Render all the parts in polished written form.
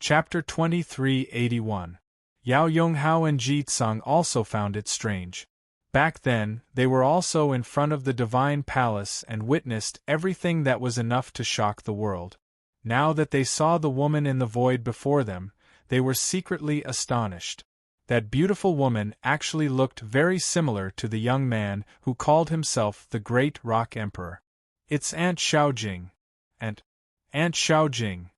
Chapter 2381. Yao Yonghao and Ji Tsung also found it strange. Back then, they were also in front of the divine palace and witnessed everything that was enough to shock the world. Now that they saw the woman in the void before them, they were secretly astonished. That beautiful woman actually looked very similar to the young man who called himself the Great Rock Emperor. It's Aunt Xiaojing. And Aunt Xiaojing.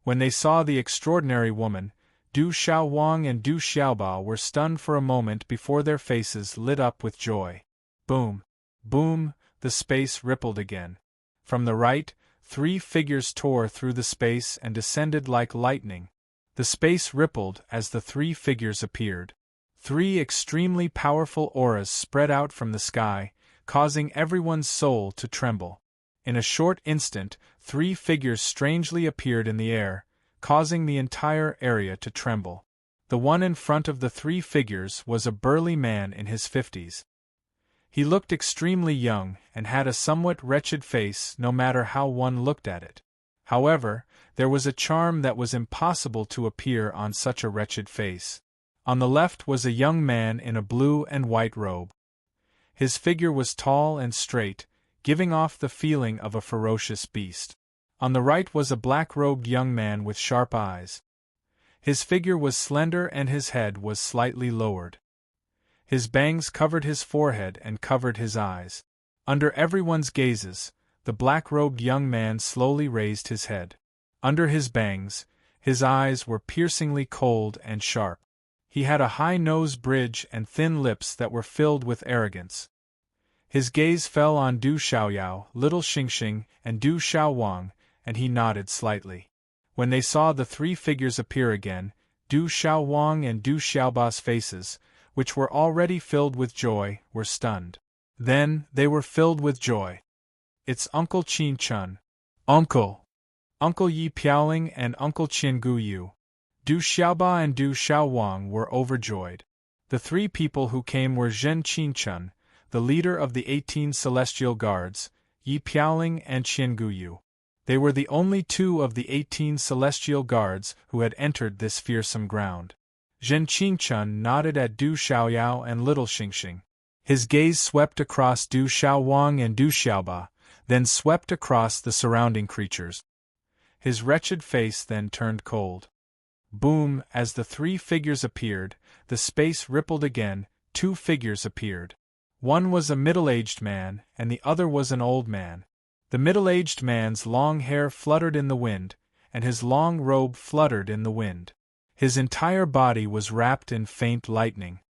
When they saw the extraordinary woman, Du Xiaowang and Du Xiaoba were stunned for a moment before their faces lit up with joy. Boom! Boom! The space rippled again. From the right, 3 figures tore through the space and descended like lightning. The space rippled as the 3 figures appeared. 3 extremely powerful auras spread out from the sky, causing everyone's soul to tremble. In a short instant, 3 figures strangely appeared in the air, causing the entire area to tremble. The one in front of the 3 figures was a burly man in his 50s. He looked extremely young and had a somewhat wretched face no matter how one looked at it. However, there was a charm that was impossible to appear on such a wretched face. On the left was a young man in a blue and white robe. His figure was tall and straight, giving off the feeling of a ferocious beast. On the right was a black-robed young man with sharp eyes. His figure was slender and his head was slightly lowered. His bangs covered his forehead and covered his eyes. Under everyone's gazes, the black-robed young man slowly raised his head. Under his bangs, his eyes were piercingly cold and sharp. He had a high nose bridge and thin lips that were filled with arrogance. His gaze fell on Du Xiaoyao, little Xingxing, and Du Xiaowang, and he nodded slightly. When they saw the 3 figures appear again, Du Xiaowang and Du Xiaoba's faces, which were already filled with joy, were stunned. Then, they were filled with joy. It's Uncle Qin Chun. Uncle! Uncle Yi Piaoling and Uncle Qin Guyu. Du Xiaoba and Du Xiaowang were overjoyed. The 3 people who came were Zhen Qinchun, the leader of the 18 Celestial Guards, Yi Piaoling and Qin Guyu. They were the only 2 of the 18 Celestial Guards who had entered this fearsome ground. Zhen Qingchun nodded at Du Xiaoyao and little Xingxing. His gaze swept across Du Xiaowang and Du Xiaoba, then swept across the surrounding creatures. His wretched face then turned cold. Boom! As the 3 figures appeared, the space rippled again. 2 figures appeared. One was a middle-aged man, and the other was an old man. The middle-aged man's long hair fluttered in the wind, and his long robe fluttered in the wind. His entire body was wrapped in faint lightning.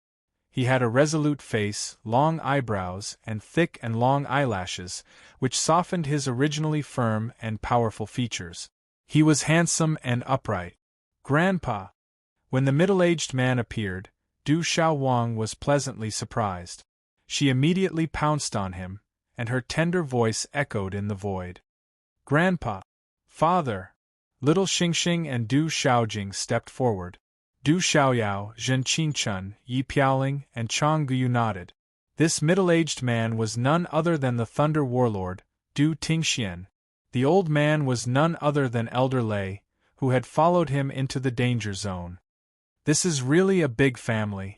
He had a resolute face, long eyebrows, and thick and long eyelashes, which softened his originally firm and powerful features. He was handsome and upright. Grandpa! When the middle-aged man appeared, Du Xiaowang was pleasantly surprised. She immediately pounced on him, and her tender voice echoed in the void. Grandpa! Father! Little Xingxing and Du Xiaojing stepped forward. Du Xiaoyao, Zhen Qinchun, Yi Piaoling, and Chang Guyu nodded. This middle-aged man was none other than the Thunder Warlord, Du Tingxian. The old man was none other than Elder Lei, who had followed him into the danger zone. This is really a big family.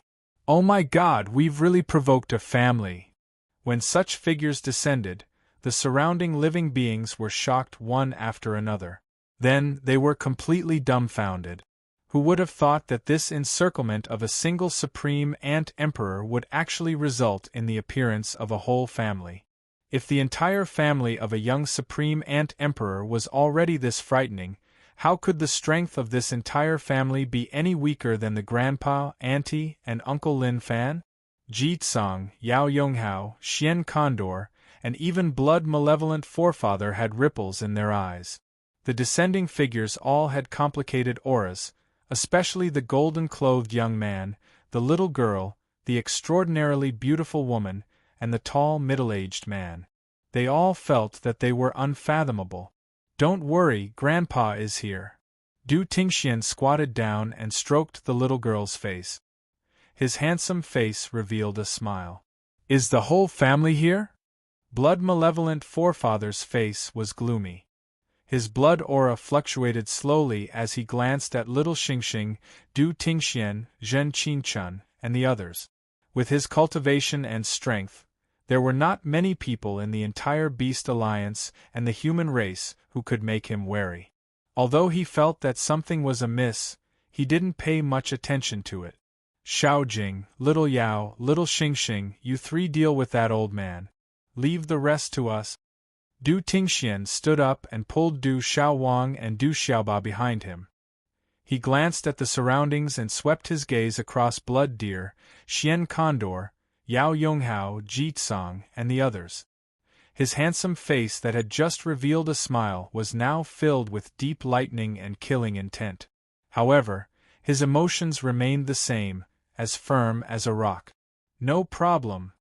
Oh my God, we've really provoked a family. When such figures descended, the surrounding living beings were shocked one after another. Then, they were completely dumbfounded. Who would have thought that this encirclement of a single supreme ant emperor would actually result in the appearance of a whole family? If the entire family of a young supreme ant emperor was already this frightening, how could the strength of this entire family be any weaker than the grandpa, auntie, and Uncle Lin Fan? Ji Tsung, Yao Yonghao, Xian Condor, and even blood-malevolent forefather had ripples in their eyes. The descending figures all had complicated auras, especially the golden-clothed young man, the little girl, the extraordinarily beautiful woman, and the tall middle-aged man. They all felt that they were unfathomable. Don't worry, Grandpa is here. Du Tingxian squatted down and stroked the little girl's face. His handsome face revealed a smile. Is the whole family here? Blood-malevolent forefather's face was gloomy. His blood aura fluctuated slowly as he glanced at little Xingxing, Du Tingxian, Zhen Qingchun, and the others. With his cultivation and strength, there were not many people in the entire Beast Alliance and the human race who could make him wary. Although he felt that something was amiss, he didn't pay much attention to it. Shaojing, little Yao, little Xingxing, you three deal with that old man. Leave the rest to us. Du Tingxian stood up and pulled Du Xiaowang and Du Xiaoba behind him. He glanced at the surroundings and swept his gaze across Blood Deer, Xian Condor, Yao Yonghao, Jitsong, and the others. His handsome face that had just revealed a smile was now filled with deep lightning and killing intent. However, his emotions remained the same, as firm as a rock. No problem.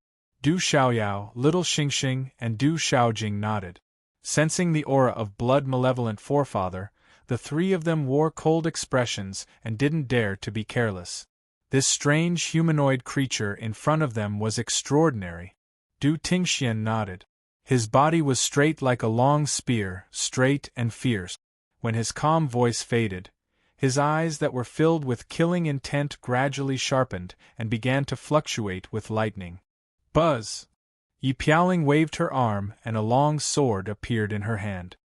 Du Xiaoyao, little Xingxing, and Du Xiaojing nodded. Sensing the aura of blood malevolent forefather, the three of them wore cold expressions and didn't dare to be careless. This strange humanoid creature in front of them was extraordinary. Du Tingxian nodded. His body was straight like a long spear, straight and fierce. When his calm voice faded, his eyes that were filled with killing intent gradually sharpened and began to fluctuate with lightning. Buzz! Yi Piaoling waved her arm and a long sword appeared in her hand.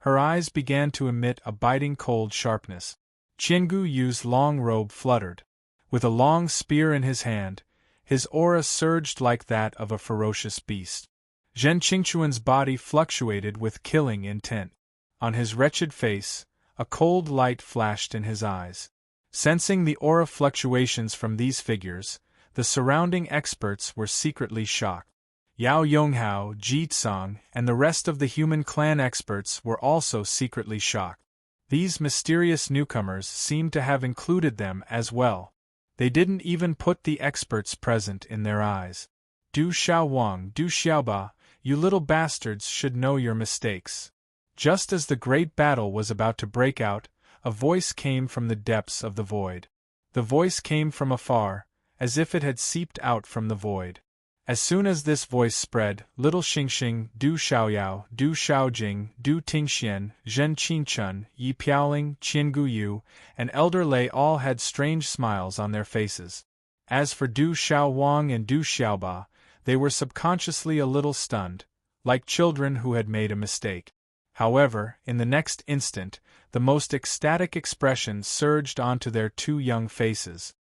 Her eyes began to emit a biting cold sharpness. Qiangu Yu's long robe fluttered. With a long spear in his hand, his aura surged like that of a ferocious beast. Zhen Qingchuan's body fluctuated with killing intent. On his wretched face, a cold light flashed in his eyes. Sensing the aura fluctuations from these figures, the surrounding experts were secretly shocked. Yao Yonghao, Jitsong, and the rest of the human clan experts were also secretly shocked. These mysterious newcomers seemed to have included them as well. They didn't even put the experts present in their eyes. Du Xiaowang, Du Xiaoba, you little bastards should know your mistakes. Just as the great battle was about to break out, a voice came from the depths of the void. The voice came from afar, as if it had seeped out from the void. As soon as this voice spread, little Xingxing, Du Xiaoyao, Du Xiaojing, Du Tingxian, Zhen Qingchun, Yi Piaoling, Qiangu Yu, and Elder Lei all had strange smiles on their faces. As for Du Xiaowang and Du Xiaoba, they were subconsciously a little stunned, like children who had made a mistake. However, in the next instant, the most ecstatic expression surged onto their two young faces.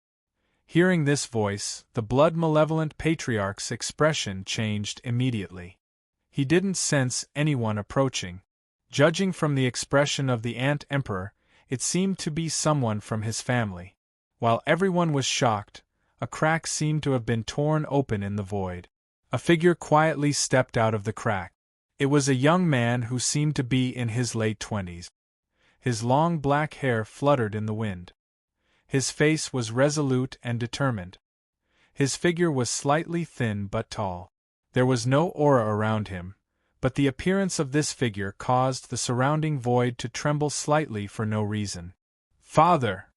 Hearing this voice, the blood-malevolent patriarch's expression changed immediately. He didn't sense anyone approaching. Judging from the expression of the Ant Emperor, it seemed to be someone from his family. While everyone was shocked, a crack seemed to have been torn open in the void. A figure quietly stepped out of the crack. It was a young man who seemed to be in his late 20s. His long black hair fluttered in the wind. His face was resolute and determined. His figure was slightly thin but tall. There was no aura around him, but the appearance of this figure caused the surrounding void to tremble slightly for no reason. Father!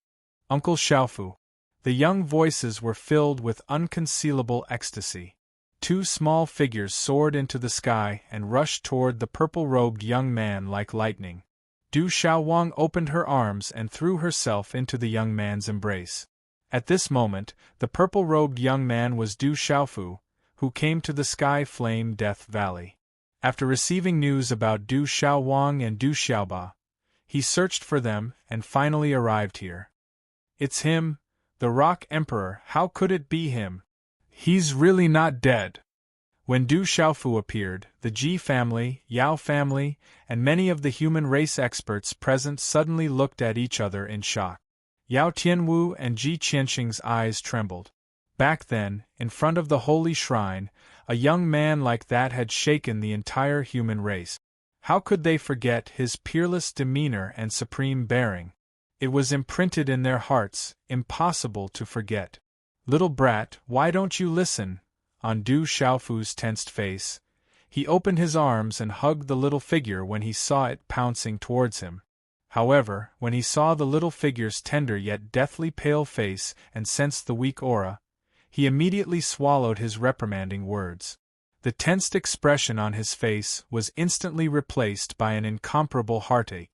Uncle Xiaofu! The young voices were filled with unconcealable ecstasy. Two small figures soared into the sky and rushed toward the purple-robed young man like lightning. Du Xiaowang opened her arms and threw herself into the young man's embrace. At this moment, the purple-robed young man was Du Xiaofu, who came to the Sky Flame Death Valley. After receiving news about Du Xiaowang and Du Xiaoba, he searched for them and finally arrived here. It's him, the Rock Emperor. How could it be him? He's really not dead. When Du Xiaofu appeared, the Ji family, Yao family, and many of the human race experts present suddenly looked at each other in shock. Yao Tianwu and Ji Qianxing's eyes trembled. Back then, in front of the holy shrine, a young man like that had shaken the entire human race. How could they forget his peerless demeanor and supreme bearing? It was imprinted in their hearts, impossible to forget. Little brat, why don't you listen? On Du Xiaofu's tensed face, he opened his arms and hugged the little figure when he saw it pouncing towards him. However, when he saw the little figure's tender yet deathly pale face and sensed the weak aura, he immediately swallowed his reprimanding words. The tensed expression on his face was instantly replaced by an incomparable heartache.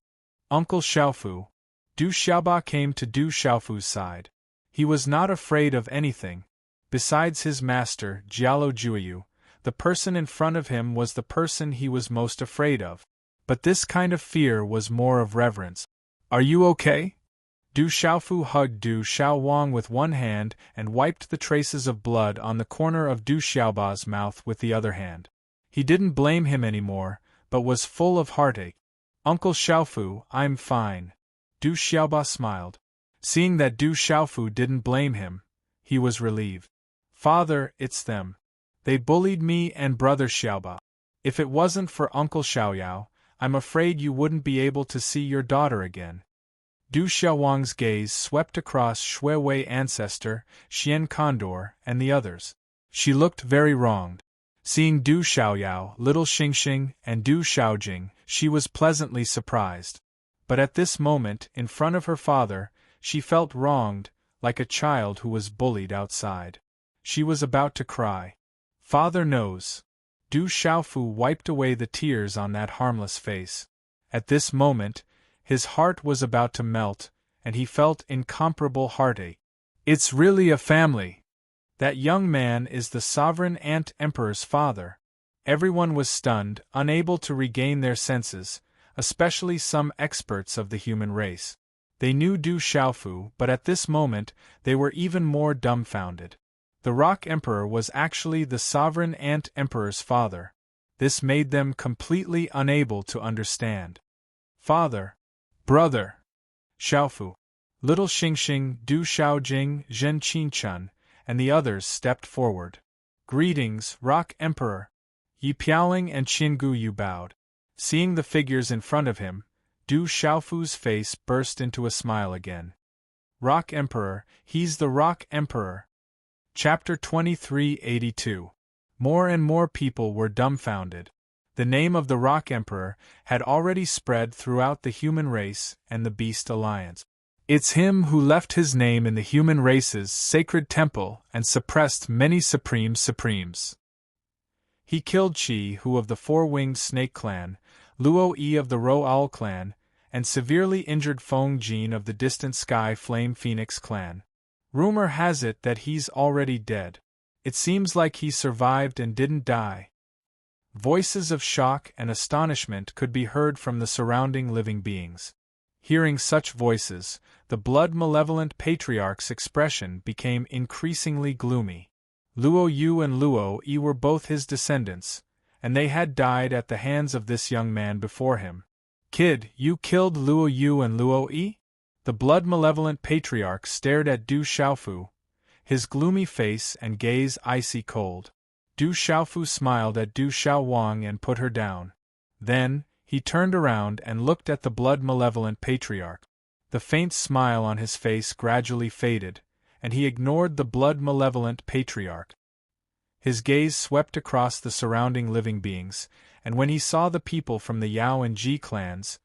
Uncle Xiaofu. Du Xiaoba came to Du Xiaofu's side. He was not afraid of anything. Besides his master, Jialo Juiyu, the person in front of him was the person he was most afraid of. But this kind of fear was more of reverence. Are you okay? Du Xiaofu hugged Du Xiaowang with one hand and wiped the traces of blood on the corner of Du Xiaoba's mouth with the other hand. He didn't blame him anymore, but was full of heartache. Uncle Xiaofu, I'm fine. Du Xiaoba smiled. Seeing that Du Xiaofu didn't blame him, he was relieved. Father, it's them. They bullied me and brother Xiaoba. If it wasn't for Uncle Xiaoyao, I'm afraid you wouldn't be able to see your daughter again. Du Xiaowang's gaze swept across Shui Wei ancestor, Xian Condor, and the others. She looked very wronged. Seeing Du Xiaoyao, little Xingxing, and Du Xiaojing, she was pleasantly surprised. But at this moment, in front of her father, she felt wronged, like a child who was bullied outside. She was about to cry. Father knows. Du Xiaofu wiped away the tears on that harmless face. At this moment, his heart was about to melt, and he felt incomparable heartache. It's really a family. That young man is the sovereign Ant Emperor's father. Everyone was stunned, unable to regain their senses, especially some experts of the human race. They knew Du Xiaofu, but at this moment, they were even more dumbfounded. The Rock Emperor was actually the sovereign Ant Emperor's father. This made them completely unable to understand. Father. Brother. Xiaofu. Little Xingxing, Du Xiaojing, Zhen Qinchun, and the others stepped forward. Greetings, Rock Emperor. Yi Piaoling and Qin Guyu bowed. Seeing the figures in front of him, Du Xiaofu's face burst into a smile again. Rock Emperor, he's the Rock Emperor. Chapter 2382. More and more people were dumbfounded. The name of the Rock Emperor had already spread throughout the human race and the Beast Alliance. It's him who left his name in the human race's sacred temple and suppressed many supremes. He killed Qi Hu of the Four-Winged Snake Clan, Luo Yi of the Ro Owl Clan, and severely injured Feng Jin of the Distant Sky Flame Phoenix Clan. Rumor has it that he's already dead. It seems like he survived and didn't die. Voices of shock and astonishment could be heard from the surrounding living beings. Hearing such voices, the blood-malevolent patriarch's expression became increasingly gloomy. Luo Yu and Luo Yi were both his descendants, and they had died at the hands of this young man before him. Kid, you killed Luo Yu and Luo Yi? The blood-malevolent patriarch stared at Du Xiaofu, his gloomy face and gaze icy cold. Du Xiaofu smiled at Du Xiaowang and put her down. Then, he turned around and looked at the blood-malevolent patriarch. The faint smile on his face gradually faded, and he ignored the blood-malevolent patriarch. His gaze swept across the surrounding living beings, and when he saw the people from the Yao and Ji clans,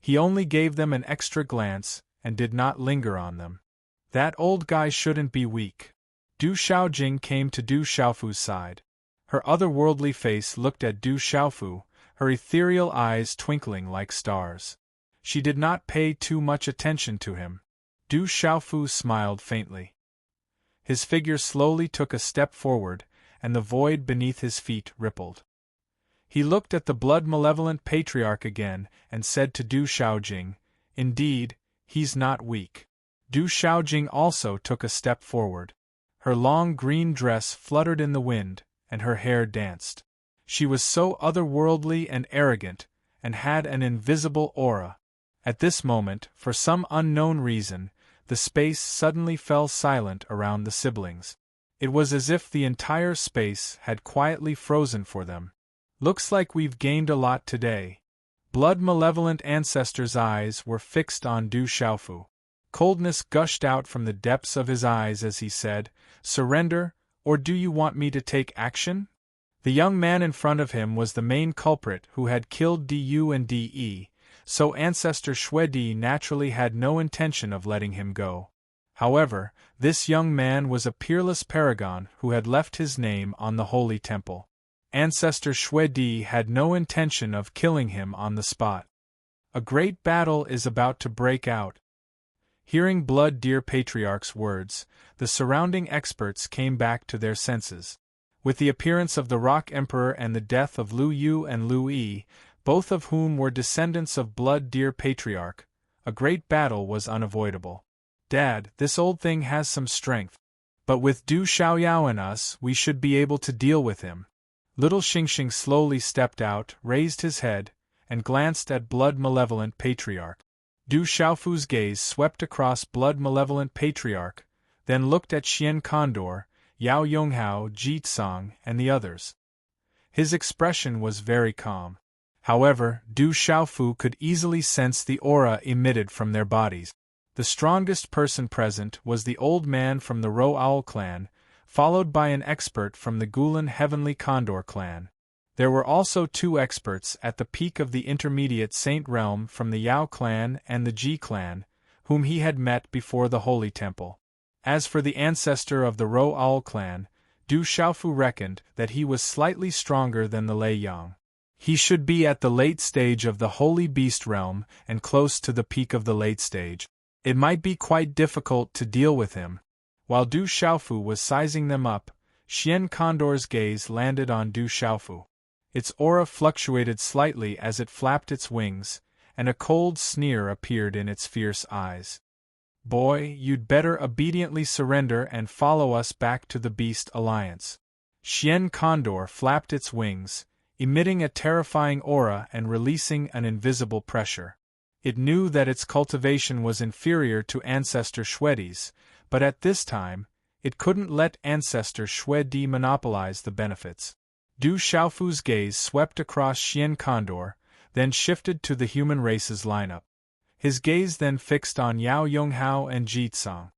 he only gave them an extra glance and did not linger on them. That old guy shouldn't be weak. Du Xiaojing came to Du Xiaofu's side. Her otherworldly face looked at Du Xiaofu, her ethereal eyes twinkling like stars. She did not pay too much attention to him. Du Xiaofu smiled faintly. His figure slowly took a step forward, and the void beneath his feet rippled. He looked at the blood-malevolent patriarch again and said to Du Xiaojing, "Indeed, he's not weak." Du Xiaojing also took a step forward. Her long green dress fluttered in the wind, and her hair danced. She was so otherworldly and arrogant, and had an invisible aura. At this moment, for some unknown reason, the space suddenly fell silent around the siblings. It was as if the entire space had quietly frozen for them. Looks like we've gained a lot today. Blood-malevolent ancestor's eyes were fixed on Du Xiaofu. Coldness gushed out from the depths of his eyes as he said, "Surrender, or do you want me to take action?" The young man in front of him was the main culprit who had killed Du and De, so Ancestor Shui naturally had no intention of letting him go. However, this young man was a peerless paragon who had left his name on the holy temple. Ancestor Shwedi had no intention of killing him on the spot. A great battle is about to break out. Hearing Blood Deer Patriarch's words, the surrounding experts came back to their senses. With the appearance of the Rock Emperor and the death of Lu Yu and Lu Yi, both of whom were descendants of Blood Deer Patriarch, a great battle was unavoidable. Dad, this old thing has some strength. But with Du Xiaoyao and us, we should be able to deal with him. Little Xingxing slowly stepped out, raised his head, and glanced at Blood Malevolent Patriarch. Du Xiaofu's gaze swept across Blood Malevolent Patriarch, then looked at Xian Condor, Yao Yonghao, Ji Tsang, and the others. His expression was very calm. However, Du Xiaofu could easily sense the aura emitted from their bodies. The strongest person present was the old man from the Ro Owl clan, followed by an expert from the Gulan Heavenly Condor clan. There were also 2 experts at the peak of the intermediate Saint Realm from the Yao clan and the Ji clan, whom he had met before the Holy Temple. As for the ancestor of the Ro Owl clan, Du Xiaofu reckoned that he was slightly stronger than the Lei Yang. He should be at the late stage of the Holy Beast Realm and close to the peak of the late stage. It might be quite difficult to deal with him. While Du Xiaofu was sizing them up, Xian Condor's gaze landed on Du Xiaofu. Its aura fluctuated slightly as it flapped its wings, and a cold sneer appeared in its fierce eyes. Boy, you'd better obediently surrender and follow us back to the Beast Alliance. Xian Condor flapped its wings, emitting a terrifying aura and releasing an invisible pressure. It knew that its cultivation was inferior to Ancestor Shwedi's, but at this time, it couldn't let Ancestor Shwedi monopolize the benefits. Du Xiaofu's gaze swept across Xian Condor, then shifted to the human race's lineup. His gaze then fixed on Yao Yonghao and Ji Tsang.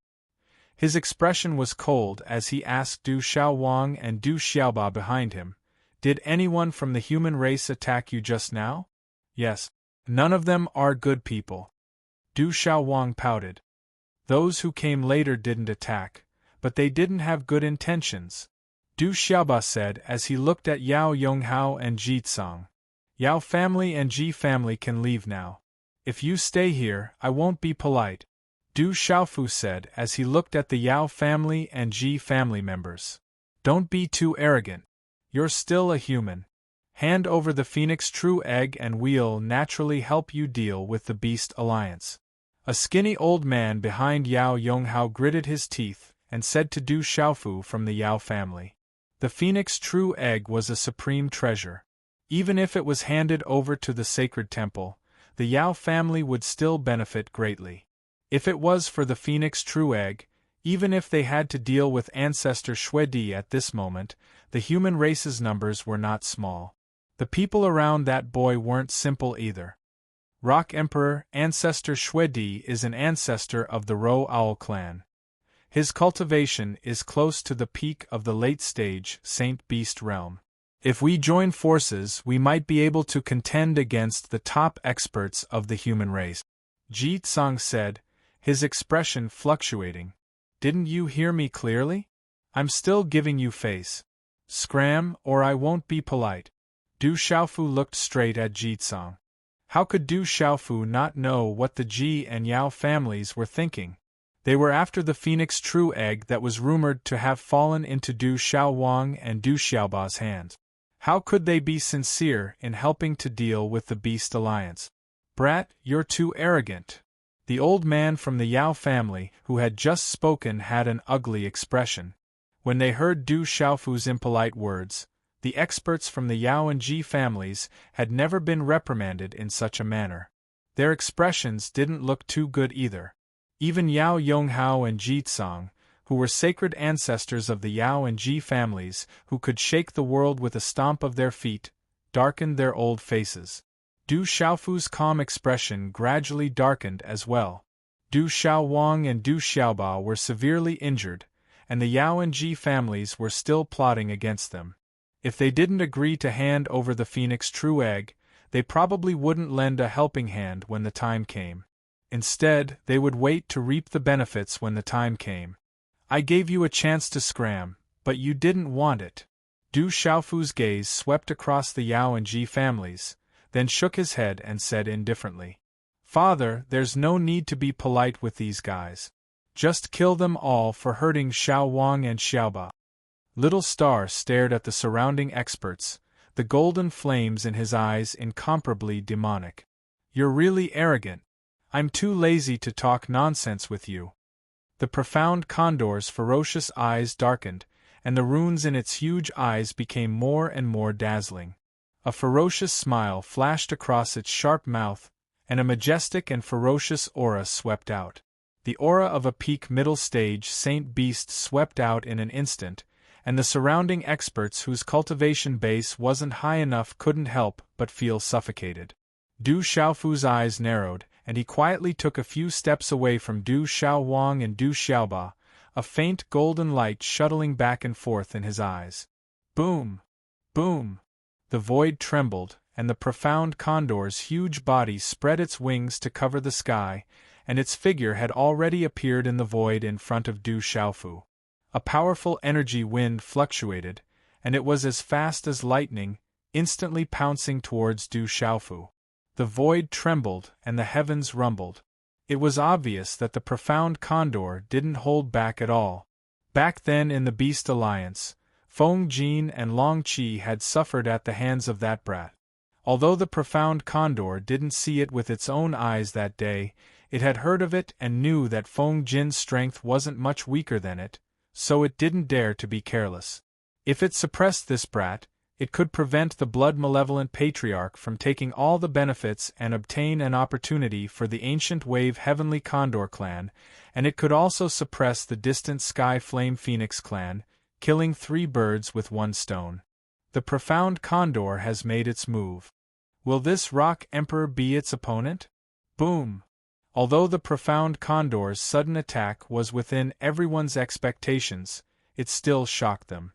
His expression was cold as he asked Du Xiaowang and Du Xiaoba behind him, "Did anyone from the human race attack you just now?" "Yes. None of them are good people." Du Xiaowang pouted. "Those who came later didn't attack, but they didn't have good intentions," Du Xiaoba said as he looked at Yao Yonghao and Ji Tsang. "Yao family and Ji family can leave now. If you stay here, I won't be polite," Du Xiaofu said as he looked at the Yao family and Ji family members. "Don't be too arrogant. You're still a human. Hand over the Phoenix True Egg and we'll naturally help you deal with the Beast Alliance." A skinny old man behind Yao Yonghao gritted his teeth and said to Du Xiaofu from the Yao family, "The Phoenix True Egg was a supreme treasure. Even if it was handed over to the sacred temple, the Yao family would still benefit greatly. If it was for the Phoenix True Egg, even if they had to deal with Ancestor Shwedi at this moment, the human race's numbers were not small. The people around that boy weren't simple either. Rock Emperor Ancestor Shwedi is an ancestor of the Ro Owl clan. His cultivation is close to the peak of the late stage Saint Beast Realm. If we join forces, we might be able to contend against the top experts of the human race," Ji Tsang said, his expression fluctuating. "Didn't you hear me clearly? I'm still giving you face. Scram, or I won't be polite." Du Xiaofu looked straight at Ji Tsang. How could Du Xiaofu not know what the Ji and Yao families were thinking? They were after the Phoenix True Egg that was rumored to have fallen into Du Xiaowang and Du Xiaoba's hands. How could they be sincere in helping to deal with the Beast Alliance? "Brat, you're too arrogant." The old man from the Yao family who had just spoken had an ugly expression. When they heard Du Xiaofu's impolite words, the experts from the Yao and Ji families had never been reprimanded in such a manner. Their expressions didn't look too good either. Even Yao Yonghao and Ji Tsang, who were sacred ancestors of the Yao and Ji families who could shake the world with a stomp of their feet, darkened their old faces. Du Xiaofu's calm expression gradually darkened as well. Du Xiaowang and Du Xiaoba were severely injured, and the Yao and Ji families were still plotting against them. If they didn't agree to hand over the Phoenix True Egg, they probably wouldn't lend a helping hand when the time came. Instead, they would wait to reap the benefits when the time came. "I gave you a chance to scram, but you didn't want it." Du Xiaofu's gaze swept across the Yao and Ji families, then shook his head and said indifferently, "Father, there's no need to be polite with these guys. Just kill them all for hurting Xiao Wang and Xiaoba." Little Star stared at the surrounding experts, the golden flames in his eyes incomparably demonic. "You're really arrogant. I'm too lazy to talk nonsense with you." The profound condor's ferocious eyes darkened, and the runes in its huge eyes became more and more dazzling. A ferocious smile flashed across its sharp mouth, and a majestic and ferocious aura swept out. The aura of a peak middle stage saint beast swept out in an instant, and the surrounding experts whose cultivation base wasn't high enough couldn't help but feel suffocated. Du Xiaofu's eyes narrowed, and he quietly took a few steps away from Du Xiaowang and Du Xiaoba, a faint golden light shuttling back and forth in his eyes. Boom! Boom! The void trembled, and the profound condor's huge body spread its wings to cover the sky, and its figure had already appeared in the void in front of Du Xiaofu. A powerful energy wind fluctuated, and it was as fast as lightning, instantly pouncing towards Du Xiaofu. The void trembled and the heavens rumbled. It was obvious that the profound condor didn't hold back at all. Back then in the Beast Alliance, Feng Jin and Long Qi had suffered at the hands of that brat. Although the profound condor didn't see it with its own eyes that day, it had heard of it and knew that Feng Jin's strength wasn't much weaker than it, so it didn't dare to be careless. If it suppressed this brat, it could prevent the blood-malevolent patriarch from taking all the benefits and obtain an opportunity for the ancient wave Heavenly Condor clan, and it could also suppress the distant Sky Flame Phoenix clan, killing 3 birds with 1 stone. The profound condor has made its move. Will this Rock Emperor be its opponent? Boom! Although the profound condor's sudden attack was within everyone's expectations, it still shocked them.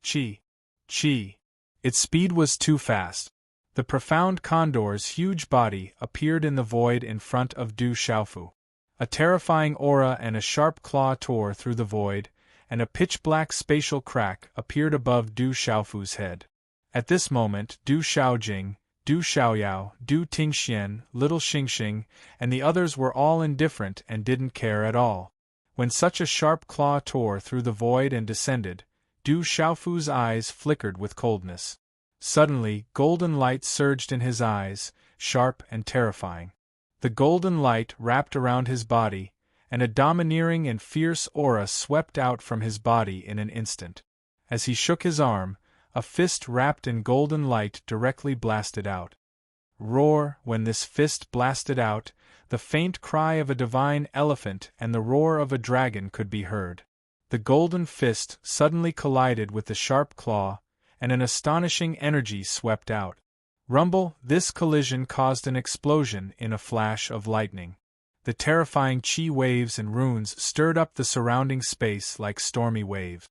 Chi! Chi! Its speed was too fast. The profound condor's huge body appeared in the void in front of Du Xiaofu. A terrifying aura and a sharp claw tore through the void, and a pitch-black spatial crack appeared above Du Xiaofu's head. At this moment Du Xiaojing, Du Xiaoyao, Du Tingxian, Little Xingxing, and the others were all indifferent and didn't care at all. When such a sharp claw tore through the void and descended, Du Xiaofu's eyes flickered with coldness. Suddenly, golden light surged in his eyes, sharp and terrifying. The golden light wrapped around his body, and a domineering and fierce aura swept out from his body in an instant. As he shook his arm, a fist wrapped in golden light directly blasted out. Roar! When this fist blasted out, the faint cry of a divine elephant and the roar of a dragon could be heard. The golden fist suddenly collided with the sharp claw, and an astonishing energy swept out. Rumble! This collision caused an explosion in a flash of lightning. The terrifying chi waves and runes stirred up the surrounding space like stormy waves.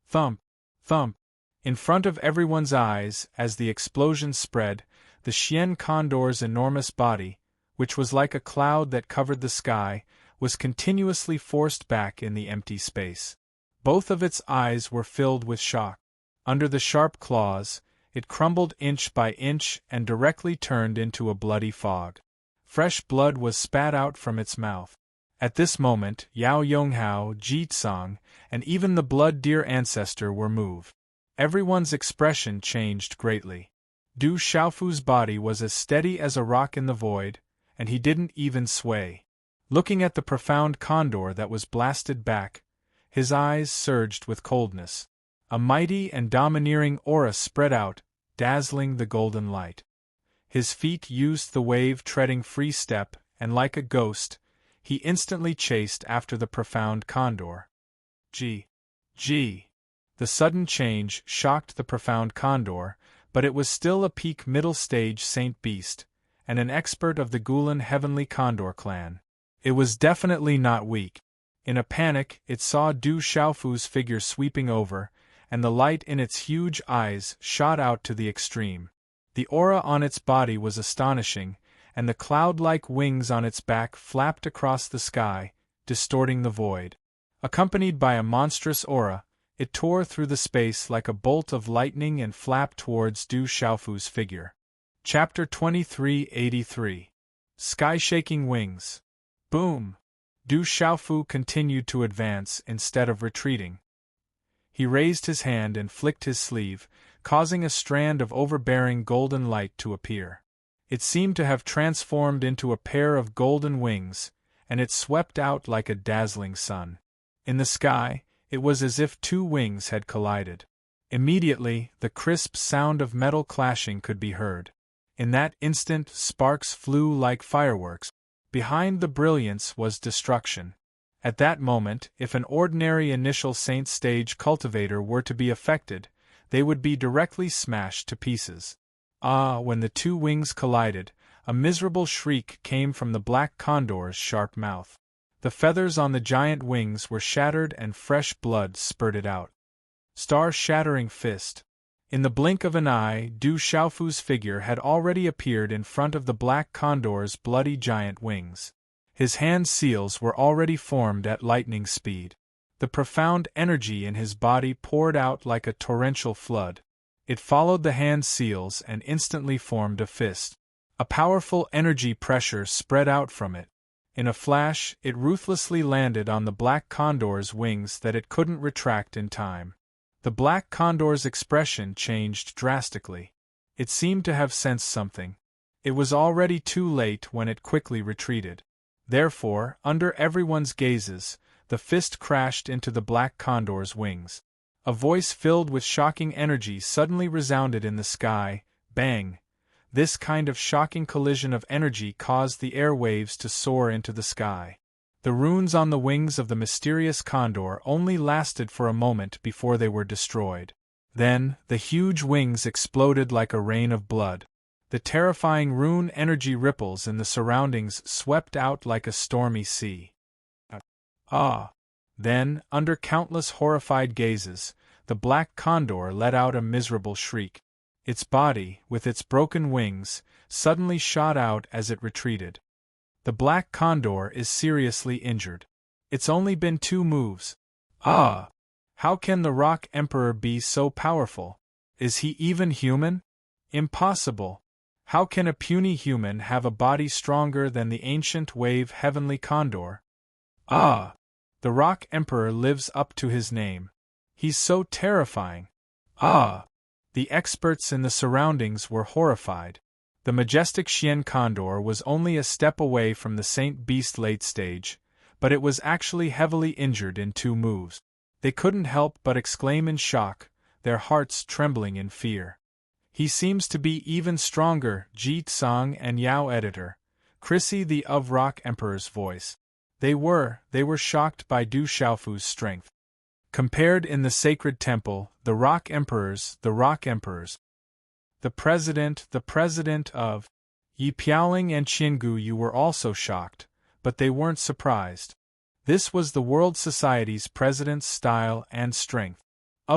Thump! Thump! In front of everyone's eyes, as the explosion spread, the Xian condor's enormous body, which was like a cloud that covered the sky, was continuously forced back in the empty space. Both of its eyes were filled with shock. Under the sharp claws, it crumbled inch by inch and directly turned into a bloody fog. Fresh blood was spat out from its mouth. At this moment, Yao Yonghao, Ji Tsang, and even the blood deer ancestor were moved. Everyone's expression changed greatly. Du Xiaofu's body was as steady as a rock in the void, and he didn't even sway. Looking at the profound condor that was blasted back, his eyes surged with coldness. A mighty and domineering aura spread out, dazzling the golden light. His feet used the wave-treading free step, and like a ghost, he instantly chased after the profound condor. Gee! Gee! The sudden change shocked the profound condor, but it was still a peak middle-stage saint beast, and an expert of the Gulan Heavenly Condor clan. It was definitely not weak. In a panic, it saw Du Xiaofu's figure sweeping over, and the light in its huge eyes shot out to the extreme. The aura on its body was astonishing, and the cloud-like wings on its back flapped across the sky, distorting the void. Accompanied by a monstrous aura, It tore through the space like a bolt of lightning and flapped towards Du Xiaofu's figure. Chapter 2383. Sky-shaking wings. Boom! Du Xiaofu continued to advance instead of retreating. He raised his hand and flicked his sleeve, causing a strand of overbearing golden light to appear. It seemed to have transformed into a pair of golden wings, and it swept out like a dazzling sun. In the sky, it was as if two wings had collided. Immediately, the crisp sound of metal clashing could be heard. In that instant, sparks flew like fireworks. Behind the brilliance was destruction. At that moment, if an ordinary initial Saint Stage cultivator were to be affected, they would be directly smashed to pieces. When the two wings collided, a miserable shriek came from the black condor's sharp mouth. The feathers on the giant wings were shattered and fresh blood spurted out. Star-shattering fist. In the blink of an eye, Du Xiaofu's figure had already appeared in front of the black condor's bloody giant wings. His hand seals were already formed at lightning speed. The profound energy in his body poured out like a torrential flood. It followed the hand seals and instantly formed a fist. A powerful energy pressure spread out from it. In a flash, it ruthlessly landed on the black condor's wings that it couldn't retract in time. The black condor's expression changed drastically. It seemed to have sensed something. It was already too late when it quickly retreated. Therefore, under everyone's gazes, the fist crashed into the black condor's wings. A voice filled with shocking energy suddenly resounded in the sky, bang! This kind of shocking collision of energy caused the airwaves to soar into the sky. The runes on the wings of the mysterious condor only lasted for a moment before they were destroyed. Then, the huge wings exploded like a rain of blood. The terrifying rune energy ripples in the surroundings swept out like a stormy sea. Then, under countless horrified gazes, the black condor let out a miserable shriek. Its body, with its broken wings, suddenly shot out as it retreated. The black condor is seriously injured. It's only been 2 moves. How can the Rock Emperor be so powerful? Is he even human? Impossible. How can a puny human have a body stronger than the ancient wave heavenly condor? The Rock Emperor lives up to his name. He's so terrifying. The experts in the surroundings were horrified. The majestic Xian condor was only a step away from the Saint Beast late stage, but it was actually heavily injured in 2 moves. They couldn't help but exclaim in shock, their hearts trembling in fear. He seems to be even stronger, Ji Tsang and Yao editor. Chrissy the of Rock Emperor's voice. They were shocked by Du Xiaofu's strength. Compared in the sacred temple, the Rock Emperors. The president of Yi Piaoling and Qinggu Yu were also shocked, but they weren't surprised. This was the World Society's president's style and strength. Du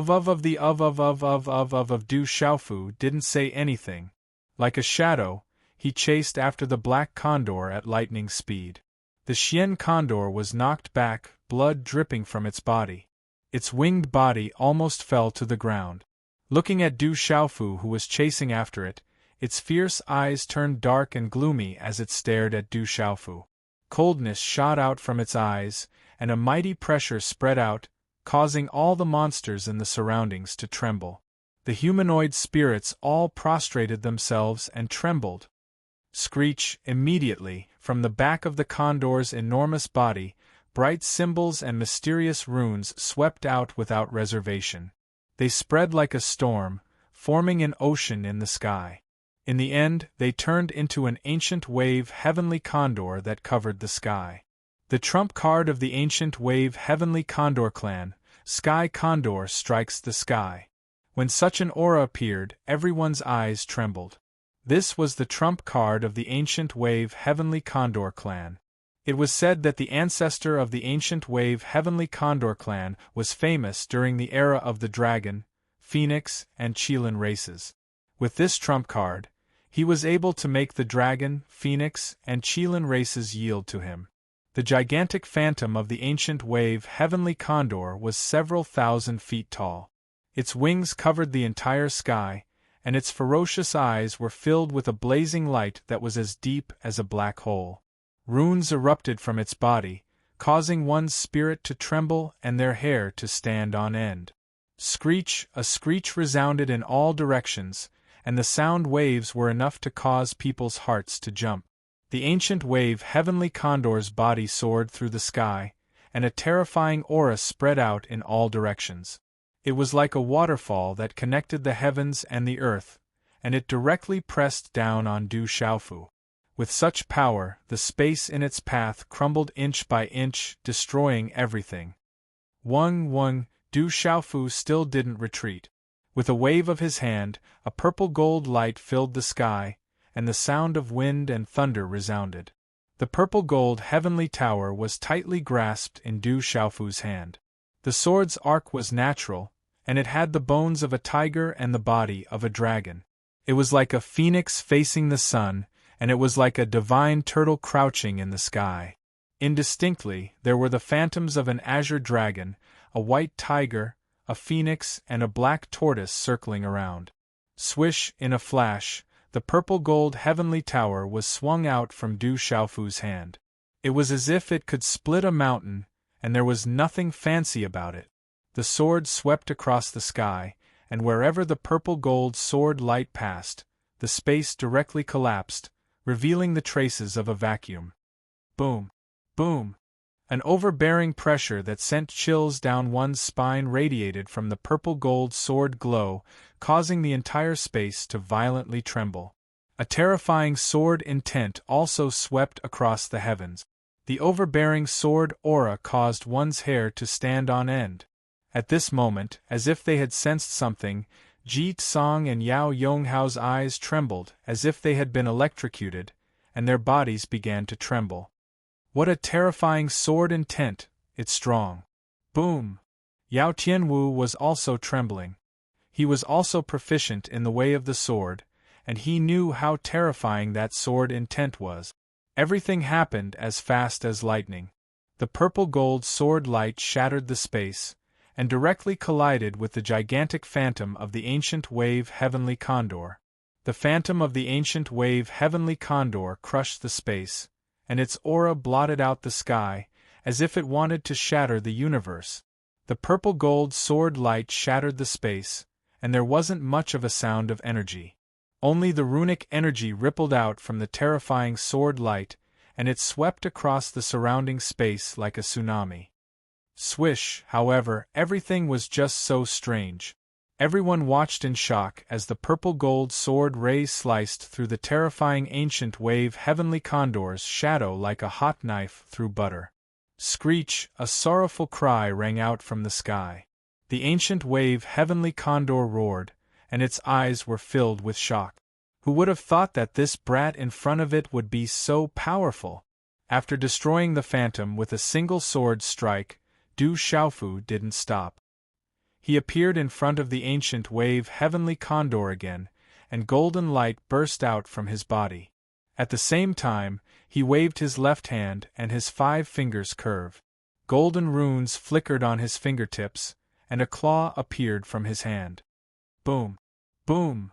Xiaofu didn't say anything. Like a shadow, he chased after the black condor at lightning speed. The Xian condor was knocked back, blood dripping from its body. Its winged body almost fell to the ground. Looking at Du Xiaofu, who was chasing after it, its fierce eyes turned dark and gloomy as it stared at Du Xiaofu. Coldness shot out from its eyes, and a mighty pressure spread out, causing all the monsters in the surroundings to tremble. The humanoid spirits all prostrated themselves and trembled. Screech! Immediately, from the back of the condor's enormous body, bright symbols and mysterious runes swept out without reservation. They spread like a storm, forming an ocean in the sky. In the end, they turned into an ancient wave heavenly condor that covered the sky. The trump card of the ancient wave heavenly condor clan, Sky Condor strikes the sky. When such an aura appeared, everyone's eyes trembled. This was the trump card of the ancient wave heavenly condor clan. It was said that the ancestor of the ancient wave heavenly condor clan was famous during the era of the dragon, phoenix, and Qilin races. With this trump card, he was able to make the dragon, phoenix, and Qilin races yield to him. The gigantic phantom of the ancient wave heavenly condor was several thousand feet tall. Its wings covered the entire sky, and its ferocious eyes were filled with a blazing light that was as deep as a black hole. Runes erupted from its body, causing one's spirit to tremble and their hair to stand on end. A screech resounded in all directions, and the sound waves were enough to cause people's hearts to jump. The ancient wave heavenly condor's body soared through the sky, and a terrifying aura spread out in all directions. It was like a waterfall that connected the heavens and the earth, and it directly pressed down on Du Xiaofu. With such power, the space in its path crumbled inch by inch, destroying everything. Wung, Du Xiaofu still didn't retreat. With a wave of his hand, a purple-gold light filled the sky, and the sound of wind and thunder resounded. The purple-gold heavenly tower was tightly grasped in Du Xiaofu's hand. The sword's arc was natural, and it had the bones of a tiger and the body of a dragon. It was like a phoenix facing the sun, and it was like a divine turtle crouching in the sky. Indistinctly, there were the phantoms of an azure dragon, a white tiger, a phoenix, and a black tortoise circling around. Swish, in a flash, the purple-gold heavenly tower was swung out from Du Xiaofu's hand. It was as if it could split a mountain, and there was nothing fancy about it. The sword swept across the sky, and wherever the purple-gold sword light passed, the space directly collapsed, revealing the traces of a vacuum. Boom! Boom! An overbearing pressure that sent chills down one's spine radiated from the purple-gold sword glow, causing the entire space to violently tremble. A terrifying sword intent also swept across the heavens. The overbearing sword aura caused one's hair to stand on end. At this moment, as if they had sensed something, Ji Tsang and Yao Yonghao's eyes trembled as if they had been electrocuted, and their bodies began to tremble. What a terrifying sword intent, it's strong. Boom! Yao Tianwu was also trembling. He was also proficient in the way of the sword, and he knew how terrifying that sword intent was. Everything happened as fast as lightning. The purple-gold sword light shattered the space, and directly collided with the gigantic phantom of the ancient wave heavenly condor. The phantom of the ancient wave heavenly condor crushed the space, and its aura blotted out the sky, as if it wanted to shatter the universe. The purple-gold sword light shattered the space, and there wasn't much of a sound of energy. Only the runic energy rippled out from the terrifying sword light, and it swept across the surrounding space like a tsunami. Swish, however, everything was just so strange. Everyone watched in shock as the purple-gold sword ray sliced through the terrifying ancient wave heavenly condor's shadow like a hot knife through butter. Screech, a sorrowful cry rang out from the sky. The ancient wave heavenly condor roared, and its eyes were filled with shock. Who would have thought that this brat in front of it would be so powerful? After destroying the phantom with a single sword strike, Du Xiaofu didn't stop. He appeared in front of the ancient wave heavenly condor again, and golden light burst out from his body. At the same time, he waved his left hand and his 5 fingers curved. Golden runes flickered on his fingertips, and a claw appeared from his hand. Boom! Boom!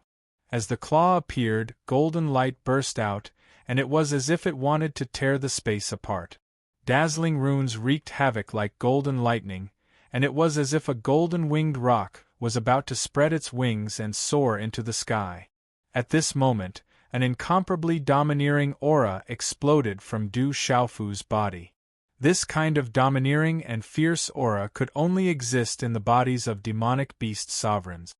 As the claw appeared, golden light burst out, and it was as if it wanted to tear the space apart. Dazzling runes wreaked havoc like golden lightning, and it was as if a golden-winged rock was about to spread its wings and soar into the sky. At this moment, an incomparably domineering aura exploded from Du Xiaofu's body. This kind of domineering and fierce aura could only exist in the bodies of demonic beast sovereigns.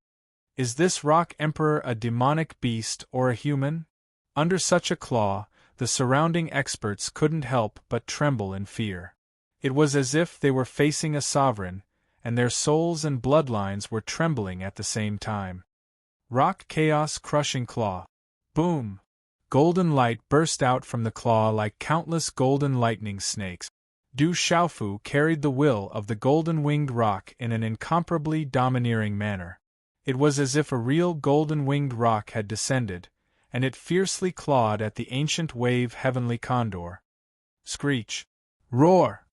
Is this rock emperor a demonic beast or a human? Under such a claw, the surrounding experts couldn't help but tremble in fear. It was as if they were facing a sovereign, and their souls and bloodlines were trembling at the same time. Rock chaos crushing claw. Boom! Golden light burst out from the claw like countless golden lightning snakes. Du Xiaofu carried the will of the golden-winged rock in an incomparably domineering manner. It was as if a real golden-winged rock had descended, and it fiercely clawed at the ancient wave heavenly condor. Screech! Roar!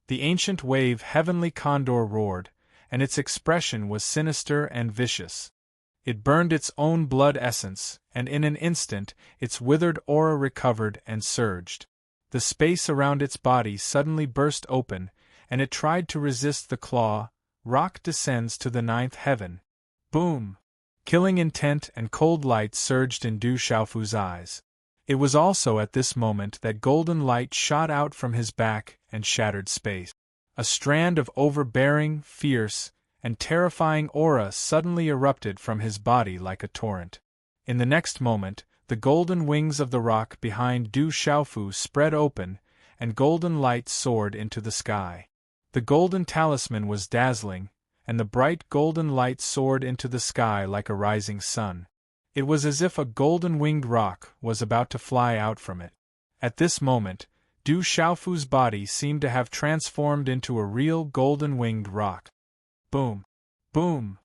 The ancient wave heavenly condor roared, and its expression was sinister and vicious. It burned its own blood essence, and in an instant, its withered aura recovered and surged. The space around its body suddenly burst open, and it tried to resist the claw. Rock descends to the ninth heaven. Boom! Killing intent and cold light surged in Du Xiaofu's eyes. It was also at this moment that golden light shot out from his back and shattered space. A strand of overbearing, fierce, and terrifying aura suddenly erupted from his body like a torrent. In the next moment, the golden wings of the rock behind Du Xiaofu spread open, and golden light soared into the sky. The golden talisman was dazzling, and the bright golden light soared into the sky like a rising sun. It was as if a golden-winged rock was about to fly out from it. At this moment, Du Xiaofu's body seemed to have transformed into a real golden-winged rock. Boom! Boom!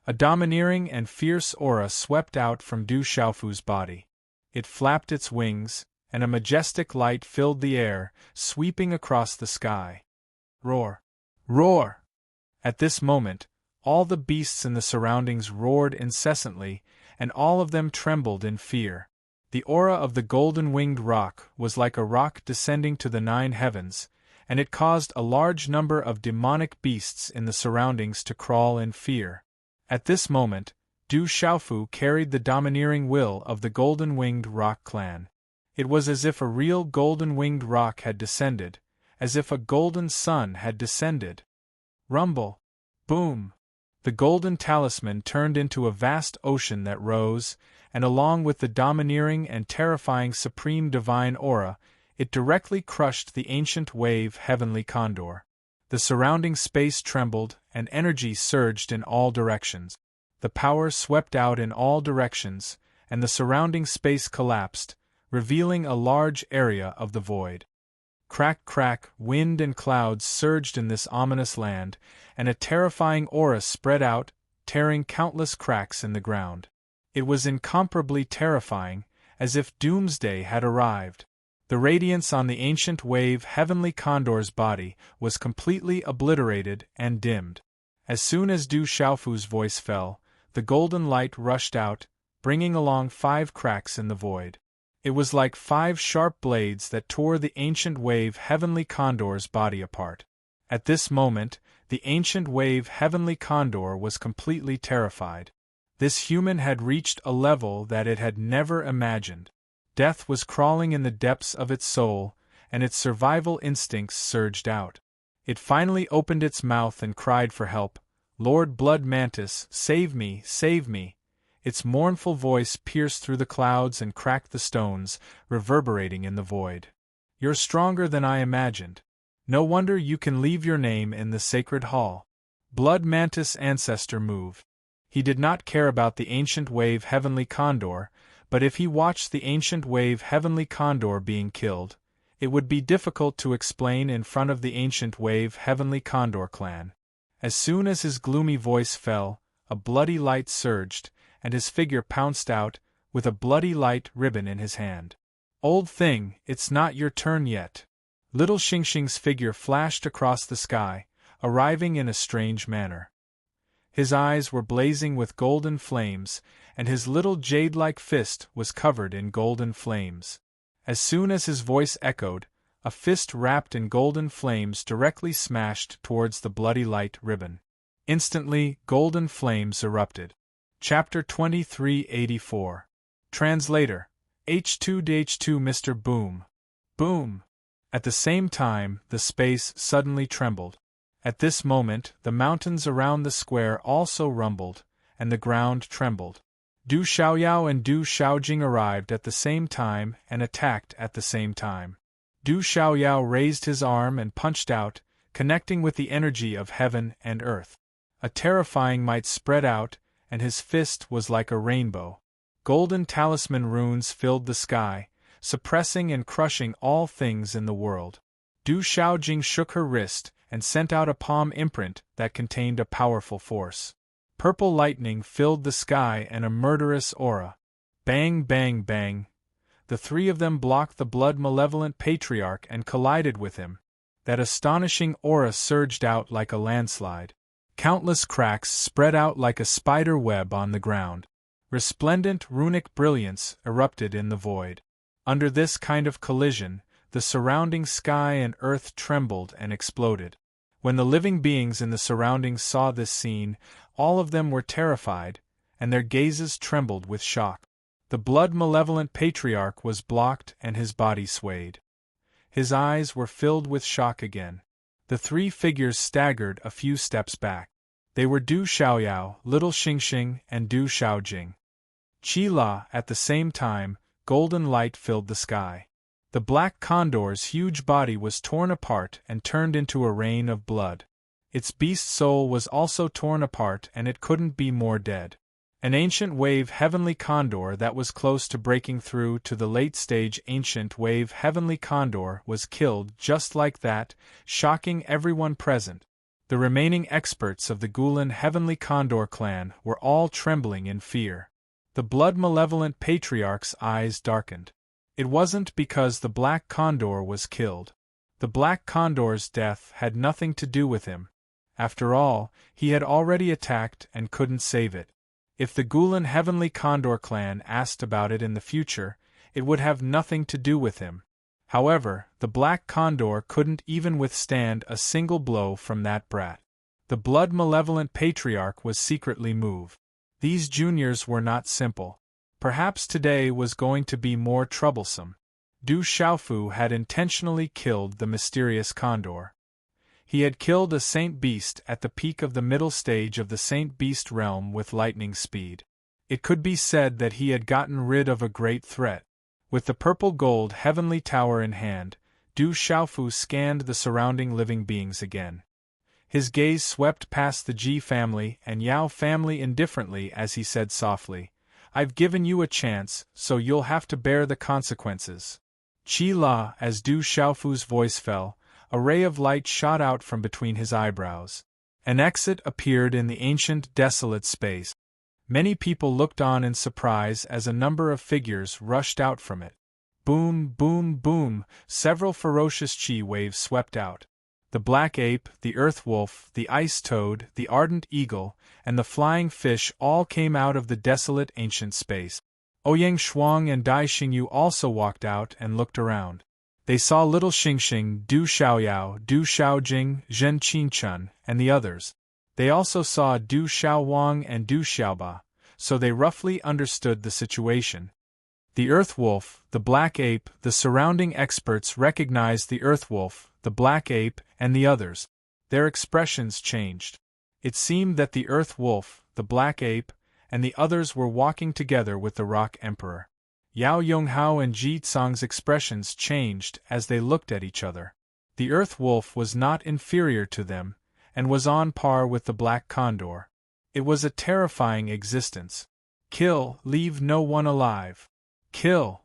A domineering and fierce aura swept out from Du Xiaofu's body. It flapped its wings, and a majestic light filled the air, sweeping across the sky. Roar! Roar! At this moment, all the beasts in the surroundings roared incessantly, and all of them trembled in fear. The aura of the golden-winged rock was like a rock descending to the nine heavens, and it caused a large number of demonic beasts in the surroundings to crawl in fear. At this moment, Du Xiaofu carried the domineering will of the golden-winged rock clan. It was as if a real golden-winged rock had descended, as if a golden sun had descended. Rumble! Boom! The golden talisman turned into a vast ocean that rose, and along with the domineering and terrifying supreme divine aura, it directly crushed the ancient wave heavenly condor. The surrounding space trembled, and energy surged in all directions. The power swept out in all directions, and the surrounding space collapsed, revealing a large area of the void. Crack, crack, wind and clouds surged in this ominous land, and a terrifying aura spread out, tearing countless cracks in the ground. It was incomparably terrifying, as if doomsday had arrived. The radiance on the ancient wave heavenly condor's body was completely obliterated and dimmed. As soon as Du Xiaofu's voice fell, the golden light rushed out, bringing along 5 cracks in the void. It was like 5 sharp blades that tore the ancient wave heavenly condor's body apart. At this moment, the ancient wave heavenly condor was completely terrified. This human had reached a level that it had never imagined. Death was crawling in the depths of its soul, and its survival instincts surged out. It finally opened its mouth and cried for help. "Lord Blood Mantis, save me, save me!" Its mournful voice pierced through the clouds and cracked the stones, reverberating in the void. "You're stronger than I imagined. No wonder you can leave your name in the sacred hall." Blood Mantis' ancestor moved. He did not care about the ancient wave heavenly condor, but if he watched the ancient wave heavenly condor being killed, it would be difficult to explain in front of the ancient wave heavenly condor clan. As soon as his gloomy voice fell, a bloody light surged, and his figure pounced out, with a bloody light ribbon in his hand. "Old thing, it's not your turn yet." Little Xingxing's figure flashed across the sky, arriving in a strange manner. His eyes were blazing with golden flames, and his little jade-like fist was covered in golden flames. As soon as his voice echoed, a fist wrapped in golden flames directly smashed towards the bloody light ribbon. Instantly, golden flames erupted. Chapter 2384. Translator. H2DH2 Mr. Boom. Boom. At the same time, the space suddenly trembled. At this moment, the mountains around the square also rumbled, and the ground trembled. Du Xiaoyao and Du Xiaojing arrived at the same time and attacked at the same time. Du Xiaoyao raised his arm and punched out, connecting with the energy of heaven and earth. A terrifying might spread out, and his fist was like a rainbow. Golden talisman runes filled the sky, suppressing and crushing all things in the world. Du Xiaojing shook her wrist and sent out a palm imprint that contained a powerful force. Purple lightning filled the sky and a murderous aura. Bang, bang, bang. The 3 of them blocked the blood-malevolent patriarch and collided with him. That astonishing aura surged out like a landslide. Countless cracks spread out like a spider web on the ground. Resplendent runic brilliance erupted in the void. Under this kind of collision, the surrounding sky and earth trembled and exploded. When the living beings in the surroundings saw this scene, all of them were terrified, and their gazes trembled with shock. The blood-malevolent patriarch was blocked and his body swayed. His eyes were filled with shock again. The three figures staggered a few steps back. They were Du Xiaoyao, Little Xingxing, and Du Xiaojing. Qi La, at the same time, golden light filled the sky. The black condor's huge body was torn apart and turned into a rain of blood. Its beast soul was also torn apart and it couldn't be more dead. An ancient wave heavenly condor that was close to breaking through to the late-stage ancient wave heavenly condor was killed just like that, shocking everyone present. The remaining experts of the Gulen heavenly condor clan were all trembling in fear. The blood-malevolent patriarch's eyes darkened. It wasn't because the black condor was killed. The black condor's death had nothing to do with him. After all, he had already attacked and couldn't save it. If the Gulen heavenly condor clan asked about it in the future, it would have nothing to do with him. However, the black condor couldn't even withstand a single blow from that brat. The blood-malevolent patriarch was secretly moved. These juniors were not simple. Perhaps today was going to be more troublesome. Du Xiaofu had intentionally killed the mysterious condor. He had killed a saint beast at the peak of the middle stage of the saint beast realm with lightning speed. It could be said that he had gotten rid of a great threat. With the purple gold heavenly tower in hand, Du Xiaofu scanned the surrounding living beings again. His gaze swept past the Ji family and Yao family indifferently as he said softly, "I've given you a chance, so you'll have to bear the consequences." Qi La, as Du Xiaofu's voice fell, a ray of light shot out from between his eyebrows. An exit appeared in the ancient desolate space. Many people looked on in surprise as a number of figures rushed out from it. Boom, boom, boom, several ferocious chi waves swept out. The black ape, the earth wolf, the ice toad, the ardent eagle, and the flying fish all came out of the desolate ancient space. Ouyang Shuang and Dai Xingyu also walked out and looked around. They saw Little Xingxing, Du Xiaoyao, Du Xiaojing, Zhen Qinchun, and the others. They also saw Du Xiaowang and Du Xiaoba, so they roughly understood the situation. The earth wolf, the black ape, the surrounding experts recognized the earth wolf, the black ape, and the others. Their expressions changed. It seemed that the earth wolf, the black ape, and the others were walking together with the Rock Emperor. Yao Yonghao and Ji Tsang's expressions changed as they looked at each other. The earth wolf was not inferior to them, and was on par with the black condor. It was a terrifying existence. Kill, leave no one alive. Kill!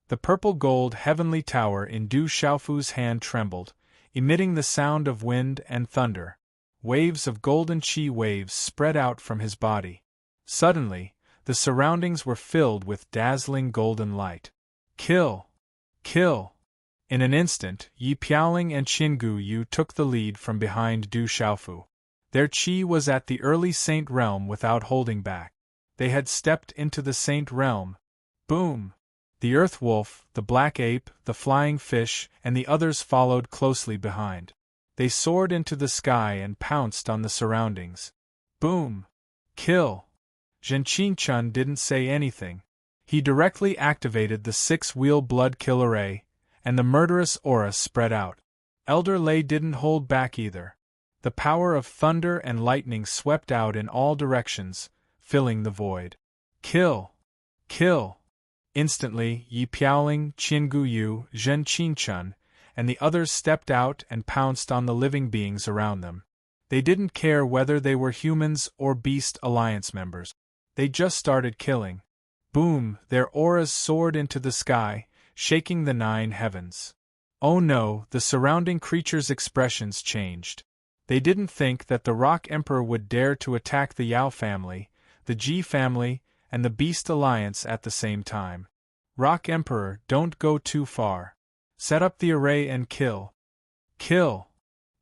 The purple gold heavenly tower in Du Xiaofu's hand trembled, emitting the sound of wind and thunder. Waves of golden chi waves spread out from his body. Suddenly, the surroundings were filled with dazzling golden light. Kill! Kill! In an instant, Yi Piaoling and Qin Guyu took the lead from behind Du Xiaofu. Their chi was at the early saint realm without holding back. They had stepped into the saint realm. Boom! The earth wolf, the black ape, the flying fish, and the others followed closely behind. They soared into the sky and pounced on the surroundings. Boom! Kill! Zhen Qinchun didn't say anything. He directly activated the six-wheel blood kill array, and the murderous aura spread out. Elder Lei didn't hold back either. The power of thunder and lightning swept out in all directions, filling the void. Kill! Kill! Instantly, Yi Piaoling, Qin Guyu, Zhen Qinchun, and the others stepped out and pounced on the living beings around them. They didn't care whether they were humans or Beast Alliance members. They just started killing. Boom! Their auras soared into the sky, shaking the 9 heavens. Oh no, the surrounding creatures' expressions changed. They didn't think that the Rock Emperor would dare to attack the Yao family, the Ji family, and the Beast Alliance at the same time. Rock Emperor, don't go too far. Set up the array and kill. Kill!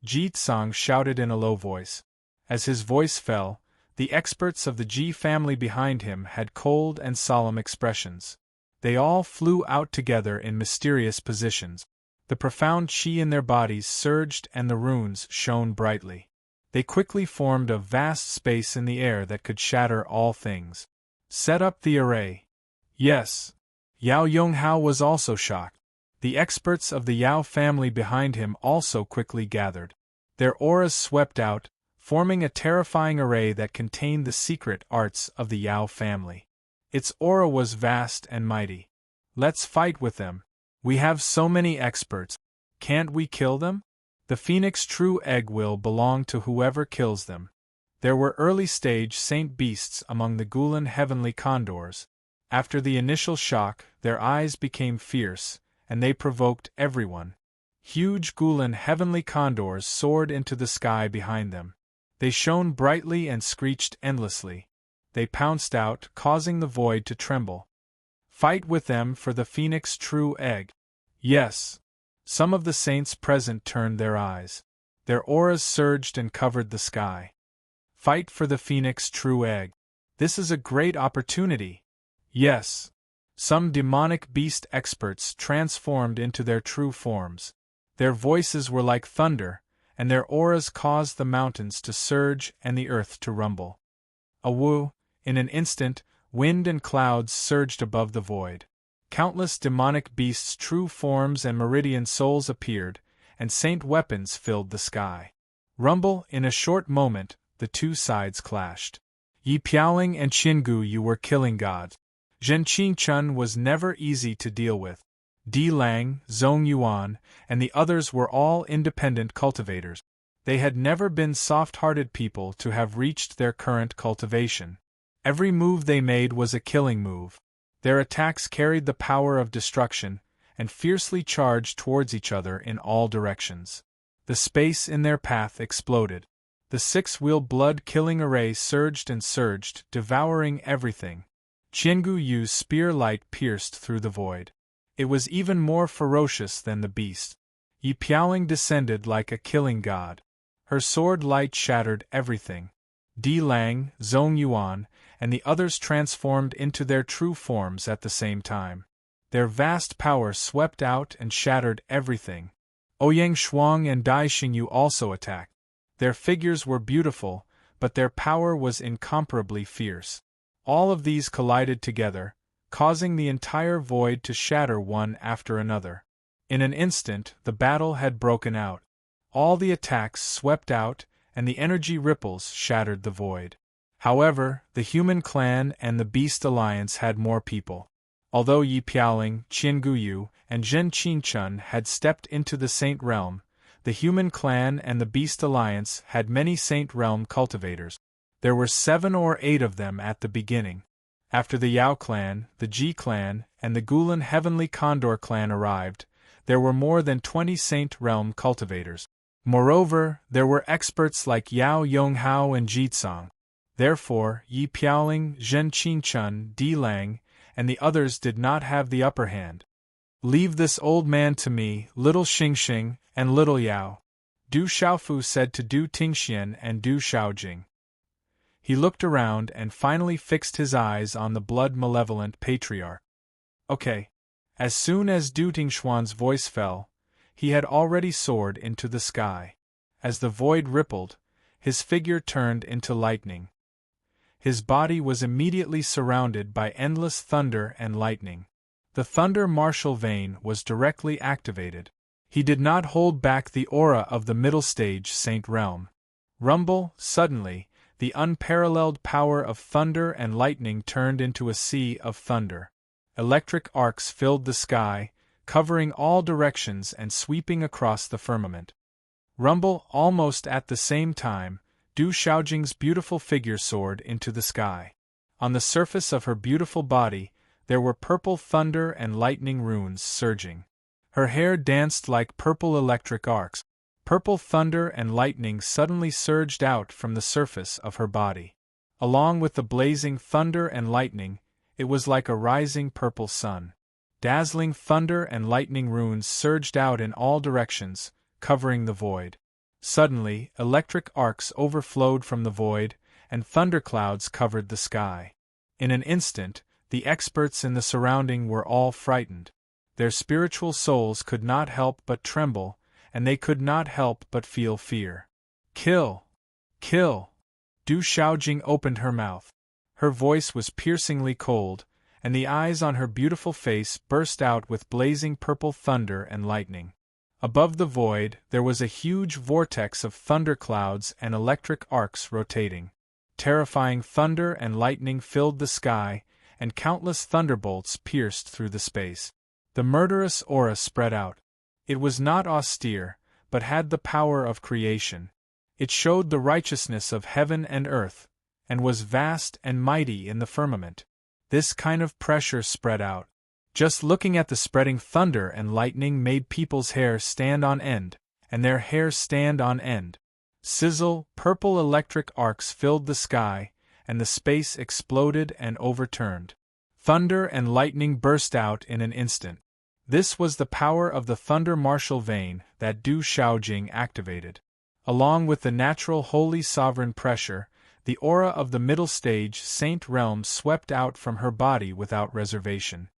Jitsang shouted in a low voice. As his voice fell, the experts of the Ji family behind him had cold and solemn expressions. They all flew out together in mysterious positions. The profound chi in their bodies surged and the runes shone brightly. They quickly formed a vast space in the air that could shatter all things. Set up the array. Yes. Yao Yonghao was also shocked. The experts of the Yao family behind him also quickly gathered. Their auras swept out, forming a terrifying array that contained the secret arts of the Yao family. Its aura was vast and mighty. Let's fight with them. We have so many experts. Can't we kill them? The Phoenix true egg will belong to whoever kills them. There were early-stage saint beasts among the Gulen heavenly condors. After the initial shock, their eyes became fierce, and they provoked everyone. Huge Gulen heavenly condors soared into the sky behind them. They shone brightly and screeched endlessly. They pounced out, causing the void to tremble. Fight with them for the Phoenix true egg. Yes. Some of the saints present turned their eyes. Their auras surged and covered the sky. Fight for the Phoenix true egg. This is a great opportunity. Yes. Some demonic beast experts transformed into their true forms. Their voices were like thunder, and their auras caused the mountains to surge and the earth to rumble. Awoo! In an instant, wind and clouds surged above the void. Countless demonic beasts' true forms and meridian souls appeared, and saint weapons filled the sky. Rumble! In a short moment, the two sides clashed. Yi Piaoling and Qingu Yu were killing gods. Zhen Qingchun was never easy to deal with. Di Lang, Zhong Yuan, and the others were all independent cultivators. They had never been soft-hearted people to have reached their current cultivation. Every move they made was a killing move. Their attacks carried the power of destruction, and fiercely charged towards each other in all directions. The space in their path exploded. The six-wheel blood-killing array surged and surged, devouring everything. Qiangu Yu's spear light pierced through the void. It was even more ferocious than the beast. Yi Piaoling descended like a killing god. Her sword light shattered everything. Di Lang, Zhong Yuan, and the others transformed into their true forms at the same time. Their vast power swept out and shattered everything. Ouyang Shuang and Dai Xingyu also attacked. Their figures were beautiful, but their power was incomparably fierce. All of these collided together, causing the entire void to shatter one after another. In an instant, the battle had broken out. All the attacks swept out, and the energy ripples shattered the void. However, the human clan and the beast alliance had more people. Although Yi Piaoling, Qiangu Yu, and Zhen Qingchun had stepped into the Saint Realm, the human clan and the beast alliance had many Saint Realm cultivators. There were 7 or 8 of them at the beginning. After the Yao clan, the Ji clan, and the Gulen Heavenly Condor clan arrived, there were more than 20 Saint Realm cultivators. Moreover, there were experts like Yao Yonghao and Jitsang. Therefore, Yi Piaoling, Zhen Qingchun, Di Lang, and the others did not have the upper hand. Leave this old man to me, little Xingxing, and little Yao, Du Xiaofu said to Du Tingxian and Du Xiaojing. He looked around and finally fixed his eyes on the blood-malevolent patriarch. Okay. As soon as Du Tingshuan's voice fell, he had already soared into the sky. As the void rippled, his figure turned into lightning. His body was immediately surrounded by endless thunder and lightning. The thunder martial vein was directly activated. He did not hold back the aura of the middle stage Saint Realm. Rumble, suddenly, the unparalleled power of thunder and lightning turned into a sea of thunder. Electric arcs filled the sky, covering all directions and sweeping across the firmament. Rumble, almost at the same time, Du Xiaojing's beautiful figure soared into the sky. On the surface of her beautiful body, there were purple thunder and lightning runes surging. Her hair danced like purple electric arcs. Purple thunder and lightning suddenly surged out from the surface of her body. Along with the blazing thunder and lightning, it was like a rising purple sun. Dazzling thunder and lightning runes surged out in all directions, covering the void. Suddenly, electric arcs overflowed from the void, and thunderclouds covered the sky. In an instant, the experts in the surrounding were all frightened. Their spiritual souls could not help but tremble, and they could not help but feel fear. Kill! Kill! Du Shaojing opened her mouth. Her voice was piercingly cold, and the eyes on her beautiful face burst out with blazing purple thunder and lightning. Above the void, there was a huge vortex of thunderclouds and electric arcs rotating. Terrifying thunder and lightning filled the sky, and countless thunderbolts pierced through the space. The murderous aura spread out. It was not austere, but had the power of creation. It showed the righteousness of heaven and earth, and was vast and mighty in the firmament. This kind of pressure spread out. Just looking at the spreading thunder and lightning made people's hair stand on end, and their hair stand on end. Sizzle, purple electric arcs filled the sky, and the space exploded and overturned. Thunder and lightning burst out in an instant. This was the power of the thunder martial vein that Du Shaojing activated. Along with the natural holy sovereign pressure, the aura of the middle stage saint realm swept out from her body without reservation.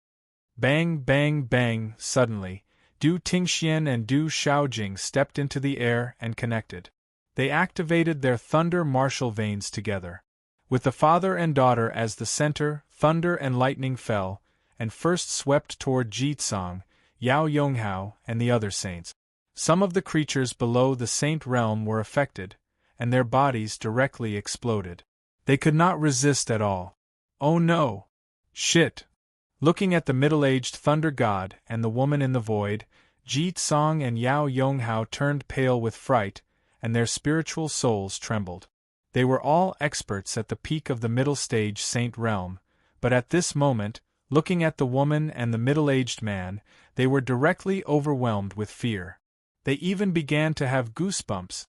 Bang, bang, bang! Suddenly, Du Tingxian and Du Shaojing stepped into the air and connected. They activated their thunder martial veins together. With the father and daughter as the center, thunder and lightning fell, and first swept toward Jitsong, Yao Yonghao, and the other saints. Some of the creatures below the saint realm were affected, and their bodies directly exploded. They could not resist at all. Oh no! Shit! Looking at the middle-aged thunder god and the woman in the void, Jitsong and Yao Yonghao turned pale with fright, and their spiritual souls trembled. They were all experts at the peak of the middle stage saint realm, but at this moment, looking at the woman and the middle-aged man, they were directly overwhelmed with fear. They even began to have goosebumps.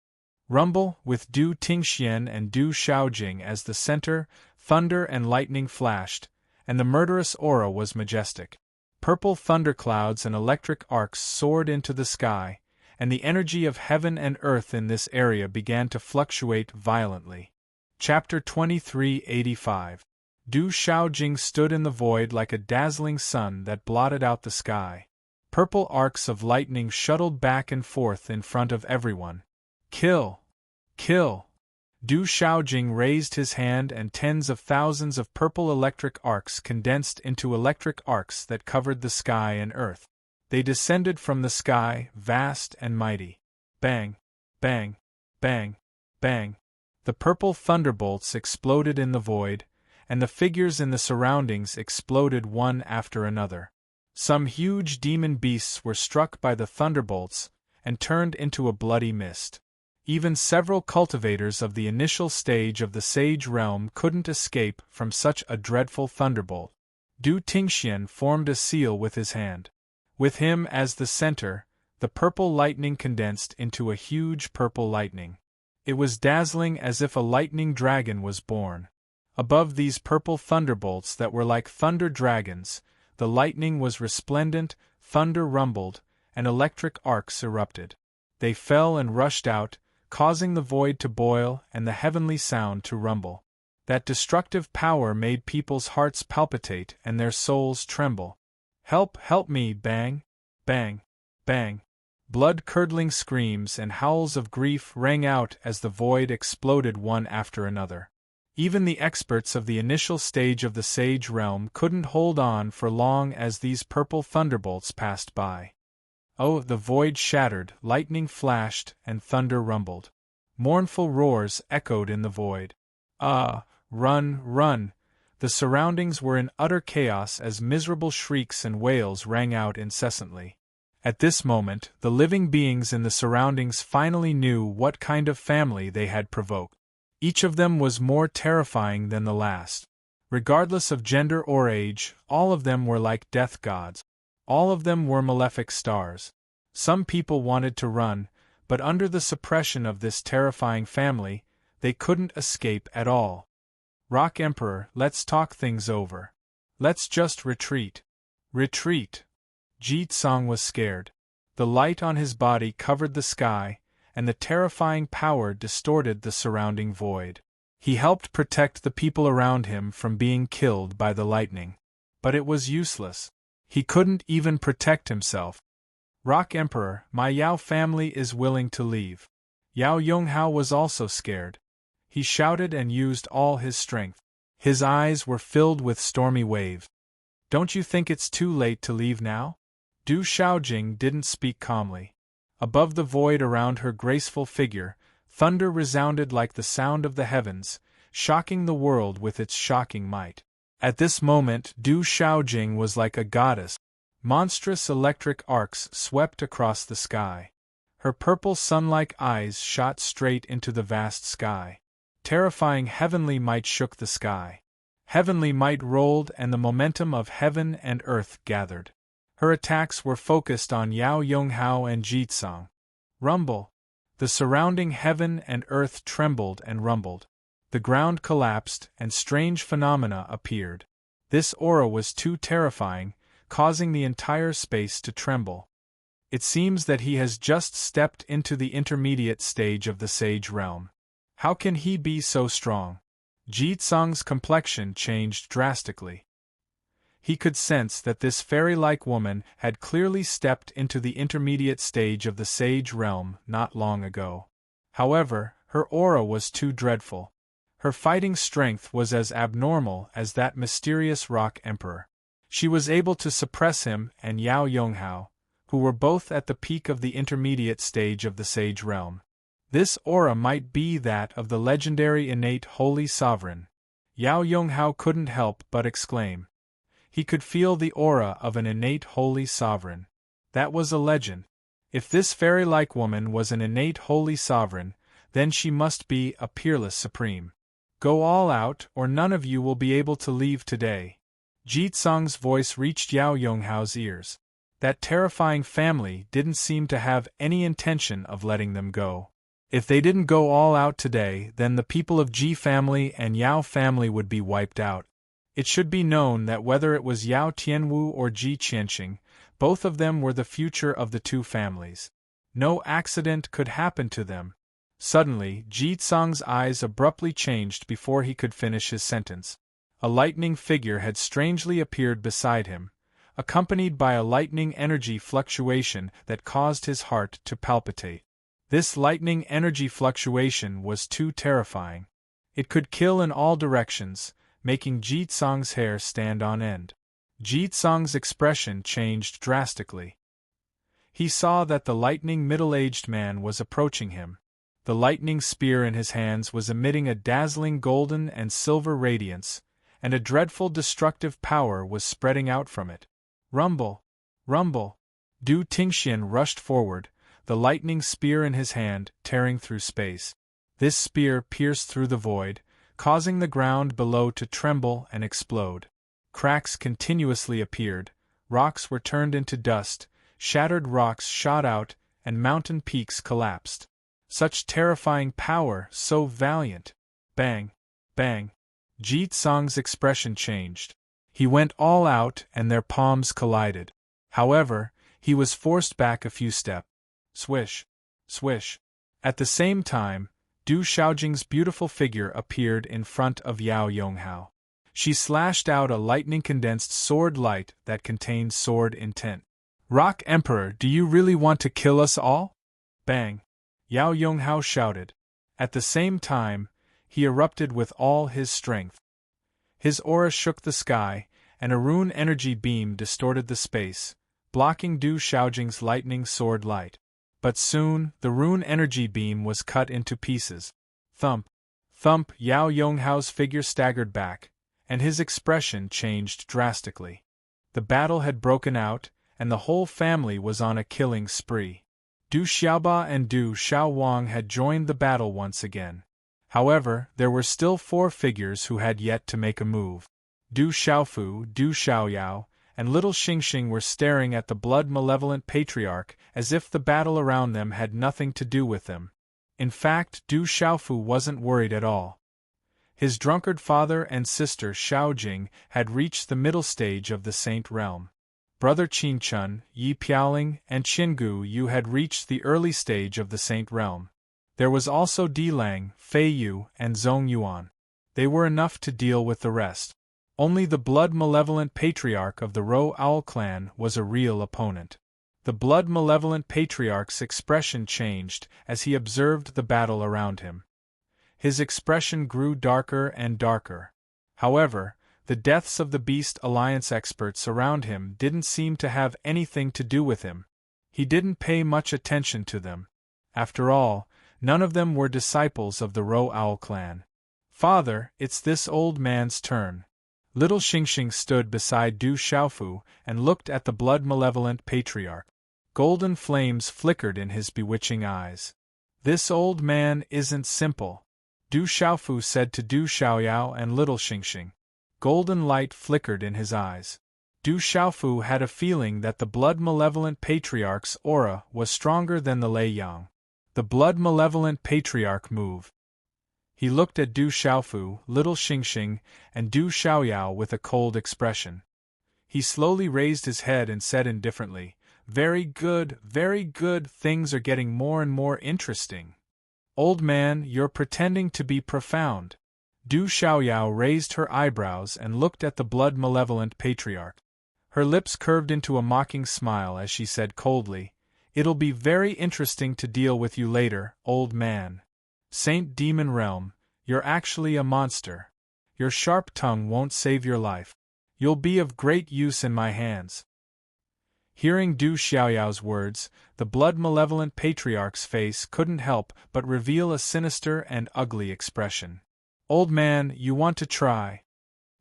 Rumble, with Du Tingxian and Du Shaojing as the center, thunder and lightning flashed, and the murderous aura was majestic. Purple thunderclouds and electric arcs soared into the sky, and the energy of heaven and earth in this area began to fluctuate violently. Chapter 2385. Du Shaojing stood in the void like a dazzling sun that blotted out the sky. Purple arcs of lightning shuttled back and forth in front of everyone. Kill! Kill! Du Shaojing raised his hand and tens of thousands of purple electric arcs condensed into electric arcs that covered the sky and earth. They descended from the sky, vast and mighty. Bang! Bang! Bang! Bang! The purple thunderbolts exploded in the void, and the figures in the surroundings exploded one after another. Some huge demon beasts were struck by the thunderbolts and turned into a bloody mist. Even several cultivators of the initial stage of the sage realm couldn't escape from such a dreadful thunderbolt. Du Tingxian formed a seal with his hand. With him as the center, the purple lightning condensed into a huge purple lightning. It was dazzling as if a lightning dragon was born. Above these purple thunderbolts that were like thunder dragons, the lightning was resplendent, thunder rumbled, and electric arcs erupted. They fell and rushed out, causing the void to boil and the heavenly sound to rumble. That destructive power made people's hearts palpitate and their souls tremble. Help, help me! Bang! Bang! Bang! Blood-curdling screams and howls of grief rang out as the void exploded one after another. Even the experts of the initial stage of the sage realm couldn't hold on for long as these purple thunderbolts passed by. Oh, the void shattered, lightning flashed, and thunder rumbled. Mournful roars echoed in the void. Ah, run, run! The surroundings were in utter chaos as miserable shrieks and wails rang out incessantly. At this moment, the living beings in the surroundings finally knew what kind of family they had provoked. Each of them was more terrifying than the last. Regardless of gender or age, all of them were like death gods. All of them were malefic stars. Some people wanted to run, but under the suppression of this terrifying family, they couldn't escape at all. Rock Emperor, let's talk things over. Let's just retreat. Retreat. Jitsong was scared. The light on his body covered the sky, and the terrifying power distorted the surrounding void. He helped protect the people around him from being killed by the lightning. But it was useless. He couldn't even protect himself. Rock Emperor, my Yao family is willing to leave. Yao Yonghao was also scared. He shouted and used all his strength. His eyes were filled with stormy waves. Don't you think it's too late to leave now? Du Xiaojing didn't speak calmly. Above the void around her graceful figure, thunder resounded like the sound of the heavens, shocking the world with its shocking might. At this moment, Du Xiaojing was like a goddess. Monstrous electric arcs swept across the sky. Her purple sun-like eyes shot straight into the vast sky. Terrifying heavenly might shook the sky. Heavenly might rolled and the momentum of heaven and earth gathered. Her attacks were focused on Yao Yonghao and Jitsang. Rumble! The surrounding heaven and earth trembled and rumbled. The ground collapsed and strange phenomena appeared. This aura was too terrifying, causing the entire space to tremble. It seems that he has just stepped into the intermediate stage of the Sage Realm. How can he be so strong? Jitsang's complexion changed drastically. He could sense that this fairy-like woman had clearly stepped into the intermediate stage of the Sage Realm not long ago. However, her aura was too dreadful. Her fighting strength was as abnormal as that mysterious Rock Emperor. She was able to suppress him and Yao Yonghao, who were both at the peak of the intermediate stage of the Sage Realm. This aura might be that of the legendary innate Holy Sovereign. Yao Yonghao couldn't help but exclaim. He could feel the aura of an innate Holy Sovereign. That was a legend. If this fairy-like woman was an innate Holy Sovereign, then she must be a peerless supreme. Go all out, or none of you will be able to leave today. Jitsang's voice reached Yao Yonghao's ears. That terrifying family didn't seem to have any intention of letting them go. If they didn't go all out today, then the people of Ji family and Yao family would be wiped out. It should be known that whether it was Yao Tianwu or Ji Qianxing, both of them were the future of the two families. No accident could happen to them. Suddenly, Jitsang's eyes abruptly changed before he could finish his sentence. A lightning figure had strangely appeared beside him, accompanied by a lightning energy fluctuation that caused his heart to palpitate. This lightning energy fluctuation was too terrifying. It could kill in all directions, making Jitsang's hair stand on end. Jitsang's expression changed drastically. He saw that the lightning middle-aged man was approaching him. The lightning spear in his hands was emitting a dazzling golden and silver radiance, and a dreadful destructive power was spreading out from it. Rumble! Rumble! Du Tingxian rushed forward, the lightning spear in his hand, tearing through space. This spear pierced through the void, causing the ground below to tremble and explode. Cracks continuously appeared, rocks were turned into dust, shattered rocks shot out, and mountain peaks collapsed. Such terrifying power, so valiant! Bang! Bang! Jitsang's expression changed. He went all out and their palms collided. However, he was forced back a few steps. Swish! Swish! At the same time, Du Xiaojing's beautiful figure appeared in front of Yao Yonghao. She slashed out a lightning-condensed sword light that contained sword intent. Rock Emperor, do you really want to kill us all? Bang! Yao Yonghao shouted. At the same time, he erupted with all his strength. His aura shook the sky, and a rune energy beam distorted the space, blocking Du Xiaojing's lightning sword light. But soon, the rune energy beam was cut into pieces. Thump! Thump! Yao Yonghao's figure staggered back, and his expression changed drastically. The battle had broken out, and the whole family was on a killing spree. Du Xiaoba and Du Xiaowang had joined the battle once again. However, there were still 4 figures who had yet to make a move. Du Xiaofu, Du Xiaoyao, and little Xingxing were staring at the blood-malevolent patriarch as if the battle around them had nothing to do with them. In fact, Du Xiaofu wasn't worried at all. His drunkard father and sister Xiaojing had reached the middle stage of the Saint Realm. Brother Qingchun, Yi Piaoling, and Qingu Yu had reached the early stage of the Saint Realm. There was also Dilang, Fei Yu, and Zhong Yuan. They were enough to deal with the rest. Only the blood-malevolent patriarch of the Ro Owl clan was a real opponent. The blood-malevolent patriarch's expression changed as he observed the battle around him. His expression grew darker and darker. However, the deaths of the Beast Alliance experts around him didn't seem to have anything to do with him. He didn't pay much attention to them. After all, none of them were disciples of the Ro Owl clan. "Father, it's this old man's turn." Little Xingxing stood beside Du Xiaofu and looked at the blood-malevolent patriarch. Golden flames flickered in his bewitching eyes. "This old man isn't simple," Du Xiaofu said to Du Xiaoyao and Little Xingxing. Golden light flickered in his eyes. Du Xiaofu had a feeling that the blood-malevolent patriarch's aura was stronger than the Lei Yang. The blood-malevolent patriarch moved. He looked at Du Xiaofu, Little Xingxing, and Du Xiaoyao with a cold expression. He slowly raised his head and said indifferently, very good, things are getting more and more interesting." "Old man, you're pretending to be profound." Du Xiaoyao raised her eyebrows and looked at the blood-malevolent patriarch. Her lips curved into a mocking smile as she said coldly, "It'll be very interesting to deal with you later, old man. Saint Demon Realm, you're actually a monster. Your sharp tongue won't save your life. You'll be of great use in my hands." Hearing Du Xiaoyao's words, the blood-malevolent patriarch's face couldn't help but reveal a sinister and ugly expression. "Old man, you want to try?"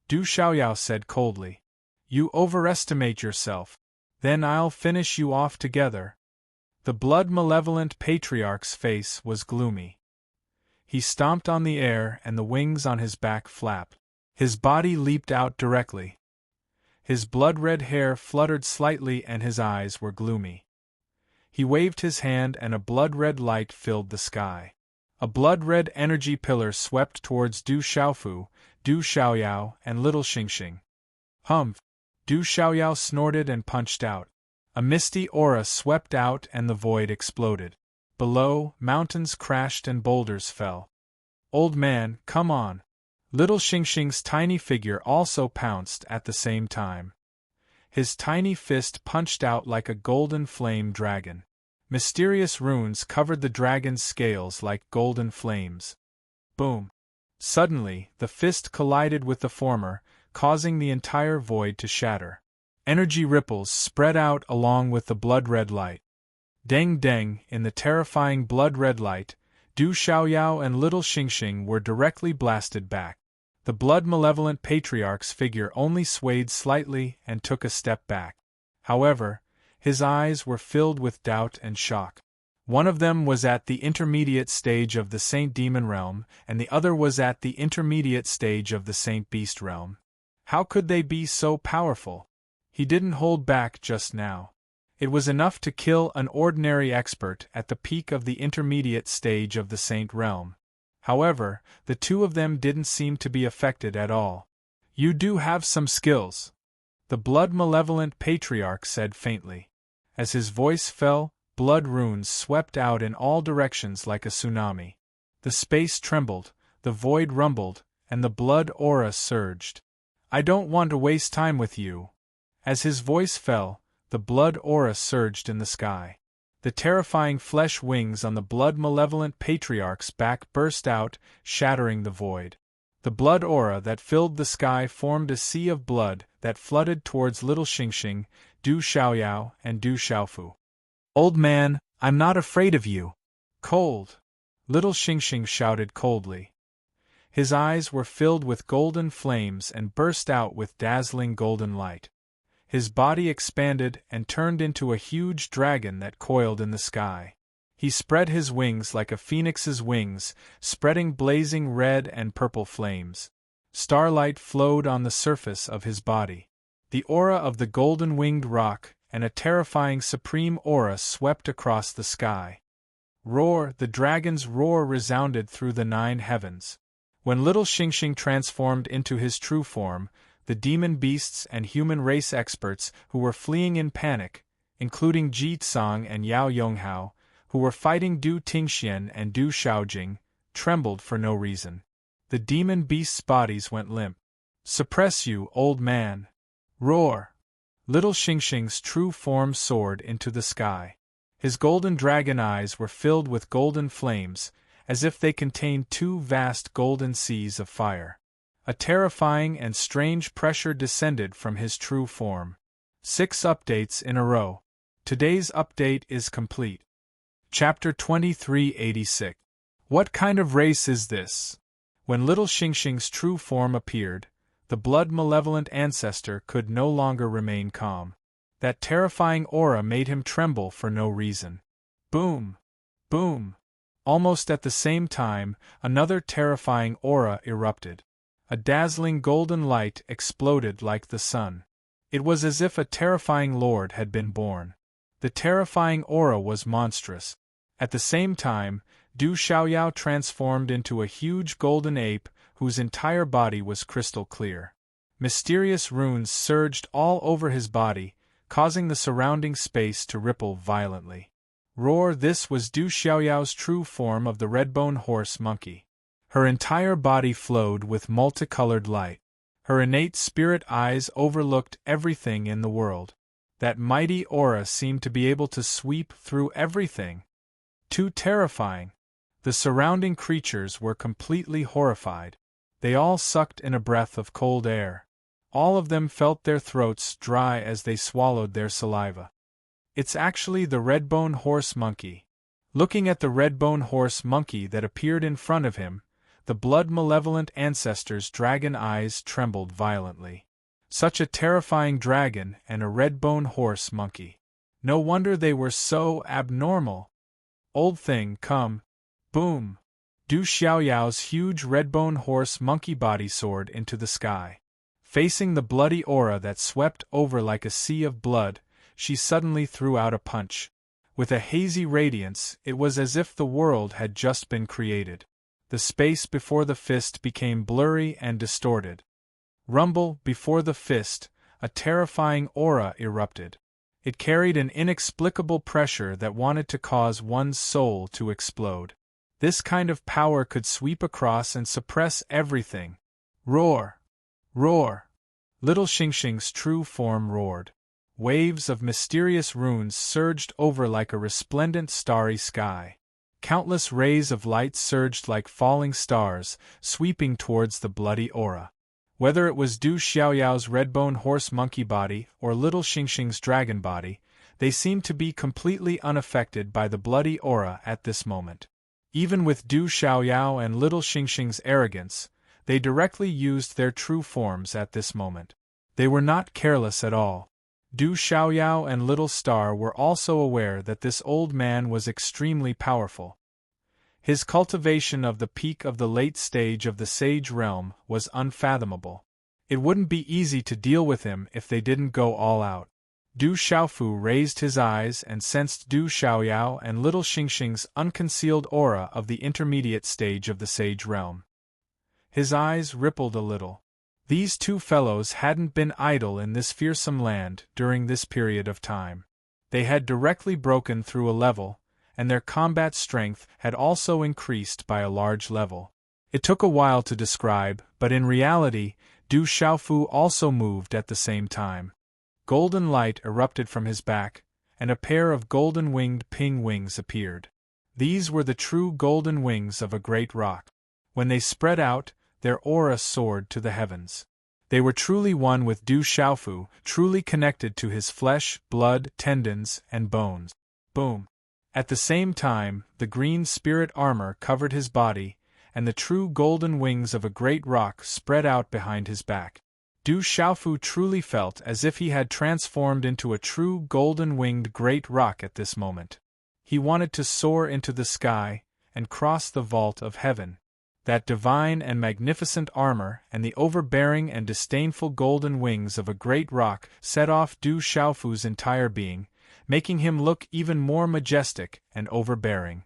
Du Xiaoyao said coldly. "You overestimate yourself. Then I'll finish you off together." The blood-malevolent patriarch's face was gloomy. He stomped on the air and the wings on his back flapped. His body leaped out directly. His blood-red hair fluttered slightly and his eyes were gloomy. He waved his hand and a blood-red light filled the sky. A blood-red energy pillar swept towards Du Xiaofu, Du Xiaoyao, and Little Xingxing. "Humph!" Du Xiaoyao snorted and punched out. A misty aura swept out and the void exploded. Below, mountains crashed and boulders fell. "Old man, come on!" Little Xingxing's tiny figure also pounced at the same time. His tiny fist punched out like a golden flame dragon. Mysterious runes covered the dragon's scales like golden flames. Boom! Suddenly, the fist collided with the former, causing the entire void to shatter. Energy ripples spread out along with the blood-red light. Deng deng, in the terrifying blood-red light, Du Xiaoyao and Little Xingxing were directly blasted back. The blood-malevolent patriarch's figure only swayed slightly and took a step back. However, his eyes were filled with doubt and shock. One of them was at the intermediate stage of the Saint Demon Realm, and the other was at the intermediate stage of the Saint Beast Realm. How could they be so powerful? He didn't hold back just now. It was enough to kill an ordinary expert at the peak of the intermediate stage of the Saint Realm. However, the two of them didn't seem to be affected at all. "You do have some skills," the blood-malevolent patriarch said faintly. As his voice fell, blood runes swept out in all directions like a tsunami. The space trembled, the void rumbled, and the blood aura surged. "I don't want to waste time with you." As his voice fell, the blood aura surged in the sky. The terrifying flesh wings on the blood-malevolent patriarch's back burst out, shattering the void. The blood aura that filled the sky formed a sea of blood that flooded towards Little Xingxing, Du Xiaoyao, and Du Xiaofu. "Old man, I'm not afraid of you." "Cold!" Little Xingxing shouted coldly. His eyes were filled with golden flames and burst out with dazzling golden light. His body expanded and turned into a huge dragon that coiled in the sky. He spread his wings like a phoenix's wings, spreading blazing red and purple flames. Starlight flowed on the surface of his body. The aura of the golden-winged rock and a terrifying supreme aura swept across the sky. Roar! The dragon's roar resounded through the 9 heavens. When Little Xingxing transformed into his true form, the demon beasts and human race experts who were fleeing in panic, including Ji Tsang and Yao Yonghao, who were fighting Du Tingxian and Du Shaojing, trembled for no reason. The demon beasts' bodies went limp. "Suppress you, old man! Roar!" Little Xingxing's true form soared into the sky. His golden dragon eyes were filled with golden flames, as if they contained two vast golden seas of fire. A terrifying and strange pressure descended from his true form. 6 updates in a row. Today's update is complete. Chapter 2386. What kind of race is this? When little Xingxing's true form appeared, the blood-malevolent ancestor could no longer remain calm. That terrifying aura made him tremble for no reason. Boom! Boom! Almost at the same time, another terrifying aura erupted. A dazzling golden light exploded like the sun. It was as if a terrifying lord had been born. The terrifying aura was monstrous. At the same time, Du Xiaoyao transformed into a huge golden ape whose entire body was crystal clear. Mysterious runes surged all over his body, causing the surrounding space to ripple violently. Roar! This was Du Xiaoyao's true form of the redbone horse monkey. Her entire body flowed with multicolored light. Her innate spirit eyes overlooked everything in the world. That mighty aura seemed to be able to sweep through everything. Too terrifying. The surrounding creatures were completely horrified. They all sucked in a breath of cold air. All of them felt their throats dry as they swallowed their saliva. It's actually the redbone horse monkey. Looking at the redbone horse monkey that appeared in front of him, the blood-malevolent ancestor's dragon eyes trembled violently. Such a terrifying dragon and a redbone horse monkey. No wonder they were so abnormal. Old thing, come. Boom! Du Xiaoyao's huge redbone horse monkey body soared into the sky. Facing the bloody aura that swept over like a sea of blood, she suddenly threw out a punch. With a hazy radiance, it was as if the world had just been created. The space before the fist became blurry and distorted. Rumble! Before the fist, a terrifying aura erupted. It carried an inexplicable pressure that wanted to cause one's soul to explode. This kind of power could sweep across and suppress everything. Roar! Roar! Little Xingxing's true form roared. Waves of mysterious runes surged over like a resplendent starry sky. Countless rays of light surged like falling stars, sweeping towards the bloody aura. Whether it was Du Xiaoyao's redbone horse monkey body or little Xingxing's dragon body, they seemed to be completely unaffected by the bloody aura at this moment. Even with Du Xiaoyao and little Xingxing's arrogance, they directly used their true forms at this moment. They were not careless at all. Du Xiaoyao and Little Star were also aware that this old man was extremely powerful. His cultivation of the peak of the late stage of the Sage Realm was unfathomable. It wouldn't be easy to deal with him if they didn't go all out. Du Xiaofu raised his eyes and sensed Du Xiaoyao and Little Xingxing's unconcealed aura of the intermediate stage of the Sage Realm. His eyes rippled a little. These two fellows hadn't been idle in this fearsome land during this period of time. They had directly broken through a level, and their combat strength had also increased by a large level. It took a while to describe, but in reality, Du Xiaofu also moved at the same time. Golden light erupted from his back, and a pair of golden-winged ping wings appeared. These were the true golden wings of a great rock. When they spread out, their aura soared to the heavens. They were truly one with Du Xiaofu, truly connected to his flesh, blood, tendons, and bones. Boom! At the same time, the green spirit armor covered his body, and the true golden wings of a great rock spread out behind his back. Du Xiaofu truly felt as if he had transformed into a true golden-winged great rock at this moment. He wanted to soar into the sky and cross the vault of heaven. That divine and magnificent armor and the overbearing and disdainful golden wings of a great rock set off Du Xiaofu's entire being, making him look even more majestic and overbearing.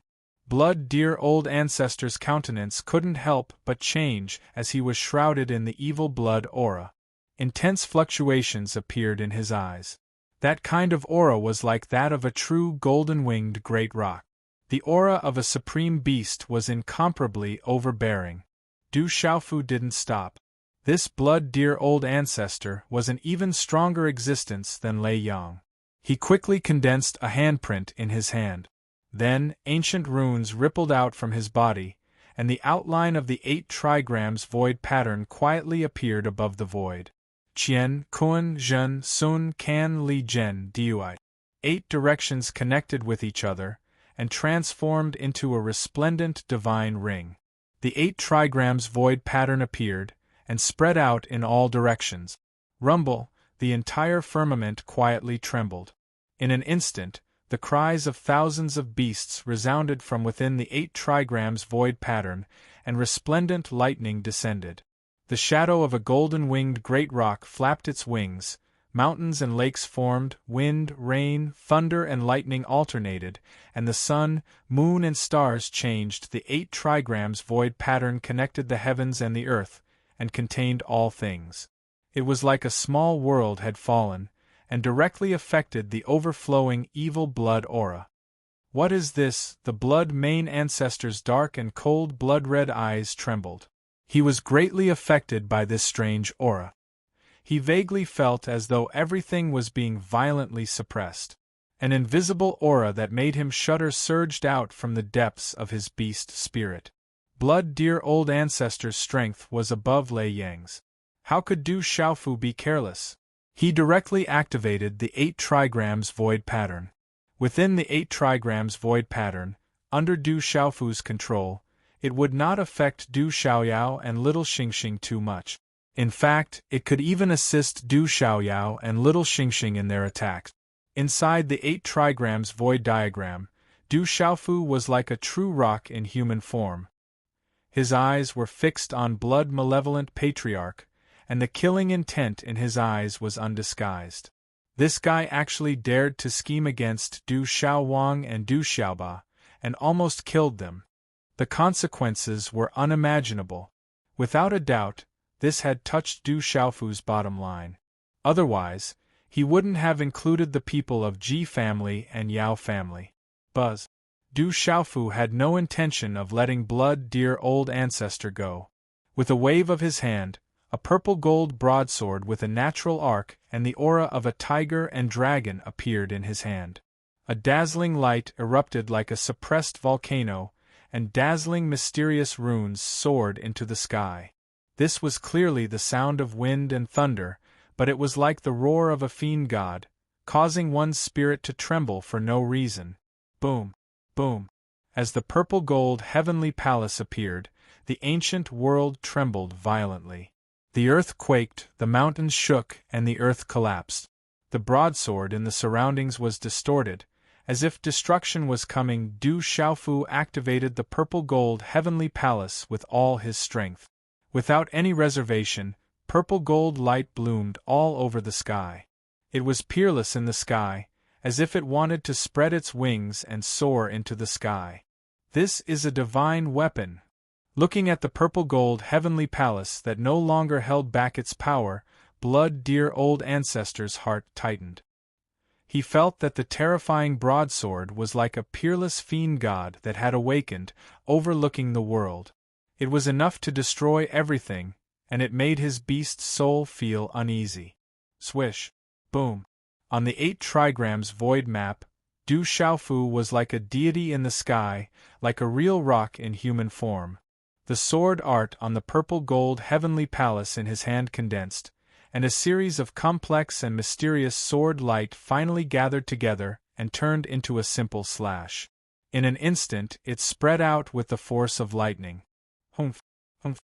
Blood-dear old ancestor's countenance couldn't help but change as he was shrouded in the evil blood aura. Intense fluctuations appeared in his eyes. That kind of aura was like that of a true golden-winged great rock. The aura of a supreme beast was incomparably overbearing. Du Xiaofu didn't stop. This blood-dear old ancestor was an even stronger existence than Lei Yang. He quickly condensed a handprint in his hand. Then, ancient runes rippled out from his body, and the outline of the 8 trigrams void pattern quietly appeared above the void. Qian, Kun, Zhen, Sun, Kan, Li, Zhen, Dui. 8 directions connected with each other, and transformed into a resplendent divine ring. The 8 trigrams void pattern appeared, and spread out in all directions. Rumble, the entire firmament quietly trembled. In an instant, the cries of thousands of beasts resounded from within the 8 trigrams void pattern, and resplendent lightning descended. The shadow of a golden-winged great rock flapped its wings, mountains and lakes formed, wind, rain, thunder and lightning alternated, and the sun, moon and stars changed. The 8 trigrams void pattern connected the heavens and the earth, and contained all things. It was like a small world had fallen, and directly affected the overflowing evil blood aura. What is this? The blood mane ancestor's dark and cold blood-red eyes trembled. He was greatly affected by this strange aura. He vaguely felt as though everything was being violently suppressed. An invisible aura that made him shudder surged out from the depths of his beast spirit. Blood-dear old ancestor's strength was above Lei Yang's. How could Du Xiaofu be careless? He directly activated the 8 trigrams void pattern. Within the 8 trigrams void pattern, under Du Xiaofu's control, it would not affect Du Xiaoyao and Little Xingxing too much. In fact, it could even assist Du Xiaoyao and Little Xingxing in their attacks. Inside the 8 trigrams void diagram, Du Xiaofu was like a true rock in human form. His eyes were fixed on blood-malevolent patriarch, and the killing intent in his eyes was undisguised. This guy actually dared to scheme against Du Xiaowang and Du Xiaoba, and almost killed them. The consequences were unimaginable. Without a doubt, this had touched Du Xiaofu's bottom line. Otherwise, he wouldn't have included the people of Ji family and Yao family. Buzz. Du Xiaofu had no intention of letting blood-dear old ancestor go. With a wave of his hand, a purple-gold broadsword with a natural arc and the aura of a tiger and dragon appeared in his hand. A dazzling light erupted like a suppressed volcano, and dazzling mysterious runes soared into the sky. This was clearly the sound of wind and thunder, but it was like the roar of a fiend god, causing one's spirit to tremble for no reason. Boom! Boom! As the purple-gold heavenly palace appeared, the ancient world trembled violently. The earth quaked, the mountains shook, and the earth collapsed. The broadsword in the surroundings was distorted, as if destruction was coming. Du Xiaofu activated the purple-gold heavenly palace with all his strength. Without any reservation, purple-gold light bloomed all over the sky. It was peerless in the sky, as if it wanted to spread its wings and soar into the sky. This is a divine weapon. Looking at the purple-gold heavenly palace that no longer held back its power, blood-dear old ancestor's heart tightened. He felt that the terrifying broadsword was like a peerless fiend god that had awakened, overlooking the world. It was enough to destroy everything, and it made his beast soul feel uneasy. Swish! Boom! On the 8 trigrams void map, Du Xiaofu was like a deity in the sky, like a real rock in human form. The sword art on the purple-gold heavenly palace in his hand condensed, and a series of complex and mysterious sword light finally gathered together and turned into a simple slash. In an instant it spread out with the force of lightning. Humph! Humph!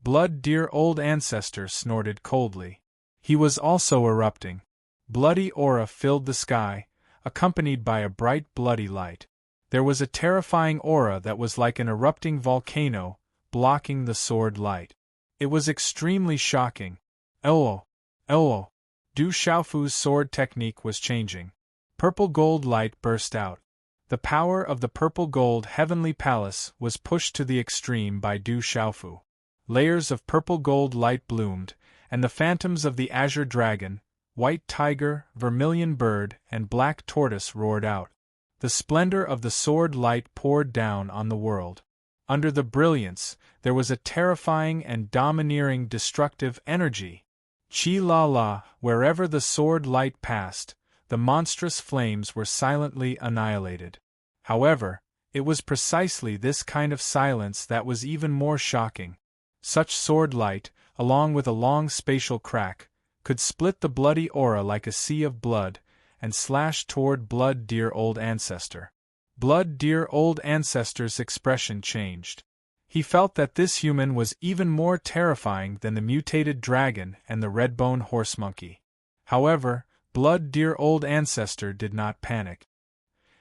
Blood-dear old ancestor snorted coldly. He was also erupting. Bloody aura filled the sky, accompanied by a bright bloody light. There was a terrifying aura that was like an erupting volcano, blocking the sword light. It was extremely shocking. Du Xiaofu's sword technique was changing. Purple-gold light burst out. The power of the purple-gold heavenly palace was pushed to the extreme by Du Xiaofu. Layers of purple-gold light bloomed, and the phantoms of the azure dragon, white tiger, vermilion bird, and black tortoise roared out. The splendor of the sword light poured down on the world. Under the brilliance, there was a terrifying and domineering destructive energy. Chi-la-la, wherever the sword light passed, the monstrous flames were silently annihilated. However, it was precisely this kind of silence that was even more shocking. Such sword light, along with a long spatial crack, could split the bloody aura like a sea of blood, and slash toward Blood Dear Old Ancestor. Blood Dear Old Ancestor's expression changed. He felt that this human was even more terrifying than the mutated dragon and the red-bone horse monkey. However, Blood Dear Old Ancestor did not panic.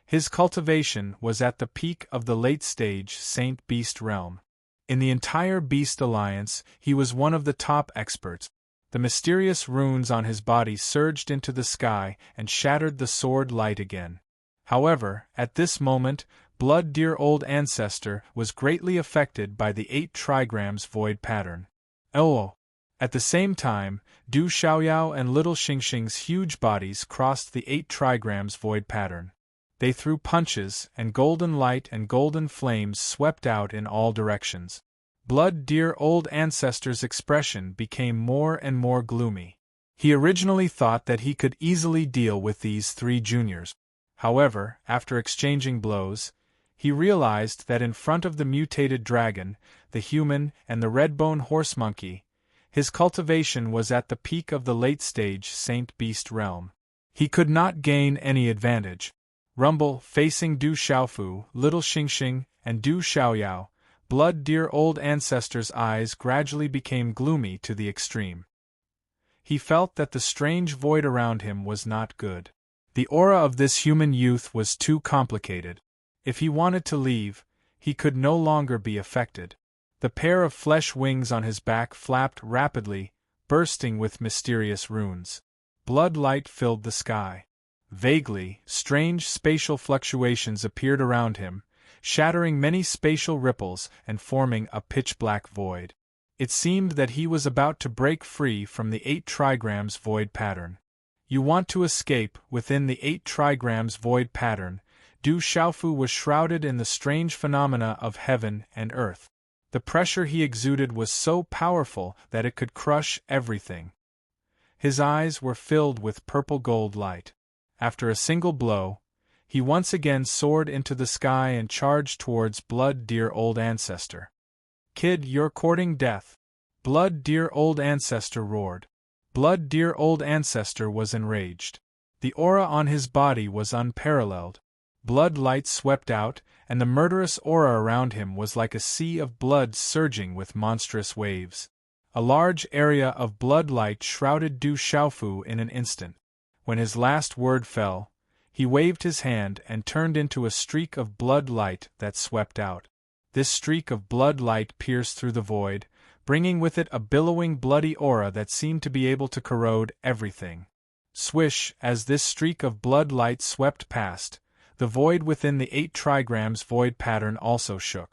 His cultivation was at the peak of the late-stage Saint Beast realm. In the entire Beast Alliance, he was one of the top experts. The mysterious runes on his body surged into the sky and shattered the sword light again. However, at this moment, Blood Dear Old Ancestor was greatly affected by the 8 trigrams void pattern. Oh! At the same time, Du Xiaoyao and Little Xingxing's huge bodies crossed the 8 trigrams void pattern. They threw punches, and golden light and golden flames swept out in all directions. Blood Dear Old Ancestor's expression became more and more gloomy. He originally thought that he could easily deal with these 3 juniors. However, after exchanging blows, he realized that in front of the mutated dragon, the human, and the red-bone horse monkey, his cultivation was at the peak of the late-stage Saint Beast realm. He could not gain any advantage. Rumble, facing Du Xiaofu, Little Xingxing, and Du Xiaoyao, Blood Dear Old Ancestor's eyes gradually became gloomy to the extreme. He felt that the strange void around him was not good. The aura of this human youth was too complicated. If he wanted to leave, he could no longer be affected. The pair of flesh wings on his back flapped rapidly, bursting with mysterious runes. Blood light filled the sky. Vaguely, strange spatial fluctuations appeared around him, shattering many spatial ripples and forming a pitch-black void. It seemed that he was about to break free from the 8 trigrams void pattern. You want to escape within the 8 trigrams void pattern. Du Xiaofu was shrouded in the strange phenomena of heaven and earth. The pressure he exuded was so powerful that it could crush everything. His eyes were filled with purple-gold light. After a single blow, he once again soared into the sky and charged towards Blood Dear Old Ancestor. "Kid, you're courting death!" Blood Dear Old Ancestor roared. Blood Dear Old Ancestor was enraged. The aura on his body was unparalleled. Blood light swept out, and the murderous aura around him was like a sea of blood surging with monstrous waves. A large area of blood light shrouded Du Xiaofu in an instant. When his last word fell, he waved his hand and turned into a streak of blood light that swept out. This streak of blood light pierced through the void, bringing with it a billowing bloody aura that seemed to be able to corrode everything. Swish, as this streak of blood light swept past, the void within the 8 trigrams void pattern also shook.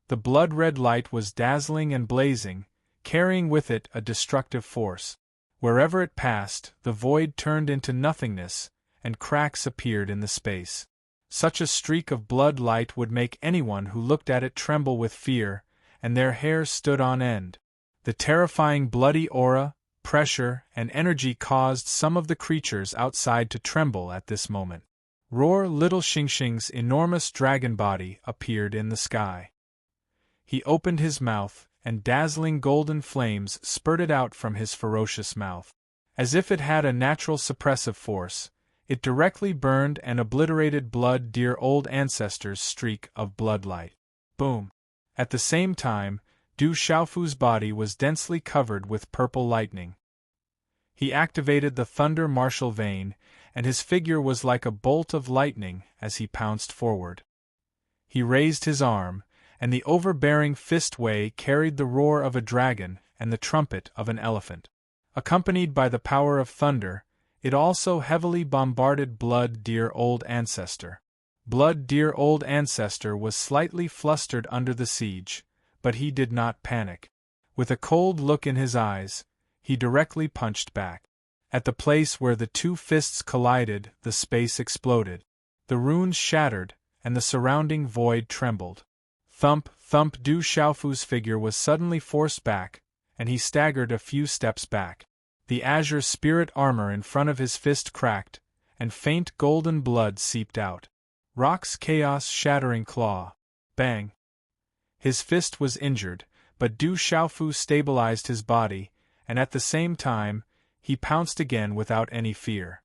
The blood-red light was dazzling and blazing, carrying with it a destructive force. Wherever it passed, the void turned into nothingness, and cracks appeared in the space. Such a streak of blood light would make anyone who looked at it tremble with fear, and their hair stood on end. The terrifying bloody aura, pressure, and energy caused some of the creatures outside to tremble at this moment. Roar! Little Xingxing's enormous dragon body appeared in the sky. He opened his mouth, and dazzling golden flames spurted out from his ferocious mouth. As if it had a natural suppressive force, it directly burned and obliterated Blood Dear Old Ancestor's streak of bloodlight. Boom! At the same time, Du Xiaofu's body was densely covered with purple lightning. He activated the Thunder Martial Vein, and his figure was like a bolt of lightning as he pounced forward. He raised his arm, and the overbearing fist wave carried the roar of a dragon and the trumpet of an elephant. Accompanied by the power of thunder, it also heavily bombarded Blood Dear Old Ancestor. Blood Dear Old Ancestor was slightly flustered under the siege, but he did not panic. With a cold look in his eyes, he directly punched back. At the place where the two fists collided, the space exploded. The runes shattered, and the surrounding void trembled. Thump, thump. Du Xiaofu's figure was suddenly forced back, and he staggered a few steps back. The azure spirit armor in front of his fist cracked, and faint golden blood seeped out. Rock's chaos shattering claw. Bang! His fist was injured, but Du Xiaofu stabilized his body, and at the same time, he pounced again without any fear.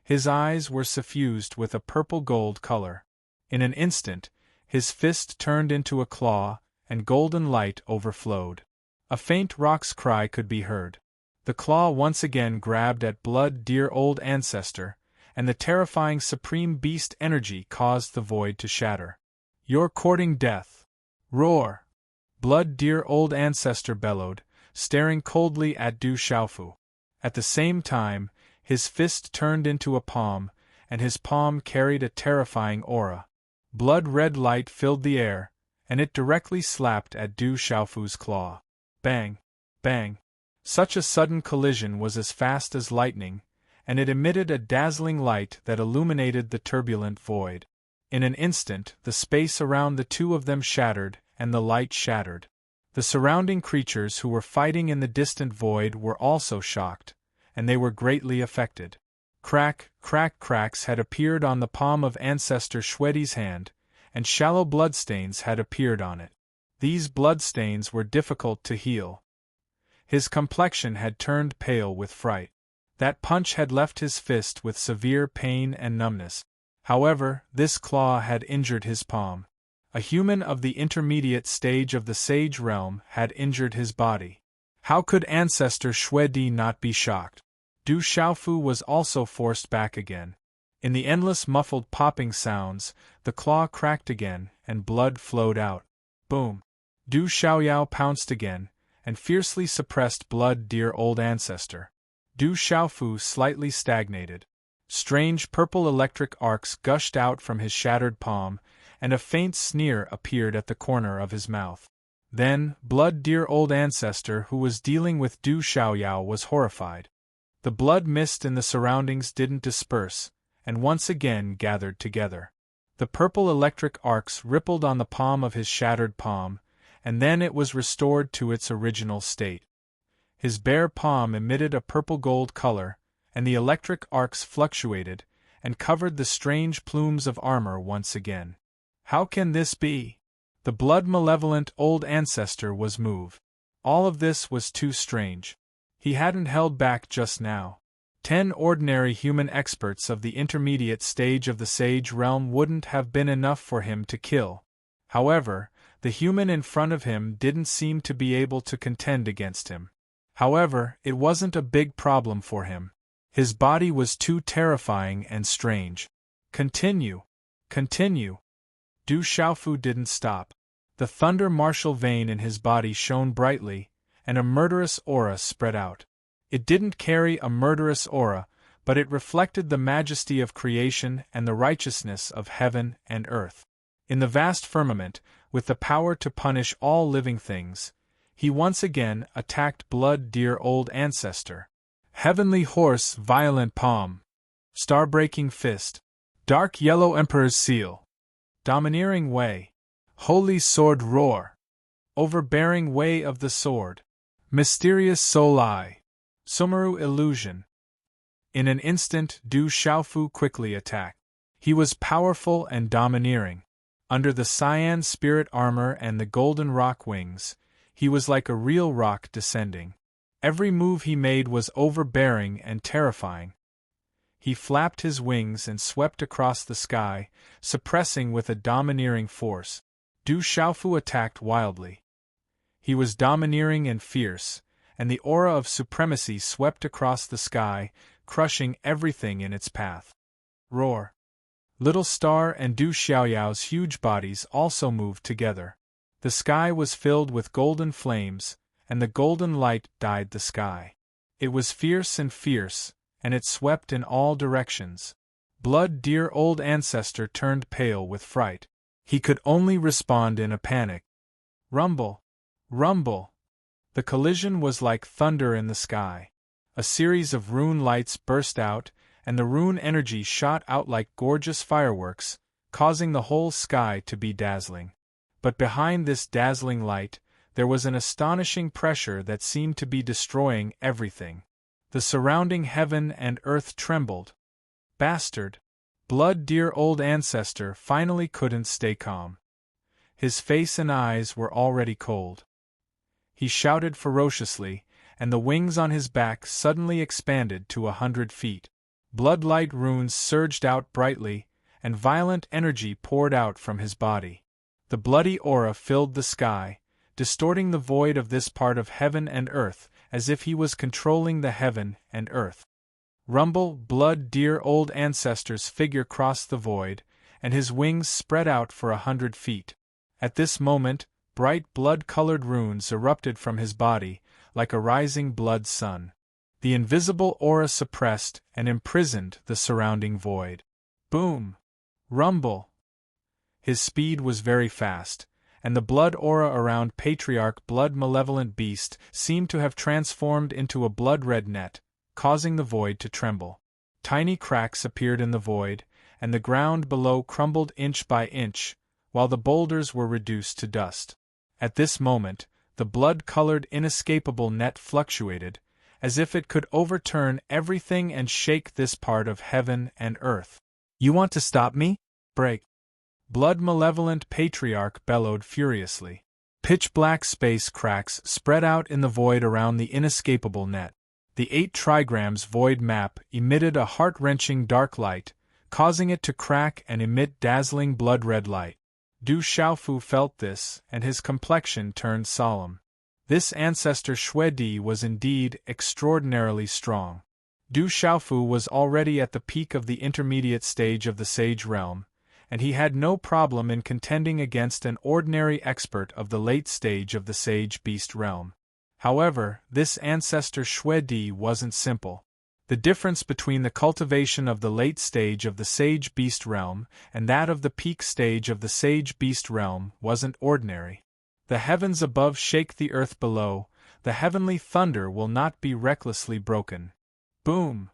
His eyes were suffused with a purple-gold color. In an instant, his fist turned into a claw, and golden light overflowed. A faint rock's cry could be heard. The claw once again grabbed at Blood, dear old ancestor, and the terrifying supreme beast energy caused the void to shatter. "You're courting death!" Roar! Blood, dear old ancestor bellowed, staring coldly at Du Xiaofu. At the same time, his fist turned into a palm, and his palm carried a terrifying aura. Blood-red light filled the air, and it directly slapped at Du Xiaofu's claw. Bang! Bang! Such a sudden collision was as fast as lightning, and it emitted a dazzling light that illuminated the turbulent void. In an instant, the space around the two of them shattered, and the light shattered. The surrounding creatures who were fighting in the distant void were also shocked, and they were greatly affected. Crack, crack, cracks had appeared on the palm of Ancestor Shwedi's hand, and shallow bloodstains had appeared on it. These bloodstains were difficult to heal. His complexion had turned pale with fright. That punch had left his fist with severe pain and numbness. However, this claw had injured his palm. A human of the intermediate stage of the Sage Realm had injured his body. How could Ancestor Shwedi not be shocked? Du Xiaofu was also forced back again. In the endless muffled popping sounds, the claw cracked again, and blood flowed out. Boom! Du Xiaoyao pounced again, and fiercely suppressed Blood, dear old ancestor. Du Xiaofu slightly stagnated. Strange purple electric arcs gushed out from his shattered palm, and a faint sneer appeared at the corner of his mouth. Then, Blood, dear old ancestor who was dealing with Du Xiaoyao was horrified. The blood mist in the surroundings didn't disperse, and once again gathered together. The purple electric arcs rippled on the palm of his shattered palm, and then it was restored to its original state. His bare palm emitted a purple-gold color, and the electric arcs fluctuated, and covered the strange plumes of armor once again. How can this be? The blood-malevolent old ancestor was moved. All of this was too strange. He hadn't held back just now. 10 ordinary human experts of the intermediate stage of the Sage Realm wouldn't have been enough for him to kill. However, the human in front of him didn't seem to be able to contend against him. However, it wasn't a big problem for him. His body was too terrifying and strange. Continue. Continue. Du Xiaofu didn't stop. The thunder martial vein in his body shone brightly, and a murderous aura spread out. It didn't carry a murderous aura, but it reflected the majesty of creation and the righteousness of heaven and earth. In the vast firmament, with the power to punish all living things, he once again attacked Blood, dear old ancestor. Heavenly horse, violent palm. Star-breaking fist. Dark yellow emperor's seal. Domineering way. Holy sword roar. Overbearing way of the sword. Mysterious soul eye. Sumeru illusion. In an instant, Du Xiaofu quickly attacked. He was powerful and domineering. Under the cyan spirit armor and the golden rock wings, he was like a real rock descending. Every move he made was overbearing and terrifying. He flapped his wings and swept across the sky, suppressing with a domineering force. Du Xiaofu attacked wildly. He was domineering and fierce, and the aura of supremacy swept across the sky, crushing everything in its path. Roar! Little Star and Du Xiaoyao's huge bodies also moved together. The sky was filled with golden flames, and the golden light dyed the sky. It was fierce, and it swept in all directions. Blood, dear old ancestor turned pale with fright. He could only respond in a panic. Rumble! Rumble! The collision was like thunder in the sky. A series of rune lights burst out, and the rune energy shot out like gorgeous fireworks, causing the whole sky to be dazzling. But behind this dazzling light, there was an astonishing pressure that seemed to be destroying everything. The surrounding heaven and earth trembled. Bastard! Blood, dear old ancestor, finally couldn't stay calm. His face and eyes were already cold. He shouted ferociously, and the wings on his back suddenly expanded to 100 feet. Bloodlight runes surged out brightly, and violent energy poured out from his body. The bloody aura filled the sky, distorting the void of this part of heaven and earth, as if he was controlling the heaven and earth. Rumble, blood, dear old ancestor's figure crossed the void, and his wings spread out for 100 feet. At this moment, bright blood-colored runes erupted from his body, like a rising blood sun. The invisible aura suppressed and imprisoned the surrounding void. Boom! Rumble! His speed was very fast, and the blood aura around Patriarch Blood Malevolent Beast seemed to have transformed into a blood-red net, causing the void to tremble. Tiny cracks appeared in the void, and the ground below crumbled inch by inch, while the boulders were reduced to dust. At this moment, the blood-colored inescapable net fluctuated, as if it could overturn everything and shake this part of heaven and earth. "You want to stop me? Break!" Blood Malevolent Patriarch bellowed furiously. Pitch-black space cracks spread out in the void around the inescapable net. The 8 trigrams void map emitted a heart-wrenching dark light, causing it to crack and emit dazzling blood-red light. Du Xiaofu felt this, and his complexion turned solemn. This ancestor Xue Di was indeed extraordinarily strong. Du Xiaofu was already at the peak of the intermediate stage of the Sage Realm, and he had no problem in contending against an ordinary expert of the late stage of the Sage Beast Realm. However, this ancestor Xue Di wasn't simple. The difference between the cultivation of the late stage of the Sage Beast Realm and that of the peak stage of the Sage Beast Realm wasn't ordinary. The heavens above shake the earth below, the heavenly thunder will not be recklessly broken. Boom!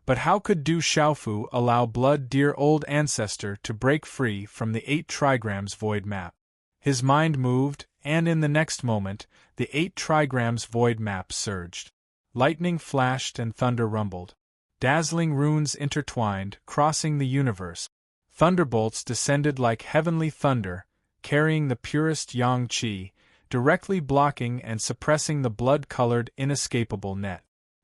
But how could Du Xiaofu allow blood dear old ancestor to break free from the 8 trigrams void map? His mind moved, and in the next moment, the 8 trigrams void map surged. Lightning flashed and thunder rumbled. Dazzling runes intertwined, crossing the universe. Thunderbolts descended like heavenly thunder, carrying the purest yang qi, directly blocking and suppressing the blood-colored inescapable net.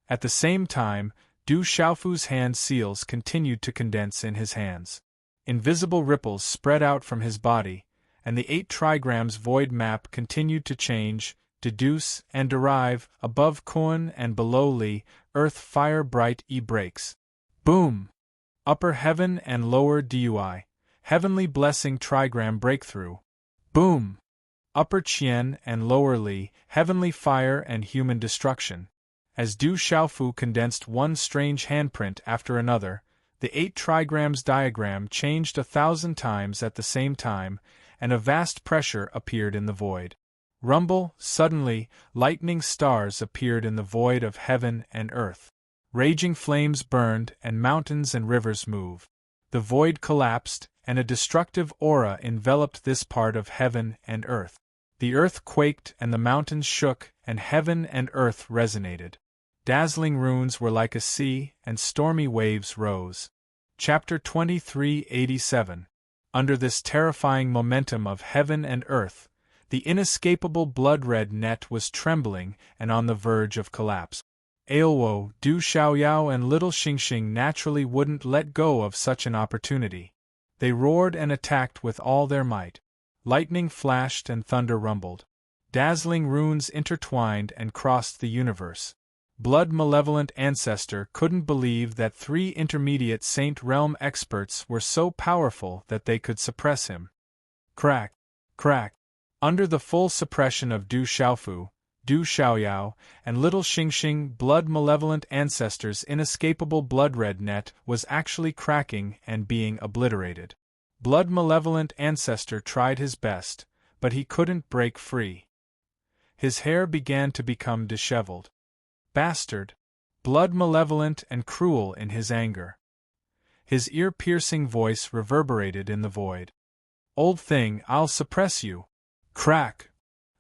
At the same time, Du Xiaofu's hand seals continued to condense in his hands. Invisible ripples spread out from his body, and the 8 trigrams void map continued to change, deduce, and derive, above Kun and below Li, earth fire bright breaks. Boom! Upper heaven and lower Dui, heavenly blessing trigram breakthrough. Boom! Upper Qian and lower Li, heavenly fire and human destruction. As Du Xiaofu condensed one strange handprint after another, the 8 trigrams diagram changed 1,000 times at the same time, and a vast pressure appeared in the void. Rumble, suddenly, lightning stars appeared in the void of heaven and earth. Raging flames burned, and mountains and rivers moved. The void collapsed, and a destructive aura enveloped this part of heaven and earth. The earth quaked, and the mountains shook, and heaven and earth resonated. Dazzling runes were like a sea, and stormy waves rose. Chapter 2387. Under this terrifying momentum of heaven and earth, the inescapable blood-red net was trembling and on the verge of collapse. Ailwo, Du Xiaoyao and Little Xingxing naturally wouldn't let go of such an opportunity. They roared and attacked with all their might. Lightning flashed and thunder rumbled. Dazzling runes intertwined and crossed the universe. Blood Malevolent Ancestor couldn't believe that 3 intermediate Saint Realm experts were so powerful that they could suppress him. Crack! Crack! Under the full suppression of Du Xiaofu, Du Xiaoyao, and Little Xingxing, Blood Malevolent Ancestor's inescapable blood-red net was actually cracking and being obliterated. Blood Malevolent Ancestor tried his best, but he couldn't break free. His hair began to become disheveled. Bastard! Blood malevolent and cruel in his anger. His ear-piercing voice reverberated in the void. Old thing, I'll suppress you. Crack!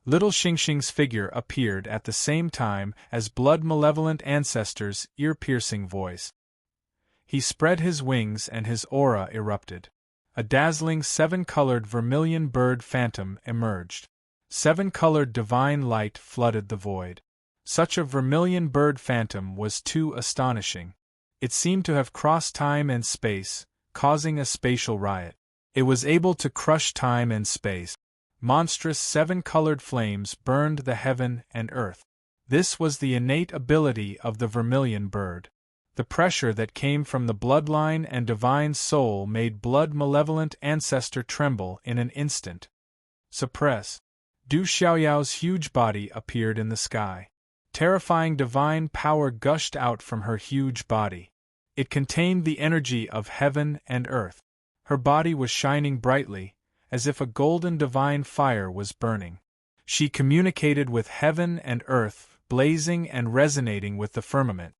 Little Xingxing's figure appeared at the same time as blood-malevolent ancestor's ear-piercing voice. He spread his wings and his aura erupted. A dazzling seven-colored vermilion bird phantom emerged. Seven-colored divine light flooded the void. Such a vermilion bird phantom was too astonishing. It seemed to have crossed time and space, causing a spatial riot. It was able to crush time and space. Monstrous seven-colored flames burned the heaven and earth. This was the innate ability of the vermilion bird. The pressure that came from the bloodline and divine soul made blood-malevolent ancestor tremble in an instant. Suppress. Du Xiaoyao's huge body appeared in the sky. Terrifying divine power gushed out from her huge body. It contained the energy of heaven and earth. Her body was shining brightly, as if a golden divine fire was burning. She communicated with heaven and earth, blazing and resonating with the firmament.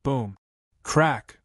Boom! Crack!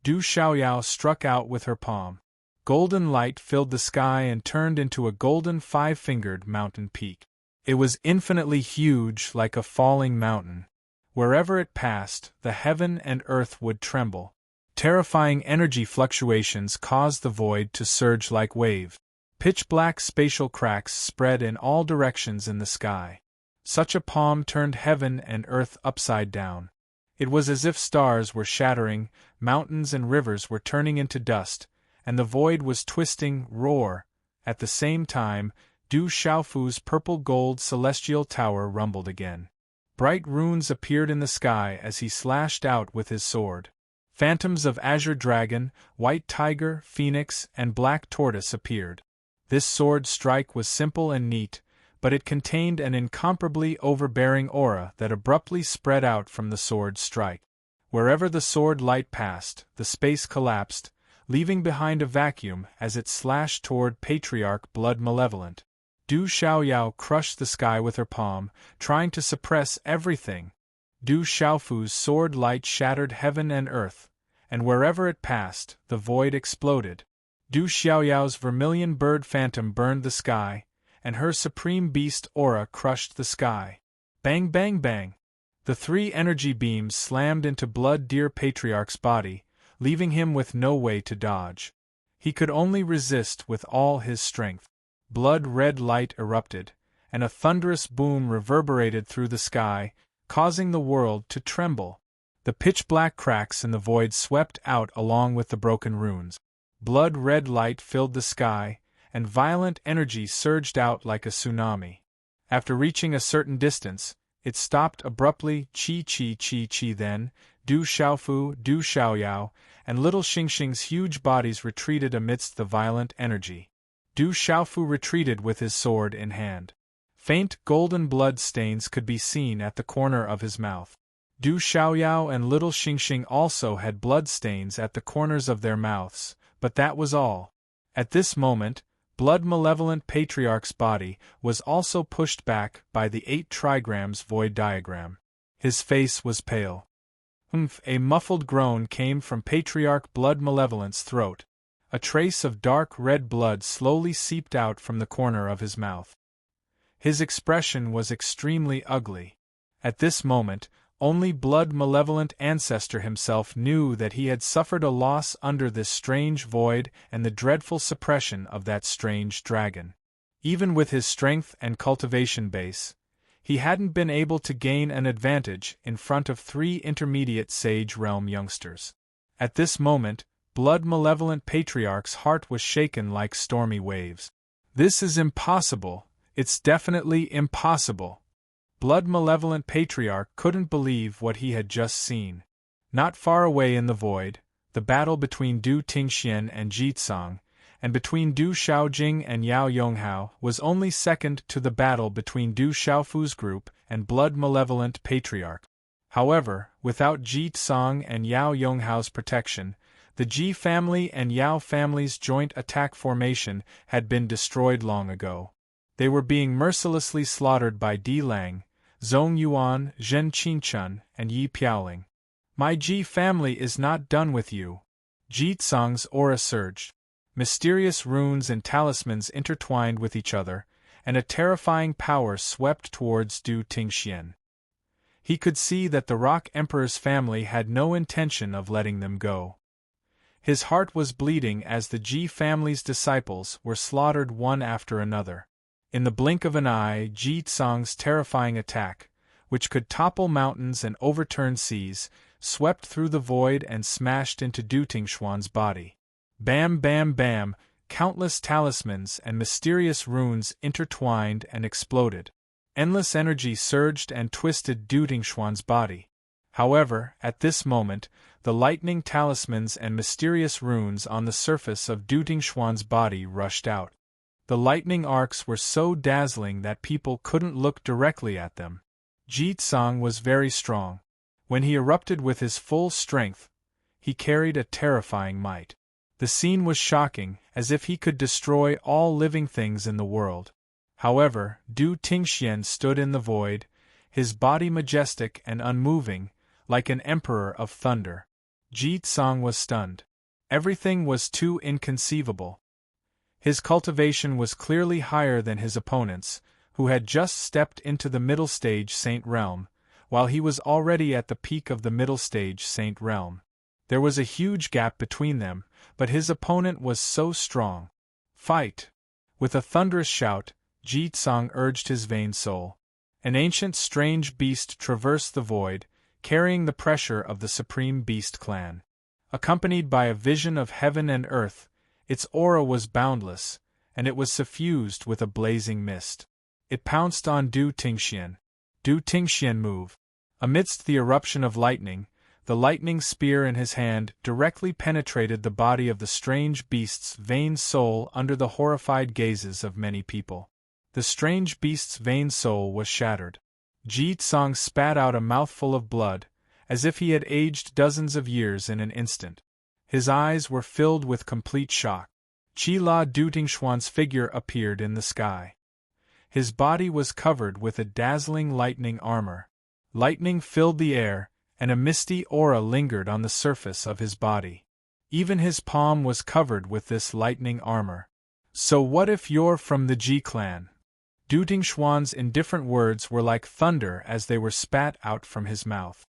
Du Xiaoyao struck out with her palm. Golden light filled the sky and turned into a golden five-fingered mountain peak. It was infinitely huge, like a falling mountain. Wherever it passed, the heaven and earth would tremble. Terrifying energy fluctuations caused the void to surge like waves. Pitch-black spatial cracks spread in all directions in the sky. Such a palm turned heaven and earth upside down. It was as if stars were shattering, mountains and rivers were turning into dust, and the void was twisting, roar. At the same time, Du Xiaofu's purple-gold celestial tower rumbled again. Bright runes appeared in the sky as he slashed out with his sword. Phantoms of azure dragon, white tiger, phoenix, and black tortoise appeared. This sword strike was simple and neat, but it contained an incomparably overbearing aura that abruptly spread out from the sword strike. Wherever the sword light passed, the space collapsed, leaving behind a vacuum as it slashed toward Patriarch Blood Malevolent. Du Xiaoyao crushed the sky with her palm, trying to suppress everything. Du Xiaofu's sword light shattered heaven and earth, and wherever it passed, the void exploded. Du Xiaoyao's vermilion bird phantom burned the sky, and her supreme beast aura crushed the sky. Bang bang bang! The three energy beams slammed into Blood Deer Patriarch's body, leaving him with no way to dodge. He could only resist with all his strength. Blood-red light erupted, and a thunderous boom reverberated through the sky, causing the world to tremble. The pitch-black cracks in the void swept out along with the broken runes. Blood-red light filled the sky, and violent energy surged out like a tsunami. After reaching a certain distance, it stopped abruptly. Chi. Then, Du Xiaofu, Du Xiaoyao, and little Xingxing's huge bodies retreated amidst the violent energy. Du Xiaofu retreated with his sword in hand. Faint golden blood stains could be seen at the corner of his mouth. Du Xiaoyao and little Xingxing also had blood stains at the corners of their mouths, but that was all. At this moment, Blood Malevolent Patriarch's body was also pushed back by the 8 trigrams void diagram. His face was pale. A muffled groan came from Patriarch Blood Malevolent's throat. A trace of dark red blood slowly seeped out from the corner of his mouth. His expression was extremely ugly. At this moment, only Blood Malevolent Ancestor himself knew that he had suffered a loss under this strange void and the dreadful suppression of that strange dragon. Even with his strength and cultivation base, he hadn't been able to gain an advantage in front of 3 intermediate Sage Realm youngsters. At this moment, Blood Malevolent Patriarch's heart was shaken like stormy waves. This is impossible. It's definitely impossible. Blood Malevolent Patriarch couldn't believe what he had just seen. Not far away in the void, the battle between Du Tingxian and Jitsang, and between Du Xiaojing and Yao Yonghao was only second to the battle between Du Xiaofu's group and Blood Malevolent Patriarch. However, without Jitsang and Yao Yonghao's protection, the Ji family and Yao family's joint attack formation had been destroyed long ago. They were being mercilessly slaughtered by Di Lang, Zhong Yuan, Zhen Qinchun, and Yi Piaoling. My Ji family is not done with you. Ji Tsang's aura surged. Mysterious runes and talismans intertwined with each other, and a terrifying power swept towards Du Tingxian. He could see that the Rock Emperor's family had no intention of letting them go. His heart was bleeding as the Ji family's disciples were slaughtered one after another. In the blink of an eye, Ji Tsang's terrifying attack, which could topple mountains and overturn seas, swept through the void and smashed into Du Tingxuan's body. Bam bam bam, countless talismans and mysterious runes intertwined and exploded. Endless energy surged and twisted Du Tingxuan's body. However, at this moment, the lightning talismans and mysterious runes on the surface of Du Tingxuan's body rushed out. The lightning arcs were so dazzling that people couldn't look directly at them. Ji Tsang was very strong. When he erupted with his full strength, he carried a terrifying might. The scene was shocking, as if he could destroy all living things in the world. However, Du Tingxian stood in the void, his body majestic and unmoving, like an emperor of thunder. Ji Tsang was stunned. Everything was too inconceivable. His cultivation was clearly higher than his opponents, who had just stepped into the middle stage Saint Realm, while he was already at the peak of the middle stage Saint Realm. There was a huge gap between them, but his opponent was so strong. Fight! With a thunderous shout, Ji Tsang urged his vain soul. An ancient strange beast traversed the void, carrying the pressure of the Supreme Beast clan. Accompanied by a vision of heaven and earth, its aura was boundless, and it was suffused with a blazing mist. It pounced on Du Tingxian. Du Tingxian moved. Amidst the eruption of lightning, the lightning spear in his hand directly penetrated the body of the strange beast's vain soul under the horrified gazes of many people. The strange beast's vain soul was shattered. Ji Tsang spat out a mouthful of blood, as if he had aged dozens of years in an instant. His eyes were filled with complete shock. Qi La Du Tingxuan's figure appeared in the sky. His body was covered with a dazzling lightning armor. Lightning filled the air, and a misty aura lingered on the surface of his body. Even his palm was covered with this lightning armor. So what if you're from the Ji clan? Du Tingxuan's indifferent words were like thunder as they were spat out from his mouth.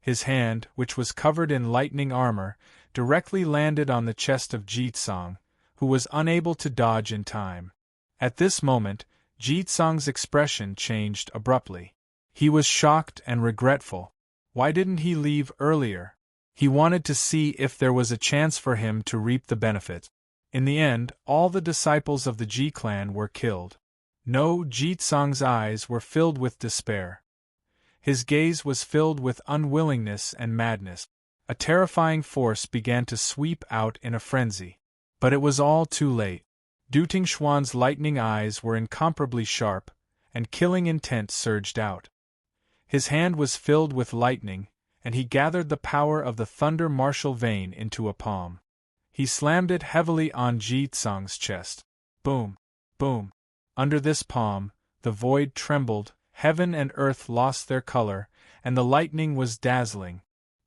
His hand, which was covered in lightning armor, directly landed on the chest of Ji Tsang, who was unable to dodge in time. At this moment, Ji Tsang's expression changed abruptly. He was shocked and regretful. Why didn't he leave earlier? He wanted to see if there was a chance for him to reap the benefit. In the end, all the disciples of the Ji clan were killed. No, Ji Tsang's eyes were filled with despair. His gaze was filled with unwillingness and madness. A terrifying force began to sweep out in a frenzy. But it was all too late. Du Tingxuan's lightning eyes were incomparably sharp, and killing intent surged out. His hand was filled with lightning, and he gathered the power of the thunder martial vein into a palm. He slammed it heavily on Ji Tsang's chest. Boom! Boom! Under this palm, the void trembled, heaven and earth lost their color, and the lightning was dazzling.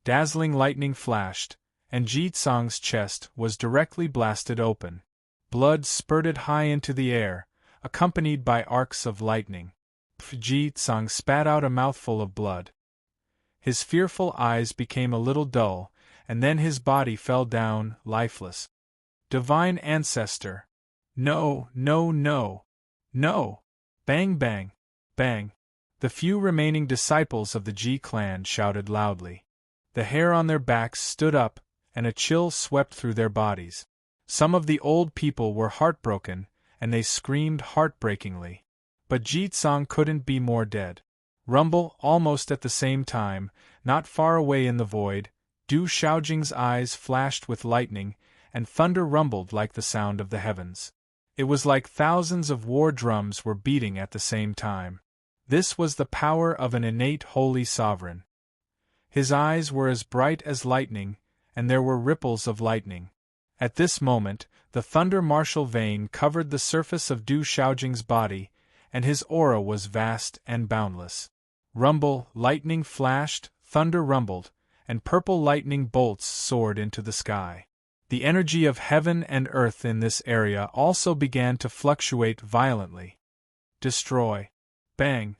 Dazzling lightning flashed, and Ji Tsang's chest was directly blasted open. Blood spurted high into the air, accompanied by arcs of lightning. Ji Tsang spat out a mouthful of blood. His fearful eyes became a little dull, and then his body fell down, lifeless. Divine Ancestor! No, no, no! No! Bang bang! Bang! The few remaining disciples of the Ji clan shouted loudly. The hair on their backs stood up, and a chill swept through their bodies. Some of the old people were heartbroken, and they screamed heartbreakingly. But Ji Tsang couldn't be more dead. Rumble, almost at the same time, not far away in the void, Du Shaojing's eyes flashed with lightning, and thunder rumbled like the sound of the heavens. It was like thousands of war drums were beating at the same time. This was the power of an innate holy sovereign. His eyes were as bright as lightning, and there were ripples of lightning. At this moment, The thunder martial vein covered the surface of Du Shaojing's body, and his aura was vast and boundless. Rumble, lightning flashed, thunder rumbled, and purple lightning bolts soared into the sky. The energy of heaven and earth in this area also began to fluctuate violently. Destroy. Bang.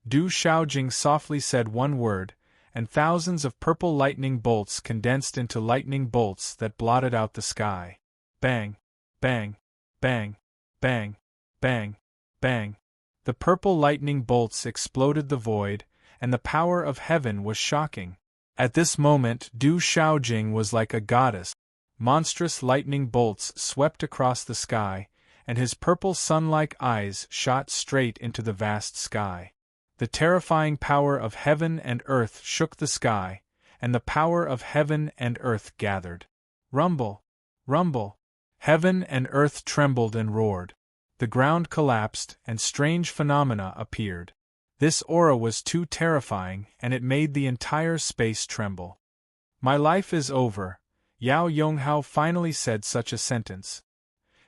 Du Shaojing softly said one word, and thousands of purple lightning bolts condensed into lightning bolts that blotted out the sky. Bang. Bang. Bang. Bang. Bang. Bang. The purple lightning bolts exploded the void, and the power of heaven was shocking. At this moment Du Shaojing was like a goddess. Monstrous lightning bolts swept across the sky, and his purple sun-like eyes shot straight into the vast sky. The terrifying power of heaven and earth shook the sky, and the power of heaven and earth gathered. Rumble! Rumble! Heaven and earth trembled and roared. The ground collapsed, and strange phenomena appeared. This aura was too terrifying, and it made the entire space tremble. "My life is over," Yao Yonghao finally said such a sentence.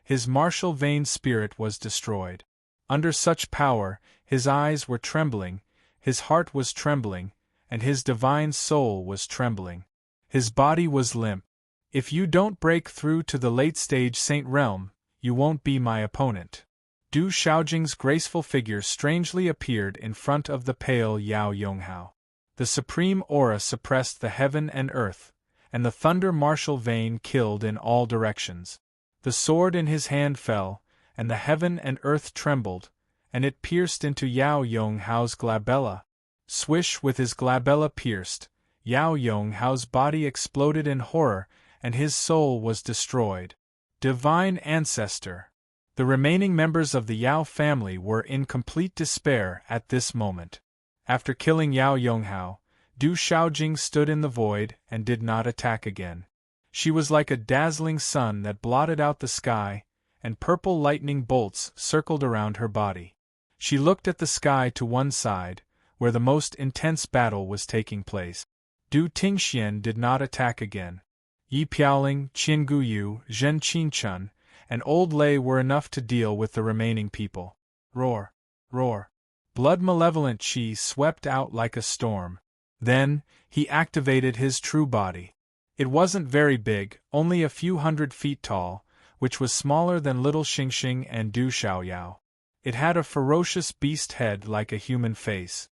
His martial vein spirit was destroyed. Under such power, his eyes were trembling, his heart was trembling, and his divine soul was trembling. His body was limp. "If you don't break through to the late-stage Saint Realm, you won't be my opponent." Du Shaojing's graceful figure strangely appeared in front of the pale Yao Yonghao. The supreme aura suppressed the heaven and earth, and the thunder martial vein killed in all directions. The sword in his hand fell, and the heaven and earth trembled, and it pierced into Yao Yonghao's glabella. Swish! With his glabella pierced, Yao Yonghao's body exploded in horror, and his soul was destroyed. Divine Ancestor! The remaining members of the Yao family were in complete despair at this moment. After killing Yao Yonghao, Du Shaojing stood in the void and did not attack again. She was like a dazzling sun that blotted out the sky, and purple lightning bolts circled around her body. She looked at the sky to one side, where the most intense battle was taking place. Du Tingxian did not attack again. Yi Piaoling, Qin Guyu, Zhen Qinchun, and Old Lei were enough to deal with the remaining people. Roar! Roar! Blood malevolent chi swept out like a storm. Then, he activated his true body. It wasn't very big, only a few 100 feet tall, which was smaller than little Xingxing and Du Xiaoyao. It had a ferocious beast head like a human face.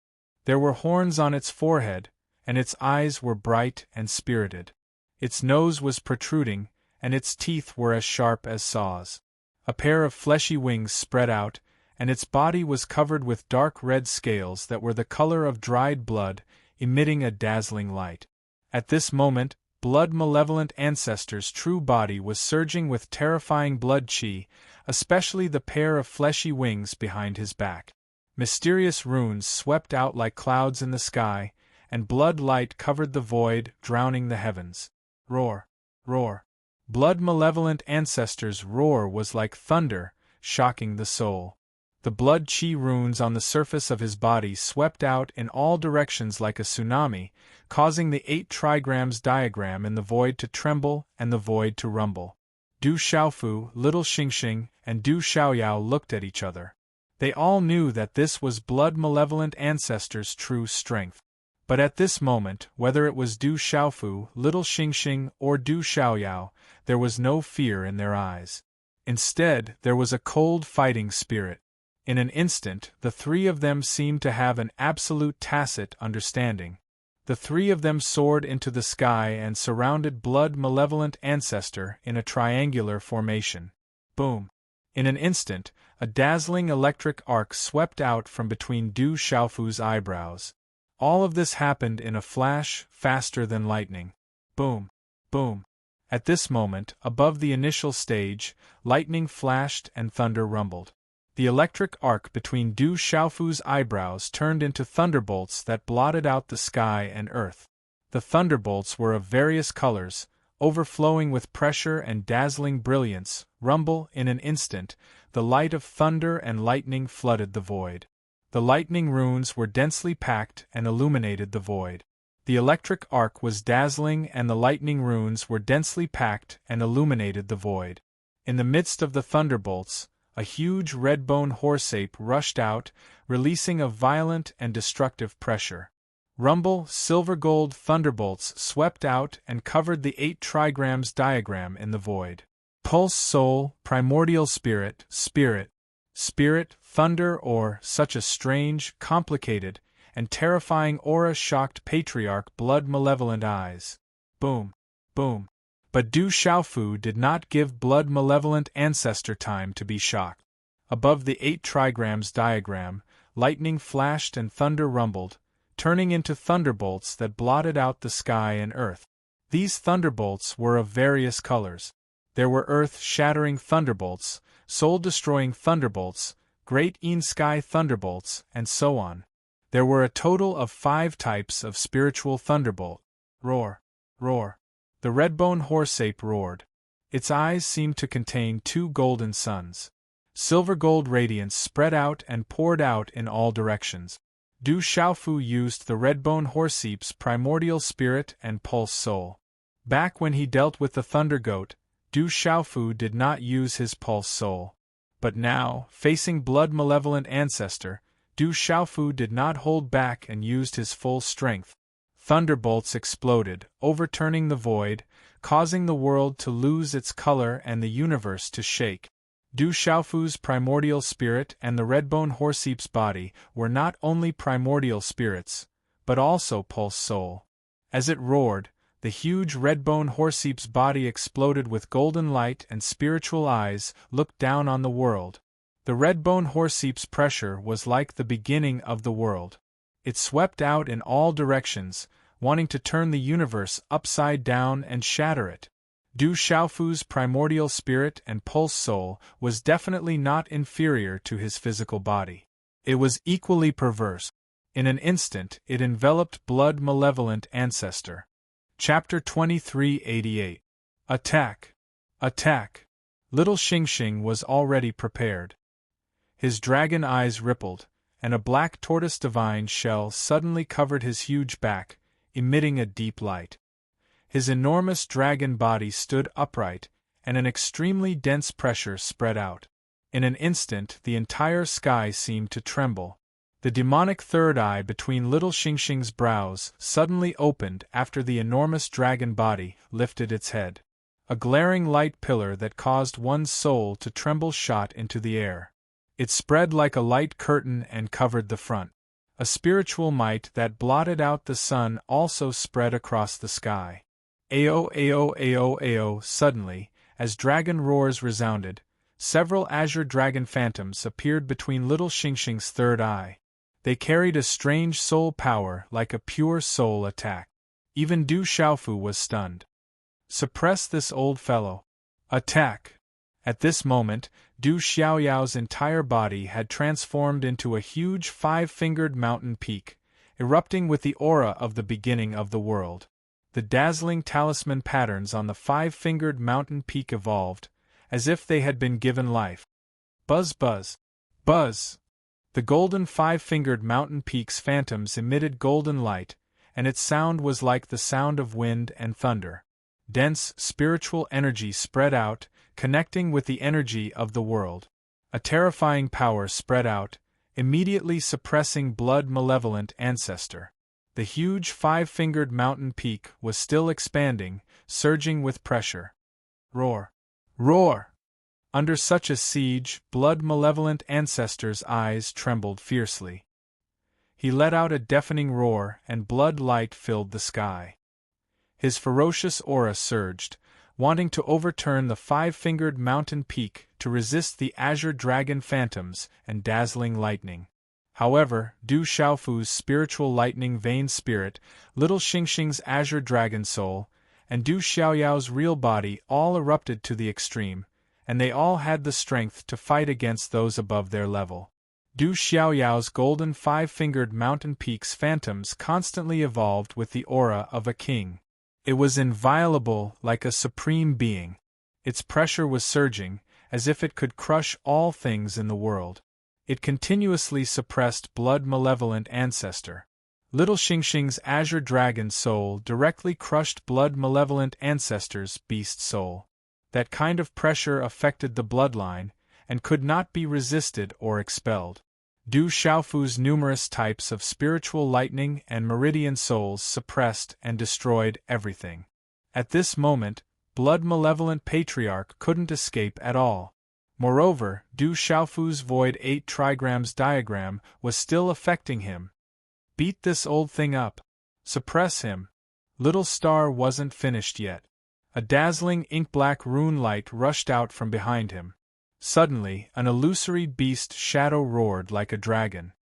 There were horns on its forehead, and its eyes were bright and spirited. Its nose was protruding, and its teeth were as sharp as saws. A pair of fleshy wings spread out, and its body was covered with dark red scales that were the color of dried blood, emitting a dazzling light. At this moment, Blood Malevolent Ancestor's true body was surging with terrifying blood chi, especially the pair of fleshy wings behind his back. Mysterious runes swept out like clouds in the sky, and blood light covered the void, drowning the heavens. Roar! Roar! Blood Malevolent Ancestor's roar was like thunder, shocking the soul. The blood chi runes on the surface of his body swept out in all directions like a tsunami, causing the 8 trigrams diagram in the void to tremble and the void to rumble. Du Xiaofu, Little Xingxing, and Du Xiaoyao looked at each other. They all knew that this was Blood Malevolent Ancestor's true strength. But at this moment, whether it was Du Xiaofu, Little Xingxing, or Du Xiaoyao, there was no fear in their eyes. Instead, there was a cold fighting spirit. In an instant, the three of them seemed to have an absolute tacit understanding. The three of them soared into the sky and surrounded Blood Malevolent Ancestor in a triangular formation. Boom! In an instant, a dazzling electric arc swept out from between Du Xiaofu's eyebrows. All of this happened in a flash, faster than lightning. Boom! Boom! At this moment, above the initial stage, lightning flashed and thunder rumbled. The electric arc between Du Xiaofu's eyebrows turned into thunderbolts that blotted out the sky and earth. The thunderbolts were of various colors, overflowing with pressure and dazzling brilliance. Rumble! In an instant, the light of thunder and lightning flooded the void. The lightning runes were densely packed and illuminated the void. The electric arc was dazzling and the lightning runes were densely packed and illuminated the void. In the midst of the thunderbolts, a huge red-bone horse-ape rushed out, releasing a violent and destructive pressure. Rumble, silver-gold thunderbolts swept out and covered the 8 trigrams diagram in the void. Pulse, soul, primordial spirit, spirit, thunder, or such a strange, complicated, and terrifying aura shocked Patriarch Blood Malevolent Eyes. Boom, boom. But Du Xiaofu did not give Blood Malevolent Ancestor time to be shocked. Above the 8 trigrams diagram, lightning flashed and thunder rumbled, turning into thunderbolts that blotted out the sky and earth. These thunderbolts were of various colors. There were earth-shattering thunderbolts, soul-destroying thunderbolts, great in-sky thunderbolts, and so on. There were a total of 5 types of spiritual thunderbolt. Roar, roar. The red-bone horse-ape roared. Its eyes seemed to contain 2 golden suns. Silver-gold radiance spread out and poured out in all directions. Du Xiaofu used the red-bone horse-ape's primordial spirit and pulse soul. Back when he dealt with the thunder goat, Du Xiaofu did not use his pulse soul. But now, facing Blood Malevolent Ancestor, Du Xiaofu did not hold back and used his full strength. Thunderbolts exploded, overturning the void, causing the world to lose its color and the universe to shake. Du Xiaofu's primordial spirit and the redbone horseape's body were not only primordial spirits, but also pulse soul. As it roared, the huge redbone horseape's body exploded with golden light and spiritual eyes looked down on the world. The redbone horseape's pressure was like the beginning of the world. It swept out in all directions, wanting to turn the universe upside down and shatter it. Du Xiaofu's primordial spirit and pulse soul was definitely not inferior to his physical body. It was equally perverse. In an instant, it enveloped Blood Malevolent Ancestor. Chapter 2388. Attack! Attack! Little Xingxing was already prepared. His dragon eyes rippled, and a black tortoise divine shell suddenly covered his huge back, emitting a deep light. His enormous dragon body stood upright, and an extremely dense pressure spread out. In an instant the entire sky seemed to tremble. The demonic third eye between Little Xingxing's brows suddenly opened after the enormous dragon body lifted its head. A glaring light pillar that caused one's soul to tremble shot into the air. It spread like a light curtain and covered the front. A spiritual might that blotted out the sun also spread across the sky. Ao, ao, ao, ao. Suddenly, as dragon roars resounded, several azure dragon phantoms appeared between Little Xingxing's third eye. They carried a strange soul power like a pure soul attack. Even Du Xiaofu was stunned. Suppress this old fellow. Attack! At this moment, Du Xiaoyao's entire body had transformed into a huge 5-fingered mountain peak, erupting with the aura of the beginning of the world. The dazzling talisman patterns on the 5-fingered mountain peak evolved, as if they had been given life. Buzz, buzz, buzz! The golden 5-fingered mountain peak's phantoms emitted golden light, and its sound was like the sound of wind and thunder. Dense, spiritual energy spread out, connecting with the energy of the world. A terrifying power spread out, immediately suppressing Blood Malevolent Ancestor. The huge 5-fingered mountain peak was still expanding, surging with pressure. Roar! Roar! Under such a siege, Blood Malevolent Ancestor's eyes trembled fiercely. He let out a deafening roar and blood light filled the sky. His ferocious aura surged, wanting to overturn the 5-fingered mountain peak to resist the azure dragon phantoms and dazzling lightning. However, Du Xiaofu's spiritual lightning vein spirit, Little Xingxing's azure dragon soul, and Du Xiaoyao's real body all erupted to the extreme, and they all had the strength to fight against those above their level. Du Xiaoyao's golden 5-fingered mountain peak's phantoms constantly evolved with the aura of a king. It was inviolable like a supreme being. Its pressure was surging, as if it could crush all things in the world. It continuously suppressed Blood Malevolent Ancestor. Little Xingxing's azure dragon soul directly crushed Blood Malevolent Ancestor's beast soul. That kind of pressure affected the bloodline, and could not be resisted or expelled. Du Xiaofu's numerous types of spiritual lightning and meridian souls suppressed and destroyed everything. At this moment, blood-malevolent patriarch couldn't escape at all. Moreover, Du Xiaofu's void 8 trigrams diagram was still affecting him. Beat this old thing up. Suppress him. Little Star wasn't finished yet. A dazzling ink-black rune light rushed out from behind him. Suddenly, an illusory beast shadow roared like a dragon.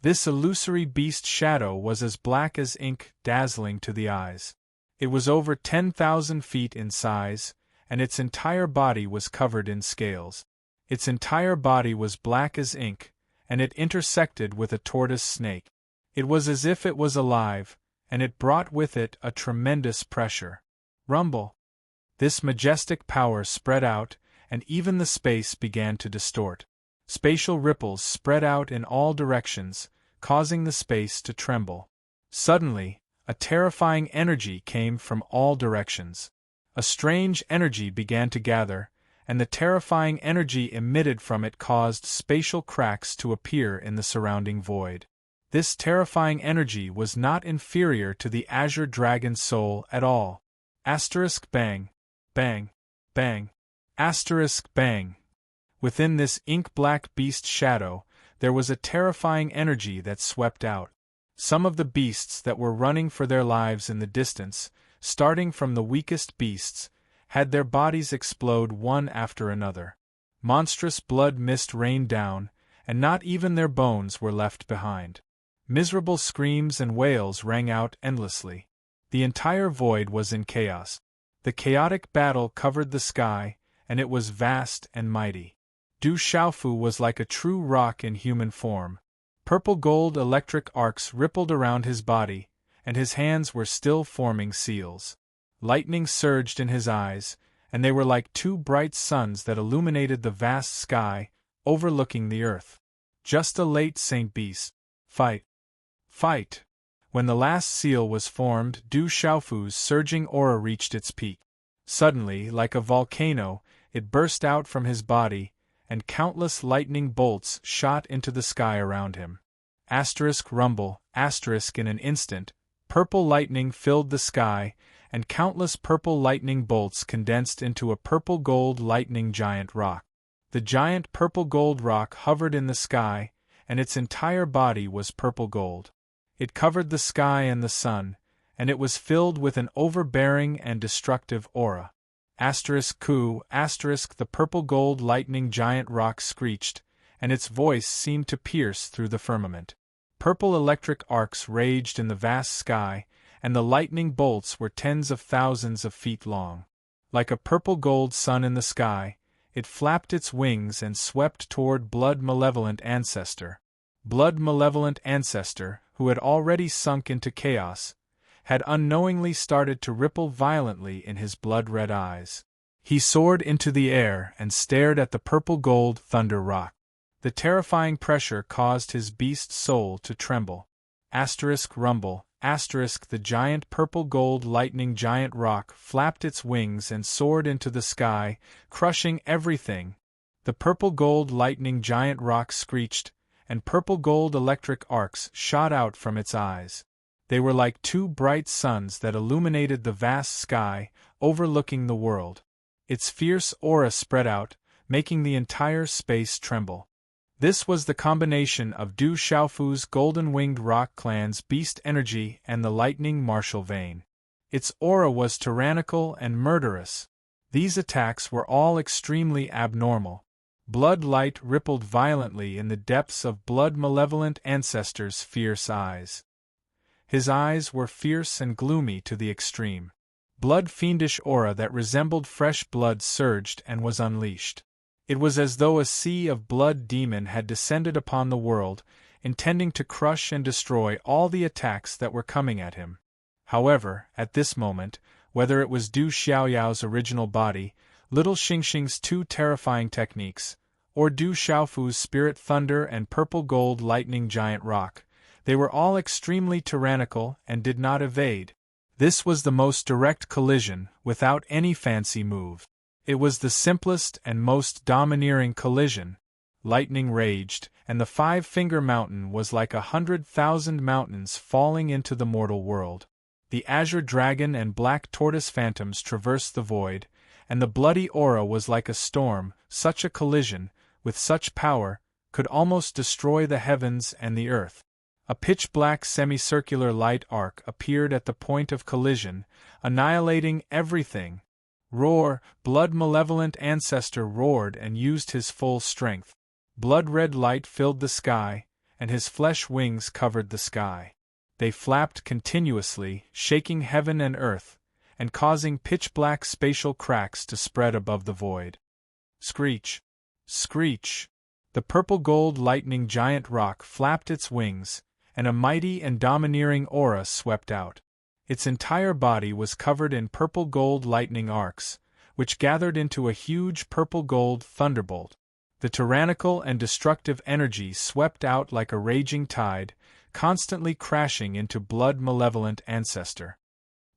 This illusory beast shadow was as black as ink, dazzling to the eyes. It was over 10,000 feet in size, and its entire body was covered in scales. Its entire body was black as ink, and it intersected with a tortoise snake. It was as if it was alive, and it brought with it a tremendous pressure. Rumble! This majestic power spread out, and even the space began to distort. Spatial ripples spread out in all directions, causing the space to tremble. Suddenly, a terrifying energy came from all directions. A strange energy began to gather, and the terrifying energy emitted from it caused spatial cracks to appear in the surrounding void. This terrifying energy was not inferior to the Azure Dragon's soul at all. Asterisk bang, bang, bang, asterisk bang. Within this ink-black beast shadow, there was a terrifying energy that swept out. Some of the beasts that were running for their lives in the distance, starting from the weakest beasts, had their bodies explode one after another. Monstrous blood mist rained down, and not even their bones were left behind. Miserable screams and wails rang out endlessly. The entire void was in chaos. The chaotic battle covered the sky, and it was vast and mighty. Du Xiaofu was like a true rock in human form. Purple-gold electric arcs rippled around his body, and his hands were still forming seals. Lightning surged in his eyes, and they were like two bright suns that illuminated the vast sky, overlooking the earth. Just a late Saint Beast. Fight! Fight! When the last seal was formed, Du Xiaofu's surging aura reached its peak. Suddenly, like a volcano, it burst out from his body, and countless lightning bolts shot into the sky around him. Asterisk rumble, asterisk in an instant, purple lightning filled the sky, and countless purple lightning bolts condensed into a purple-gold lightning giant rock. The giant purple-gold rock hovered in the sky, and its entire body was purple-gold. It covered the sky and the sun, and it was filled with an overbearing and destructive aura. Asterisk coup, asterisk the purple-gold lightning giant rock screeched, and its voice seemed to pierce through the firmament. Purple electric arcs raged in the vast sky, and the lightning bolts were tens of thousands of feet long. Like a purple-gold sun in the sky, it flapped its wings and swept toward blood-malevolent ancestor. Blood-malevolent ancestor, who had already sunk into chaos, had unknowingly started to ripple violently in his blood-red eyes. He soared into the air and stared at the purple-gold thunder rock. The terrifying pressure caused his beast soul to tremble. Asterisk rumble, asterisk the giant purple-gold lightning giant rock flapped its wings and soared into the sky, crushing everything. The purple-gold lightning giant rock screeched, and purple-gold electric arcs shot out from its eyes. They were like two bright suns that illuminated the vast sky, overlooking the world. Its fierce aura spread out, making the entire space tremble. This was the combination of Du Xiaofu's golden-winged rock clan's beast energy and the lightning martial vein. Its aura was tyrannical and murderous. These attacks were all extremely abnormal. Blood light rippled violently in the depths of blood-malevolent ancestor's fierce eyes. His eyes were fierce and gloomy to the extreme. Blood-fiendish aura that resembled fresh blood surged and was unleashed. It was as though a sea of blood demon had descended upon the world, intending to crush and destroy all the attacks that were coming at him. However, at this moment, whether it was Du Xiaoyao's original body, Little Xingxing's two terrifying techniques, or Du Xiaofu's spirit thunder and purple-gold lightning giant rock, they were all extremely tyrannical and did not evade. This was the most direct collision, without any fancy move. It was the simplest and most domineering collision. Lightning raged, and the Five-Finger Mountain was like 100,000 mountains falling into the mortal world. The azure dragon and black tortoise phantoms traversed the void, and the bloody aura was like a storm. Such a collision, with such power, could almost destroy the heavens and the earth. A pitch-black semicircular light arc appeared at the point of collision, annihilating everything. Roar! Blood-malevolent ancestor roared and used his full strength. Blood-red light filled the sky, and his flesh wings covered the sky. They flapped continuously, shaking heaven and earth, and causing pitch-black spatial cracks to spread above the void. Screech! Screech! The purple-gold lightning giant rock flapped its wings, and a mighty and domineering aura swept out. Its entire body was covered in purple-gold lightning arcs, which gathered into a huge purple-gold thunderbolt. The tyrannical and destructive energy swept out like a raging tide, constantly crashing into blood-malevolent ancestor.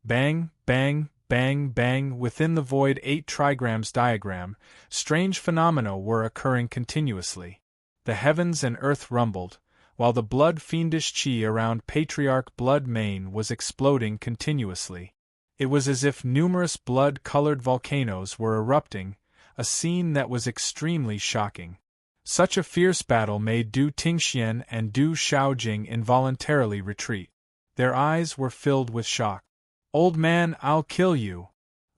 Bang, bang, bang, bang. Within the void 8 trigrams diagram, strange phenomena were occurring continuously. The heavens and earth rumbled, while the blood-fiendish chi around Patriarch Blood Mane was exploding continuously. It was as if numerous blood-colored volcanoes were erupting, a scene that was extremely shocking. Such a fierce battle made Du Tingxian and Du Shaojing involuntarily retreat. Their eyes were filled with shock. "Old man, I'll kill you!"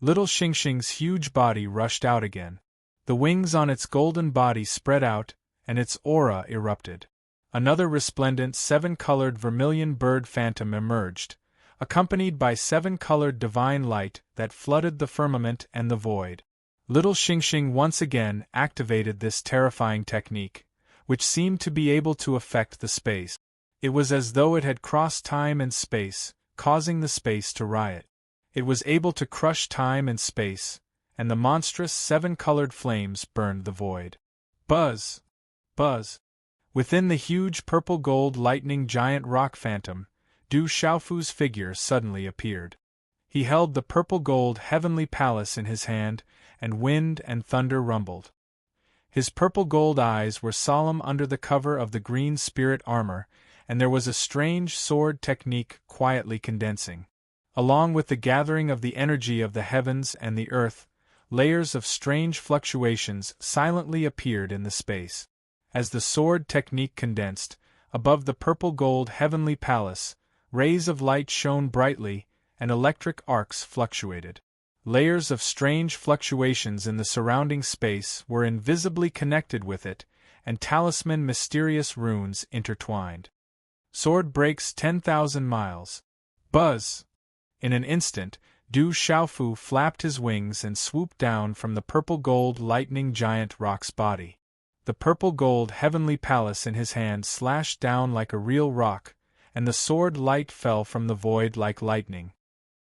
Little Xingxing's huge body rushed out again. The wings on its golden body spread out, and its aura erupted. Another resplendent 7-colored vermilion bird phantom emerged, accompanied by 7-colored divine light that flooded the firmament and the void. Little Xingxing once again activated this terrifying technique, which seemed to be able to affect the space. It was as though it had crossed time and space, causing the space to riot. It was able to crush time and space, and the monstrous 7-colored flames burned the void. Buzz! Buzz! Within the huge purple-gold lightning giant rock phantom, Du Xiaofu's figure suddenly appeared. He held the purple-gold heavenly palace in his hand, and wind and thunder rumbled. His purple-gold eyes were solemn under the cover of the green spirit armor, and there was a strange sword technique quietly condensing. Along with the gathering of the energy of the heavens and the earth, layers of strange fluctuations silently appeared in the space. As the sword technique condensed, above the purple-gold heavenly palace, rays of light shone brightly, and electric arcs fluctuated. Layers of strange fluctuations in the surrounding space were invisibly connected with it, and talisman mysterious runes intertwined. Sword breaks 10,000 miles. Buzz! In an instant, Du Xiaofu flapped his wings and swooped down from the purple-gold lightning giant rock's body. The purple-gold heavenly palace in his hand slashed down like a real rock, and the sword light fell from the void like lightning.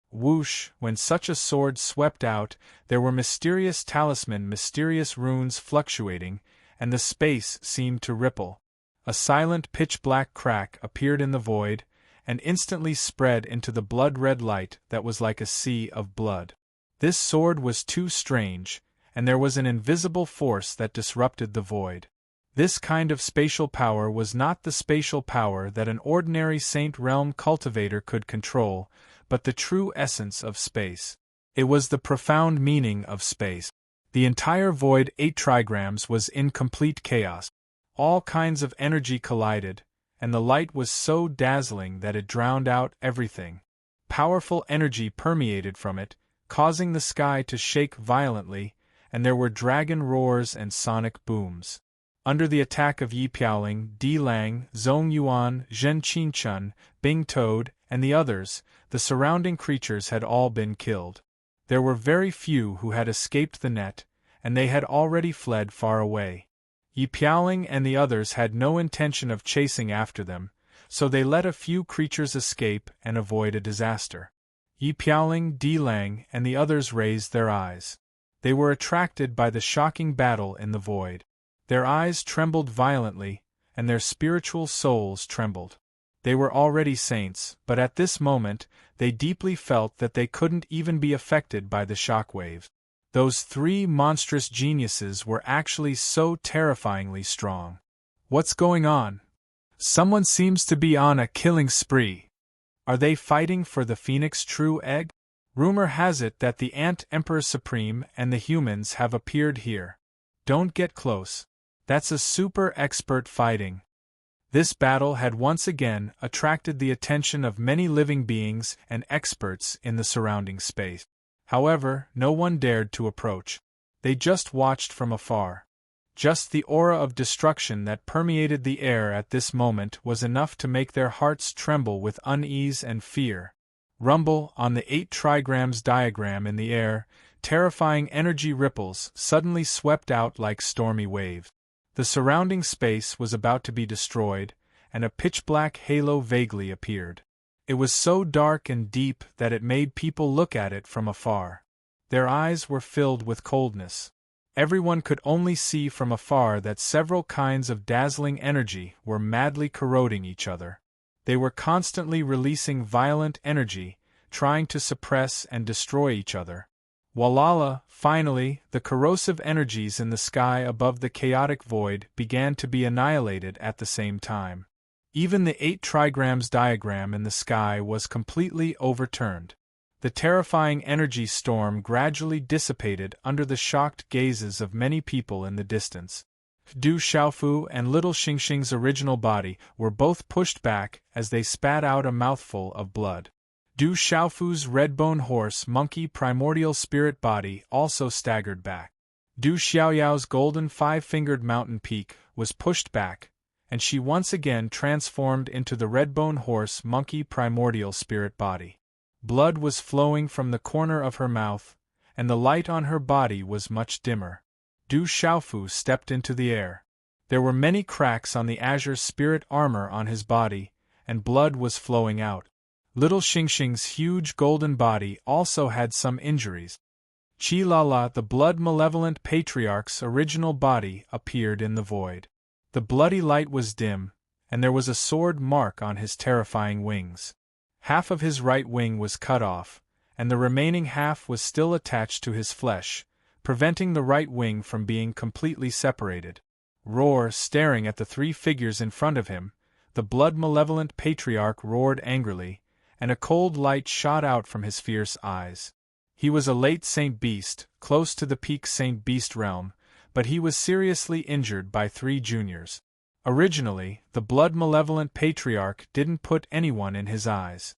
Whoosh! When such a sword swept out, there were mysterious talisman mysterious runes fluctuating, and the space seemed to ripple. A silent pitch-black crack appeared in the void, and instantly spread into the blood-red light that was like a sea of blood. This sword was too strange, and there was an invisible force that disrupted the void. This kind of spatial power was not the spatial power that an ordinary Saint Realm cultivator could control, but the true essence of space. It was the profound meaning of space. The entire void 8 trigrams was in complete chaos. All kinds of energy collided, and the light was so dazzling that it drowned out everything. Powerful energy permeated from it, causing the sky to shake violently, and there were dragon roars and sonic booms. Under the attack of Yi Piaoling, Di Lang, Zhong Yuan, Zhen Qinchun, Bing Toad, and the others, the surrounding creatures had all been killed. There were very few who had escaped the net, and they had already fled far away. Yi Piaoling and the others had no intention of chasing after them, so they let a few creatures escape and avoid a disaster. Yi Piaoling, Di Lang, and the others raised their eyes. They were attracted by the shocking battle in the void. Their eyes trembled violently, and their spiritual souls trembled. They were already saints, but at this moment, they deeply felt that they couldn't even be affected by the shockwave. Those three monstrous geniuses were actually so terrifyingly strong. What's going on? Someone seems to be on a killing spree. Are they fighting for the Phoenix True Egg? Rumor has it that the Ant Emperor Supreme and the humans have appeared here. Don't get close. That's a super expert fighting. This battle had once again attracted the attention of many living beings and experts in the surrounding space. However, no one dared to approach. They just watched from afar. Just the aura of destruction that permeated the air at this moment was enough to make their hearts tremble with unease and fear. Rumble on the 8 trigrams diagram in the air, terrifying energy ripples suddenly swept out like stormy waves. The surrounding space was about to be destroyed, and a pitch-black halo vaguely appeared. It was so dark and deep that it made people look at it from afar. Their eyes were filled with coldness. Everyone could only see from afar that several kinds of dazzling energy were madly corroding each other. They were constantly releasing violent energy, trying to suppress and destroy each other. Walala, finally, the corrosive energies in the sky above the chaotic void began to be annihilated at the same time. Even the 8 trigrams diagram in the sky was completely overturned. The terrifying energy storm gradually dissipated under the shocked gazes of many people in the distance. Du Xiaofu and Little Xingxing's original body were both pushed back as they spat out a mouthful of blood. Du Xiaofu's redbone horse monkey primordial spirit body also staggered back. Du Xiaoyao's golden 5-fingered mountain peak was pushed back, and she once again transformed into the redbone horse monkey primordial spirit body. Blood was flowing from the corner of her mouth, and the light on her body was much dimmer. Du Xiaofu stepped into the air. There were many cracks on the azure spirit armor on his body, and blood was flowing out. Little Xingxing's huge golden body also had some injuries. Chi-La-La, the blood-malevolent patriarch's original body, appeared in the void. The bloody light was dim, and there was a sword mark on his terrifying wings. Half of his right wing was cut off, and the remaining half was still attached to his flesh, preventing the right wing from being completely separated. Roar, staring at the 3 figures in front of him, the blood-malevolent patriarch roared angrily, and a cold light shot out from his fierce eyes. He was a late Saint Beast, close to the peak Saint Beast realm, but he was seriously injured by 3 juniors. Originally, the blood-malevolent patriarch didn't put anyone in his eyes.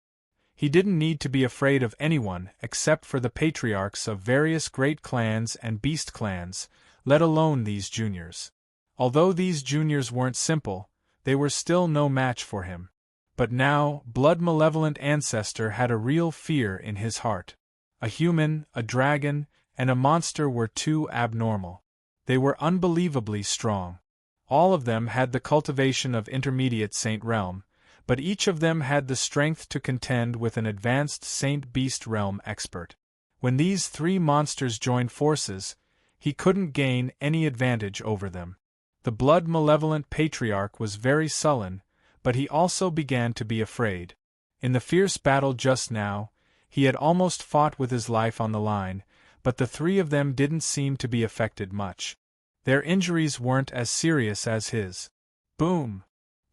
He didn't need to be afraid of anyone except for the patriarchs of various great clans and beast clans, let alone these juniors. Although these juniors weren't simple, they were still no match for him. But now, blood-malevolent ancestor had a real fear in his heart. A human, a dragon, and a monster were too abnormal. They were unbelievably strong. All of them had the cultivation of intermediate Saint Realm, but each of them had the strength to contend with an advanced Saint Beast Realm expert. When these 3 monsters joined forces, he couldn't gain any advantage over them. The blood-malevolent patriarch was very sullen, but he also began to be afraid. In the fierce battle just now, he had almost fought with his life on the line, but the 3 of them didn't seem to be affected much. Their injuries weren't as serious as his. Boom!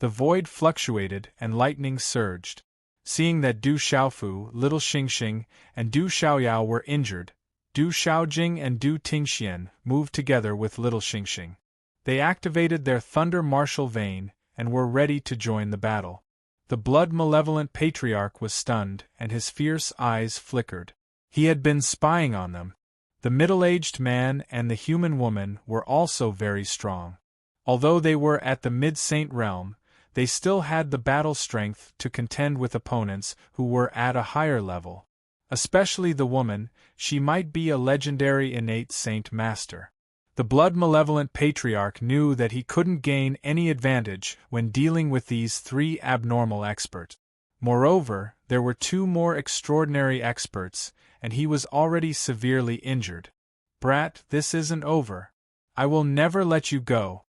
The void fluctuated and lightning surged. Seeing that Du Xiaofu, Little Xingxing, and Du Xiaoyao were injured, Du Xiaojing and Du Tingxian moved together with Little Xingxing. They activated their Thunder Martial Vein and were ready to join the battle. The blood-malevolent patriarch was stunned, and his fierce eyes flickered. He had been spying on them. The middle-aged man and the human woman were also very strong. Although they were at the mid-saint realm, they still had the battle strength to contend with opponents who were at a higher level. Especially the woman, she might be a legendary innate saint master. The blood-malevolent patriarch knew that he couldn't gain any advantage when dealing with these 3 abnormal experts. Moreover, there were 2 more extraordinary experts, and he was already severely injured. Brat, this isn't over. I will never let you go.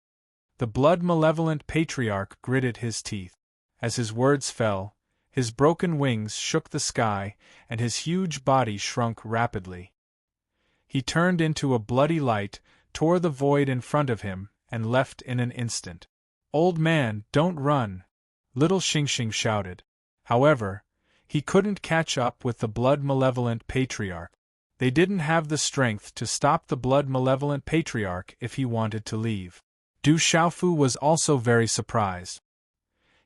The blood-malevolent patriarch gritted his teeth. As his words fell, his broken wings shook the sky, and his huge body shrunk rapidly. He turned into a bloody light, tore the void in front of him, and left in an instant. "Old man, don't run!" little Xingxing shouted. However, he couldn't catch up with the blood-malevolent patriarch. They didn't have the strength to stop the blood-malevolent patriarch if he wanted to leave. Du Xiaofu was also very surprised.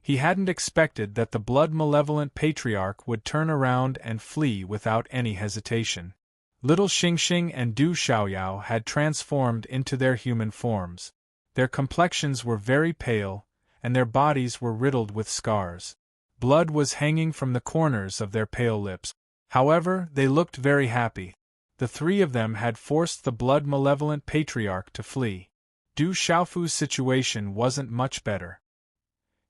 He hadn't expected that the blood-malevolent patriarch would turn around and flee without any hesitation. Little Xingxing and Du Xiaoyao had transformed into their human forms. Their complexions were very pale, and their bodies were riddled with scars. Blood was hanging from the corners of their pale lips. However, they looked very happy. The three of them had forced the blood-malevolent patriarch to flee. Du Xiaofu's situation wasn't much better.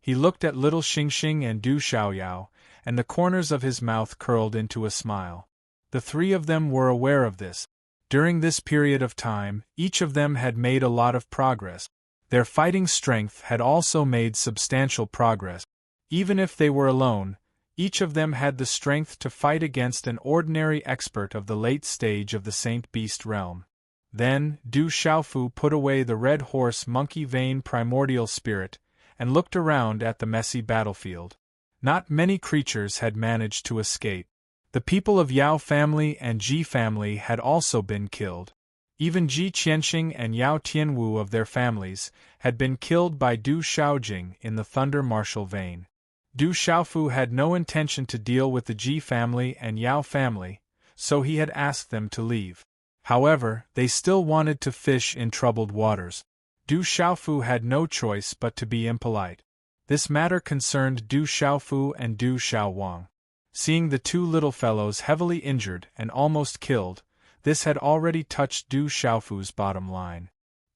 He looked at little Xingxing and Du Xiaoyao, and the corners of his mouth curled into a smile. The three of them were aware of this. During this period of time, each of them had made a lot of progress. Their fighting strength had also made substantial progress. Even if they were alone, each of them had the strength to fight against an ordinary expert of the late stage of the Saint Beast realm. Then, Du Xiaofu put away the red horse monkey vein primordial spirit, and looked around at the messy battlefield. Not many creatures had managed to escape. The people of Yao family and Ji family had also been killed. Even Ji Qianxing and Yao Tianwu of their families had been killed by Du Xiaojing in the Thunder Martial vein. Du Xiaofu had no intention to deal with the Ji family and Yao family, so he had asked them to leave. However, they still wanted to fish in troubled waters. Du Xiaofu had no choice but to be impolite. This matter concerned Du Xiaofu and Du Xiaowang. Seeing the two little fellows heavily injured and almost killed, this had already touched Du Xiaofu's bottom line.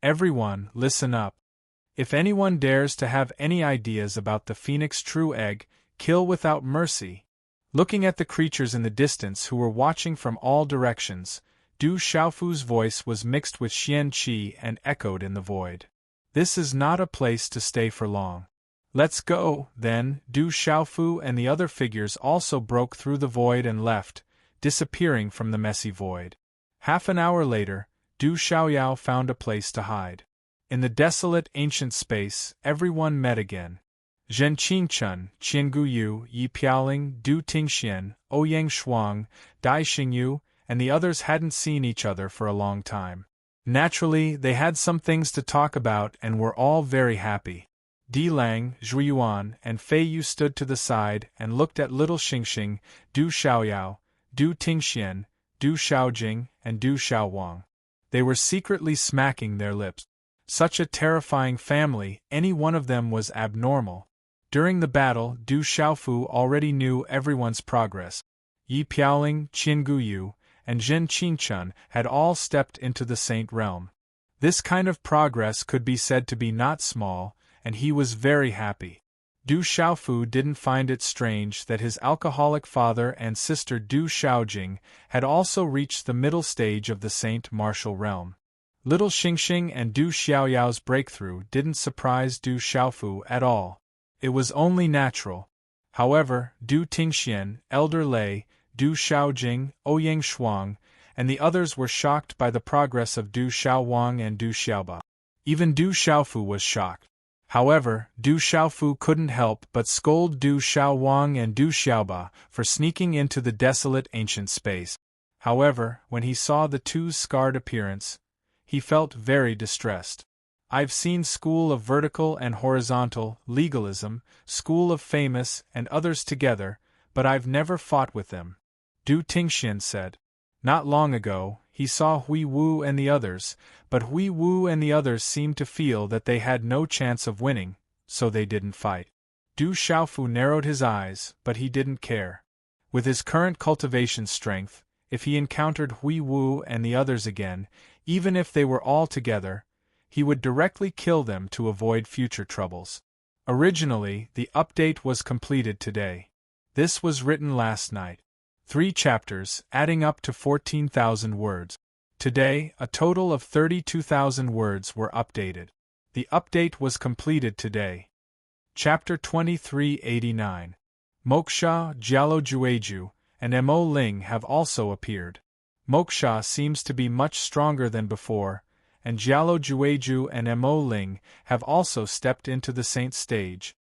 Everyone, listen up. If anyone dares to have any ideas about the Phoenix True Egg, kill without mercy. Looking at the creatures in the distance who were watching from all directions, Du Xiaofu's voice was mixed with Xian Qi and echoed in the void. This is not a place to stay for long. Let's go, then. Du Xiaofu and the other figures also broke through the void and left, disappearing from the messy void. Half an hour later, Du Xiaoyao found a place to hide. In the desolate ancient space, everyone met again. Zhen Qingchun, Qianguyu, Yi Piaoling, Du Tingxian, Ouyang Shuang, Dai Xingyu, and the others hadn't seen each other for a long time. Naturally, they had some things to talk about and were all very happy. Di Lang, Zhuiyuan, and Fei Yu stood to the side and looked at little Xingxing, Du Xiaoyao, Du Tingxian, Du Xiaojing, and Du Xiaowang. They were secretly smacking their lips. Such a terrifying family, any one of them was abnormal. During the battle, Du Xiaofu already knew everyone's progress. Yi Piaoling, Qianguyu, and Zhen Qingchun had all stepped into the Saint realm. This kind of progress could be said to be not small, and he was very happy. Du Xiaofu didn't find it strange that his alcoholic father and sister Du Xiaojing had also reached the middle stage of the Saint Martial realm. Little Xingxing and Du Xiaoyao's breakthrough didn't surprise Du Xiaofu at all. It was only natural. However, Du Tingxian, Elder Lei, Du Xiaojing, Ouyang Shuang, and the others were shocked by the progress of Du Xiaowang and Du Xiaoba. Even Du Xiaofu was shocked. However, Du Xiaofu couldn't help but scold Du Xiaowang and Du Xiaoba for sneaking into the desolate ancient space. However, when he saw the two's scarred appearance, he felt very distressed. I've seen School of Vertical and Horizontal, Legalism, School of Famous, and others together, but I've never fought with them, Du Tingxian said. Not long ago, he saw Hui Wu and the others, but Hui Wu and the others seemed to feel that they had no chance of winning, so they didn't fight. Du Xiaofu narrowed his eyes, but he didn't care. With his current cultivation strength, if he encountered Hui Wu and the others again, even if they were all together, he would directly kill them to avoid future troubles. Originally, the update was completed today. This was written last night. 3 chapters, adding up to 14,000 words. Today, a total of 32,000 words were updated. The update was completed today. Chapter 2389. Moksha, Jialo Jueju, and Mo Ling have also appeared. Moksha seems to be much stronger than before, and Jialo Jueju and Mo Ling have also stepped into the saint stage.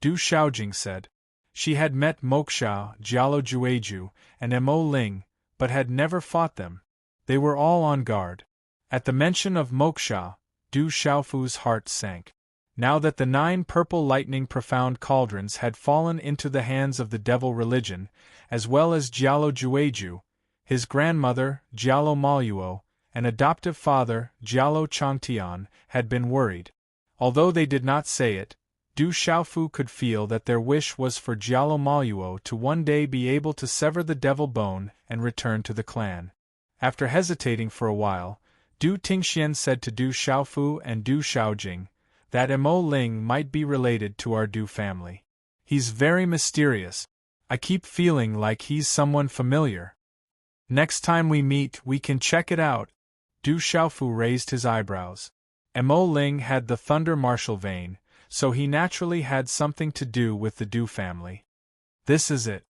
Du Xiaojing said. She had met Moksha, Jialo Jueju, and Mo Ling, but had never fought them. They were all on guard. At the mention of Moksha, Du Xiaofu's heart sank. Now that the 9 purple lightning profound cauldrons had fallen into the hands of the devil religion, as well as Jialo Jueju, his grandmother, Jialo Maluo, and adoptive father, Jialo Changtian, had been worried. Although they did not say it, Du Xiaofu could feel that their wish was for Jialo Maluo to one day be able to sever the devil bone and return to the clan. After hesitating for a while, Du Tingxian said to Du Xiaofu and Du Xiaojing that Mo Ling might be related to our Du family. He's very mysterious. I keep feeling like he's someone familiar. Next time we meet, we can check it out. Du Xiaofu raised his eyebrows. Mo Ling had the Thunder Martial vein, so he naturally had something to do with the Du family. This is it.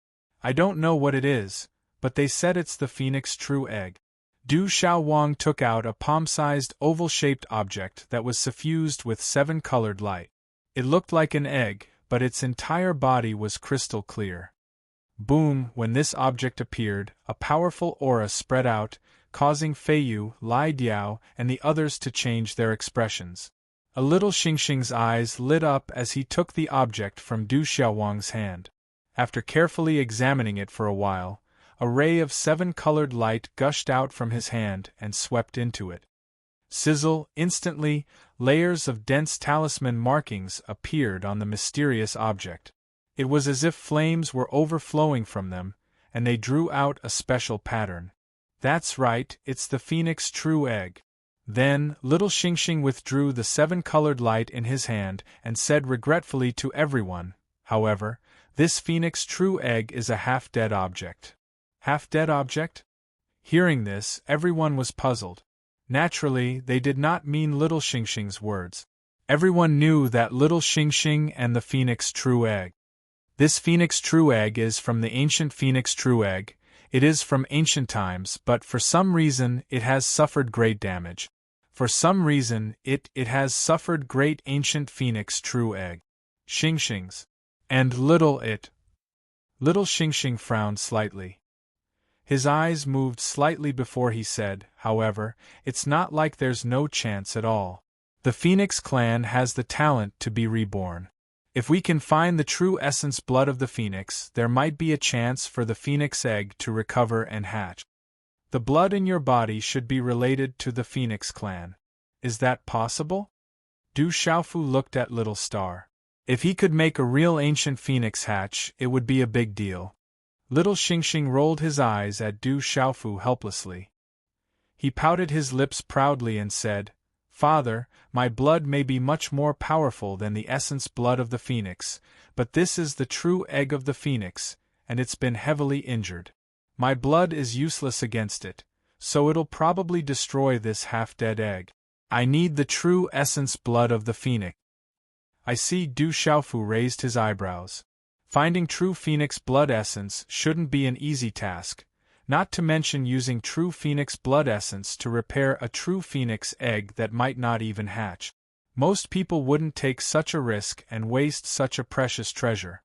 I don't know what it is, but they said it's the Phoenix True Egg. Du Xiaowang took out a palm-sized oval-shaped object that was suffused with 7-colored light. It looked like an egg, but its entire body was crystal clear. Boom! When this object appeared, a powerful aura spread out, causing Feiyu, Lai Diao, and the others to change their expressions. A little Xingxing's eyes lit up as he took the object from Du Xiaowang's hand. After carefully examining it for a while, a ray of 7-colored light gushed out from his hand and swept into it. Sizzle! Instantly, layers of dense talisman markings appeared on the mysterious object. It was as if flames were overflowing from them, and they drew out a special pattern. That's right, it's the Phoenix True Egg. Then, little Xingxing withdrew the 7-colored light in his hand and said regretfully to everyone, however, this Phoenix True Egg is a half-dead object. Half-dead object? Hearing this, everyone was puzzled. Naturally, they did not mean little Xingxing's words. Everyone knew that little Xingxing and the Phoenix True Egg. This Phoenix True Egg is from the ancient Phoenix True Egg. It is from ancient times, but for some reason it has suffered great damage. For some reason it has suffered great ancient Phoenix True Egg. Xingxing's. And little it. Little Xingxing frowned slightly. His eyes moved slightly before he said, however, it's not like there's no chance at all. The Phoenix clan has the talent to be reborn. If we can find the true essence blood of the Phoenix, there might be a chance for the Phoenix egg to recover and hatch. The blood in your body should be related to the Phoenix clan. Is that possible? Du Xiaofu looked at Little Star. If he could make a real ancient Phoenix hatch, it would be a big deal. Little Xingxing rolled his eyes at Du Xiaofu helplessly. He pouted his lips proudly and said, Father, my blood may be much more powerful than the essence blood of the Phoenix, but this is the true egg of the Phoenix, and it's been heavily injured. My blood is useless against it, so it'll probably destroy this half-dead egg. I need the true essence blood of the Phoenix. I see. Du Xiaofu raised his eyebrows. Finding true Phoenix blood essence shouldn't be an easy task, not to mention using true Phoenix blood essence to repair a true Phoenix egg that might not even hatch. Most people wouldn't take such a risk and waste such a precious treasure.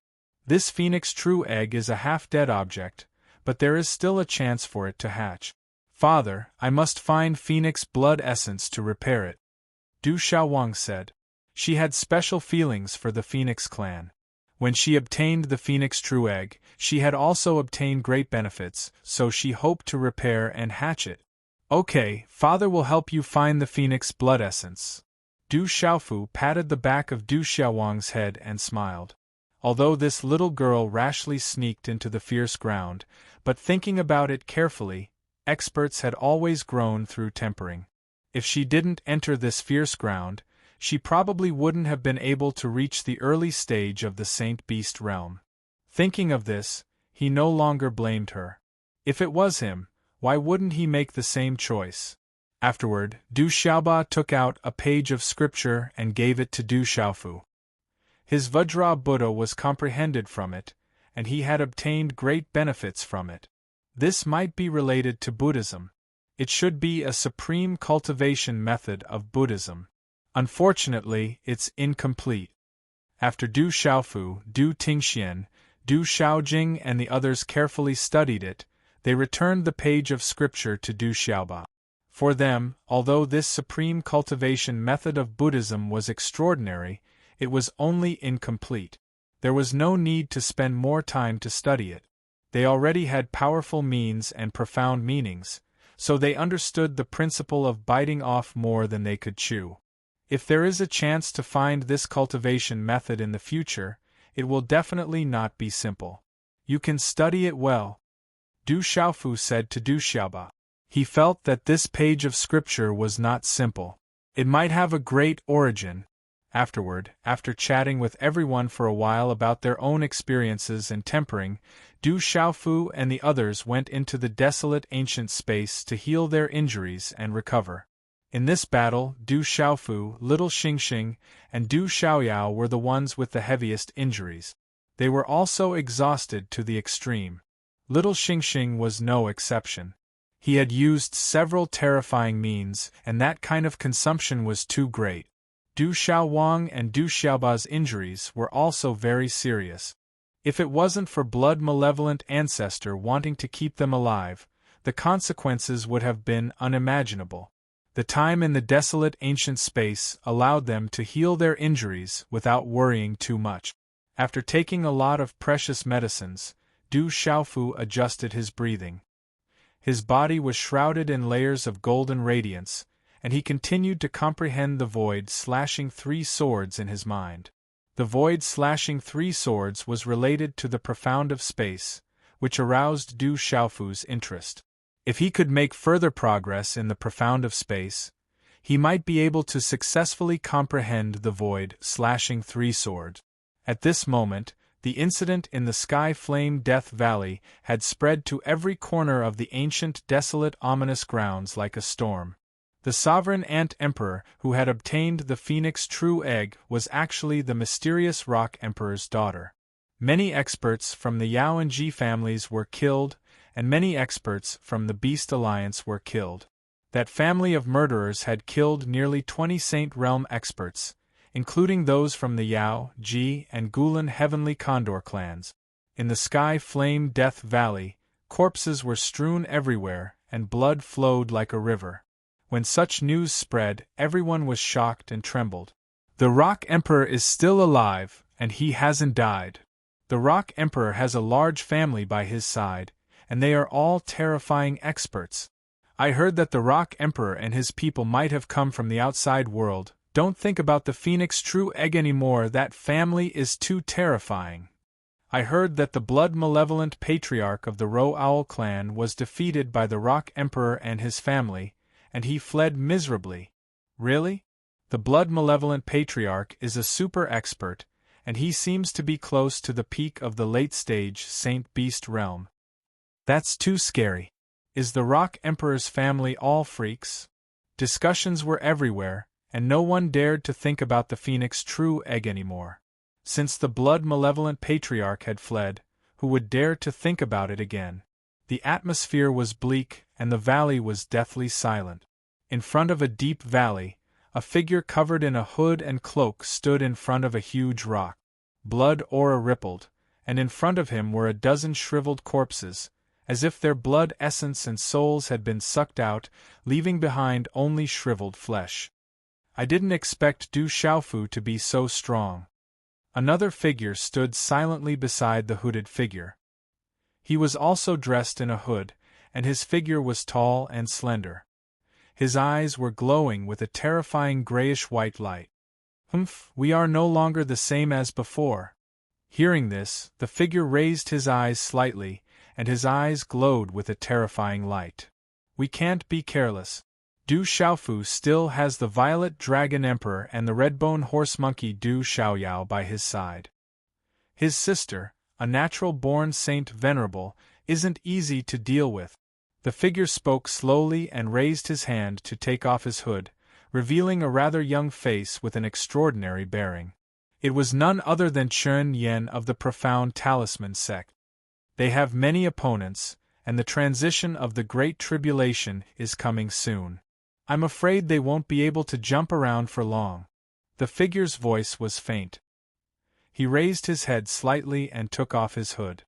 This Phoenix True Egg is a half-dead object, but there is still a chance for it to hatch. Father, I must find Phoenix blood essence to repair it. Du Xiaowang said. She had special feelings for the Phoenix clan. When she obtained the Phoenix True Egg, she had also obtained great benefits, so she hoped to repair and hatch it. Okay, Father will help you find the Phoenix blood essence. Du Xiaofu patted the back of Du Xiaowang's head and smiled. Although this little girl rashly sneaked into the fierce ground, but thinking about it carefully, experts had always grown through tempering. If she didn't enter this fierce ground, she probably wouldn't have been able to reach the early stage of the Saint Beast realm. Thinking of this, he no longer blamed her. If it was him, why wouldn't he make the same choice? Afterward, Du Xiaoba took out a page of scripture and gave it to Du Xiaofu. His Vajra Buddha was comprehended from it, and he had obtained great benefits from it. This might be related to Buddhism. It should be a supreme cultivation method of Buddhism. Unfortunately, it's incomplete. After Du Xiaofu, Du Tingxian, Du Xiaojing and the others carefully studied it, they returned the page of scripture to Du Xiaoba. For them, although this supreme cultivation method of Buddhism was extraordinary, it was only incomplete. There was no need to spend more time to study it. They already had powerful means and profound meanings, so they understood the principle of biting off more than they could chew. If there is a chance to find this cultivation method in the future, it will definitely not be simple. You can study it well, Du Xiaofu said to Du Xiaoba. He felt that this page of scripture was not simple. It might have a great origin. Afterward, after chatting with everyone for a while about their own experiences and tempering, Du Xiaofu and the others went into the desolate ancient space to heal their injuries and recover. In this battle, Du Xiaofu, Little Xingxing, and Du Xiaoyao were the ones with the heaviest injuries. They were also exhausted to the extreme. Little Xingxing was no exception. He had used several terrifying means, and that kind of consumption was too great. Du Xiaowang and Du Xiaoba's injuries were also very serious. If it wasn't for blood-malevolent ancestor wanting to keep them alive, the consequences would have been unimaginable. The time in the desolate ancient space allowed them to heal their injuries without worrying too much. After taking a lot of precious medicines, Du Xiaofu adjusted his breathing. His body was shrouded in layers of golden radiance, and he continued to comprehend the void slashing three swords in his mind. The void slashing three swords was related to the profound of space, which aroused Du Xiaofu's interest. If he could make further progress in the profound of space, he might be able to successfully comprehend the void slashing three swords. At this moment, the incident in the Sky Flame Death Valley had spread to every corner of the ancient desolate ominous grounds like a storm. The sovereign Ant Emperor who had obtained the Phoenix True Egg was actually the mysterious Rock Emperor's daughter. Many experts from the Yao and Ji families were killed, and many experts from the Beast Alliance were killed. That family of murderers had killed nearly 20 Saint Realm experts, including those from the Yao, Ji, and Gulan Heavenly Condor clans. In the Sky Flame Death Valley, corpses were strewn everywhere, and blood flowed like a river. When such news spread, everyone was shocked and trembled. The Rock Emperor is still alive, and he hasn't died. The Rock Emperor has a large family by his side, and they are all terrifying experts. I heard that the Rock Emperor and his people might have come from the outside world. Don't think about the Phoenix True Egg anymore, that family is too terrifying. I heard that the blood-malevolent patriarch of the Ro Owl clan was defeated by the Rock Emperor and his family, and he fled miserably. Really? The blood-malevolent patriarch is a super expert, and he seems to be close to the peak of the late-stage Saint Beast realm. That's too scary. Is the Rock Emperor's family all freaks? Discussions were everywhere, and no one dared to think about the Phoenix True Egg anymore. Since the blood-malevolent patriarch had fled, who would dare to think about it again? The atmosphere was bleak, and the valley was deathly silent. In front of a deep valley, a figure covered in a hood and cloak stood in front of a huge rock. Blood aura rippled, and in front of him were a dozen shriveled corpses, as if their blood essence and souls had been sucked out, leaving behind only shriveled flesh. I didn't expect Du Xiaofu to be so strong. Another figure stood silently beside the hooded figure. He was also dressed in a hood, and his figure was tall and slender. His eyes were glowing with a terrifying grayish-white light. We are no longer the same as before. Hearing this, the figure raised his eyes slightly, and his eyes glowed with a terrifying light. We can't be careless. Du Xiaofu still has the Violet Dragon Emperor and the Redbone Horse Monkey Du Xiaoyao by his side. His sister, a natural-born Saint Venerable, isn't easy to deal with. The figure spoke slowly and raised his hand to take off his hood, revealing a rather young face with an extraordinary bearing. It was none other than Chen Yen of the Profound Talisman sect. They have many opponents, and the transition of the Great Tribulation is coming soon. I'm afraid they won't be able to jump around for long. The figure's voice was faint. He raised his head slightly and took off his hood.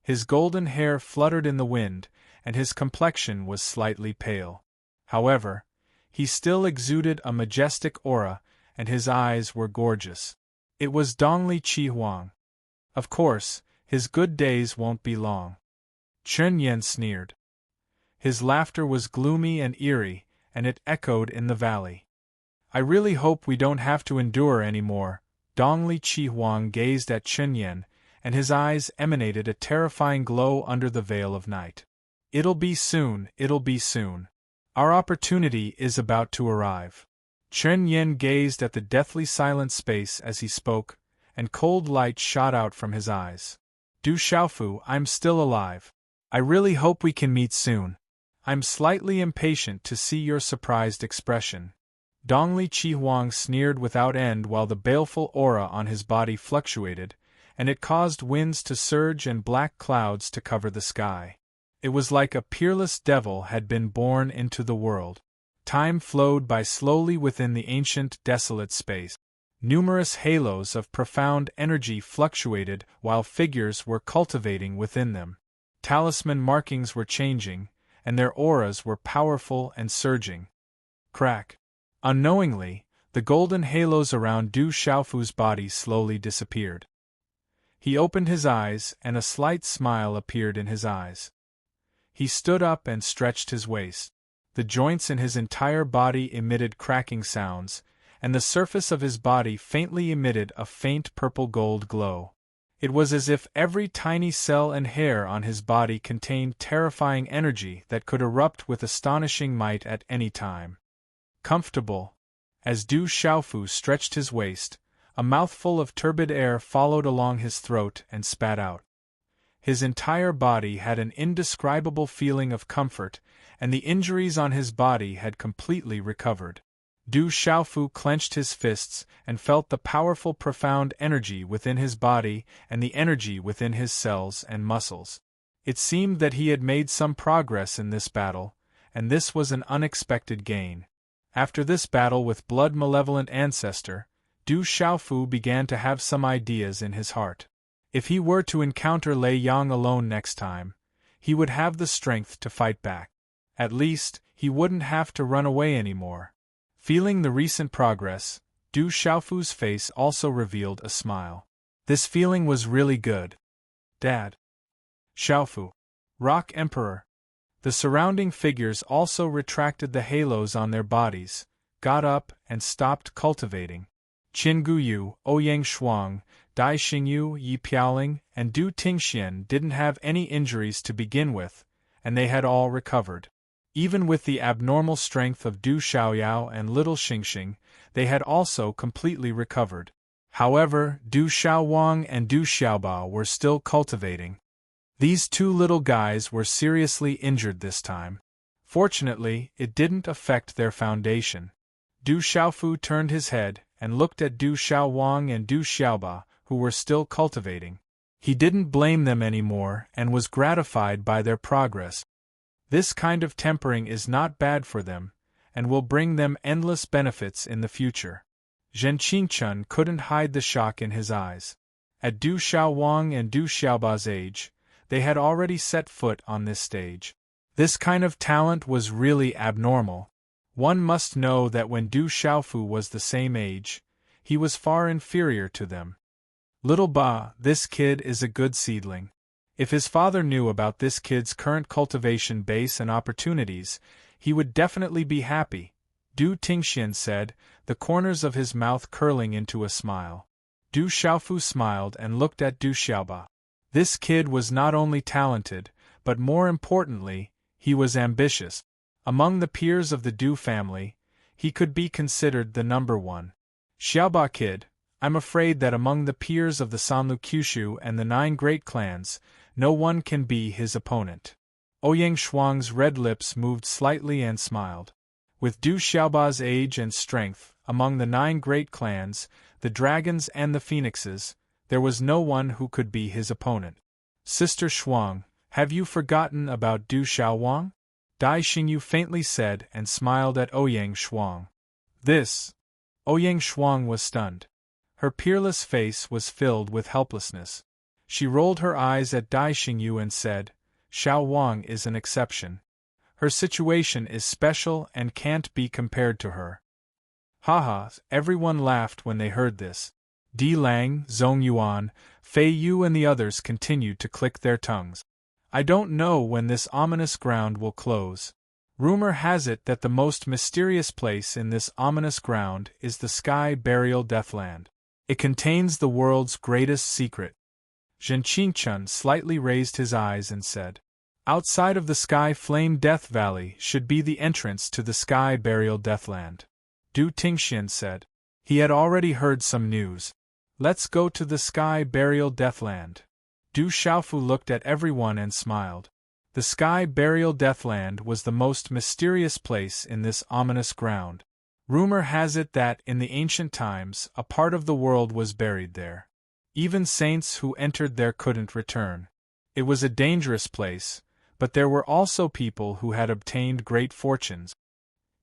His golden hair fluttered in the wind, and his complexion was slightly pale. However, he still exuded a majestic aura, and his eyes were gorgeous. It was Dongli Chi Huang. Of course, his good days won't be long. Chen Yen sneered. His laughter was gloomy and eerie, and it echoed in the valley. I really hope we don't have to endure any more. Dongli Chi Huang gazed at Chen Yen, and his eyes emanated a terrifying glow under the veil of night. It'll be soon, it'll be soon. Our opportunity is about to arrive. Chen Yen gazed at the deathly silent space as he spoke, and cold light shot out from his eyes. Du Xiaofu, I'm still alive. I really hope we can meet soon. I'm slightly impatient to see your surprised expression. Dongli Chi Huang sneered without end while the baleful aura on his body fluctuated, and it caused winds to surge and black clouds to cover the sky. It was like a peerless devil had been born into the world. Time flowed by slowly within the ancient, desolate space. Numerous halos of profound energy fluctuated while figures were cultivating within them. Talisman markings were changing, and their auras were powerful and surging. Crack. Unknowingly, the golden halos around Du Xiaofu's body slowly disappeared. He opened his eyes, and a slight smile appeared in his eyes. He stood up and stretched his waist. The joints in his entire body emitted cracking sounds, and the surface of his body faintly emitted a faint purple-gold glow. It was as if every tiny cell and hair on his body contained terrifying energy that could erupt with astonishing might at any time. Comfortable. As Du Xiaofu stretched his waist, a mouthful of turbid air followed along his throat and spat out. His entire body had an indescribable feeling of comfort, and the injuries on his body had completely recovered. Du Xiaofu clenched his fists and felt the powerful profound energy within his body and the energy within his cells and muscles. It seemed that he had made some progress in this battle, and this was an unexpected gain. After this battle with blood-malevolent ancestor, Du Xiaofu began to have some ideas in his heart. If he were to encounter Lei Yang alone next time, he would have the strength to fight back. At least, he wouldn't have to run away anymore. Feeling the recent progress, Du Xiaofu's face also revealed a smile. This feeling was really good. Dad. Xiaofu. Rock Emperor. The surrounding figures also retracted the halos on their bodies, got up and stopped cultivating. Qin Guyu, Ouyang Shuang, Dai Xingyu, Yi Piaoling, and Du Tingxian didn't have any injuries to begin with, and they had all recovered. Even with the abnormal strength of Du Xiaoyao and Little Xingxing, they had also completely recovered. However, Du Xiaowang and Du Xiaoba were still cultivating. These two little guys were seriously injured this time. Fortunately, it didn't affect their foundation. Du Xiaofu turned his head and looked at Du Xiaowang and Du Xiaoba, who were still cultivating. He didn't blame them anymore and was gratified by their progress. This kind of tempering is not bad for them, and will bring them endless benefits in the future. Zhen Qingchun couldn't hide the shock in his eyes. At Du Xiaowang and Du Xiaoba's age, they had already set foot on this stage. This kind of talent was really abnormal. One must know that when Du Xiaofu was the same age, he was far inferior to them. Little Ba, this kid is a good seedling. If his father knew about this kid's current cultivation base and opportunities, he would definitely be happy, Du Tingxian said, the corners of his mouth curling into a smile. Du Xiaofu smiled and looked at Du Xiaoba. This kid was not only talented, but more importantly, he was ambitious. Among the peers of the Du family, he could be considered the number one. Xiaoba kid, I'm afraid that among the peers of the Sanlu Kyushu and the 9 great clans, no one can be his opponent. Ouyang Shuang's red lips moved slightly and smiled. With Du Xiaoba's age and strength, among the 9 great clans, the dragons and the phoenixes, there was no one who could be his opponent. Sister Shuang, have you forgotten about Du Xiaowang? Dai Xingyu faintly said and smiled at Ouyang Shuang. This. Ouyang Shuang was stunned. Her peerless face was filled with helplessness. She rolled her eyes at Dai Xingyu and said, Xiao Wang is an exception. Her situation is special and can't be compared to her. Haha, everyone laughed when they heard this. Di Lang, Zhong Yuan, Fei Yu and the others continued to click their tongues. I don't know when this ominous ground will close. Rumor has it that the most mysterious place in this ominous ground is the Sky Burial Deathland. It contains the world's greatest secret. Zhen Qingchun slightly raised his eyes and said, outside of the Sky Flame Death Valley should be the entrance to the Sky Burial Deathland. Du Tingxian said. He had already heard some news. Let's go to the Sky Burial Deathland. Du Xiaofu looked at everyone and smiled. The Sky Burial Deathland was the most mysterious place in this ominous ground. Rumor has it that, in the ancient times, a part of the world was buried there. Even saints who entered there couldn't return. It was a dangerous place, but there were also people who had obtained great fortunes.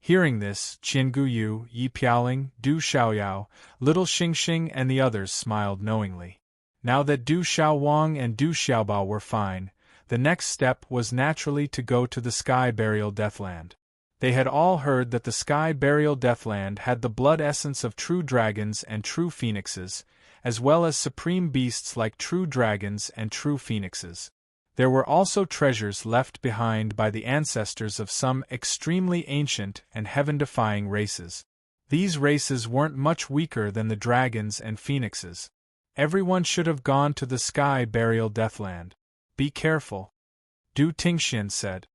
Hearing this, Qian Guyu, Yi Piaoling, Du Xiaoyao, Little Xingxing and the others smiled knowingly. Now that Du Xiaowang and Du Xiaobao were fine, the next step was naturally to go to the Sky Burial Deathland. They had all heard that the Sky Burial Deathland had the blood essence of true dragons and true phoenixes, as well as supreme beasts like true dragons and true phoenixes. There were also treasures left behind by the ancestors of some extremely ancient and heaven-defying races. These races weren't much weaker than the dragons and phoenixes. Everyone should have gone to the Sky Burial Deathland. Be careful, Du Tingxian said.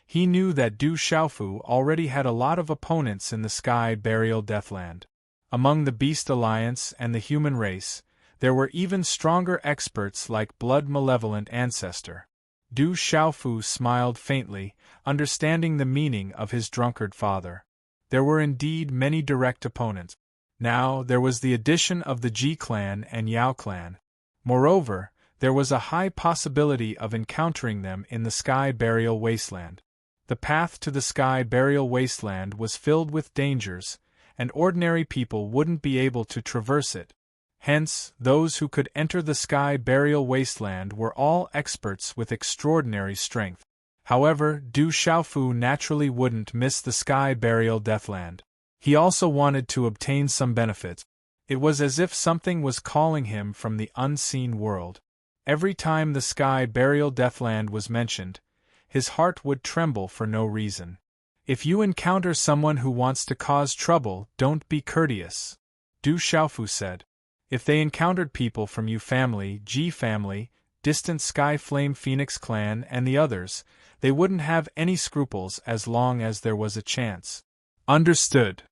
He knew that Du Xiaofu already had a lot of opponents in the Sky Burial Deathland. Among the Beast Alliance and the human race, there were even stronger experts like Blood Malevolent Ancestor. Du Xiaofu smiled faintly, understanding the meaning of his drunkard father. There were indeed many direct opponents. Now there was the addition of the Ji clan and Yao clan. Moreover, there was a high possibility of encountering them in the Sky Burial Wasteland. The path to the Sky Burial Wasteland was filled with dangers, and ordinary people wouldn't be able to traverse it. Hence, those who could enter the Sky Burial Wasteland were all experts with extraordinary strength. However, Du Xiaofu naturally wouldn't miss the Sky Burial Deathland. He also wanted to obtain some benefits. It was as if something was calling him from the unseen world. Every time the Sky Burial Deathland was mentioned, his heart would tremble for no reason. If you encounter someone who wants to cause trouble, don't be courteous, Du Xiaofu said. If they encountered people from Yu family, Ji family, distant Sky Flame Phoenix clan and the others, they wouldn't have any scruples as long as there was a chance. Understood.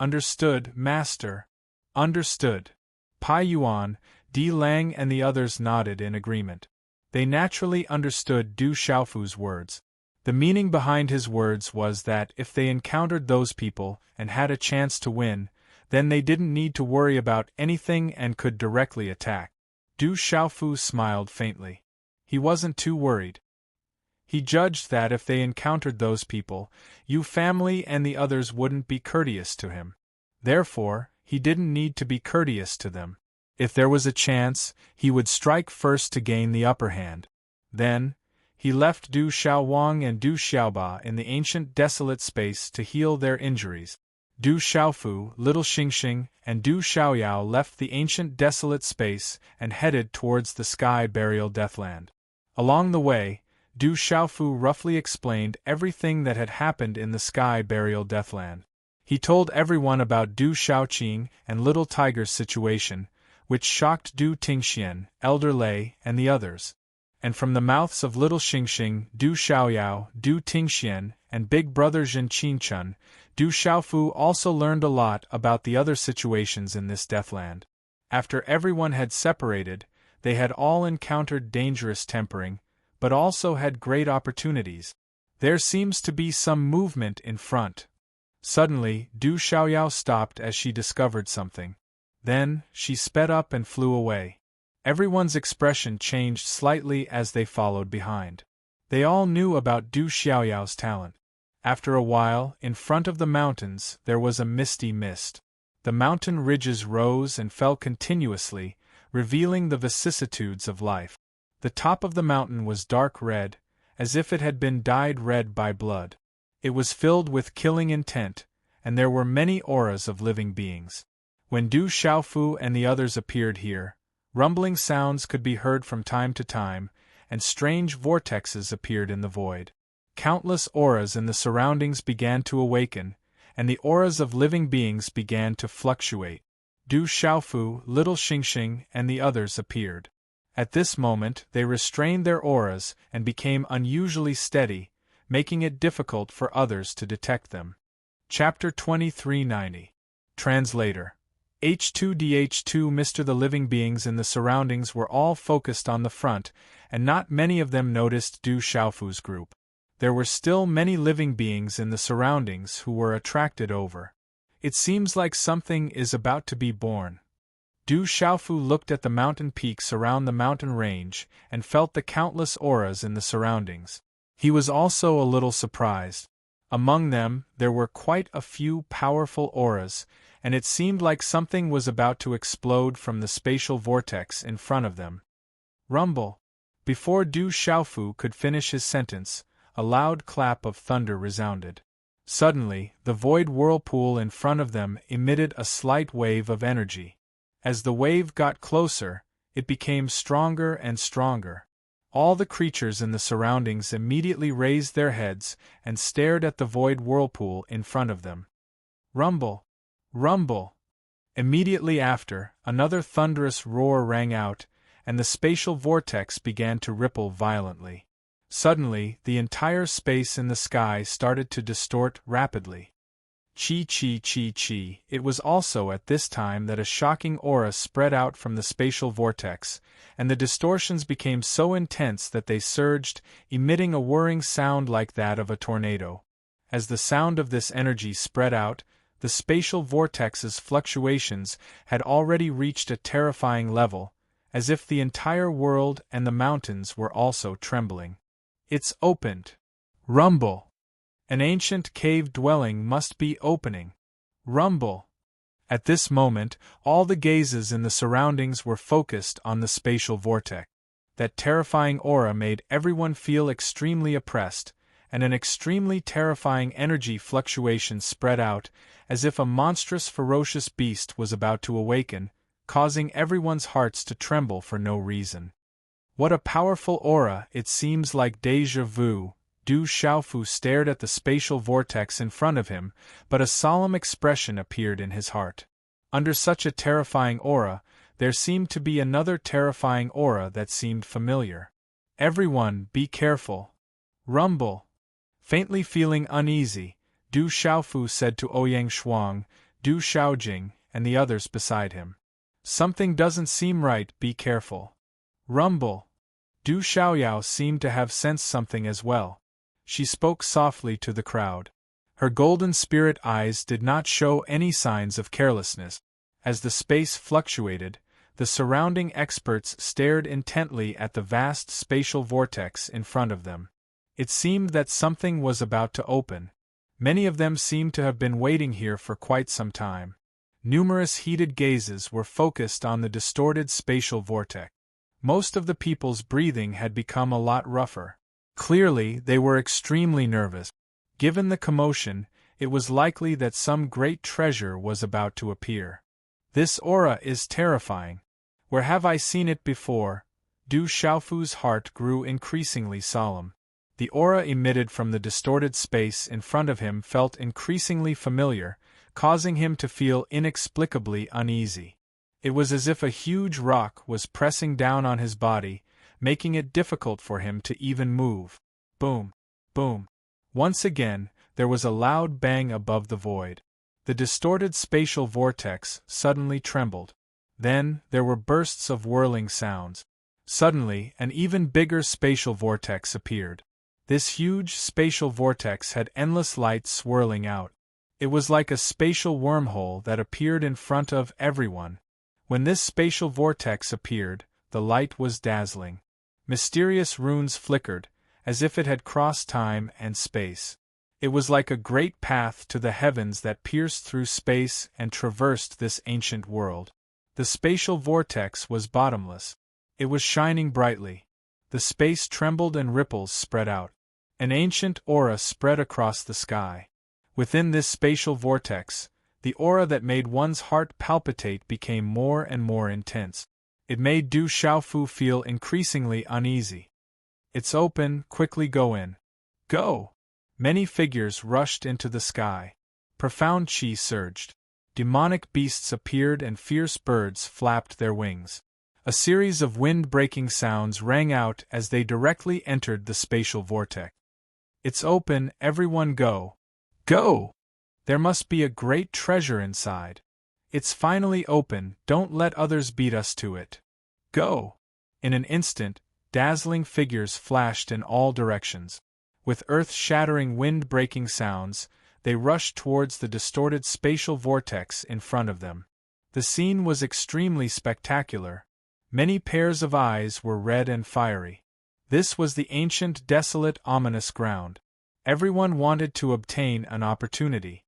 Understood, Master. Understood. Pai Yuan, Di Lang and the others nodded in agreement. They naturally understood Du Xiaofu's words. The meaning behind his words was that if they encountered those people and had a chance to win, then they didn't need to worry about anything and could directly attack. Du Xiaofu smiled faintly. He wasn't too worried. He judged that if they encountered those people, Yu family and the others wouldn't be courteous to him. Therefore, he didn't need to be courteous to them. If there was a chance, he would strike first to gain the upper hand. Then, he left Du Xiaowang and Du Xiaoba in the ancient desolate space to heal their injuries. Du Xiaofu, Little Xingxing, and Du Xiaoyao left the ancient desolate space and headed towards the Sky Burial Deathland. Along the way, Du Xiaofu roughly explained everything that had happened in the Sky Burial Deathland. He told everyone about Du Xiaoqing and Little Tiger's situation, which shocked Du Tingxian, Elder Lei, and the others. And from the mouths of Little Xingxing, Du Xiaoyao, Du Tingxian, and Big Brother Zhen Qingchun, Du Xiaofu also learned a lot about the other situations in this Deathland. After everyone had separated, they had all encountered dangerous tempering, but also had great opportunities. There seems to be some movement in front. Suddenly, Du Xiaoyao stopped as she discovered something. Then, she sped up and flew away. Everyone's expression changed slightly as they followed behind. They all knew about Du Xiaoyao's talent. After a while, in front of the mountains, there was a misty mist. The mountain ridges rose and fell continuously, revealing the vicissitudes of life. The top of the mountain was dark red, as if it had been dyed red by blood. It was filled with killing intent, and there were many auras of living beings. When Du Xiaofu and the others appeared here, rumbling sounds could be heard from time to time, and strange vortexes appeared in the void. Countless auras in the surroundings began to awaken, and the auras of living beings began to fluctuate. Du Xiaofu, Little Xingxing, and the others appeared. At this moment, they restrained their auras and became unusually steady, making it difficult for others to detect them. Chapter 2390. Translator. H2DH2 Mr. The living beings in the surroundings were all focused on the front, and not many of them noticed Du Xiaofu's group. There were still many living beings in the surroundings who were attracted over. It seems like something is about to be born. Du Xiaofu looked at the mountain peaks around the mountain range and felt the countless auras in the surroundings. He was also a little surprised. Among them, there were quite a few powerful auras, and it seemed like something was about to explode from the spatial vortex in front of them. Rumble! Before Du Xiaofu could finish his sentence, a loud clap of thunder resounded. Suddenly, the void whirlpool in front of them emitted a slight wave of energy. As the wave got closer, it became stronger and stronger. All the creatures in the surroundings immediately raised their heads and stared at the void whirlpool in front of them. Rumble! Rumble! Immediately after, another thunderous roar rang out, and the spatial vortex began to ripple violently. Suddenly, the entire space in the sky started to distort rapidly. Chi chi chi chi. It was also at this time that a shocking aura spread out from the spatial vortex, and the distortions became so intense that they surged, emitting a whirring sound like that of a tornado. As the sound of this energy spread out, the spatial vortex's fluctuations had already reached a terrifying level, as if the entire world and the mountains were also trembling. It's opened. Rumble! An ancient cave dwelling must be opening. Rumble! At this moment, all the gazes in the surroundings were focused on the spatial vortex. That terrifying aura made everyone feel extremely oppressed, and an extremely terrifying energy fluctuation spread out, as if a monstrous ferocious beast was about to awaken, causing everyone's hearts to tremble for no reason. What a powerful aura! It seems like déjà vu. Du Xiaofu stared at the spatial vortex in front of him, but a solemn expression appeared in his heart. Under such a terrifying aura, there seemed to be another terrifying aura that seemed familiar. Everyone, be careful. Rumble! Faintly feeling uneasy, Du Xiaofu said to Ouyang Shuang, Du Xiaojing, and the others beside him. Something doesn't seem right, be careful. Rumble! Du Xiaoyao seemed to have sensed something as well. She spoke softly to the crowd. Her golden spirit eyes did not show any signs of carelessness. As the space fluctuated, the surrounding experts stared intently at the vast spatial vortex in front of them. It seemed that something was about to open. Many of them seemed to have been waiting here for quite some time. Numerous heated gazes were focused on the distorted spatial vortex. Most of the people's breathing had become a lot rougher. Clearly, they were extremely nervous. Given the commotion, it was likely that some great treasure was about to appear. This aura is terrifying. Where have I seen it before? Du Xiaofu's heart grew increasingly solemn. The aura emitted from the distorted space in front of him felt increasingly familiar, causing him to feel inexplicably uneasy. It was as if a huge rock was pressing down on his body, making it difficult for him to even move. Boom! Boom! Once again, there was a loud bang above the void. The distorted spatial vortex suddenly trembled. Then, there were bursts of whirling sounds. Suddenly, an even bigger spatial vortex appeared. This huge spatial vortex had endless light swirling out. It was like a spatial wormhole that appeared in front of everyone. When this spatial vortex appeared, the light was dazzling. Mysterious runes flickered, as if it had crossed time and space. It was like a great path to the heavens that pierced through space and traversed this ancient world. The spatial vortex was bottomless. It was shining brightly. The space trembled and ripples spread out. An ancient aura spread across the sky. Within this spatial vortex, the aura that made one's heart palpitate became more and more intense. It made Du Xiaofu feel increasingly uneasy. "It's open, quickly go in." "Go!" Many figures rushed into the sky. Profound chi surged. Demonic beasts appeared and fierce birds flapped their wings. A series of wind-breaking sounds rang out as they directly entered the spatial vortex. "It's open, everyone go! Go! There must be a great treasure inside. It's finally open, don't let others beat us to it. Go!" In an instant, dazzling figures flashed in all directions. With earth-shattering wind-breaking sounds, they rushed towards the distorted spatial vortex in front of them. The scene was extremely spectacular. Many pairs of eyes were red and fiery. This was the ancient, desolate, ominous ground. Everyone wanted to obtain an opportunity.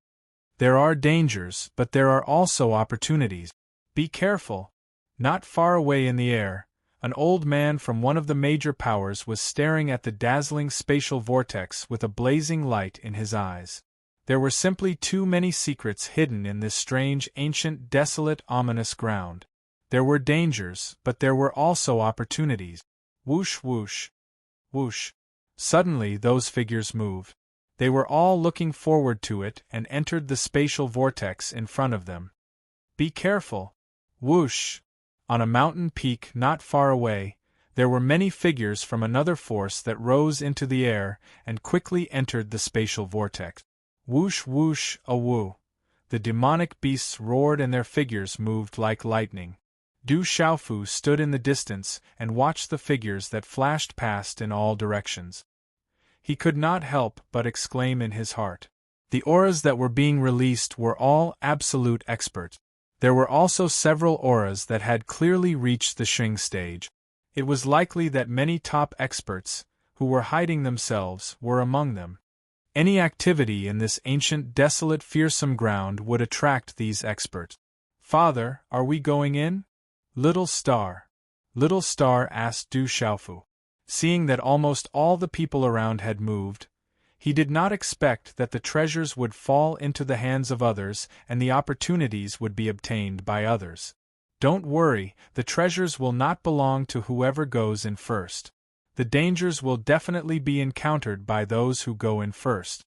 There are dangers, but there are also opportunities. Be careful. Not far away in the air, an old man from one of the major powers was staring at the dazzling spatial vortex with a blazing light in his eyes. There were simply too many secrets hidden in this strange, ancient, desolate, ominous ground. There were dangers, but there were also opportunities. Whoosh whoosh. Whoosh. Suddenly those figures moved. They were all looking forward to it and entered the spatial vortex in front of them. Be careful. Whoosh. On a mountain peak not far away, there were many figures from another force that rose into the air and quickly entered the spatial vortex. Whoosh whoosh a-woo. The demonic beasts roared and their figures moved like lightning. Du Xiaofu stood in the distance and watched the figures that flashed past in all directions. He could not help but exclaim in his heart. The auras that were being released were all absolute experts. There were also several auras that had clearly reached the Xing stage. It was likely that many top experts, who were hiding themselves, were among them. Any activity in this ancient, desolate, fearsome ground would attract these experts. "Father, are we going in?" Little Star asked Du Xiaofu. Seeing that almost all the people around had moved, he did not expect that the treasures would fall into the hands of others and the opportunities would be obtained by others. "Don't worry, the treasures will not belong to whoever goes in first. The dangers will definitely be encountered by those who go in first."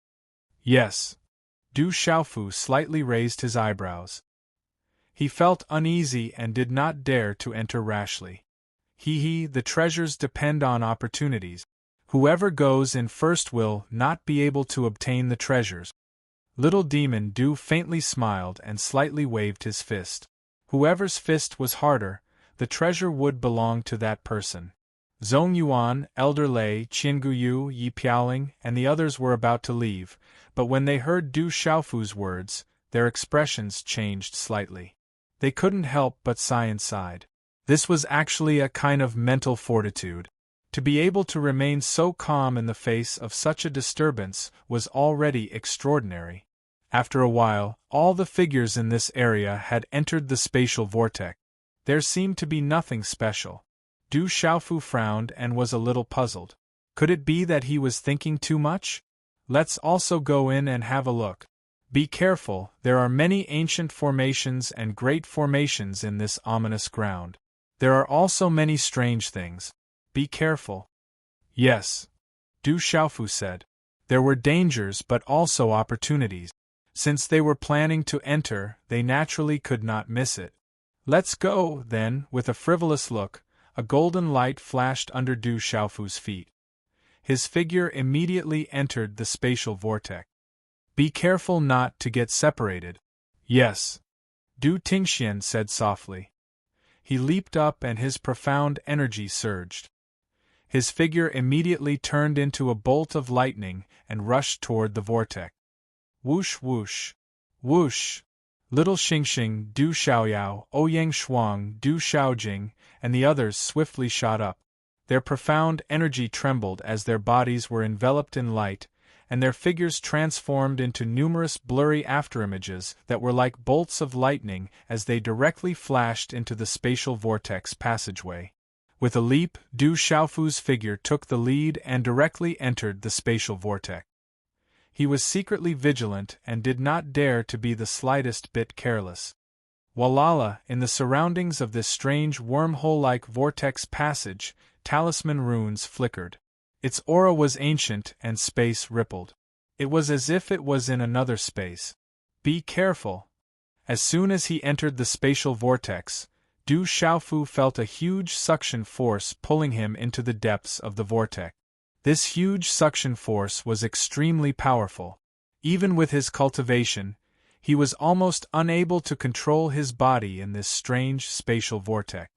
"Yes." Du Xiaofu slightly raised his eyebrows. He felt uneasy and did not dare to enter rashly. The treasures depend on opportunities. Whoever goes in first will not be able to obtain the treasures. Little Demon Du faintly smiled and slightly waved his fist. Whoever's fist was harder, the treasure would belong to that person. Zhong Yuan, Elder Lei, Qinguyu, Yi Piaoling, and the others were about to leave, but when they heard Du Xiaofu's words, their expressions changed slightly. They couldn't help but sigh inside. This was actually a kind of mental fortitude. To be able to remain so calm in the face of such a disturbance was already extraordinary. After a while, all the figures in this area had entered the spatial vortex. There seemed to be nothing special. Du Xiaofu frowned and was a little puzzled. Could it be that he was thinking too much? Let's also go in and have a look. Be careful, there are many ancient formations and great formations in this ominous ground. There are also many strange things. Be careful. Yes. Du Xiaofu said. There were dangers but also opportunities. Since they were planning to enter, they naturally could not miss it. Let's go, then. With a frivolous look, a golden light flashed under Du Xiaofu's feet. His figure immediately entered the spatial vortex. Be careful not to get separated. Yes. Du Tingxian said softly. He leaped up and his profound energy surged. His figure immediately turned into a bolt of lightning and rushed toward the vortex. Whoosh whoosh. Whoosh! Little Xingxing, Du Xiaoyao, Ouyang Shuang, Du Xiaojing, and the others swiftly shot up. Their profound energy trembled as their bodies were enveloped in light, and their figures transformed into numerous blurry afterimages that were like bolts of lightning as they directly flashed into the spatial vortex passageway. With a leap, Du Xiaofu's figure took the lead and directly entered the spatial vortex. He was secretly vigilant and did not dare to be the slightest bit careless. Walala, in the surroundings of this strange wormhole-like vortex passage, talisman runes flickered. Its aura was ancient and space rippled. It was as if it was in another space. Be careful! As soon as he entered the spatial vortex, Du Xiaofu felt a huge suction force pulling him into the depths of the vortex. This huge suction force was extremely powerful. Even with his cultivation, he was almost unable to control his body in this strange spatial vortex.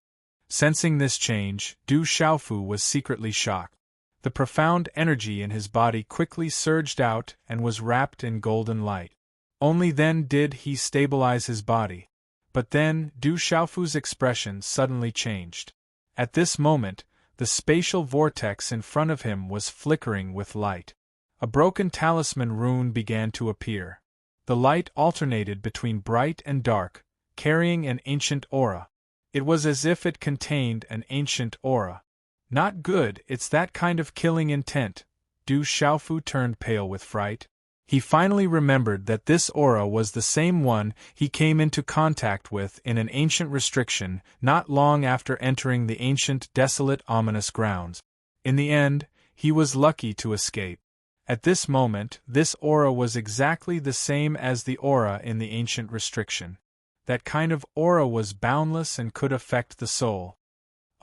Sensing this change, Du Xiaofu was secretly shocked. The profound energy in his body quickly surged out and was wrapped in golden light. Only then did he stabilize his body. But then, Du Xiaofu's expression suddenly changed. At this moment, the spatial vortex in front of him was flickering with light. A broken talisman rune began to appear. The light alternated between bright and dark, carrying an ancient aura. It was as if it contained an ancient aura. Not good, it's that kind of killing intent. Du Xiaofu turned pale with fright. He finally remembered that this aura was the same one he came into contact with in an ancient restriction not long after entering the ancient desolate ominous grounds. In the end, he was lucky to escape. At this moment, this aura was exactly the same as the aura in the ancient restriction. That kind of aura was boundless and could affect the soul.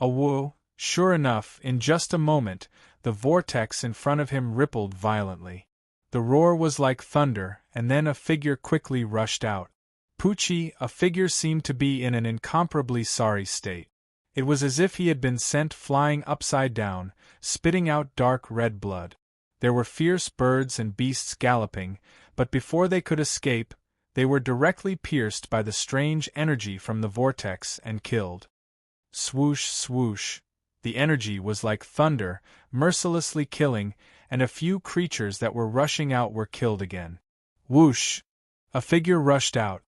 Awoo! Sure enough, in just a moment, the vortex in front of him rippled violently. The roar was like thunder, and then a figure quickly rushed out. Pucci, a figure seemed to be in an incomparably sorry state. It was as if he had been sent flying upside down, spitting out dark red blood. There were fierce birds and beasts galloping, but before they could escape, they were directly pierced by the strange energy from the vortex and killed. Swoosh, swoosh. The energy was like thunder, mercilessly killing, and a few creatures that were rushing out were killed again. Whoosh! A figure rushed out.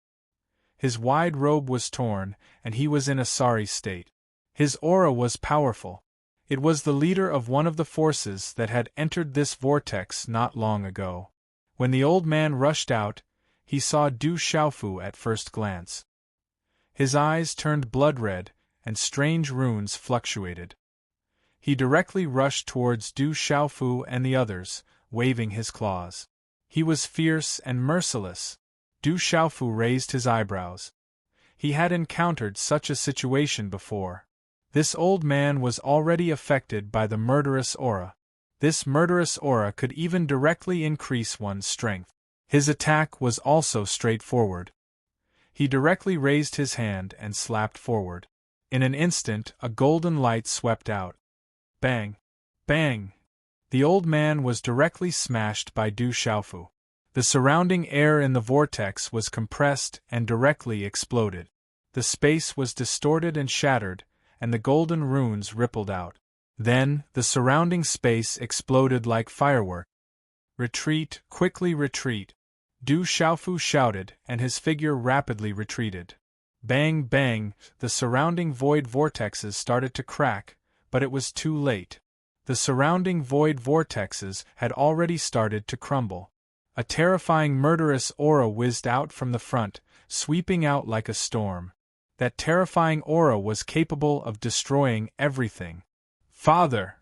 His wide robe was torn, and he was in a sorry state. His aura was powerful. It was the leader of one of the forces that had entered this vortex not long ago. When the old man rushed out, he saw Du Xiaofu at first glance. His eyes turned blood-red, and strange runes fluctuated. He directly rushed towards Du Xiaofu and the others, waving his claws. He was fierce and merciless. Du Xiaofu raised his eyebrows. He had encountered such a situation before. This old man was already affected by the murderous aura. This murderous aura could even directly increase one's strength. His attack was also straightforward. He directly raised his hand and slapped forward. In an instant, a golden light swept out. Bang! Bang! The old man was directly smashed by Du Xiaofu. The surrounding air in the vortex was compressed and directly exploded. The space was distorted and shattered, and the golden runes rippled out. Then, the surrounding space exploded like fireworks. Retreat, quickly retreat! Du Xiaofu shouted, and his figure rapidly retreated. Bang, bang! The surrounding void vortexes started to crack, but it was too late. The surrounding void vortexes had already started to crumble. A terrifying murderous aura whizzed out from the front, sweeping out like a storm. That terrifying aura was capable of destroying everything. Father!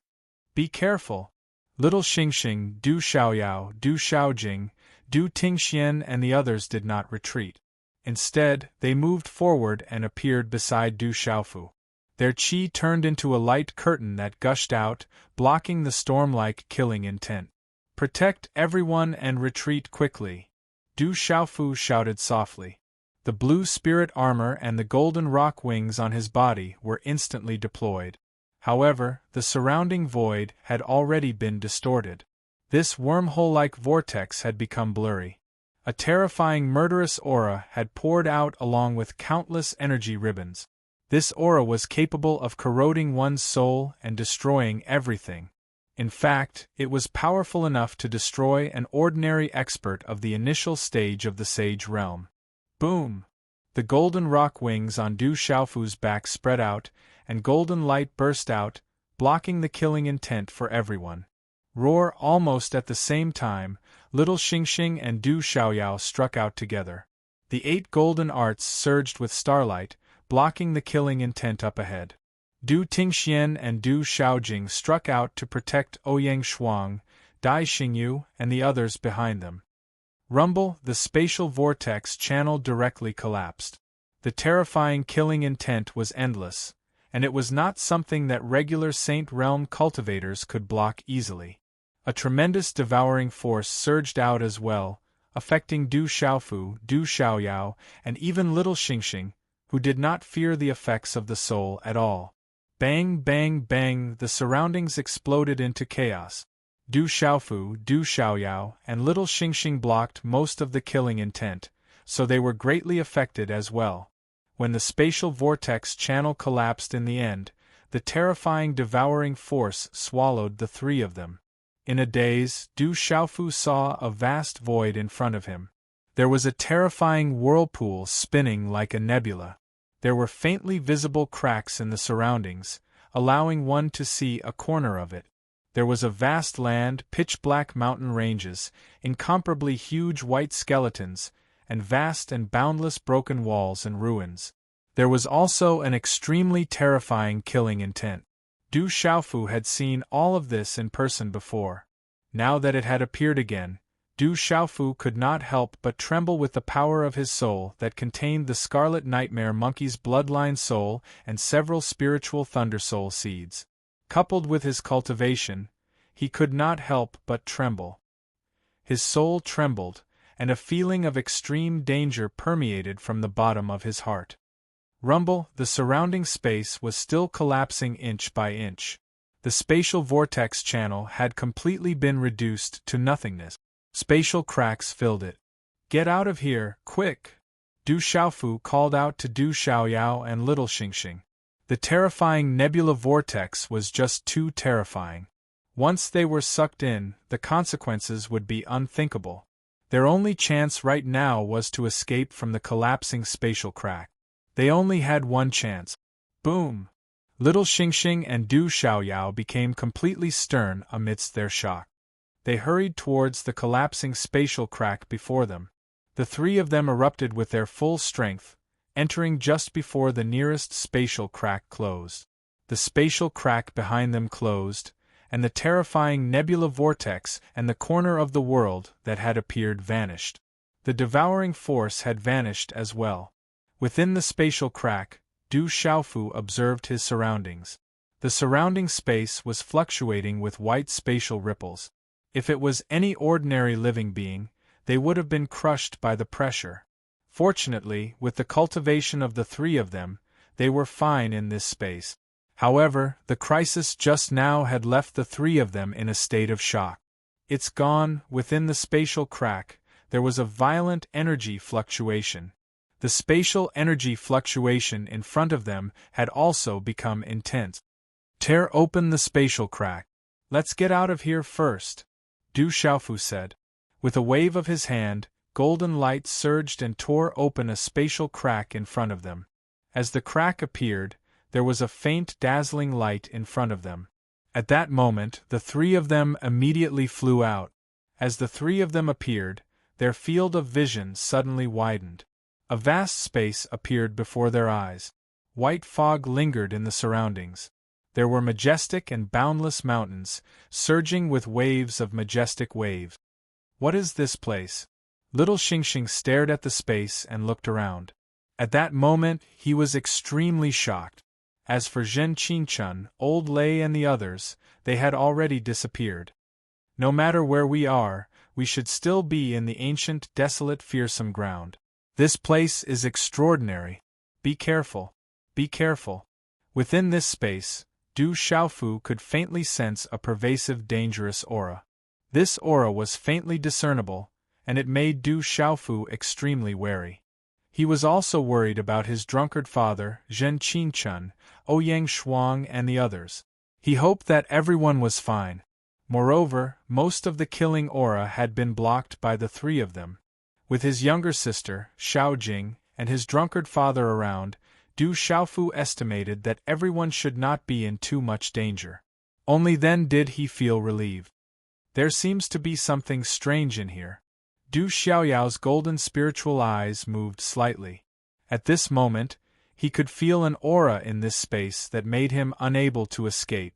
Be careful! Little Xingxing, Du Xiaoyao, Du Xiaojing, Du Tingxian and the others did not retreat. Instead, they moved forward and appeared beside Du Xiaofu. Their qi turned into a light curtain that gushed out, blocking the storm-like killing intent. Protect everyone and retreat quickly, Du Xiaofu shouted softly. The blue spirit armor and the golden rock wings on his body were instantly deployed. However, the surrounding void had already been distorted. This wormhole-like vortex had become blurry. A terrifying murderous aura had poured out along with countless energy ribbons. This aura was capable of corroding one's soul and destroying everything. In fact, it was powerful enough to destroy an ordinary expert of the initial stage of the Sage Realm. Boom! The golden rock wings on Du Xiaofu's back spread out, and golden light burst out, blocking the killing intent for everyone. Roar! Almost at the same time, little Xingxing and Du Xiaoyao struck out together. The 8 golden arts surged with starlight, blocking the killing intent up ahead. Du Tingxian and Du Xiaojing struck out to protect Ouyang Shuang, Dai Xingyu, and the others behind them. Rumble! The spatial vortex channel directly collapsed. The terrifying killing intent was endless, and it was not something that regular Saint Realm cultivators could block easily. A tremendous devouring force surged out as well, affecting Du Xiaofu, Du Xiaoyao, and even little Xingxing, who did not fear the effects of the soul at all. Bang, bang, bang! The surroundings exploded into chaos. Du Xiaofu, Du Xiaoyao, and little Xingxing blocked most of the killing intent, so they were greatly affected as well. When the spatial vortex channel collapsed in the end, the terrifying devouring force swallowed the 3 of them. In a daze, Du Xiaofu saw a vast void in front of him. There was a terrifying whirlpool spinning like a nebula. There were faintly visible cracks in the surroundings, allowing one to see a corner of it. There was a vast land, pitch-black mountain ranges, incomparably huge white skeletons, and vast and boundless broken walls and ruins. There was also an extremely terrifying killing intent. Du Xiaofu had seen all of this in person before. Now that it had appeared again, Du Xiaofu could not help but tremble with the power of his soul that contained the Scarlet Nightmare Monkey's bloodline soul and several spiritual Thunder Soul seeds. Coupled with his cultivation, he could not help but tremble. His soul trembled, and a feeling of extreme danger permeated from the bottom of his heart. Rumble! The surrounding space was still collapsing inch by inch. The spatial vortex channel had completely been reduced to nothingness. Spatial cracks filled it. Get out of here, quick! Du Xiaofu called out to Du Xiaoyao and little Xingxing. The terrifying nebula vortex was just too terrifying. Once they were sucked in, the consequences would be unthinkable. Their only chance right now was to escape from the collapsing spatial crack. They only had one chance. Boom! Little Xingxing and Du Xiaoyao became completely stern amidst their shock. They hurried towards the collapsing spatial crack before them. The 3 of them erupted with their full strength, entering just before the nearest spatial crack closed. The spatial crack behind them closed, and the terrifying nebula vortex and the corner of the world that had appeared vanished. The devouring force had vanished as well. Within the spatial crack, Du Xiaofu observed his surroundings. The surrounding space was fluctuating with white spatial ripples. If it was any ordinary living being, they would have been crushed by the pressure. Fortunately, with the cultivation of the 3 of them, they were fine in this space. However, the crisis just now had left the 3 of them in a state of shock. It's gone. Within the spatial crack, there was a violent energy fluctuation. The spatial energy fluctuation in front of them had also become intense. Tear open the spatial crack. Let's get out of here first, Du Xiaofu said. With a wave of his hand, golden light surged and tore open a spatial crack in front of them. As the crack appeared, there was a faint dazzling light in front of them. At that moment, the 3 of them immediately flew out. As the 3 of them appeared, their field of vision suddenly widened. A vast space appeared before their eyes. White fog lingered in the surroundings. There were majestic and boundless mountains, surging with waves of majestic waves. What is this place? Little Xingxing stared at the space and looked around. At that moment, he was extremely shocked. As for Zhen Qingchun, Old Lei and the others, they had already disappeared. No matter where we are, we should still be in the ancient, desolate, fearsome ground. This place is extraordinary. Be careful. Be careful. Within this space, Du Xiaofu could faintly sense a pervasive, dangerous aura. This aura was faintly discernible, and it made Du Xiaofu extremely wary. He was also worried about his drunkard father, Zhen Qingchun, Ouyang Shuang and the others. He hoped that everyone was fine. Moreover, most of the killing aura had been blocked by the three of them. With his younger sister, Xiaojing, and his drunkard father around, Du Xiaofu estimated that everyone should not be in too much danger. Only then did he feel relieved. There seems to be something strange in here. Du Xiaoyao's golden spiritual eyes moved slightly. At this moment, he could feel an aura in this space that made him unable to escape.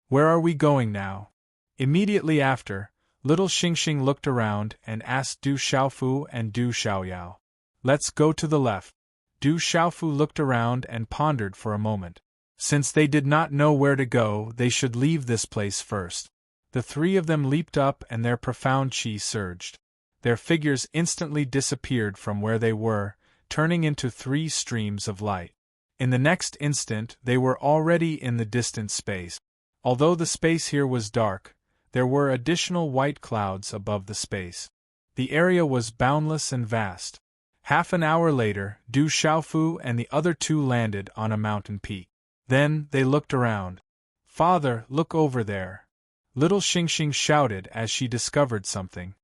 Where are we going now? Immediately after, little Xingxing looked around and asked Du Xiaofu and Du Xiaoyao. Let's go to the left. Du Xiaofu looked around and pondered for a moment. Since they did not know where to go, they should leave this place first. The three of them leaped up and their profound qi surged. Their figures instantly disappeared from where they were, turning into three streams of light. In the next instant, they were already in the distant space. Although the space here was dark, there were additional white clouds above the space. The area was boundless and vast. Half an hour later, Du Xiaofu and the other two landed on a mountain peak. Then, they looked around. Father, look over there. Little Xingxing shouted as she discovered something.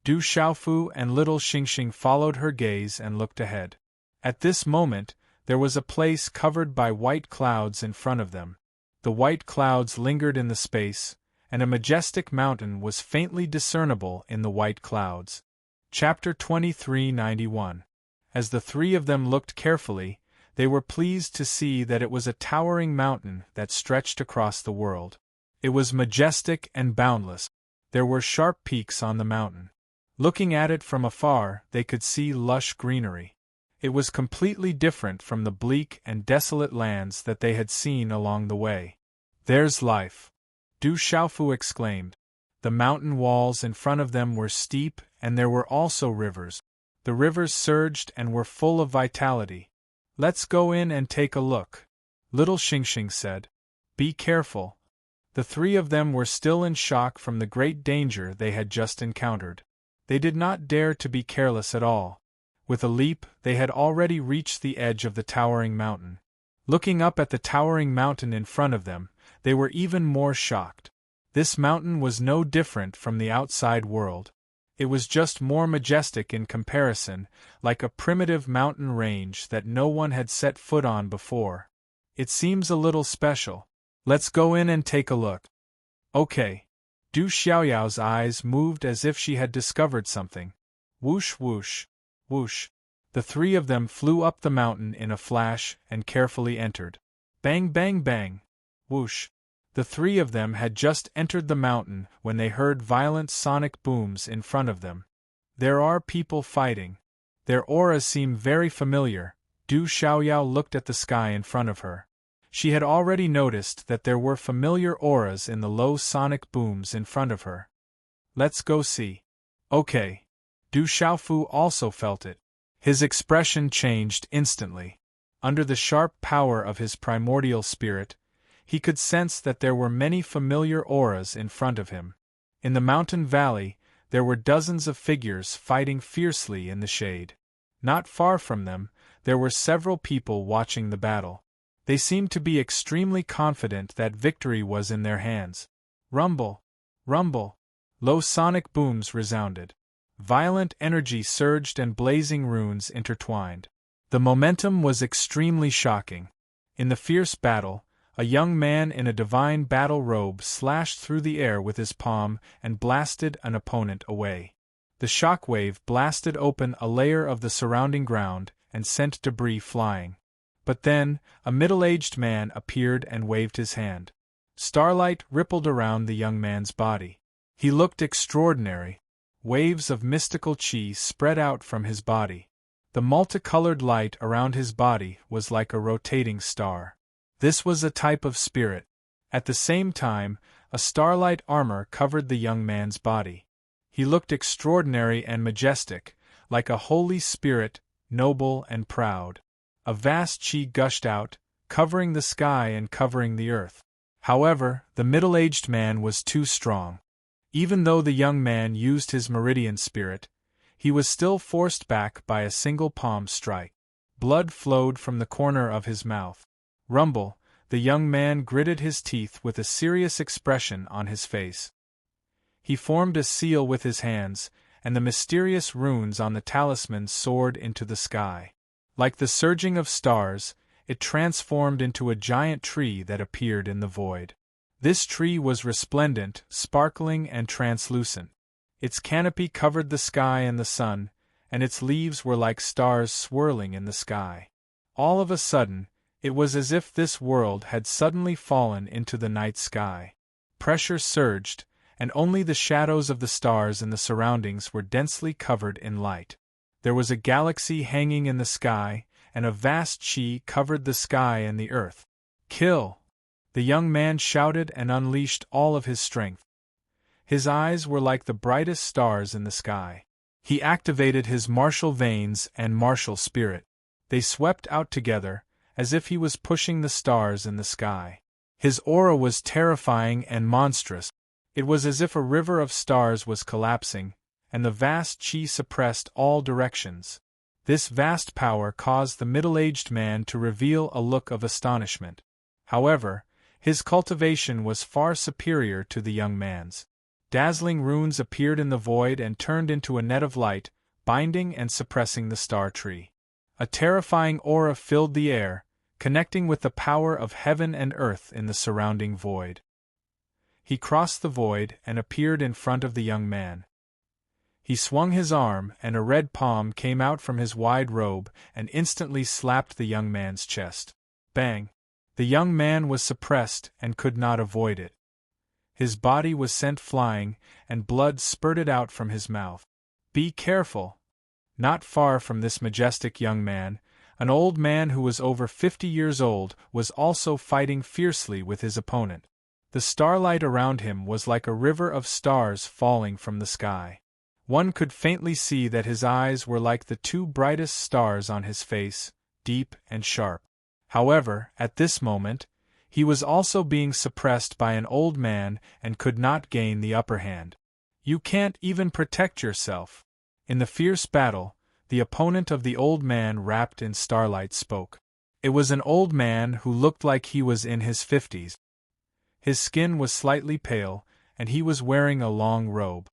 Du Xiaofu and little Xingxing followed her gaze and looked ahead. At this moment, there was a place covered by white clouds in front of them. The white clouds lingered in the space, and a majestic mountain was faintly discernible in the white clouds. Chapter 2391. As the three of them looked carefully, they were pleased to see that it was a towering mountain that stretched across the world. It was majestic and boundless. There were sharp peaks on the mountain. Looking at it from afar, they could see lush greenery. It was completely different from the bleak and desolate lands that they had seen along the way. There's life! Du Xiaofu exclaimed. The mountain walls in front of them were steep, and there were also rivers. The rivers surged and were full of vitality. Let's go in and take a look, little Xingxing said. Be careful. The three of them were still in shock from the great danger they had just encountered. They did not dare to be careless at all. With a leap, they had already reached the edge of the towering mountain. Looking up at the towering mountain in front of them, they were even more shocked. This mountain was no different from the outside world. It was just more majestic in comparison, like a primitive mountain range that no one had set foot on before. It seems a little special. Let's go in and take a look. Okay. Du Xiaoyao's eyes moved as if she had discovered something. Whoosh whoosh, whoosh. The three of them flew up the mountain in a flash and carefully entered. Bang bang bang, whoosh. The three of them had just entered the mountain when they heard violent sonic booms in front of them. There are people fighting. Their auras seem very familiar. Du Xiaoyao looked at the sky in front of her. She had already noticed that there were familiar auras in the low sonic booms in front of her. Let's go see. Okay. Du Xiaofu also felt it. His expression changed instantly. Under the sharp power of his primordial spirit, he could sense that there were many familiar auras in front of him. In the mountain valley, there were dozens of figures fighting fiercely in the shade. Not far from them, there were several people watching the battle. They seemed to be extremely confident that victory was in their hands. Rumble! Rumble! Low sonic booms resounded. Violent energy surged and blazing runes intertwined. The momentum was extremely shocking. In the fierce battle, a young man in a divine battle robe slashed through the air with his palm and blasted an opponent away. The shockwave blasted open a layer of the surrounding ground and sent debris flying. But then, a middle-aged man appeared and waved his hand. Starlight rippled around the young man's body. He looked extraordinary. Waves of mystical qi spread out from his body. The multicolored light around his body was like a rotating star. This was a type of spirit. At the same time, a starlight armor covered the young man's body. He looked extraordinary and majestic, like a holy spirit, noble and proud. A vast qi gushed out, covering the sky and covering the earth. However, the middle-aged man was too strong. Even though the young man used his meridian spirit, He was still forced back by a single palm strike. Blood flowed from the corner of his mouth. Rumble, the young man gritted his teeth with a serious expression on his face. He formed a seal with his hands, and the mysterious runes on the talisman soared into the sky. Like the surging of stars, it transformed into a giant tree that appeared in the void. This tree was resplendent, sparkling, and translucent. Its canopy covered the sky and the sun, and its leaves were like stars swirling in the sky. All of a sudden, it was as if this world had suddenly fallen into the night sky. Pressure surged, and only the shadows of the stars and the surroundings were densely covered in light. There was a galaxy hanging in the sky, and a vast chi covered the sky and the earth. "Kill!" The young man shouted and unleashed all of his strength. His eyes were like the brightest stars in the sky. He activated his martial veins and martial spirit. They swept out together, as if he was pushing the stars in the sky. His aura was terrifying and monstrous. It was as if a river of stars was collapsing, and the vast chi suppressed all directions. This vast power caused the middle-aged man to reveal a look of astonishment. However, his cultivation was far superior to the young man's. Dazzling runes appeared in the void and turned into a net of light, binding and suppressing the star tree. A terrifying aura filled the air, connecting with the power of heaven and earth in the surrounding void. He crossed the void and appeared in front of the young man. He swung his arm, and a red palm came out from his wide robe and instantly slapped the young man's chest. Bang! The young man was suppressed and could not avoid it. His body was sent flying, and blood spurted out from his mouth. "Be careful!" Not far from this majestic young man, an old man who was over 50 years old was also fighting fiercely with his opponent. The starlight around him was like a river of stars falling from the sky. One could faintly see that his eyes were like the two brightest stars on his face, deep and sharp. However, at this moment, he was also being suppressed by an old man and could not gain the upper hand. "You can't even protect yourself." In the fierce battle, the opponent of the old man wrapped in starlight spoke. It was an old man who looked like he was in his 50s. His skin was slightly pale, and he was wearing a long robe.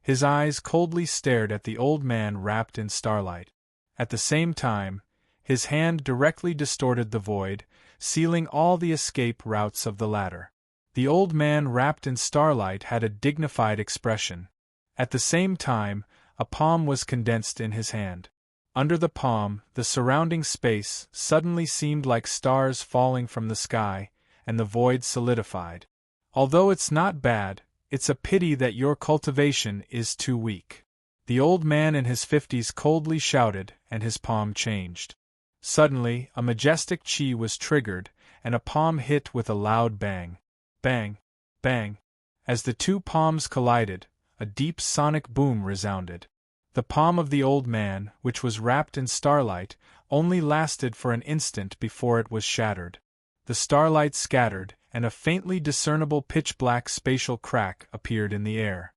His eyes coldly stared at the old man wrapped in starlight. At the same time, his hand directly distorted the void, sealing all the escape routes of the latter. The old man wrapped in starlight had a dignified expression. At the same time, a palm was condensed in his hand. Under the palm, the surrounding space suddenly seemed like stars falling from the sky, and the void solidified. "Although it's not bad, it's a pity that your cultivation is too weak." The old man in his 50s coldly shouted, and his palm changed. Suddenly, a majestic chi was triggered, and a palm hit with a loud bang. Bang! Bang! As the two palms collided, a deep sonic boom resounded. The palm of the old man, which was wrapped in starlight, only lasted for an instant before it was shattered. The starlight scattered, and a faintly discernible pitch-black spatial crack appeared in the air.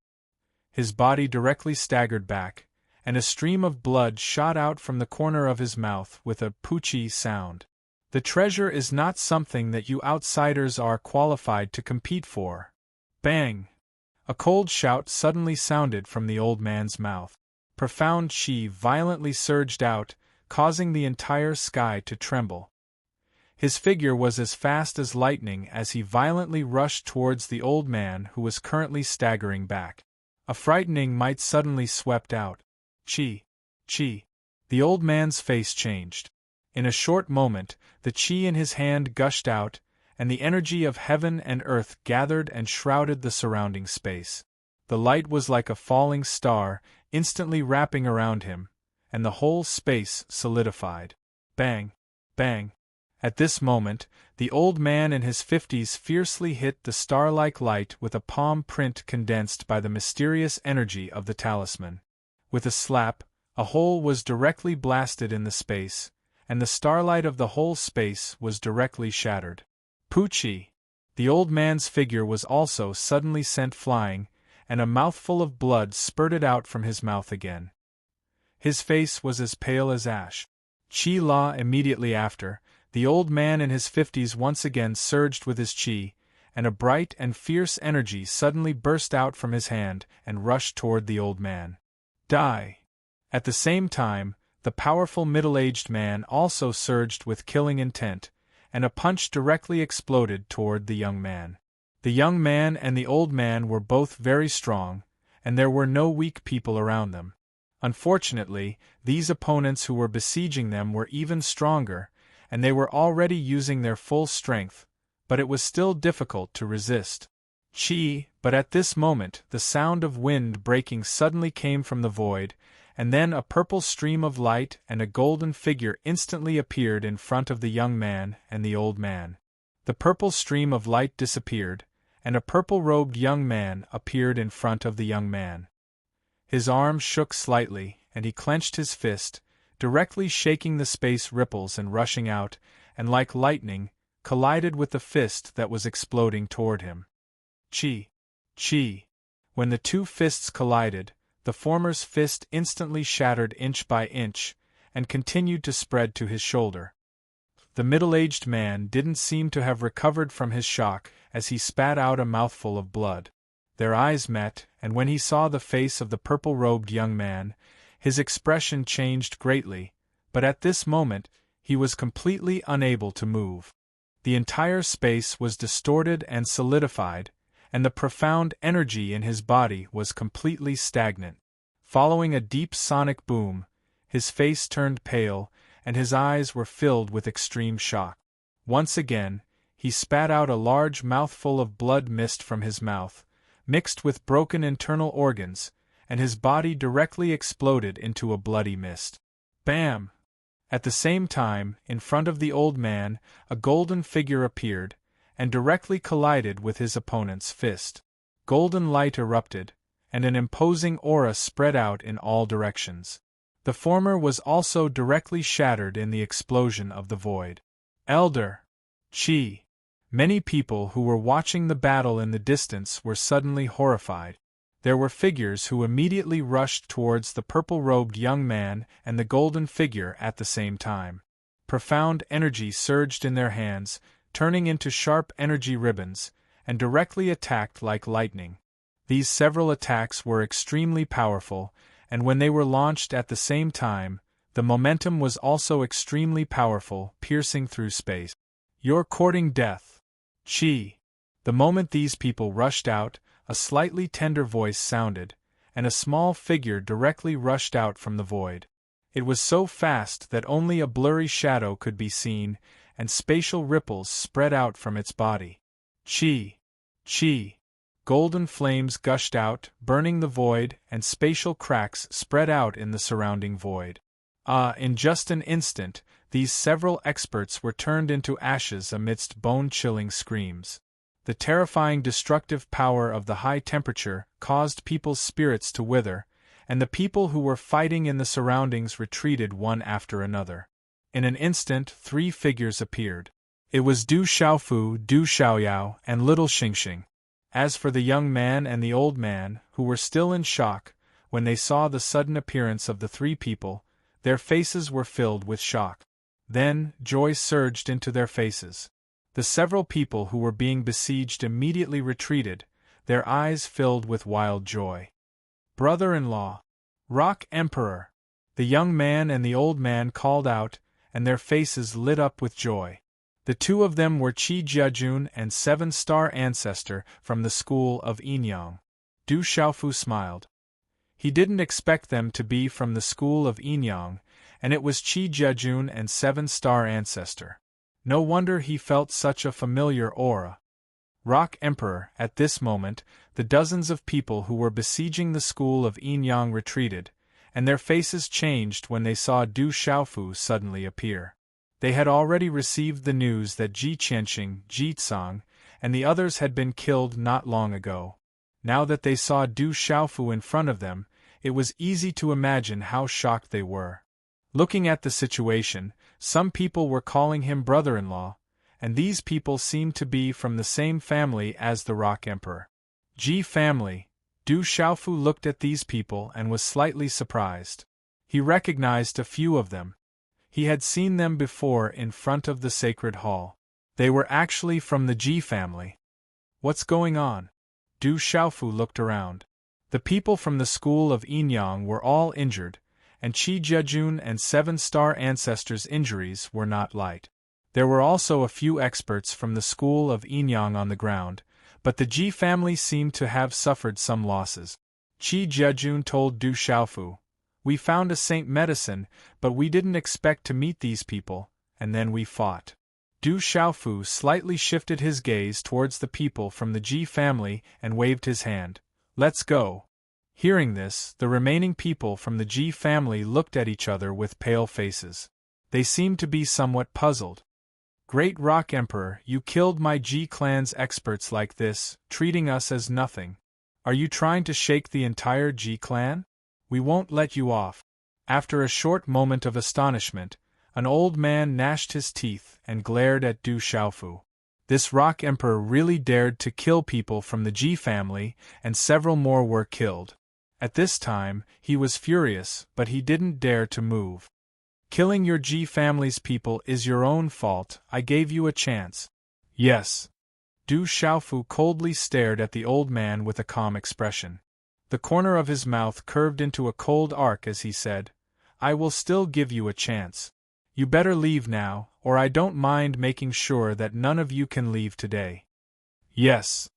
His body directly staggered back, and a stream of blood shot out from the corner of his mouth with a poochie sound. "The treasure is not something that you outsiders are qualified to compete for." Bang! A cold shout suddenly sounded from the old man's mouth. Profound chi violently surged out, causing the entire sky to tremble. His figure was as fast as lightning as he violently rushed towards the old man who was currently staggering back. A frightening might suddenly swept out. "Chi! Chi!" The old man's face changed. In a short moment, the chi in his hand gushed out, and the energy of heaven and earth gathered and shrouded the surrounding space. The light was like a falling star, instantly wrapping around him, and the whole space solidified. Bang! Bang! At this moment, the old man in his 50s fiercely hit the star-like light with a palm print condensed by the mysterious energy of the talisman. With a slap, a hole was directly blasted in the space, and the starlight of the whole space was directly shattered. Poochie! The old man's figure was also suddenly sent flying, and a mouthful of blood spurted out from his mouth again. His face was as pale as ash. Qi La immediately after, the old man in his 50s once again surged with his qi, and a bright and fierce energy suddenly burst out from his hand and rushed toward the old man. Die! At the same time, the powerful middle-aged man also surged with killing intent, and a punch directly exploded toward the young man. The young man and the old man were both very strong, and there were no weak people around them. Unfortunately, these opponents who were besieging them were even stronger, and they were already using their full strength, but it was still difficult to resist. But at this moment the sound of wind breaking suddenly came from the void, and then a purple stream of light and a golden figure instantly appeared in front of the young man and the old man. The purple stream of light disappeared, and a purple-robed young man appeared in front of the young man. His arms shook slightly, and he clenched his fist, directly shaking the space ripples and rushing out, and like lightning, collided with the fist that was exploding toward him. Chi! When the two fists collided, the former's fist instantly shattered inch by inch, and continued to spread to his shoulder. The middle-aged man didn't seem to have recovered from his shock as he spat out a mouthful of blood. Their eyes met, and when he saw the face of the purple-robed young man, his expression changed greatly, but at this moment, he was completely unable to move. The entire space was distorted and solidified, and the profound energy in his body was completely stagnant. Following a deep sonic boom, his face turned pale, and his eyes were filled with extreme shock. Once again, he spat out a large mouthful of blood mist from his mouth, mixed with broken internal organs, and his body directly exploded into a bloody mist. Bam! At the same time, in front of the old man, a golden figure appeared, and directly collided with his opponent's fist. Golden light erupted, and an imposing aura spread out in all directions. The former was also directly shattered in the explosion of the void. Elder Qi. Many people who were watching the battle in the distance were suddenly horrified. There were figures who immediately rushed towards the purple-robed young man and the golden figure at the same time. Profound energy surged in their hands, turning into sharp energy ribbons, and directly attacked like lightning. These several attacks were extremely powerful, and when they were launched at the same time, the momentum was also extremely powerful, piercing through space. You're courting death. Qi. The moment these people rushed out, a slightly tender voice sounded, and a small figure directly rushed out from the void. It was so fast that only a blurry shadow could be seen, and spatial ripples spread out from its body. Qi. Golden flames gushed out, burning the void, and spatial cracks spread out in the surrounding void. In just an instant, these several experts were turned into ashes amidst bone-chilling screams. The terrifying destructive power of the high temperature caused people's spirits to wither, and the people who were fighting in the surroundings retreated one after another. In an instant, 3 figures appeared. It was Du Xiaofu, Du Xiaoyao, and Little Xingxing. As for the young man and the old man, who were still in shock, when they saw the sudden appearance of the 3 people, their faces were filled with shock. Then, joy surged into their faces. The several people who were being besieged immediately retreated, their eyes filled with wild joy. Brother-in-law! Rock Emperor! The young man and the old man called out, and their faces lit up with joy. The 2 of them were Qi Jiajun and 7-star ancestor from the school of Yinyang. Du Xiaofu smiled. He didn't expect them to be from the school of Yinyang, and it was Qi Jiajun and 7-star ancestor. No wonder he felt such a familiar aura. Rock Emperor, at this moment, the dozens of people who were besieging the school of Yinyang retreated, and their faces changed when they saw Du Xiaofu suddenly appear. They had already received the news that Ji Qianxing, Ji Tsang, and the others had been killed not long ago. Now that they saw Du Xiaofu in front of them, it was easy to imagine how shocked they were. Looking at the situation, some people were calling him brother-in-law, and these people seemed to be from the same family as the Rock Emperor. Ji family. Du Xiaofu looked at these people and was slightly surprised. He recognized a few of them. He had seen them before in front of the sacred hall. They were actually from the Ji family. What's going on? Du Xiaofu looked around. The people from the school of Yinyang were all injured, and Qi Jejun and seven-star ancestors' injuries were not light. There were also a few experts from the school of Yinyang on the ground, but the Ji family seemed to have suffered some losses. Qi Jejun told Du Xiaofu, "We found a saint medicine, but we didn't expect to meet these people, and then we fought." Du Xiaofu slightly shifted his gaze towards the people from the Ji family and waved his hand. "Let's go." Hearing this, the remaining people from the Ji family looked at each other with pale faces. They seemed to be somewhat puzzled. "Great Rock Emperor, you killed my Ji clan's experts like this, treating us as nothing. Are you trying to shake the entire Ji clan? We won't let you off." After a short moment of astonishment, an old man gnashed his teeth and glared at Du Xiaofu. This Rock Emperor really dared to kill people from the Ji family, and several more were killed. At this time, he was furious, but he didn't dare to move. "Killing your Ji family's people is your own fault. I gave you a chance." "Yes." Du Xiaofu coldly stared at the old man with a calm expression. The corner of his mouth curved into a cold arc as he said, "I will still give you a chance. You better leave now, or I don't mind making sure that none of you can leave today." "Yes.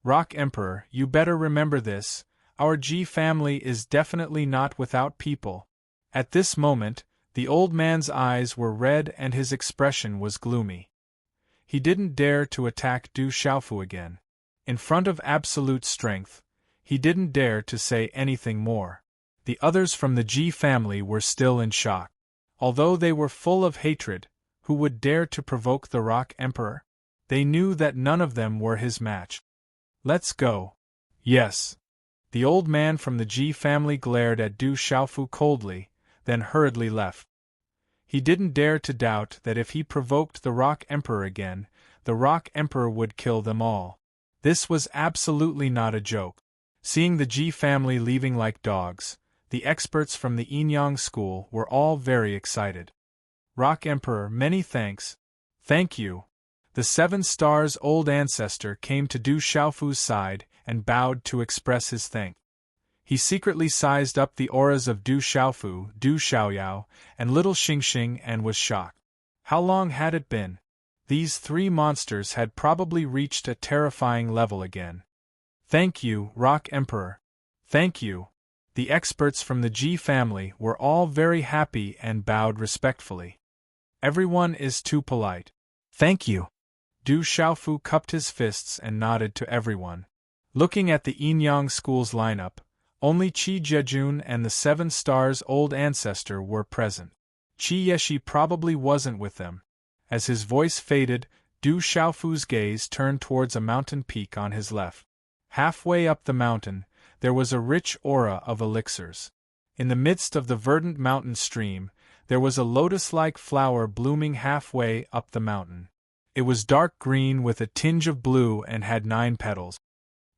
Rock Emperor, you better remember this. Our Ji family is definitely not without people." At this moment, the old man's eyes were red and his expression was gloomy. He didn't dare to attack Du Xiaofu again. In front of absolute strength, he didn't dare to say anything more. The others from the Ji family were still in shock. Although they were full of hatred, who would dare to provoke the Rock Emperor? They knew that none of them were his match. "Let's go." "Yes." The old man from the Ji family glared at Du Xiaofu coldly, then hurriedly left. He didn't dare to doubt that if he provoked the Rock Emperor again, the Rock Emperor would kill them all. This was absolutely not a joke. Seeing the Ji family leaving like dogs, the experts from the Yinyang school were all very excited. "Rock Emperor, many thanks." "Thank you." The 7 stars old ancestor came to Du Xiaofu's side and bowed to express his thanks. He secretly sized up the auras of Du Xiaofu, Du Xiaoyao, and little Xingxing and was shocked. How long had it been? These 3 monsters had probably reached a terrifying level again. "Thank you, Rock Emperor." "Thank you." The experts from the Ji family were all very happy and bowed respectfully. "Everyone is too polite." "Thank you." Du Xiaofu cupped his fists and nodded to everyone. Looking at the Yinyang school's lineup, only Qi Jejun and the 7 stars old ancestor were present. Qi Yeshi probably wasn't with them. As his voice faded, Du Xiaofu's gaze turned towards a mountain peak on his left. Halfway up the mountain, there was a rich aura of elixirs. In the midst of the verdant mountain stream, there was a lotus-like flower blooming halfway up the mountain. It was dark green with a tinge of blue and had 9 petals.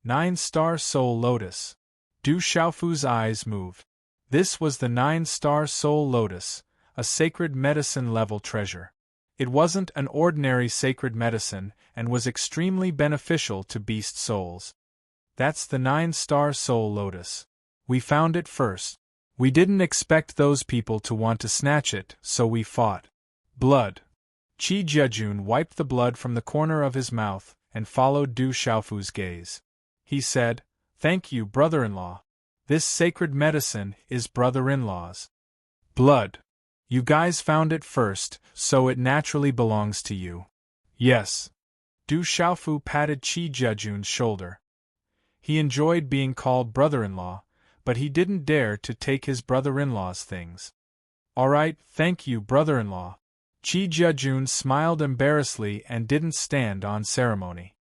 9-star soul lotus. Du Xiaofu's eyes moved. This was the 9-star soul lotus, a sacred medicine-level treasure. It wasn't an ordinary sacred medicine and was extremely beneficial to beast souls. "That's the 9-star soul lotus. We found it first. We didn't expect those people to want to snatch it, so we fought." "Blood." Qi Jejun wiped the blood from the corner of his mouth and followed Du Xiaofu's gaze. He said, "Thank you, brother-in-law. This sacred medicine is brother-in-law's." "Blood. You guys found it first, so it naturally belongs to you." "Yes." Du Xiaofu patted Qi Jejun's shoulder. He enjoyed being called brother-in-law, but he didn't dare to take his brother-in-law's things. "All right, thank you, brother-in-law." Qi Jejun smiled embarrassedly and didn't stand on ceremony.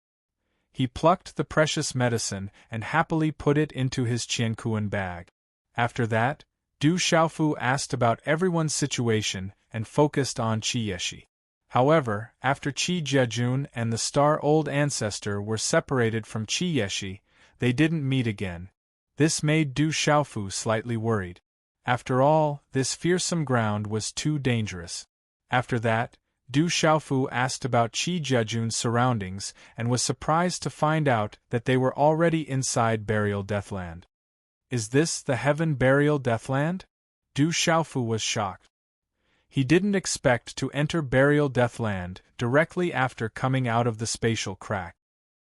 He plucked the precious medicine and happily put it into his Qiankuan bag. After that, Du Xiaofu asked about everyone's situation and focused on Qi Yeshi. However, after Qi Jejun and the star old ancestor were separated from Qi Yeshi, they didn't meet again. This made Du Xiaofu slightly worried. After all, this fearsome ground was too dangerous. After that, Du Xiaofu asked about Qi Jejun's surroundings and was surprised to find out that they were already inside Burial Deathland. Is this the Heaven Burial Deathland? Du Xiaofu was shocked. He didn't expect to enter Burial Deathland directly after coming out of the spatial crack.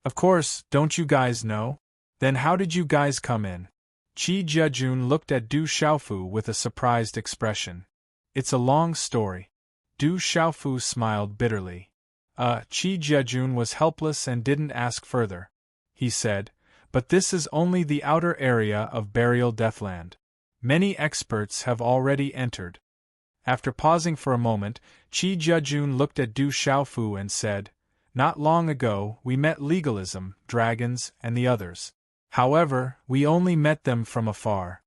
Of course, don't you guys know? Then how did you guys come in? Qi Jejun looked at Du Xiaofu with a surprised expression. It's a long story. Du Xiaofu smiled bitterly. Qi Jejun was helpless and didn't ask further. He said, but this is only the outer area of Burial Deathland. Many experts have already entered. After pausing for a moment, Qi Jejun looked at Du Xiaofu and said, not long ago we met legalism, dragons, and the others. However, we only met them from afar.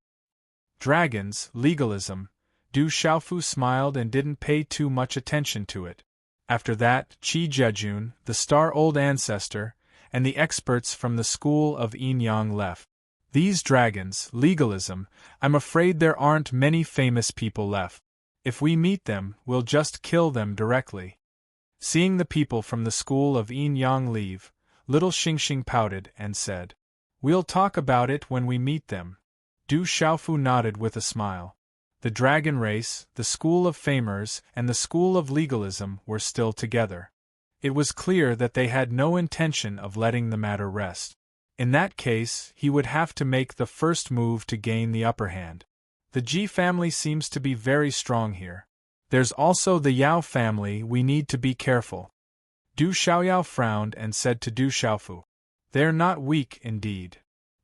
Dragons, legalism. Du Xiaofu smiled and didn't pay too much attention to it. After that, Qi Jejun, the star-old ancestor, and the experts from the school of Yin Yang left. These dragons, legalism, I'm afraid there aren't many famous people left. If we meet them, we'll just kill them directly. Seeing the people from the school of Yin Yang leave, little Xingxing pouted and said, we'll talk about it when we meet them. Du Xiaofu nodded with a smile. The dragon race, the school of famers, and the school of legalism were still together. It was clear that they had no intention of letting the matter rest. In that case, he would have to make the first move to gain the upper hand. The Ji family seems to be very strong here. There's also the Yao family, we need to be careful. Du Xiaoyao frowned and said to Du Xiaofu, they're not weak indeed.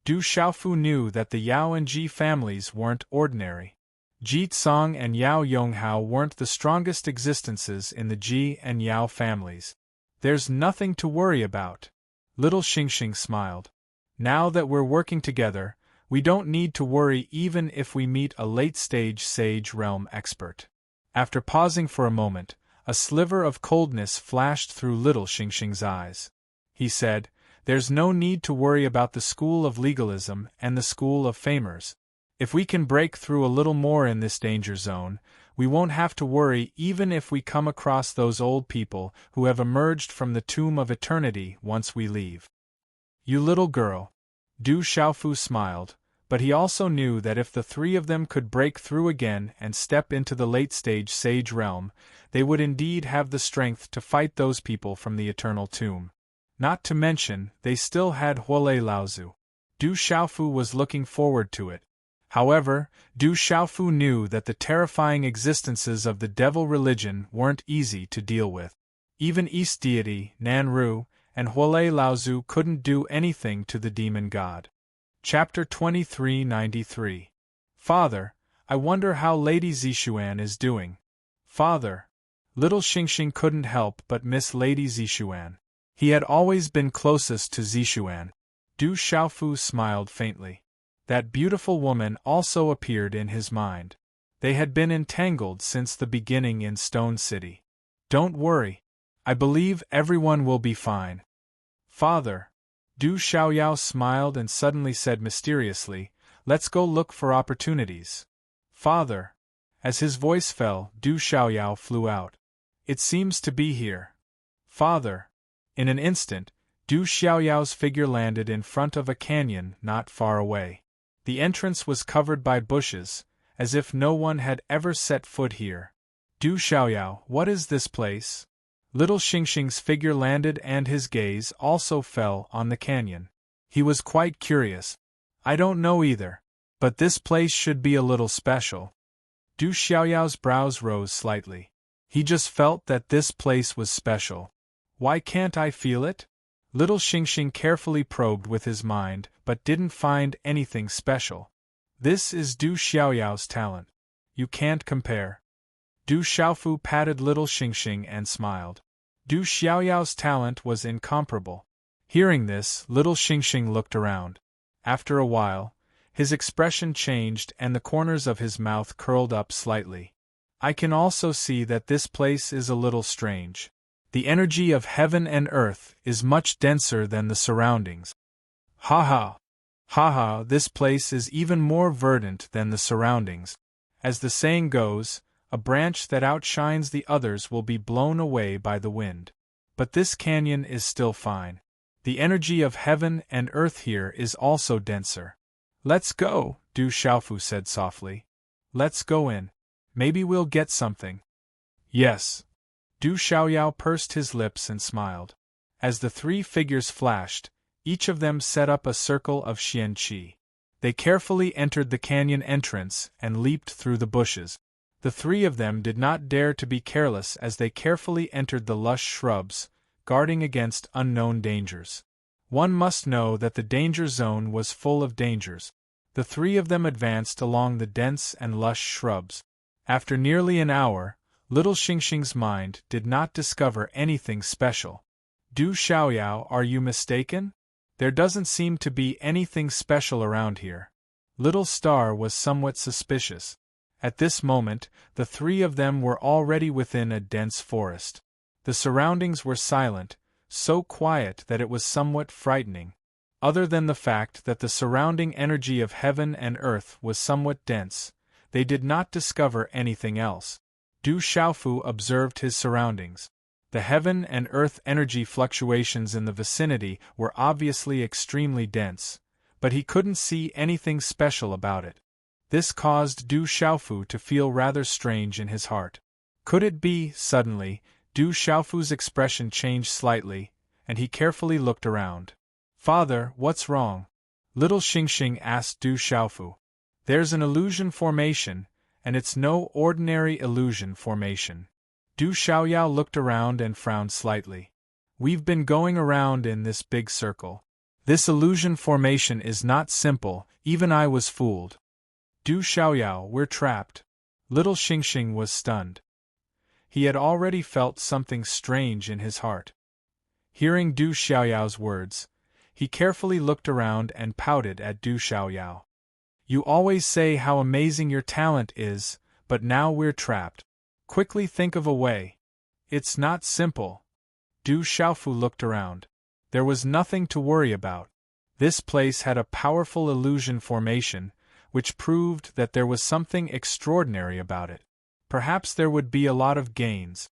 Du Xiaofu knew that the Yao and Ji families weren't ordinary. Ji Tsang and Yao Yonghao weren't the strongest existences in the Ji and Yao families. There's nothing to worry about. Little Xingxing smiled. Now that we're working together, we don't need to worry even if we meet a late-stage Sage Realm expert. After pausing for a moment, a sliver of coldness flashed through little Xingxing's eyes. He said, there's no need to worry about the school of legalism and the school of famers. If we can break through a little more in this danger zone, we won't have to worry even if we come across those old people who have emerged from the tomb of eternity once we leave. You little girl. Du Xiaofu smiled, but he also knew that if the three of them could break through again and step into the late-stage Sage Realm, they would indeed have the strength to fight those people from the eternal tomb. Not to mention, they still had Huolei Laozu. Du Xiaofu was looking forward to it. However, Du Xiaofu knew that the terrifying existences of the devil religion weren't easy to deal with. Even East Deity, Nanru, and Huolei Laozu couldn't do anything to the demon god. Chapter 2393. Father, I wonder how Lady Zixuan is doing. Father. Little Xingxing couldn't help but miss Lady Zixuan. He had always been closest to Zixuan. Du Xiaofu smiled faintly. That beautiful woman also appeared in his mind. They had been entangled since the beginning in Stone City. Don't worry. I believe everyone will be fine. Father. Du Xiaoyao smiled and suddenly said mysteriously, let's go look for opportunities. Father. As his voice fell, Du Xiaoyao flew out. It seems to be here. Father. In an instant, Du Xiaoyao's figure landed in front of a canyon not far away. The entrance was covered by bushes, as if no one had ever set foot here. Du Xiaoyao, what is this place? Little Xingxing's figure landed and his gaze also fell on the canyon. He was quite curious. I don't know either, but this place should be a little special. Du Xiaoyao's brows rose slightly. He just felt that this place was special. Why can't I feel it? Little Xingxing carefully probed with his mind, but didn't find anything special. This is Du Xiaoyao's talent. You can't compare. Du Xiaofu patted little Xingxing and smiled. Du Xiaoyao's talent was incomparable. Hearing this, little Xingxing looked around. After a while, his expression changed and the corners of his mouth curled up slightly. I can also see that this place is a little strange. The energy of heaven and earth is much denser than the surroundings. Ha ha! Ha ha, this place is even more verdant than the surroundings. As the saying goes, a branch that outshines the others will be blown away by the wind. But this canyon is still fine. The energy of heaven and earth here is also denser. Let's go, Du Xiaofu said softly. Let's go in. Maybe we'll get something. Yes. Du Xiaoyao pursed his lips and smiled. As the three figures flashed, each of them set up a circle of xianqi. They carefully entered the canyon entrance and leaped through the bushes. The three of them did not dare to be careless as they carefully entered the lush shrubs, guarding against unknown dangers. One must know that the danger zone was full of dangers. The three of them advanced along the dense and lush shrubs. After nearly an hour, little Xingxing's mind did not discover anything special. Du Xiaoyao, are you mistaken? There doesn't seem to be anything special around here. Little Star was somewhat suspicious. At this moment, the three of them were already within a dense forest. The surroundings were silent, so quiet that it was somewhat frightening. Other than the fact that the surrounding energy of heaven and earth was somewhat dense, they did not discover anything else. Du Xiaofu observed his surroundings. The heaven and earth energy fluctuations in the vicinity were obviously extremely dense, but he couldn't see anything special about it. This caused Du Xiaofu to feel rather strange in his heart. Could it be, suddenly, Du Xiaofu's expression changed slightly, and he carefully looked around. Father, what's wrong? Little Xingxing asked Du Xiaofu. There's an illusion formation, and it's no ordinary illusion formation. Du Xiaoyao looked around and frowned slightly. We've been going around in this big circle. This illusion formation is not simple, even I was fooled. Du Xiaoyao, we're trapped. Little Xingxing was stunned. He had already felt something strange in his heart. Hearing Du Xiaoyao's words, he carefully looked around and pouted at Du Xiaoyao. You always say how amazing your talent is, but now we're trapped. Quickly think of a way. It's not simple. Du Xiaofu looked around. There was nothing to worry about. This place had a powerful illusion formation, which proved that there was something extraordinary about it. Perhaps there would be a lot of gains.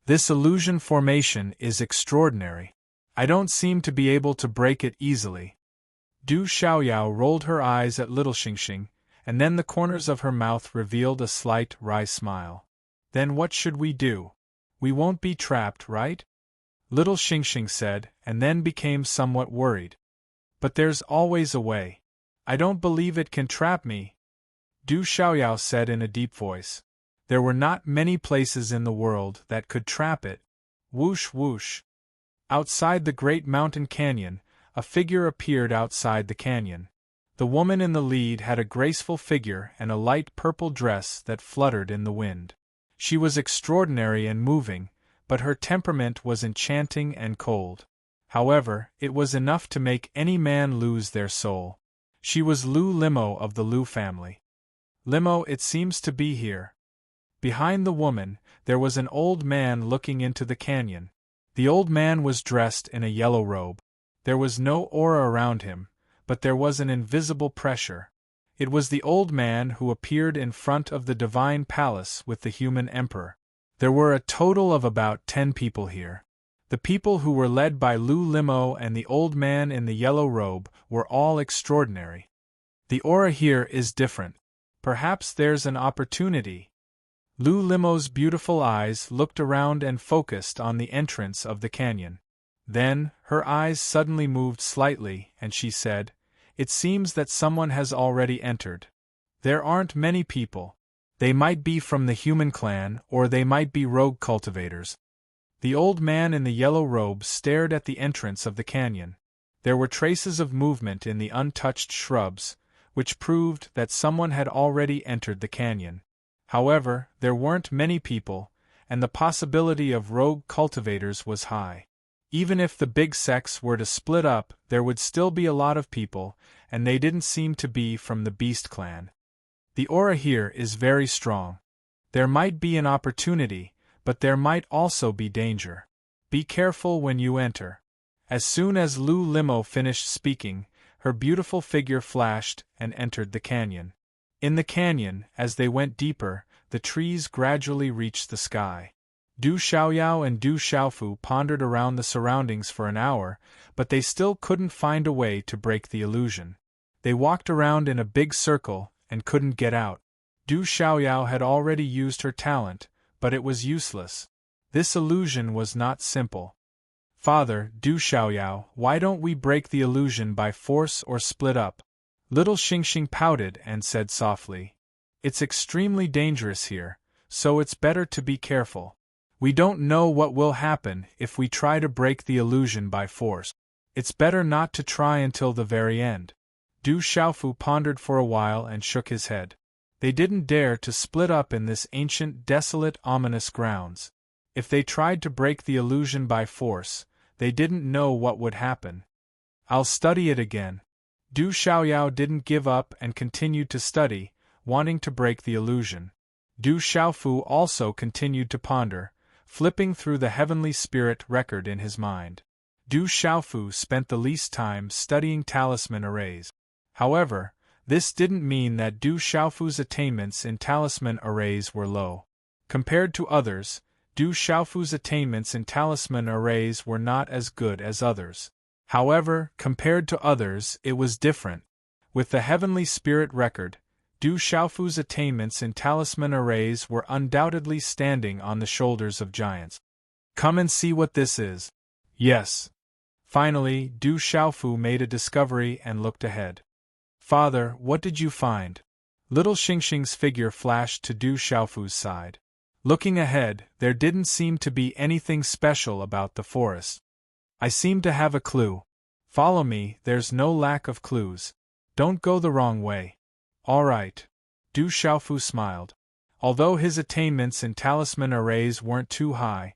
This illusion formation is extraordinary. I don't seem to be able to break it easily. Du Xiaoyao rolled her eyes at little Xingxing, and then the corners of her mouth revealed a slight wry smile. Then what should we do? We won't be trapped, right? Little Xingxing said, and then became somewhat worried. But there's always a way. I don't believe it can trap me. Du Xiaoyao said in a deep voice. There were not many places in the world that could trap it. Whoosh whoosh. Outside the great mountain canyon, a figure appeared outside the canyon. The woman in the lead had a graceful figure and a light purple dress that fluttered in the wind. She was extraordinary and moving, but her temperament was enchanting and cold. However, it was enough to make any man lose their soul. She was Lu Limo of the Lu family. Limo, it seems to be here. Behind the woman, there was an old man looking into the canyon. The old man was dressed in a yellow robe. There was no aura around him, but there was an invisible pressure. It was the old man who appeared in front of the divine palace with the human emperor. There were a total of about 10 people here. The people who were led by Lu Limo and the old man in the yellow robe were all extraordinary. The aura here is different. Perhaps there's an opportunity. Lu Limo's beautiful eyes looked around and focused on the entrance of the canyon. Then, her eyes suddenly moved slightly, and she said, It seems that someone has already entered. There aren't many people. They might be from the human clan, or they might be rogue cultivators. The old man in the yellow robe stared at the entrance of the canyon. There were traces of movement in the untouched shrubs, which proved that someone had already entered the canyon. However, there weren't many people, and the possibility of rogue cultivators was high. Even if the big sects were to split up, there would still be a lot of people, and they didn't seem to be from the Beast clan. The aura here is very strong. There might be an opportunity, but there might also be danger. Be careful when you enter. As soon as Lu Limo finished speaking, her beautiful figure flashed and entered the canyon. In the canyon, as they went deeper, the trees gradually reached the sky. Du Xiaoyao and Du Xiaofu pondered around the surroundings for an hour, but they still couldn't find a way to break the illusion. They walked around in a big circle and couldn't get out. Du Xiaoyao had already used her talent, but it was useless. This illusion was not simple. Father, Du Xiaoyao, why don't we break the illusion by force or split up? Little Xingxing pouted and said softly. It's extremely dangerous here, so it's better to be careful. We don't know what will happen if we try to break the illusion by force. It's better not to try until the very end. Du Xiaofu pondered for a while and shook his head. They didn't dare to split up in this ancient, desolate, ominous grounds. If they tried to break the illusion by force, they didn't know what would happen. I'll study it again. Du Xiaoyao didn't give up and continued to study, wanting to break the illusion. Du Xiaofu also continued to ponder, flipping through the heavenly spirit record in his mind. Du Xiaofu spent the least time studying talisman arrays. However, this didn't mean that Du Xiaofu's attainments in talisman arrays were low. Compared to others, Du Xiaofu's attainments in talisman arrays were not as good as others. However, compared to others, it was different. With the heavenly spirit record, Du Xiaofu's attainments in talisman arrays were undoubtedly standing on the shoulders of giants. Come and see what this is. Yes. Finally, Du Xiaofu made a discovery and looked ahead. Father, what did you find? Little Xingxing's figure flashed to Du Xiaofu's side. Looking ahead, there didn't seem to be anything special about the forest. I seem to have a clue. Follow me, there's no lack of clues. Don't go the wrong way. All right. Du Xiaofu smiled. Although his attainments in talisman arrays weren't too high,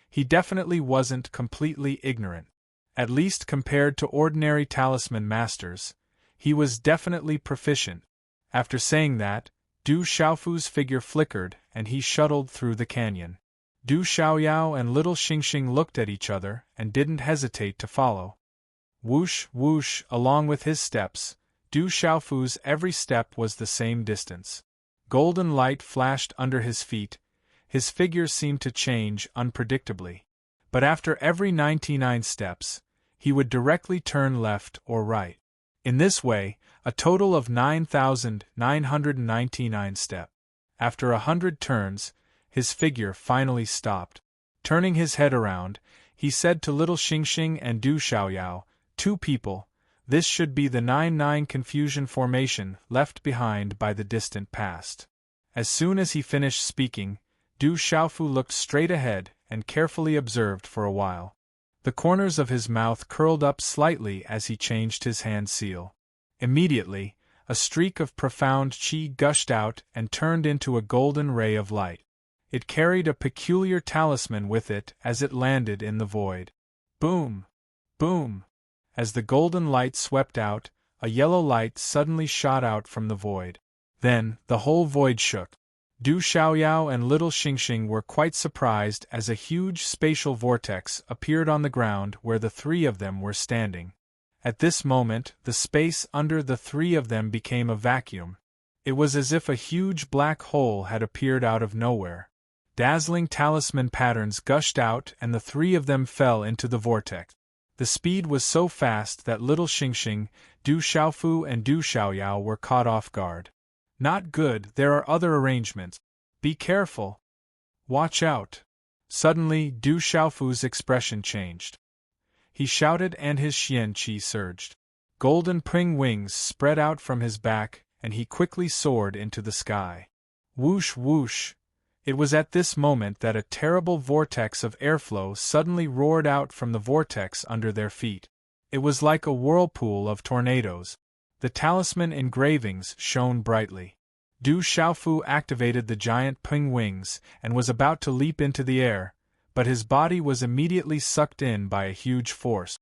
he definitely wasn't completely ignorant. At least compared to ordinary talisman masters, he was definitely proficient. After saying that, Du Xiaofu's figure flickered and he shuttled through the canyon. Du Xiaoyao and Little Xingxing looked at each other and didn't hesitate to follow. Whoosh, whoosh, along with his steps, Du Xiaofu's every step was the same distance. Golden light flashed under his feet, his figure seemed to change unpredictably. But after every 99 steps, he would directly turn left or right. In this way, a total of 9,999 steps. After 100 turns, his figure finally stopped. Turning his head around, he said to Little Xingxing and Du Xiaoyao, "Two people, this should be the 9-9 confusion formation left behind by the distant past." As soon as he finished speaking, Du Xiaofu looked straight ahead and carefully observed for a while. The corners of his mouth curled up slightly as he changed his hand seal. Immediately, a streak of profound qi gushed out and turned into a golden ray of light. It carried a peculiar talisman with it as it landed in the void. Boom! Boom! As the golden light swept out, a yellow light suddenly shot out from the void. Then, the whole void shook. Du Xiaoyao and Little Xingxing were quite surprised as a huge spatial vortex appeared on the ground where the three of them were standing. At this moment, the space under the three of them became a vacuum. It was as if a huge black hole had appeared out of nowhere. Dazzling talisman patterns gushed out and the three of them fell into the vortex. The speed was so fast that Little Xingxing, Du Xiaofu and Du Xiaoyao were caught off guard. Not good, there are other arrangements. Be careful. Watch out. Suddenly, Du Xiaofu's expression changed. He shouted and his xian qi surged. Golden pring wings spread out from his back and he quickly soared into the sky. Whoosh whoosh! It was at this moment that a terrible vortex of airflow suddenly roared out from the vortex under their feet. It was like a whirlpool of tornadoes. The talisman engravings shone brightly. Du Xiaofu activated the giant ping wings and was about to leap into the air, but his body was immediately sucked in by a huge force.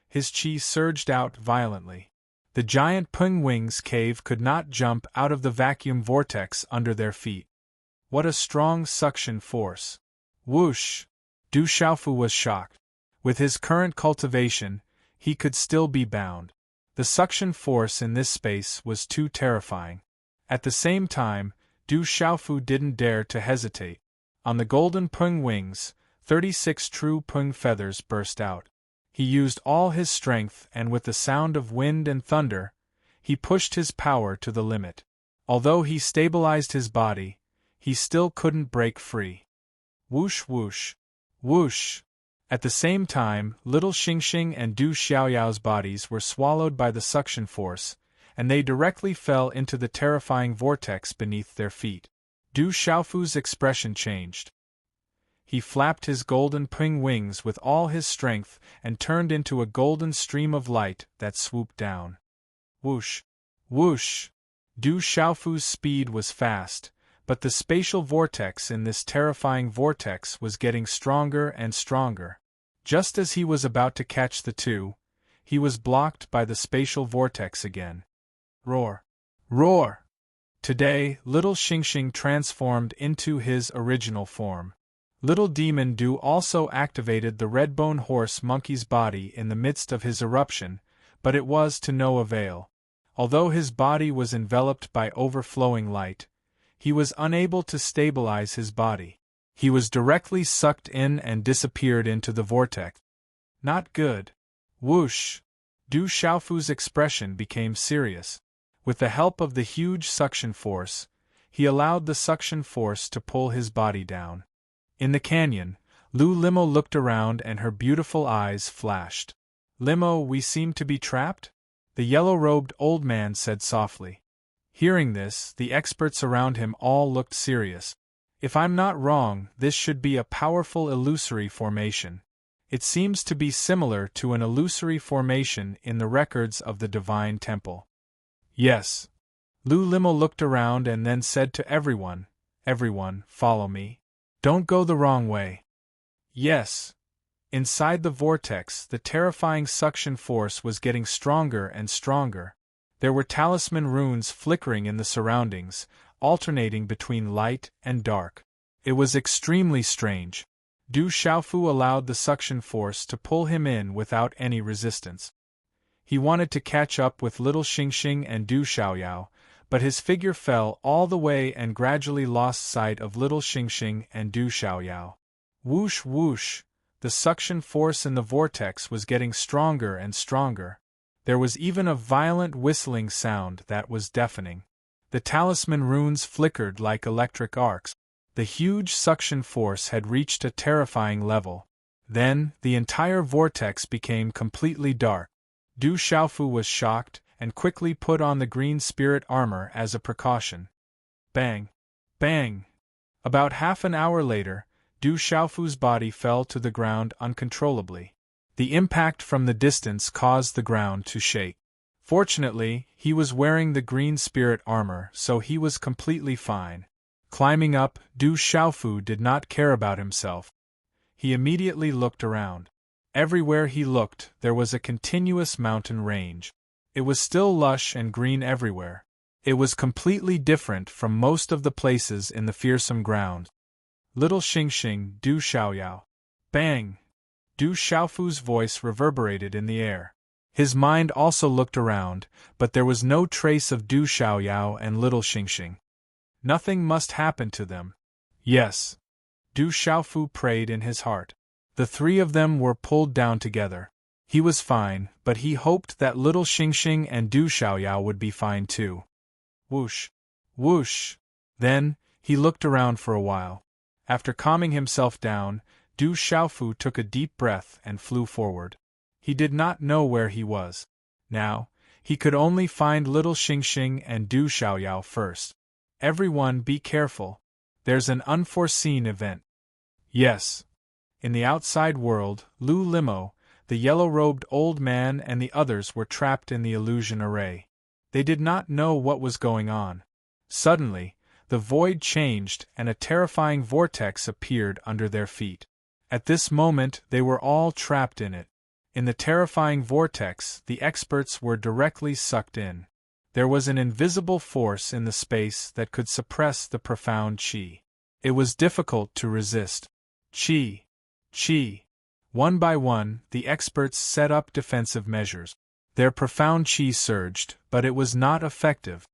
His qi surged out violently. The giant ping wings cave could not jump out of the vacuum vortex under their feet. What a strong suction force! Whoosh! Du Xiaofu was shocked. With his current cultivation, he could still be bound. The suction force in this space was too terrifying. At the same time, Du Xiaofu didn't dare to hesitate. On the golden peng wings, 36 true peng feathers burst out. He used all his strength, and with the sound of wind and thunder, he pushed his power to the limit. Although he stabilized his body, he still couldn't break free. Whoosh whoosh, whoosh. At the same time, little Xingxing and Du Xiaoyao's bodies were swallowed by the suction force, and they directly fell into the terrifying vortex beneath their feet. Du Xiaofu's expression changed. He flapped his golden peng wings with all his strength and turned into a golden stream of light that swooped down. Whoosh! Whoosh! Du Xiaofu's speed was fast, but the spatial vortex in this terrifying vortex was getting stronger and stronger. Just as he was about to catch the two, he was blocked by the spatial vortex again. Roar! Roar! Today, little Xingxing transformed into his original form. Little Demon Du also activated the redbone horse monkey's body in the midst of his eruption, but it was to no avail. Although his body was enveloped by overflowing light, he was unable to stabilize his body. He was directly sucked in and disappeared into the vortex. Not good. Whoosh! Du Xiaofu's expression became serious. With the help of the huge suction force, he allowed the suction force to pull his body down. In the canyon, Lu Limo looked around and her beautiful eyes flashed. Limo, we seem to be trapped? The yellow-robed old man said softly. Hearing this, the experts around him all looked serious. If I'm not wrong, this should be a powerful illusory formation. It seems to be similar to an illusory formation in the records of the Divine Temple. Yes. Lu Limo looked around and then said to everyone, "Everyone, follow me. Don't go the wrong way." Yes. Inside the vortex, the terrifying suction force was getting stronger and stronger. There were talisman runes flickering in the surroundings, alternating between light and dark. It was extremely strange. Du Xiaofu allowed the suction force to pull him in without any resistance. He wanted to catch up with little Xingxing and Du Xiaoyao, but his figure fell all the way and gradually lost sight of little Xingxing and Du Xiaoyao. Whoosh whoosh! The suction force in the vortex was getting stronger and stronger. There was even a violent whistling sound that was deafening. The talisman runes flickered like electric arcs. The huge suction force had reached a terrifying level. Then, the entire vortex became completely dark. Du Xiaofu was shocked and quickly put on the green spirit armor as a precaution. Bang! Bang! About half an hour later, Du Xiaofu's body fell to the ground uncontrollably. The impact from the distance caused the ground to shake. Fortunately, he was wearing the green spirit armor, so he was completely fine. Climbing up, Du Xiaofu did not care about himself. He immediately looked around. Everywhere he looked, there was a continuous mountain range. It was still lush and green everywhere. It was completely different from most of the places in the fearsome ground. Little Xingxing, Du Xiaoyao. Bang! Du Xiaofu's voice reverberated in the air. His mind also looked around, but there was no trace of Du Xiaoyao and little Xingxing. Nothing must happen to them. Yes. Du Xiaofu prayed in his heart. The three of them were pulled down together. He was fine, but he hoped that little Xingxing and Du Xiaoyao would be fine too. Whoosh! Whoosh! Then, he looked around for a while. After calming himself down, Du Xiaofu took a deep breath and flew forward. He did not know where he was. Now, he could only find little Xingxing and Du Xiaoyao first. Everyone be careful. There's an unforeseen event. Yes. In the outside world, Lu Limo, the yellow-robed old man and the others were trapped in the illusion array. They did not know what was going on. Suddenly, the void changed and a terrifying vortex appeared under their feet. At this moment they were all trapped in it. In the terrifying vortex, the experts were directly sucked in. There was an invisible force in the space that could suppress the profound qi. It was difficult to resist. Qi. Qi. One by one, the experts set up defensive measures. Their profound qi surged, but it was not effective.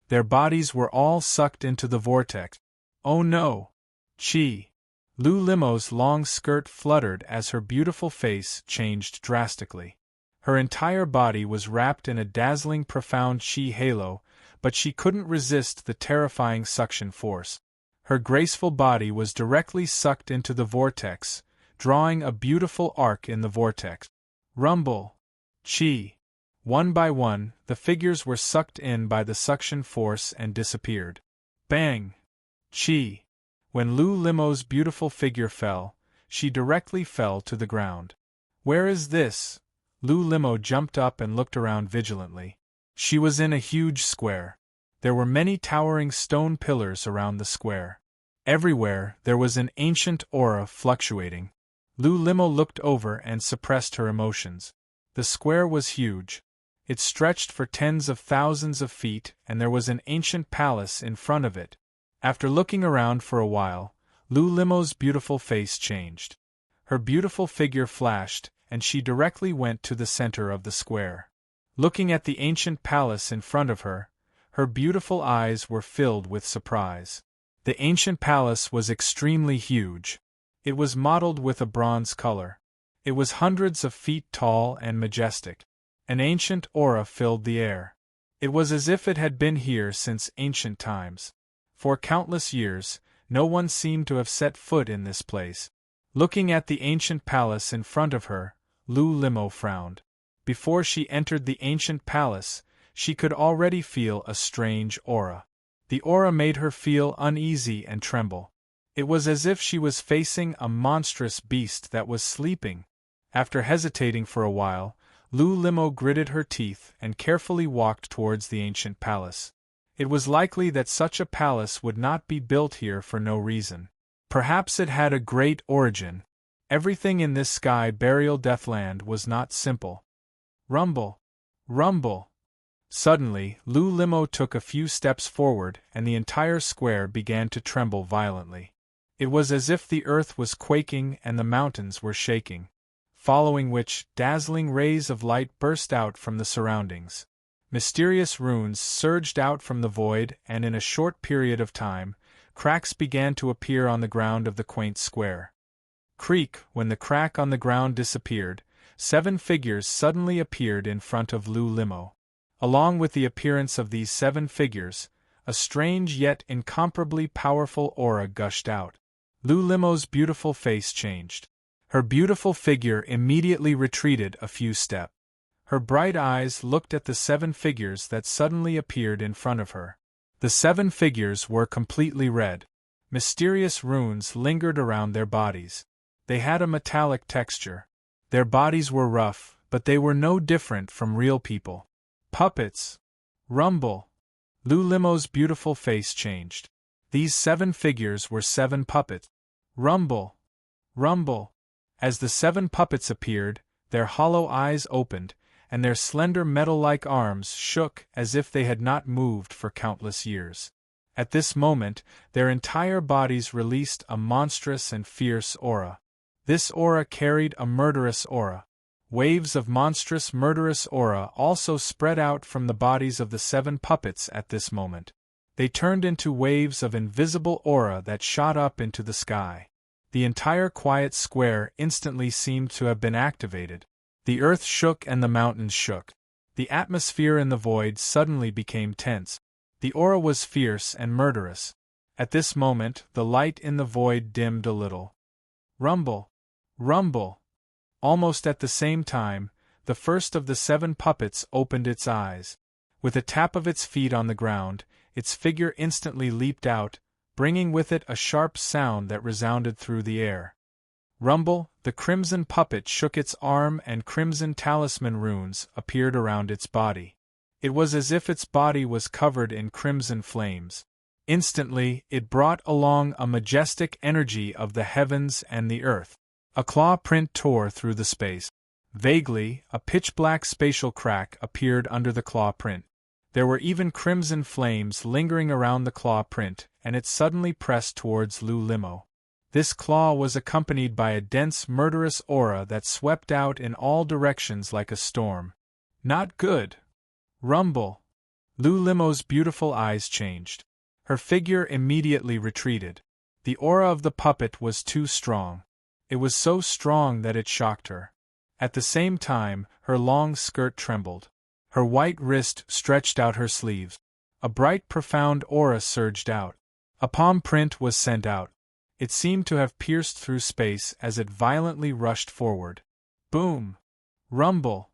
Their bodies were all sucked into the vortex. Oh no! Chi! Lulimo's long skirt fluttered as her beautiful face changed drastically. Her entire body was wrapped in a dazzling profound chi halo, but she couldn't resist the terrifying suction force. Her graceful body was directly sucked into the vortex, drawing a beautiful arc in the vortex. Rumble! Chi! One by one, the figures were sucked in by the suction force and disappeared. Bang! Chi! When Lulimo's beautiful figure fell, she directly fell to the ground. Where is this? Lulimo jumped up and looked around vigilantly. She was in a huge square. There were many towering stone pillars around the square. Everywhere there was an ancient aura fluctuating. Lulimo looked over and suppressed her emotions. The square was huge. It stretched for tens of thousands of feet, and there was an ancient palace in front of it. After looking around for a while, Lulimo's beautiful face changed. Her beautiful figure flashed, and she directly went to the center of the square. Looking at the ancient palace in front of her, her beautiful eyes were filled with surprise. The ancient palace was extremely huge. It was mottled with a bronze color. It was hundreds of feet tall and majestic. An ancient aura filled the air. It was as if it had been here since ancient times. For countless years, no one seemed to have set foot in this place. Looking at the ancient palace in front of her, Lulimo frowned. Before she entered the ancient palace, she could already feel a strange aura. The aura made her feel uneasy and tremble. It was as if she was facing a monstrous beast that was sleeping. After hesitating for a while, Lulimo gritted her teeth and carefully walked towards the ancient palace. It was likely that such a palace would not be built here for no reason. Perhaps it had a great origin. Everything in this sky burial deathland was not simple. Rumble! Rumble! Suddenly, Lulimo took a few steps forward and the entire square began to tremble violently. It was as if the earth was quaking and the mountains were shaking. Following which, dazzling rays of light burst out from the surroundings. Mysterious runes surged out from the void, and in a short period of time, cracks began to appear on the ground of the quaint square. Creak! When the crack on the ground disappeared, 7 figures suddenly appeared in front of Lulimo. Along with the appearance of these 7 figures, a strange yet incomparably powerful aura gushed out. Lulimo's beautiful face changed. Her beautiful figure immediately retreated a few steps. Her bright eyes looked at the 7 figures that suddenly appeared in front of her. The 7 figures were completely red. Mysterious runes lingered around their bodies. They had a metallic texture. Their bodies were rough, but they were no different from real people. Puppets! Rumble! Lulimo's beautiful face changed. These 7 figures were 7 puppets. Rumble! Rumble! As the 7 puppets appeared, their hollow eyes opened, and their slender metal-like arms shook as if they had not moved for countless years. At this moment, their entire bodies released a monstrous and fierce aura. This aura carried a murderous aura. Waves of monstrous murderous aura also spread out from the bodies of the 7 puppets at this moment. They turned into waves of invisible aura that shot up into the sky. The entire quiet square instantly seemed to have been activated. The earth shook and the mountains shook. The atmosphere in the void suddenly became tense. The aura was fierce and murderous. At this moment, the light in the void dimmed a little. Rumble! Rumble! Almost at the same time, the first of the 7 puppets opened its eyes. With a tap of its feet on the ground, its figure instantly leaped out, bringing with it a sharp sound that resounded through the air. Rumble! The crimson puppet shook its arm and crimson talisman runes appeared around its body. It was as if its body was covered in crimson flames. Instantly, it brought along a majestic energy of the heavens and the earth. A claw print tore through the space. Vaguely, a pitch-black spatial crack appeared under the claw print. There were even crimson flames lingering around the claw print, and it suddenly pressed towards Lulimo. This claw was accompanied by a dense murderous aura that swept out in all directions like a storm. Not good! Rumble! Lulimo's beautiful eyes changed. Her figure immediately retreated. The aura of the puppet was too strong. It was so strong that it shocked her. At the same time, her long skirt trembled. Her white wrist stretched out her sleeves. A bright, profound aura surged out. A palm print was sent out. It seemed to have pierced through space as it violently rushed forward. Boom! Rumble!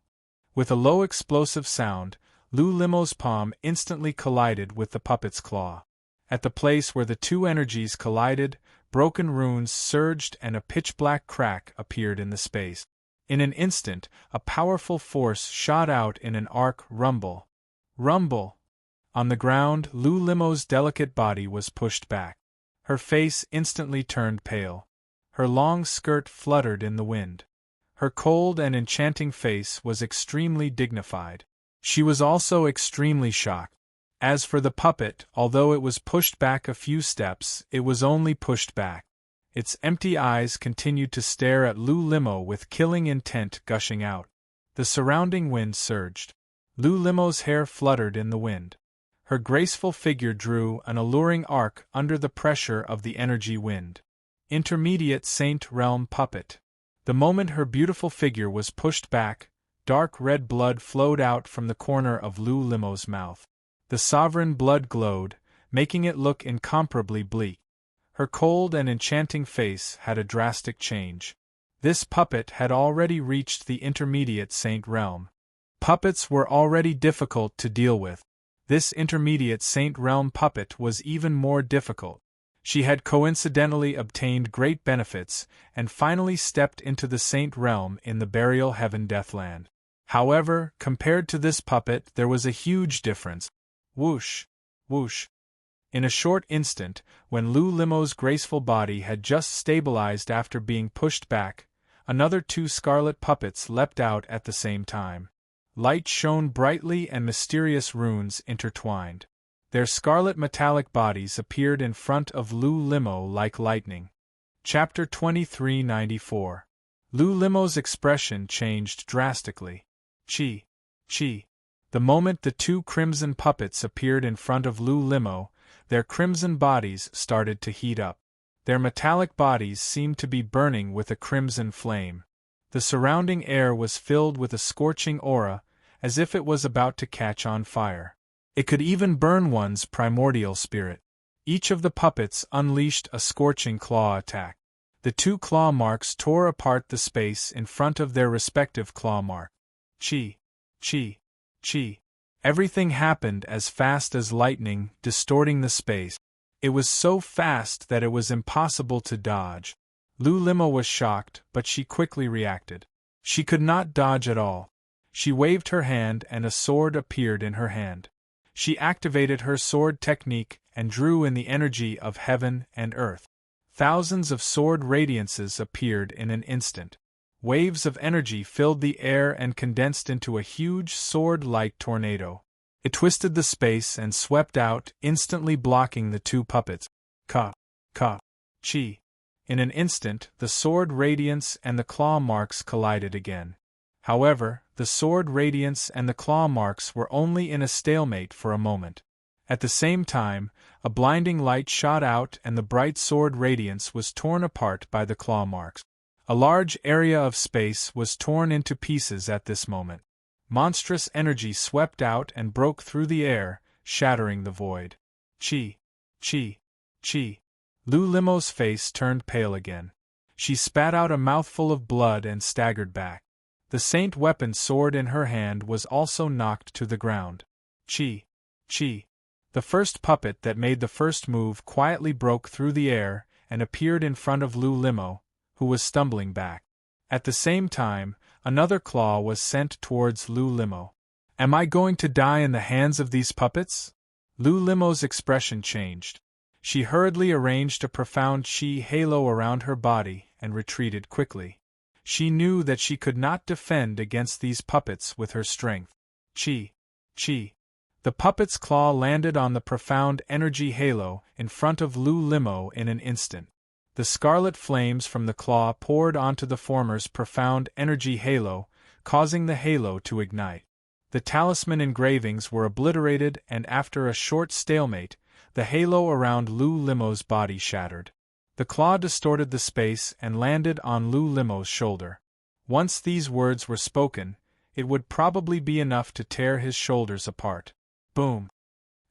With a low explosive sound, Lulimo's palm instantly collided with the puppet's claw. At the place where the two energies collided, broken runes surged and a pitch-black crack appeared in the space. In an instant, a powerful force shot out in an arc rumble. Rumble! On the ground, Lulimo's delicate body was pushed back. Her face instantly turned pale. Her long skirt fluttered in the wind. Her cold and enchanting face was extremely dignified. She was also extremely shocked. As for the puppet, although it was pushed back a few steps, it was only pushed back. Its empty eyes continued to stare at Lulimo with killing intent gushing out. The surrounding wind surged. Lulimo's hair fluttered in the wind. Her graceful figure drew an alluring arc under the pressure of the energy wind. Intermediate Saint Realm Puppet. The moment her beautiful figure was pushed back, dark red blood flowed out from the corner of Lulimo's mouth. The sovereign blood glowed, making it look incomparably bleak. Her cold and enchanting face had a drastic change. This puppet had already reached the intermediate Saint Realm. Puppets were already difficult to deal with. This intermediate Saint Realm puppet was even more difficult. She had coincidentally obtained great benefits, and finally stepped into the Saint Realm in the Burial Heaven Deathland. However, compared to this puppet there was a huge difference. Whoosh! Whoosh! In a short instant, when Lulimo's graceful body had just stabilized after being pushed back, another two scarlet puppets leapt out at the same time. Light shone brightly and mysterious runes intertwined. Their scarlet metallic bodies appeared in front of Lulimo like lightning. Chapter 2394. Lulimo's expression changed drastically. Chi! Chi! The moment the two crimson puppets appeared in front of Lulimo, their crimson bodies started to heat up. Their metallic bodies seemed to be burning with a crimson flame. The surrounding air was filled with a scorching aura, as if it was about to catch on fire. It could even burn one's primordial spirit. Each of the puppets unleashed a scorching claw attack. The two claw marks tore apart the space in front of their respective claw mark. Chi! Chi! Chi! Everything happened as fast as lightning, distorting the space. It was so fast that it was impossible to dodge. Lulimo was shocked, but she quickly reacted. She could not dodge at all. She waved her hand and a sword appeared in her hand. She activated her sword technique and drew in the energy of heaven and earth. Thousands of sword radiances appeared in an instant. Waves of energy filled the air and condensed into a huge sword-like tornado. It twisted the space and swept out, instantly blocking the two puppets. Ka! Ka! Chi! In an instant, the sword radiance and the claw marks collided again. However, the sword radiance and the claw marks were only in a stalemate for a moment. At the same time, a blinding light shot out and the bright sword radiance was torn apart by the claw marks. A large area of space was torn into pieces at this moment. Monstrous energy swept out and broke through the air, shattering the void. Chi! Chi! Chi! Lulimo's face turned pale again. She spat out a mouthful of blood and staggered back. The saint weapon sword in her hand was also knocked to the ground. Chi! Chi! The first puppet that made the first move quietly broke through the air and appeared in front of Lulimo, who was stumbling back. At the same time, another claw was sent towards Lulimo. Am I going to die in the hands of these puppets? Lulimo's expression changed. She hurriedly arranged a profound chi halo around her body and retreated quickly. She knew that she could not defend against these puppets with her strength. Chi! Chi! The puppet's claw landed on the profound energy halo in front of Lulimo in an instant. The scarlet flames from the claw poured onto the former's profound energy halo, causing the halo to ignite. The talisman engravings were obliterated, and after a short stalemate, the halo around Lu Limo's body shattered. The claw distorted the space and landed on Lu Limo's shoulder. Once these words were spoken, it would probably be enough to tear his shoulders apart. Boom!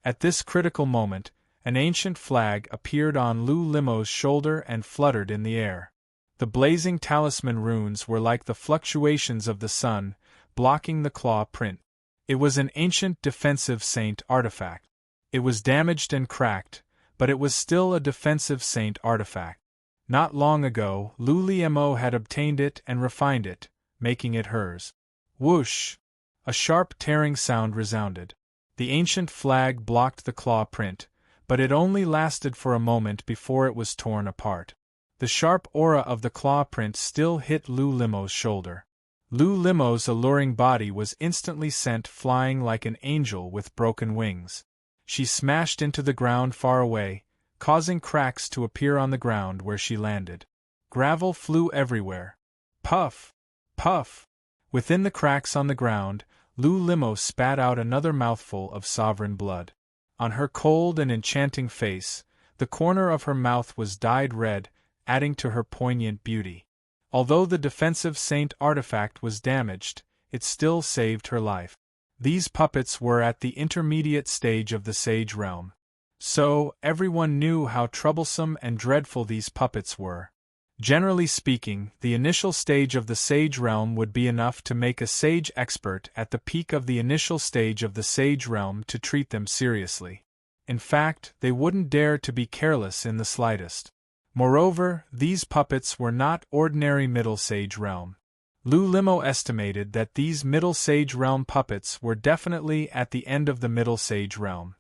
At this critical moment, an ancient flag appeared on Lu Limo's shoulder and fluttered in the air. The blazing talisman runes were like the fluctuations of the sun, blocking the claw print. It was an ancient defensive saint artifact. It was damaged and cracked, but it was still a defensive saint artifact. Not long ago, Lu Limo had obtained it and refined it, making it hers. Whoosh! A sharp tearing sound resounded. The ancient flag blocked the claw print, but it only lasted for a moment before it was torn apart. The sharp aura of the claw print still hit Lu Limo's shoulder. Lu Limo's alluring body was instantly sent flying like an angel with broken wings. She smashed into the ground far away, causing cracks to appear on the ground where she landed. Gravel flew everywhere. Puff! Puff! Within the cracks on the ground, Lu Limo spat out another mouthful of sovereign blood. On her cold and enchanting face, the corner of her mouth was dyed red, adding to her poignant beauty. Although the defensive saint artifact was damaged, it still saved her life. These puppets were at the intermediate stage of the Sage Realm. So, everyone knew how troublesome and dreadful these puppets were. Generally speaking, the initial stage of the Sage Realm would be enough to make a Sage expert at the peak of the initial stage of the Sage Realm to treat them seriously. In fact, they wouldn't dare to be careless in the slightest. Moreover, these puppets were not ordinary Middle Sage Realm. Lu Limo estimated that these Middle Sage Realm puppets were definitely at the end of the Middle Sage Realm.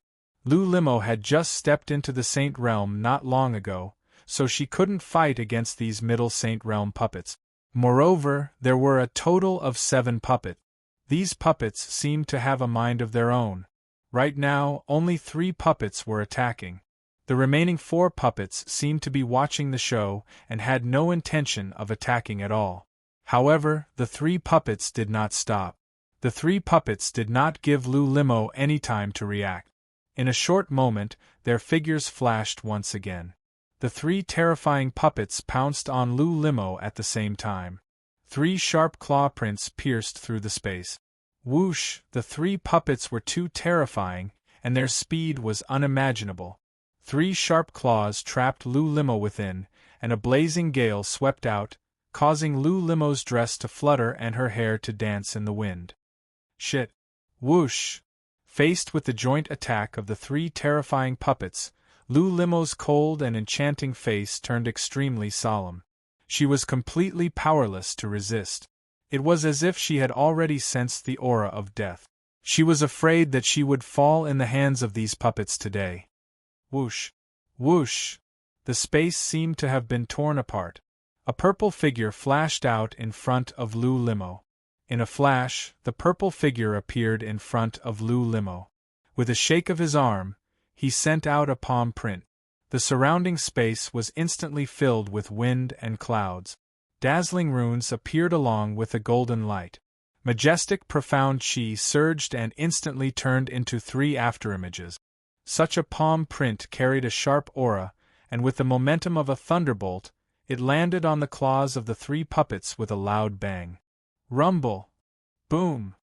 Lu Limo had just stepped into the Saint Realm not long ago, so she couldn't fight against these Middle Saint Realm puppets. Moreover, there were a total of 7 puppets. These puppets seemed to have a mind of their own. Right now, only 3 puppets were attacking. The remaining 4 puppets seemed to be watching the show and had no intention of attacking at all. However, the 3 puppets did not stop. The 3 puppets did not give Lu Limo any time to react. In a short moment, their figures flashed once again. The 3 terrifying puppets pounced on Lu Limo at the same time. 3 sharp claw prints pierced through the space. Whoosh! The 3 puppets were too terrifying, and their speed was unimaginable. 3 sharp claws trapped Lu Limo within, and a blazing gale swept out, causing Lu Limo's dress to flutter and her hair to dance in the wind. Shit! Whoosh! Faced with the joint attack of the 3 terrifying puppets, Lu Limo's cold and enchanting face turned extremely solemn. She was completely powerless to resist. It was as if she had already sensed the aura of death. She was afraid that she would fall in the hands of these puppets today. Whoosh! Whoosh! The space seemed to have been torn apart. A purple figure flashed out in front of Lu Limo. In a flash, the purple figure appeared in front of Lu Limo. With a shake of his arm, he sent out a palm print. The surrounding space was instantly filled with wind and clouds. Dazzling runes appeared along with a golden light. Majestic profound chi surged and instantly turned into 3 afterimages. Such a palm print carried a sharp aura, and with the momentum of a thunderbolt, it landed on the claws of the 3 puppets with a loud bang. Rumble! Boom!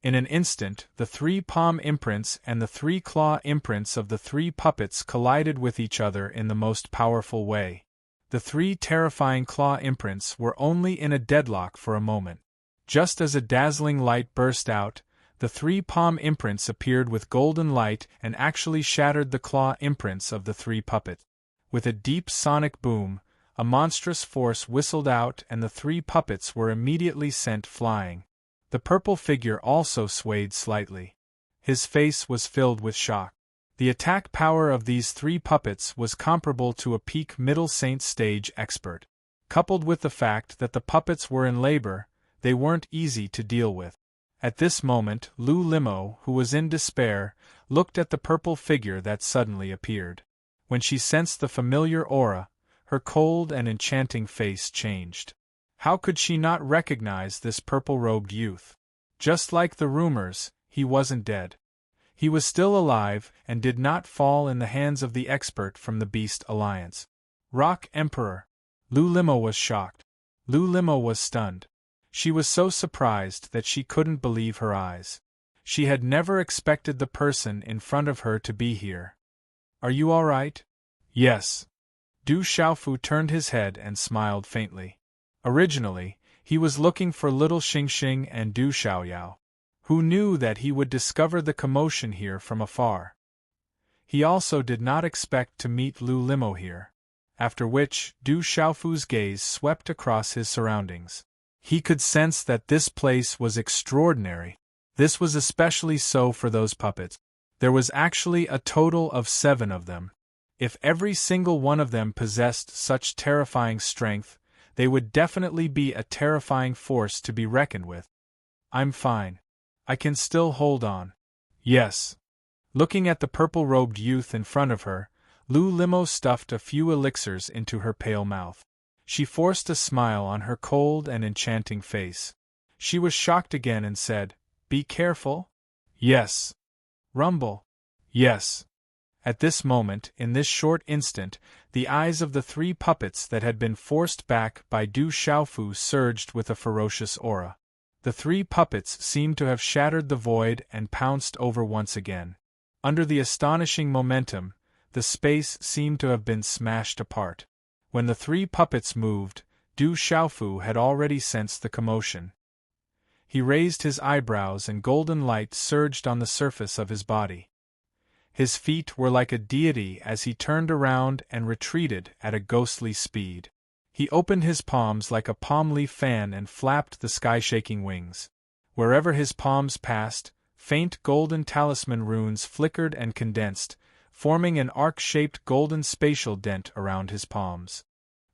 In an instant, the 3 palm imprints and the 3 claw imprints of the 3 puppets collided with each other in the most powerful way. The 3 terrifying claw imprints were only in a deadlock for a moment. Just as a dazzling light burst out, the 3 palm imprints appeared with golden light and actually shattered the claw imprints of the 3 puppets. With a deep sonic boom, a monstrous force whistled out and the 3 puppets were immediately sent flying. The purple figure also swayed slightly. His face was filled with shock. The attack power of these 3 puppets was comparable to a peak Middle Saint stage expert. Coupled with the fact that the puppets were in labor, they weren't easy to deal with. At this moment, Lu Limo, who was in despair, looked at the purple figure that suddenly appeared. When she sensed the familiar aura, her cold and enchanting face changed. How could she not recognize this purple-robed youth? Just like the rumors, he he wasn't dead. He was still alive and did not fall in the hands of the expert from the Beast Alliance. Rock Emperor. Lulimo was shocked. Lulimo was stunned. She was so surprised that she couldn't believe her eyes. She had never expected the person in front of her to be here. Are you all right? Yes. Du Xiaofu turned his head and smiled faintly. Originally, he was looking for little Xingxing and Du Xiaoyao, who knew that he would discover the commotion here from afar. He also did not expect to meet Lu Limo here, after which Du Xiaofu's gaze swept across his surroundings. He could sense that this place was extraordinary. This was especially so for those puppets. There was actually a total of 7 of them. If every single one of them possessed such terrifying strength, they would definitely be a terrifying force to be reckoned with. I'm fine. I can still hold on. Yes. Looking at the purple-robed youth in front of her, Lu Limo stuffed a few elixirs into her pale mouth. She forced a smile on her cold and enchanting face. She was shocked again and said, "Be careful?" "Yes." "Rumble?" "Yes." At this moment, in this short instant, the eyes of the 3 puppets that had been forced back by Du Xiaofu surged with a ferocious aura. The 3 puppets seemed to have shattered the void and pounced over once again. Under the astonishing momentum, the space seemed to have been smashed apart. When the 3 puppets moved, Du Xiaofu had already sensed the commotion. He raised his eyebrows and golden light surged on the surface of his body. His feet were like a deity as he turned around and retreated at a ghostly speed. He opened his palms like a palm leaf fan and flapped the sky-shaking wings. Wherever his palms passed, faint golden talisman runes flickered and condensed, forming an arc-shaped golden spatial dent around his palms.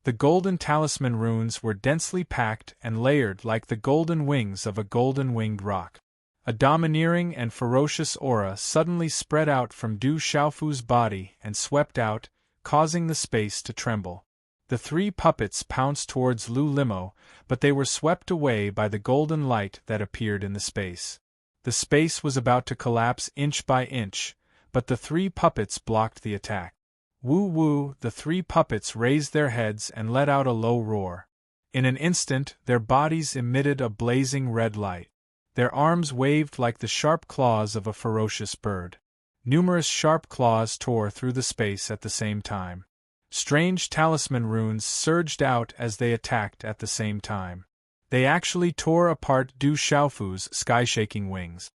The golden talisman runes were densely packed and layered like the golden wings of a golden-winged rock. A domineering and ferocious aura suddenly spread out from Du Xiaofu's body and swept out, causing the space to tremble. The 3 puppets pounced towards Lu Limo, but they were swept away by the golden light that appeared in the space. The space was about to collapse inch by inch, but the 3 puppets blocked the attack. Woo-woo! The 3 puppets raised their heads and let out a low roar. In an instant, their bodies emitted a blazing red light. Their arms waved like the sharp claws of a ferocious bird. Numerous sharp claws tore through the space at the same time. Strange talisman runes surged out as they attacked at the same time. They actually tore apart Du Xiaofu's sky-shaking wings.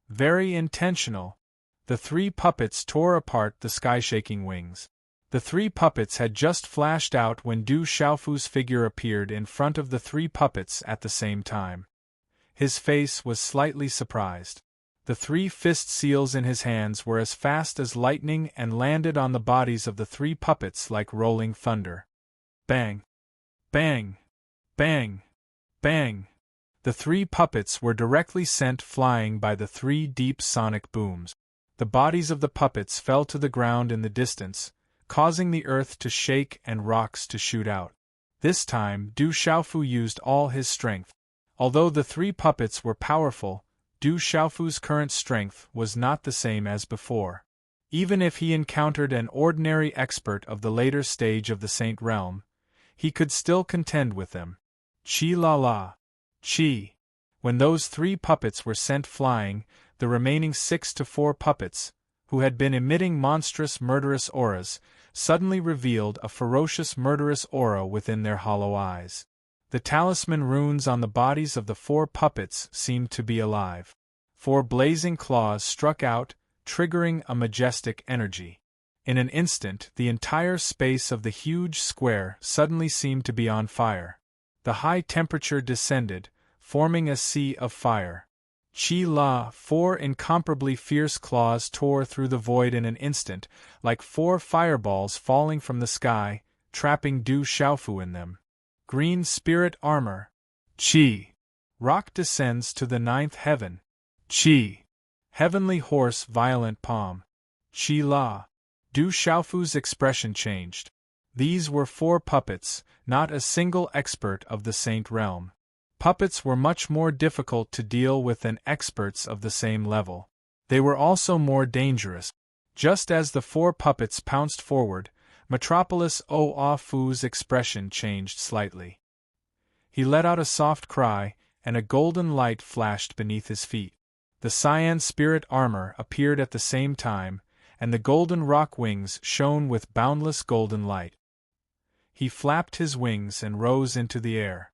Very intentional. The 3 puppets tore apart the sky-shaking wings. The 3 puppets had just flashed out when Du Xiaofu's figure appeared in front of the 3 puppets at the same time. His face was slightly surprised. The 3 fist seals in his hands were as fast as lightning and landed on the bodies of the 3 puppets like rolling thunder. Bang! Bang! Bang! Bang! The 3 puppets were directly sent flying by the 3 deep sonic booms. The bodies of the puppets fell to the ground in the distance, causing the earth to shake and rocks to shoot out. This time, Du Xiaofu used all his strength. Although the 3 puppets were powerful, Du Xiaofu's current strength was not the same as before. Even if he encountered an ordinary expert of the later stage of the Saint Realm, he could still contend with them. Chi la la! Chi! When those 3 puppets were sent flying, the remaining 6 to 4 puppets, who had been emitting monstrous murderous auras, suddenly revealed a ferocious murderous aura within their hollow eyes. The talisman runes on the bodies of the 4 puppets seemed to be alive. 4 blazing claws struck out, triggering a majestic energy. In an instant, the entire space of the huge square suddenly seemed to be on fire. The high temperature descended, forming a sea of fire. Chi La! 4 incomparably fierce claws tore through the void in an instant, like 4 fireballs falling from the sky, trapping Du Xiaofu in them. Green spirit armor. Chi! Rock descends to the 9th heaven. Chi! Heavenly horse violent palm. Chi La! Du Xiaofu's expression changed. These were 4 puppets, not a single expert of the Saint Realm. Puppets were much more difficult to deal with than experts of the same level. They were also more dangerous. Just as the 4 puppets pounced forward, Metropolis Fu's expression changed slightly. He let out a soft cry, and a golden light flashed beneath his feet. The cyan spirit armor appeared at the same time, and the golden rock wings shone with boundless golden light. He flapped his wings and rose into the air.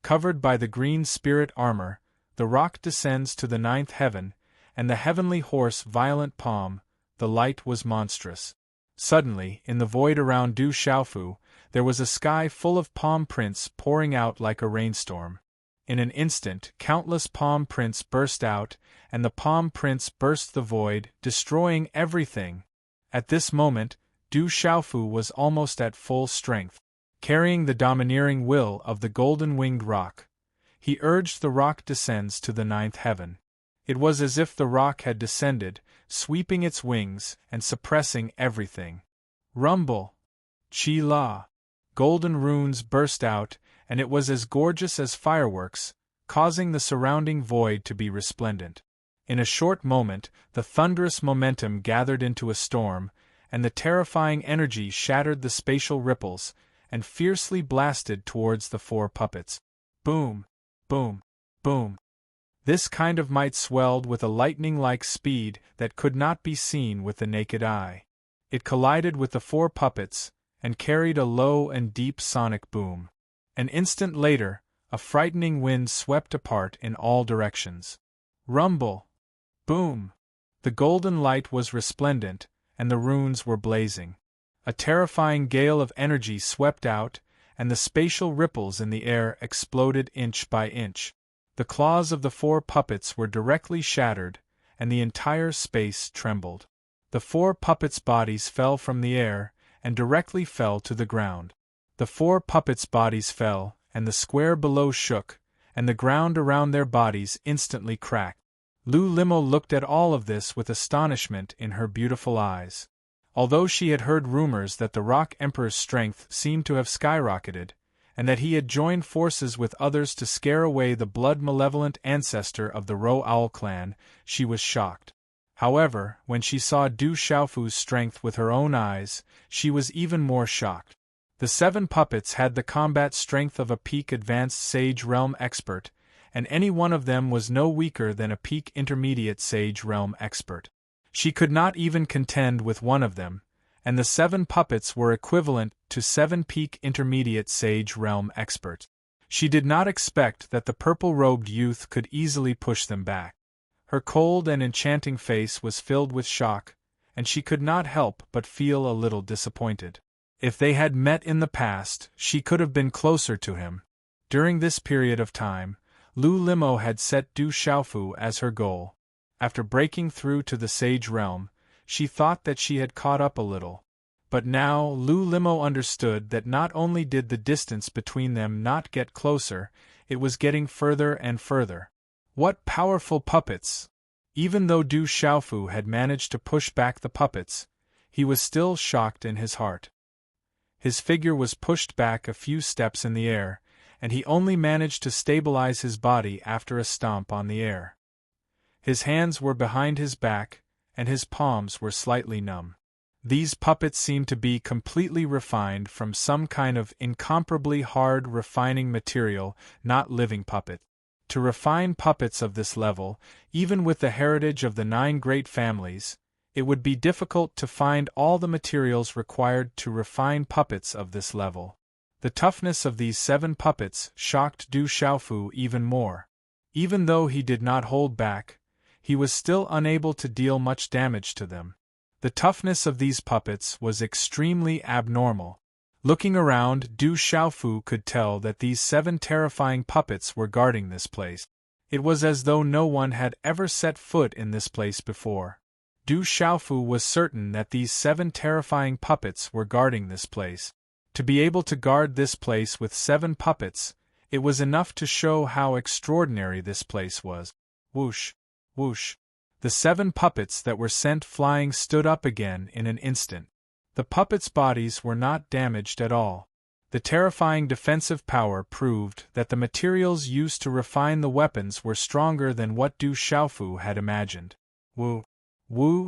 Covered by the green spirit armor, the rock descends to the 9th heaven, and the heavenly horse Violent Palm, the light was monstrous. Suddenly, in the void around Du Xiaofu, there was a sky full of palm prints pouring out like a rainstorm. In an instant, countless palm prints burst out, and the palm prints burst the void, destroying everything. At this moment, Du Xiaofu was almost at full strength. Carrying the domineering will of the golden-winged rock, he urged the rock descends to the 9th heaven. It was as if the rock had descended, sweeping its wings and suppressing everything. Rumble! Chi-la! Golden runes burst out, and it was as gorgeous as fireworks, causing the surrounding void to be resplendent. In a short moment, the thunderous momentum gathered into a storm, and the terrifying energy shattered the spatial ripples, and fiercely blasted towards the 4 puppets. Boom! Boom! Boom! This kind of might swelled with a lightning-like speed that could not be seen with the naked eye. It collided with the 4 puppets, and carried a low and deep sonic boom. An instant later, a frightening wind swept apart in all directions. Rumble! Boom! The golden light was resplendent, and the runes were blazing. A terrifying gale of energy swept out, and the spatial ripples in the air exploded inch by inch. The claws of the 4 puppets were directly shattered, and the entire space trembled. The 4 puppets' bodies fell from the air, and directly fell to the ground. The 4 puppets' bodies fell, and the square below shook, and the ground around their bodies instantly cracked. Lu Limo looked at all of this with astonishment in her beautiful eyes. Although she had heard rumors that the Rock Emperor's strength seemed to have skyrocketed, and that he had joined forces with others to scare away the blood-malevolent ancestor of the Ro Owl clan, she was shocked. However, when she saw Du Xiaofu's strength with her own eyes, she was even more shocked. The 7 puppets had the combat strength of a peak advanced Sage Realm expert, and any one of them was no weaker than a peak intermediate Sage Realm expert. She could not even contend with one of them, and the 7 puppets were equivalent to 7 peak intermediate Sage Realm experts. She did not expect that the purple-robed youth could easily push them back. Her cold and enchanting face was filled with shock, and she could not help but feel a little disappointed. If they had met in the past, she could have been closer to him. During this period of time, Lu Limo had set Du Xiaofu as her goal. After breaking through to the Sage Realm, she thought that she had caught up a little. But now Lu Limo understood that not only did the distance between them not get closer, it was getting further and further. What powerful puppets! Even though Du Xiaofu had managed to push back the puppets, he was still shocked in his heart. His figure was pushed back a few steps in the air, and he only managed to stabilize his body after a stomp on the air. His hands were behind his back, and his palms were slightly numb. These puppets seemed to be completely refined from some kind of incomparably hard refining material, not living puppet. To refine puppets of this level, even with the heritage of the 9 great families, it would be difficult to find all the materials required to refine puppets of this level. The toughness of these 7 puppets shocked Du Xiaofu even more. Even though he did not hold back, he was still unable to deal much damage to them. The toughness of these puppets was extremely abnormal. Looking around, Du Xiaofu could tell that these 7 terrifying puppets were guarding this place. It was as though no one had ever set foot in this place before. Du Xiaofu was certain that these 7 terrifying puppets were guarding this place. To be able to guard this place with 7 puppets, it was enough to show how extraordinary this place was. Whoosh! Whoosh! The 7 puppets that were sent flying stood up again in an instant. The puppets' bodies were not damaged at all. The terrifying defensive power proved that the materials used to refine the weapons were stronger than what Du Xiaofu had imagined. Wu,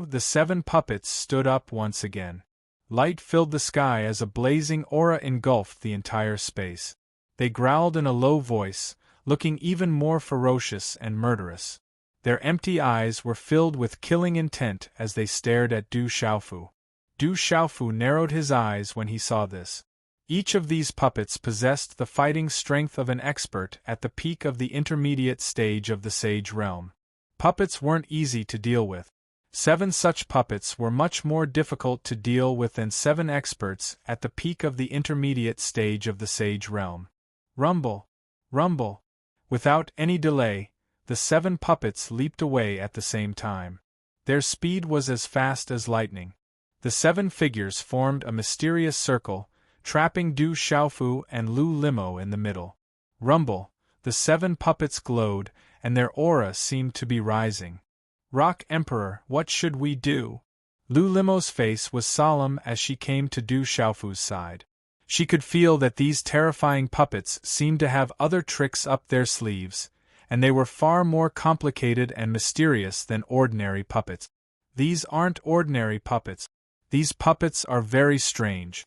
the 7 puppets stood up once again. Light filled the sky as a blazing aura engulfed the entire space. They growled in a low voice, looking even more ferocious and murderous. Their empty eyes were filled with killing intent as they stared at Du Xiaofu. Du Xiaofu narrowed his eyes when he saw this. Each of these puppets possessed the fighting strength of an expert at the peak of the intermediate stage of the Sage Realm. Puppets weren't easy to deal with. 7 such puppets were much more difficult to deal with than 7 experts at the peak of the intermediate stage of the Sage Realm. Rumble! Rumble! Without any delay, the 7 puppets leaped away at the same time. Their speed was as fast as lightning. The 7 figures formed a mysterious circle, trapping Du Xiaofu and Lu Limo in the middle. Rumble! The 7 puppets glowed, and their aura seemed to be rising. Rock Emperor, what should we do? Lu Limo's face was solemn as she came to Du Xiaofu's side. She could feel that these terrifying puppets seemed to have other tricks up their sleeves, and they were far more complicated and mysterious than ordinary puppets. These aren't ordinary puppets. These puppets are very strange.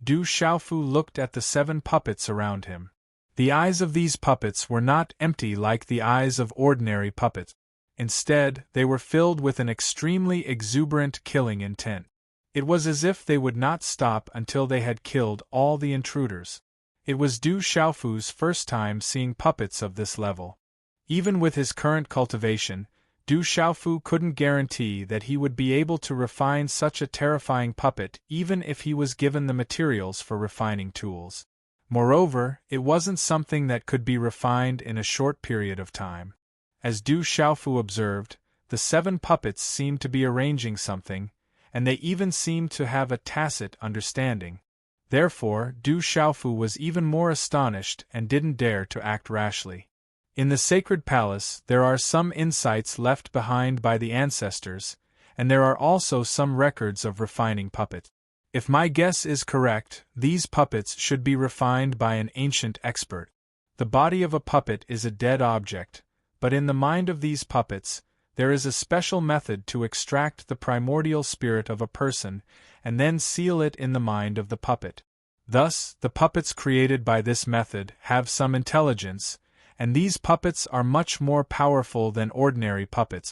Du Xiaofu looked at the 7 puppets around him. The eyes of these puppets were not empty like the eyes of ordinary puppets. Instead, they were filled with an extremely exuberant killing intent. It was as if they would not stop until they had killed all the intruders. It was Du Xiaofu's first time seeing puppets of this level. Even with his current cultivation, Du Xiaofu couldn't guarantee that he would be able to refine such a terrifying puppet even if he was given the materials for refining tools. Moreover, it wasn't something that could be refined in a short period of time. As Du Xiaofu observed, the 7 puppets seemed to be arranging something, and they even seemed to have a tacit understanding. Therefore, Du Xiaofu was even more astonished and didn't dare to act rashly. In the sacred palace, there are some insights left behind by the ancestors, and there are also some records of refining puppets. If my guess is correct, these puppets should be refined by an ancient expert. The body of a puppet is a dead object, but in the mind of these puppets, there is a special method to extract the primordial spirit of a person and then seal it in the mind of the puppet. Thus, the puppets created by this method have some intelligence, and these puppets are much more powerful than ordinary puppets.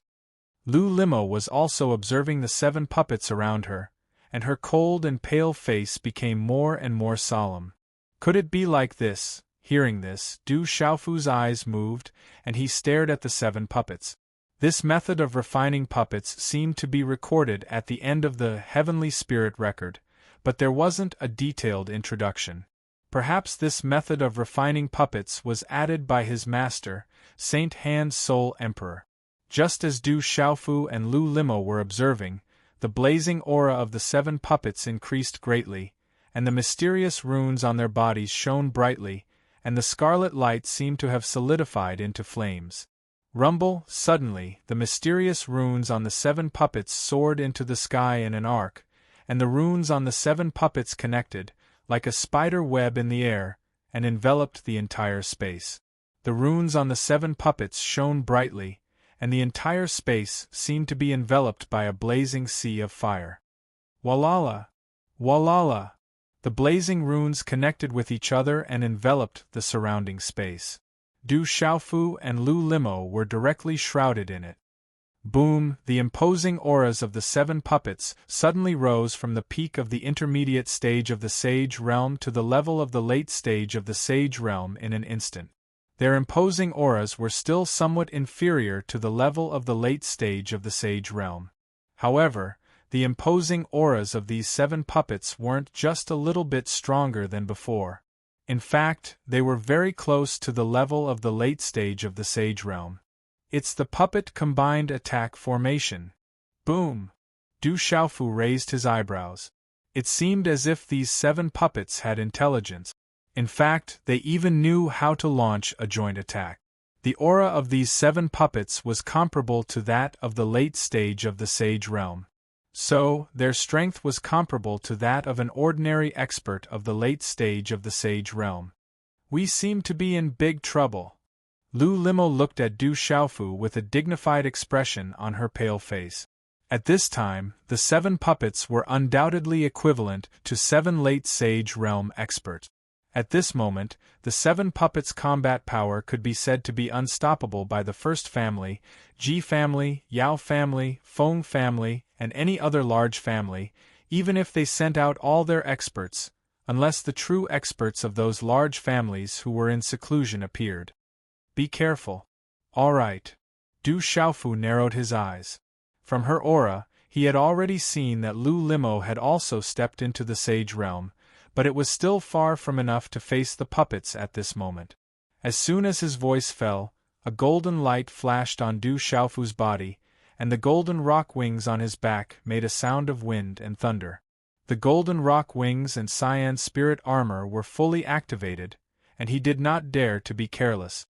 Lu Limo was also observing the 7 puppets around her, and her cold and pale face became more and more solemn. Could it be like this? Hearing this, Du Xiaofu's eyes moved, and he stared at the 7 puppets. This method of refining puppets seemed to be recorded at the end of the Heavenly Spirit record, but there wasn't a detailed introduction. Perhaps this method of refining puppets was added by his master, Saint Han's Soul Emperor. Just as Du Xiaofu and Lu Limo were observing, the blazing aura of the 7 puppets increased greatly, and the mysterious runes on their bodies shone brightly, and the scarlet light seemed to have solidified into flames. Rumble! Suddenly, the mysterious runes on the 7 puppets soared into the sky in an arc, and the runes on the 7 puppets connected, like a spider web in the air, and enveloped the entire space. The runes on the 7 puppets shone brightly, and the entire space seemed to be enveloped by a blazing sea of fire. Walala! Walala! The blazing runes connected with each other and enveloped the surrounding space. Du Xiaofu and Lu Limo were directly shrouded in it. Boom! The imposing auras of the 7 puppets suddenly rose from the peak of the intermediate stage of the Sage Realm to the level of the late stage of the Sage Realm in an instant. Their imposing auras were still somewhat inferior to the level of the late stage of the Sage Realm. However, the imposing auras of these 7 puppets weren't just a little bit stronger than before. In fact, they were very close to the level of the late stage of the Sage Realm. It's the puppet combined attack formation. Boom! Du Xiaofu raised his eyebrows. It seemed as if these 7 puppets had intelligence. In fact, they even knew how to launch a joint attack. The aura of these 7 puppets was comparable to that of the late stage of the Sage Realm. So, their strength was comparable to that of an ordinary expert of the late stage of the Sage realm. We seem to be in big trouble. Lu Limo looked at Du Xiaofu with a dignified expression on her pale face. At this time, the 7 puppets were undoubtedly equivalent to 7 late Sage realm experts. At this moment, the 7 puppets' combat power could be said to be unstoppable by the first family, Ji family, Yao family, Feng family, and any other large family, even if they sent out all their experts, unless the true experts of those large families who were in seclusion appeared. Be careful. All right. Du Xiaofu narrowed his eyes. From her aura, he had already seen that Lu Limo had also stepped into the Sage realm, but it was still far from enough to face the puppets at this moment. As soon as his voice fell, a golden light flashed on Du Xiaofu's body, and the golden rock wings on his back made a sound of wind and thunder. The golden rock wings and cyan spirit armor were fully activated, and he did not dare to be careless.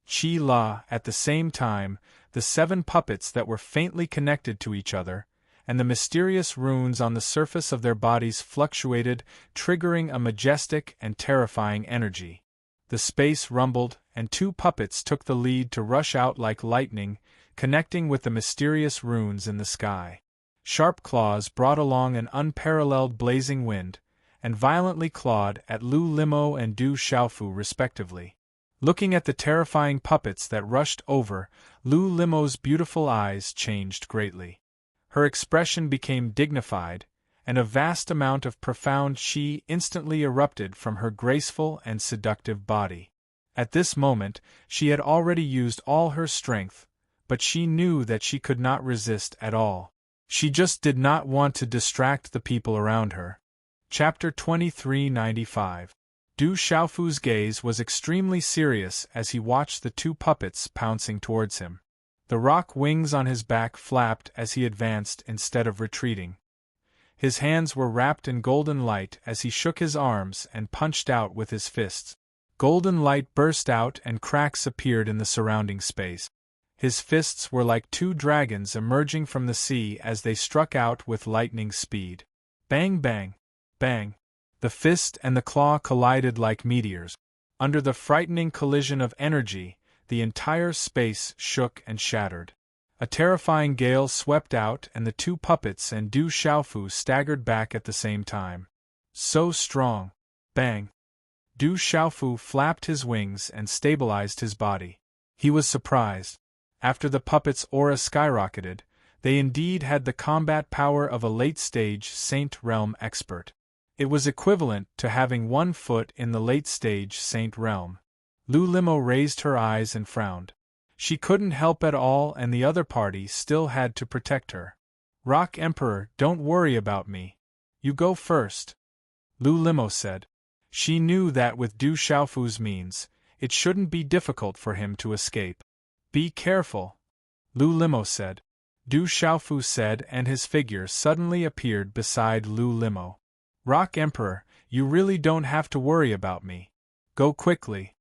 Qi La, at the same time, the 7 puppets that were faintly connected to each other, and the mysterious runes on the surface of their bodies fluctuated, triggering a majestic and terrifying energy. The space rumbled, and 2 puppets took the lead to rush out like lightning, connecting with the mysterious runes in the sky. Sharp claws brought along an unparalleled blazing wind, and violently clawed at Lu Limo and Du Xiaofu respectively. Looking at the terrifying puppets that rushed over, Lu Limo's beautiful eyes changed greatly. Her expression became dignified, and a vast amount of profound qi instantly erupted from her graceful and seductive body. At this moment, she had already used all her strength, but she knew that she could not resist at all. She just did not want to distract the people around her. Chapter 2395. Du Xiaofu's gaze was extremely serious as he watched the 2 puppets pouncing towards him. The rock wings on his back flapped as he advanced instead of retreating. His hands were wrapped in golden light as he shook his arms and punched out with his fists. Golden light burst out and cracks appeared in the surrounding space. His fists were like 2 dragons emerging from the sea as they struck out with lightning speed. Bang bang, bang. The fist and the claw collided like meteors. Under the frightening collision of energy, the entire space shook and shattered. A terrifying gale swept out and the 2 puppets and Du Xiaofu staggered back at the same time. So strong. Bang. Du Xiaofu flapped his wings and stabilized his body. He was surprised. After the puppets' aura skyrocketed, they indeed had the combat power of a late-stage Saint Realm expert. It was equivalent to having 1 foot in the late-stage Saint Realm. Lu Limo raised her eyes and frowned. She couldn't help at all and the other party still had to protect her. Rock Emperor, don't worry about me. You go first. Lu Limo said. She knew that with Du Xiaofu's means, it shouldn't be difficult for him to escape. Be careful. Lu Limo said. Du Xiaofu said and his figure suddenly appeared beside Lu Limo. Rock Emperor, you really don't have to worry about me. Go quickly.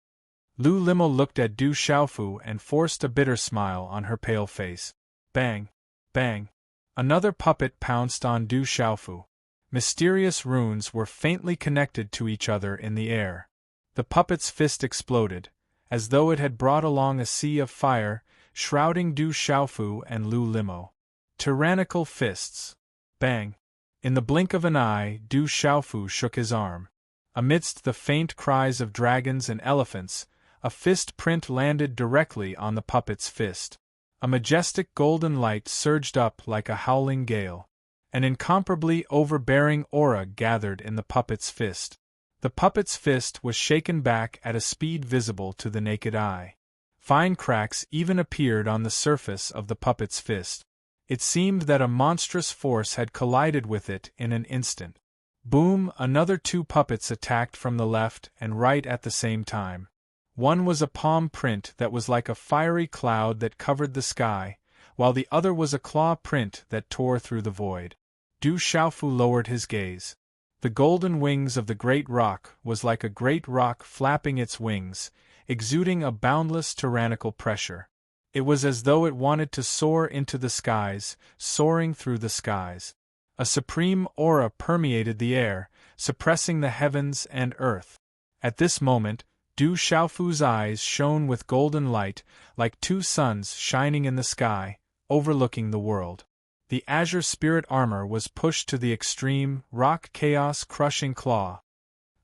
Lu Limo looked at Du Xiaofu and forced a bitter smile on her pale face. Bang, bang. Another puppet pounced on Du Xiaofu. Mysterious runes were faintly connected to each other in the air. The puppet's fist exploded, as though it had brought along a sea of fire, shrouding Du Xiaofu and Lu Limo. Tyrannical fists. Bang. In the blink of an eye, Du Xiaofu shook his arm. Amidst the faint cries of dragons and elephants, a fist print landed directly on the puppet's fist. A majestic golden light surged up like a howling gale. An incomparably overbearing aura gathered in the puppet's fist. The puppet's fist was shaken back at a speed visible to the naked eye. Fine cracks even appeared on the surface of the puppet's fist. It seemed that a monstrous force had collided with it in an instant. Boom! Another 2 puppets attacked from the left and right at the same time. One was a palm print that was like a fiery cloud that covered the sky, while the other was a claw print that tore through the void. Du Xiaofu lowered his gaze. The golden wings of the great rock was like a great rock flapping its wings, exuding a boundless tyrannical pressure. It was as though it wanted to soar into the skies, soaring through the skies. A supreme aura permeated the air, suppressing the heavens and earth. At this moment, Du Xiaofu's eyes shone with golden light, like two suns shining in the sky, overlooking the world. The azure spirit armor was pushed to the extreme, rock chaos-crushing claw.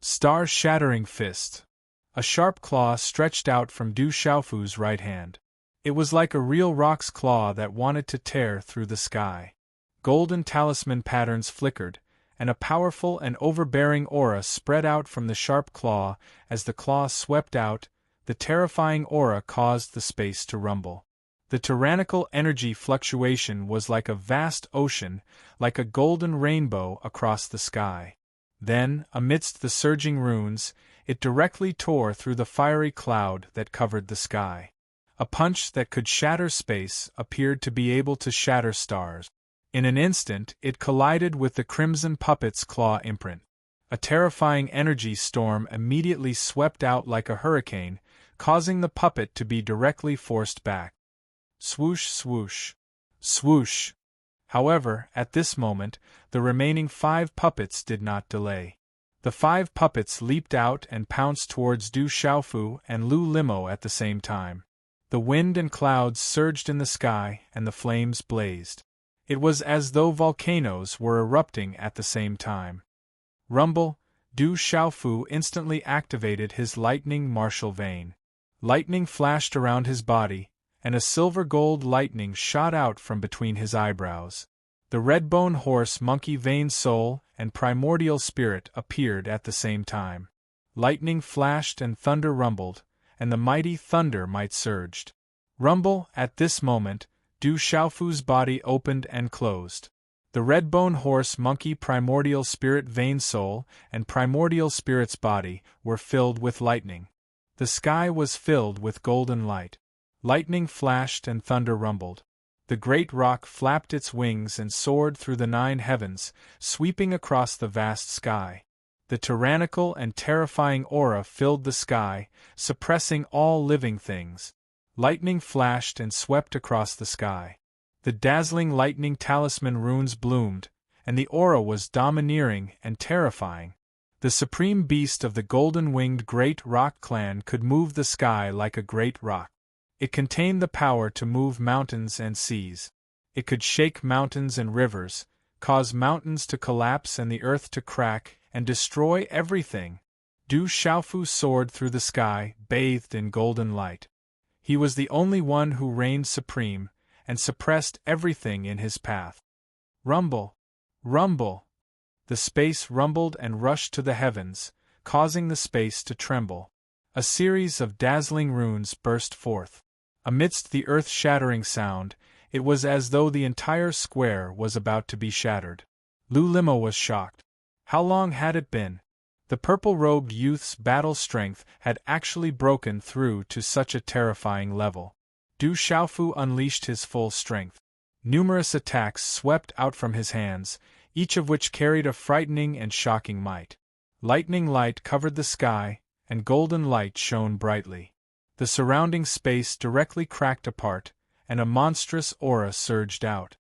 Star-shattering fist. A sharp claw stretched out from Du Xiaofu's right hand. It was like a real rock's claw that wanted to tear through the sky. Golden talisman patterns flickered, and a powerful and overbearing aura spread out from the sharp claw. As the claw swept out, the terrifying aura caused the space to rumble. The tyrannical energy fluctuation was like a vast ocean, like a golden rainbow across the sky. Then, amidst the surging runes, it directly tore through the fiery cloud that covered the sky. A punch that could shatter space appeared to be able to shatter stars. In an instant, it collided with the crimson puppet's claw imprint. A terrifying energy storm immediately swept out like a hurricane, causing the puppet to be directly forced back. Swoosh, swoosh, swoosh. However, at this moment, the remaining 5 puppets did not delay. The 5 puppets leaped out and pounced towards Du Xiaofu and Lu Limo at the same time. The wind and clouds surged in the sky, and the flames blazed. It was as though volcanoes were erupting at the same time. Rumble, Du Xiaofu instantly activated his lightning martial vein. Lightning flashed around his body, and a silver-gold lightning shot out from between his eyebrows. The red-bone horse monkey vein soul and primordial spirit appeared at the same time. Lightning flashed and thunder rumbled, and the mighty thunder might surged. Rumble, at this moment, Du Xiaofu's body opened and closed. The red-bone horse monkey primordial spirit vein soul and primordial spirit's body were filled with lightning. The sky was filled with golden light. Lightning flashed and thunder rumbled. The great rock flapped its wings and soared through the 9 heavens, sweeping across the vast sky. The tyrannical and terrifying aura filled the sky, suppressing all living things. Lightning flashed and swept across the sky. The dazzling lightning talisman runes bloomed, and the aura was domineering and terrifying. The supreme beast of the golden-winged great rock clan could move the sky like a great rock. It contained the power to move mountains and seas. It could shake mountains and rivers, cause mountains to collapse and the earth to crack, and destroy everything. Du Xiaofu soared through the sky, bathed in golden light. He was the only one who reigned supreme, and suppressed everything in his path. Rumble! Rumble! The space rumbled and rushed to the heavens, causing the space to tremble. A series of dazzling runes burst forth. Amidst the earth-shattering sound, it was as though the entire square was about to be shattered. Lu Limo was shocked. How long had it been? The purple-robed youth's battle strength had actually broken through to such a terrifying level. Du Xiaofu unleashed his full strength. Numerous attacks swept out from his hands, each of which carried a frightening and shocking might. Lightning light covered the sky, and golden light shone brightly. The surrounding space directly cracked apart, and a monstrous aura surged out.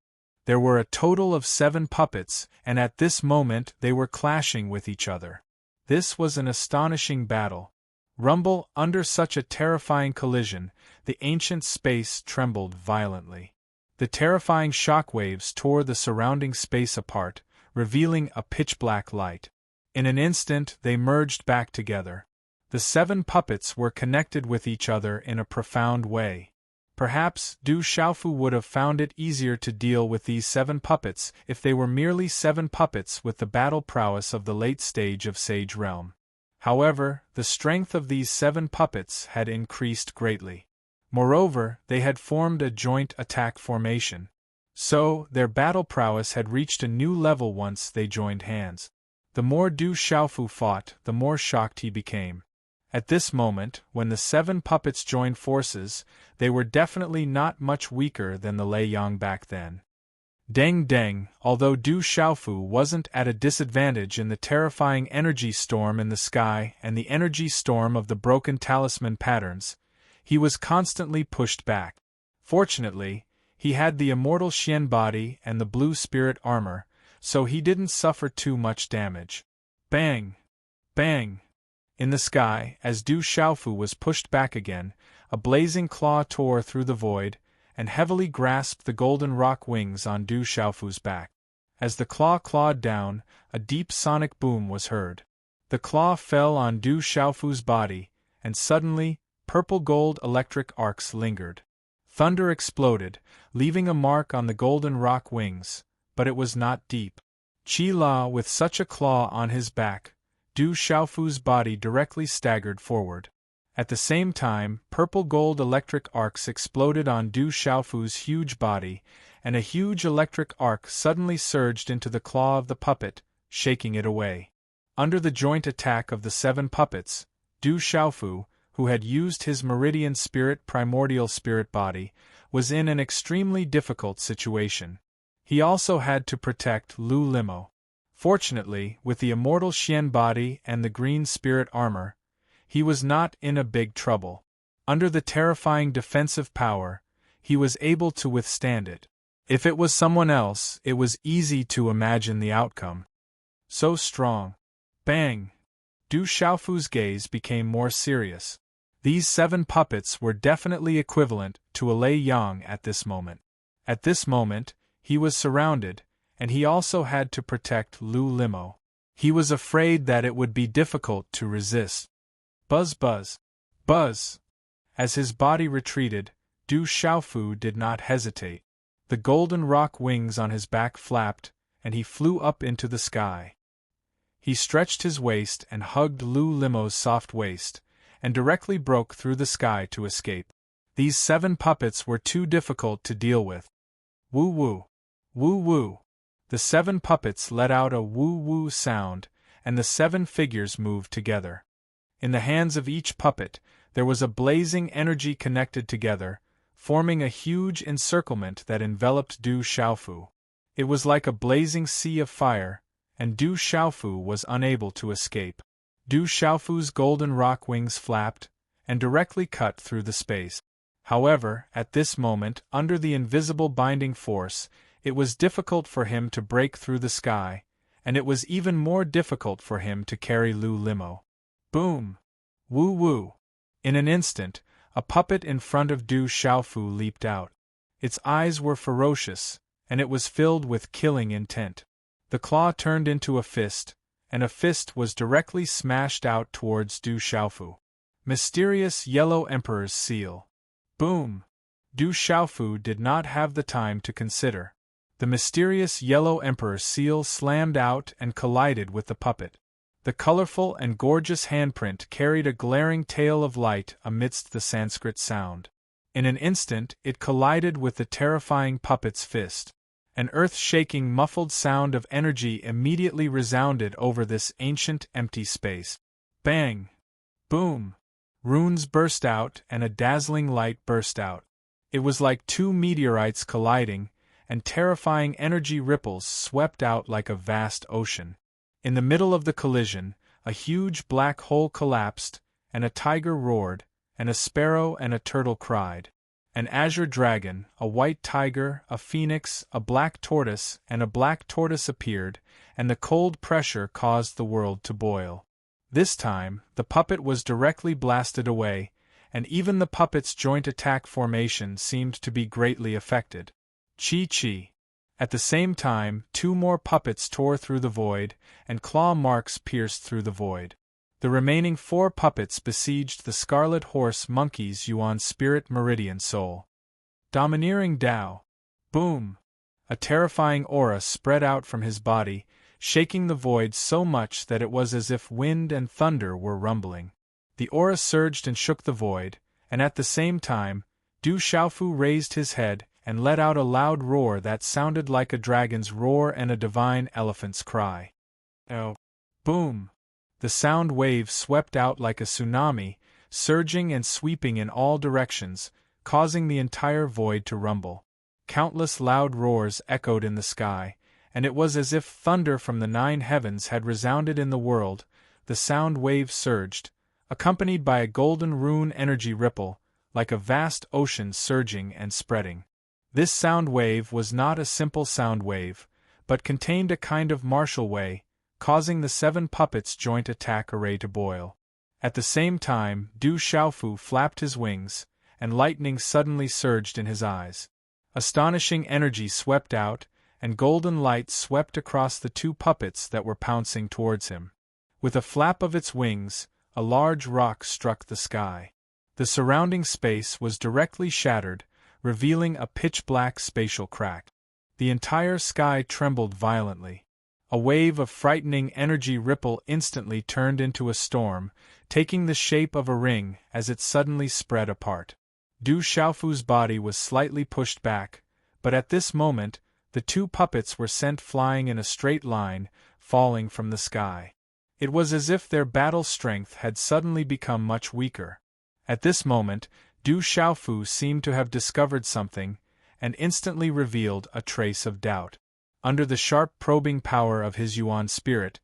There were a total of 7 puppets, and at this moment they were clashing with each other. This was an astonishing battle. Rumble, under such a terrifying collision, the ancient space trembled violently. The terrifying shockwaves tore the surrounding space apart, revealing a pitch-black light. In an instant they merged back together. The 7 puppets were connected with each other in a profound way. Perhaps Du Xiaofu would have found it easier to deal with these 7 puppets if they were merely 7 puppets with the battle prowess of the late stage of Sage Realm. However, the strength of these 7 puppets had increased greatly. Moreover, they had formed a joint attack formation. So, their battle prowess had reached a new level once they joined hands. The more Du Xiaofu fought, the more shocked he became. At this moment, when the 7 puppets joined forces, they were definitely not much weaker than the Lei Yang back then. Deng deng, although Du Xiaofu wasn't at a disadvantage in the terrifying energy storm in the sky and the energy storm of the broken talisman patterns, he was constantly pushed back. Fortunately, he had the immortal Xian body and the blue spirit armor, so he didn't suffer too much damage. Bang! Bang! In the sky, as Du Xiaofu was pushed back again, a blazing claw tore through the void, and heavily grasped the golden rock wings on Du Xiaofu's back. As the claw clawed down, a deep sonic boom was heard. The claw fell on Du Xiaofu's body, and suddenly, purple-gold electric arcs lingered. Thunder exploded, leaving a mark on the golden rock wings, but it was not deep. Qi La, with such a claw on his back, Du Xiaofu's body directly staggered forward. At the same time, purple-gold electric arcs exploded on Du Xiaofu's huge body, and a huge electric arc suddenly surged into the claw of the puppet, shaking it away. Under the joint attack of the 7 puppets, Du Xiaofu, who had used his meridian spirit primordial spirit body, was in an extremely difficult situation. He also had to protect Lu Limo. Fortunately, with the immortal Xian body and the green spirit armor, he was not in a big trouble. Under the terrifying defensive power, he was able to withstand it. If it was someone else, it was easy to imagine the outcome. So strong. Bang! Du Xiaofu's gaze became more serious. These 7 puppets were definitely equivalent to a Lei Yang at this moment. At this moment, he was surrounded, and he also had to protect Lu Limo. He was afraid that it would be difficult to resist. Buzz buzz. Buzz! As his body retreated, Du Xiaofu did not hesitate. The golden rock wings on his back flapped, and he flew up into the sky. He stretched his waist and hugged Lu Limo's soft waist, and directly broke through the sky to escape. These 7 puppets were too difficult to deal with. Woo woo! Woo woo! The 7 puppets let out a woo woo sound, and the 7 figures moved together. In the hands of each puppet, there was a blazing energy connected together, forming a huge encirclement that enveloped Du Xiaofu. It was like a blazing sea of fire, and Du Xiaofu was unable to escape. Du Xiaofu's golden rock wings flapped, and directly cut through the space. However, at this moment, under the invisible binding force, it was difficult for him to break through the sky, and it was even more difficult for him to carry Lu Limo. Boom! Woo woo! In an instant, a puppet in front of Du Xiaofu leaped out. Its eyes were ferocious, and it was filled with killing intent. The claw turned into a fist, and a fist was directly smashed out towards Du Xiaofu. Mysterious Yellow Emperor's Seal. Boom! Du Xiaofu did not have the time to consider. The mysterious Yellow Emperor's seal slammed out and collided with the puppet. The colorful and gorgeous handprint carried a glaring tail of light amidst the Sanskrit sound. In an instant, it collided with the terrifying puppet's fist. An earth-shaking muffled sound of energy immediately resounded over this ancient empty space. Bang! Boom! Runes burst out and a dazzling light burst out. It was like 2 meteorites colliding, and terrifying energy ripples swept out like a vast ocean. In the middle of the collision, a huge black hole collapsed, and a tiger roared, and a sparrow and a turtle cried. An azure dragon, a white tiger, a phoenix, a black tortoise, and a black tortoise appeared, and the cold pressure caused the world to boil. This time, the puppet was directly blasted away, and even the puppet's joint attack formation seemed to be greatly affected. Chi-chi. At the same time, 2 more puppets tore through the void, and claw marks pierced through the void. The remaining 4 puppets besieged the Scarlet Horse Monkey's Yuan Spirit Meridian Soul. Domineering Tao. Boom! A terrifying aura spread out from his body, shaking the void so much that it was as if wind and thunder were rumbling. The aura surged and shook the void, and at the same time, Du Xiaofu raised his head and let out a loud roar that sounded like a dragon's roar and a divine elephant's cry. Oh! Boom! The sound wave swept out like a tsunami, surging and sweeping in all directions, causing the entire void to rumble. Countless loud roars echoed in the sky, and it was as if thunder from the 9 heavens had resounded in the world. The sound wave surged, accompanied by a golden rune energy ripple, like a vast ocean surging and spreading. This sound wave was not a simple sound wave, but contained a kind of martial way, causing the 7 puppets' joint attack array to boil. At the same time, Du Xiaofu flapped his wings, and lightning suddenly surged in his eyes. Astonishing energy swept out, and golden light swept across the 2 puppets that were pouncing towards him. With a flap of its wings, a large rock struck the sky. The surrounding space was directly shattered, revealing a pitch-black spatial crack. The entire sky trembled violently. A wave of frightening energy ripple instantly turned into a storm, taking the shape of a ring as it suddenly spread apart. Du Xiaofu's body was slightly pushed back, but at this moment, the 2 puppets were sent flying in a straight line, falling from the sky. It was as if their battle strength had suddenly become much weaker. At this moment, Du Xiaofu seemed to have discovered something, and instantly revealed a trace of doubt. Under the sharp probing power of his Yuan spirit,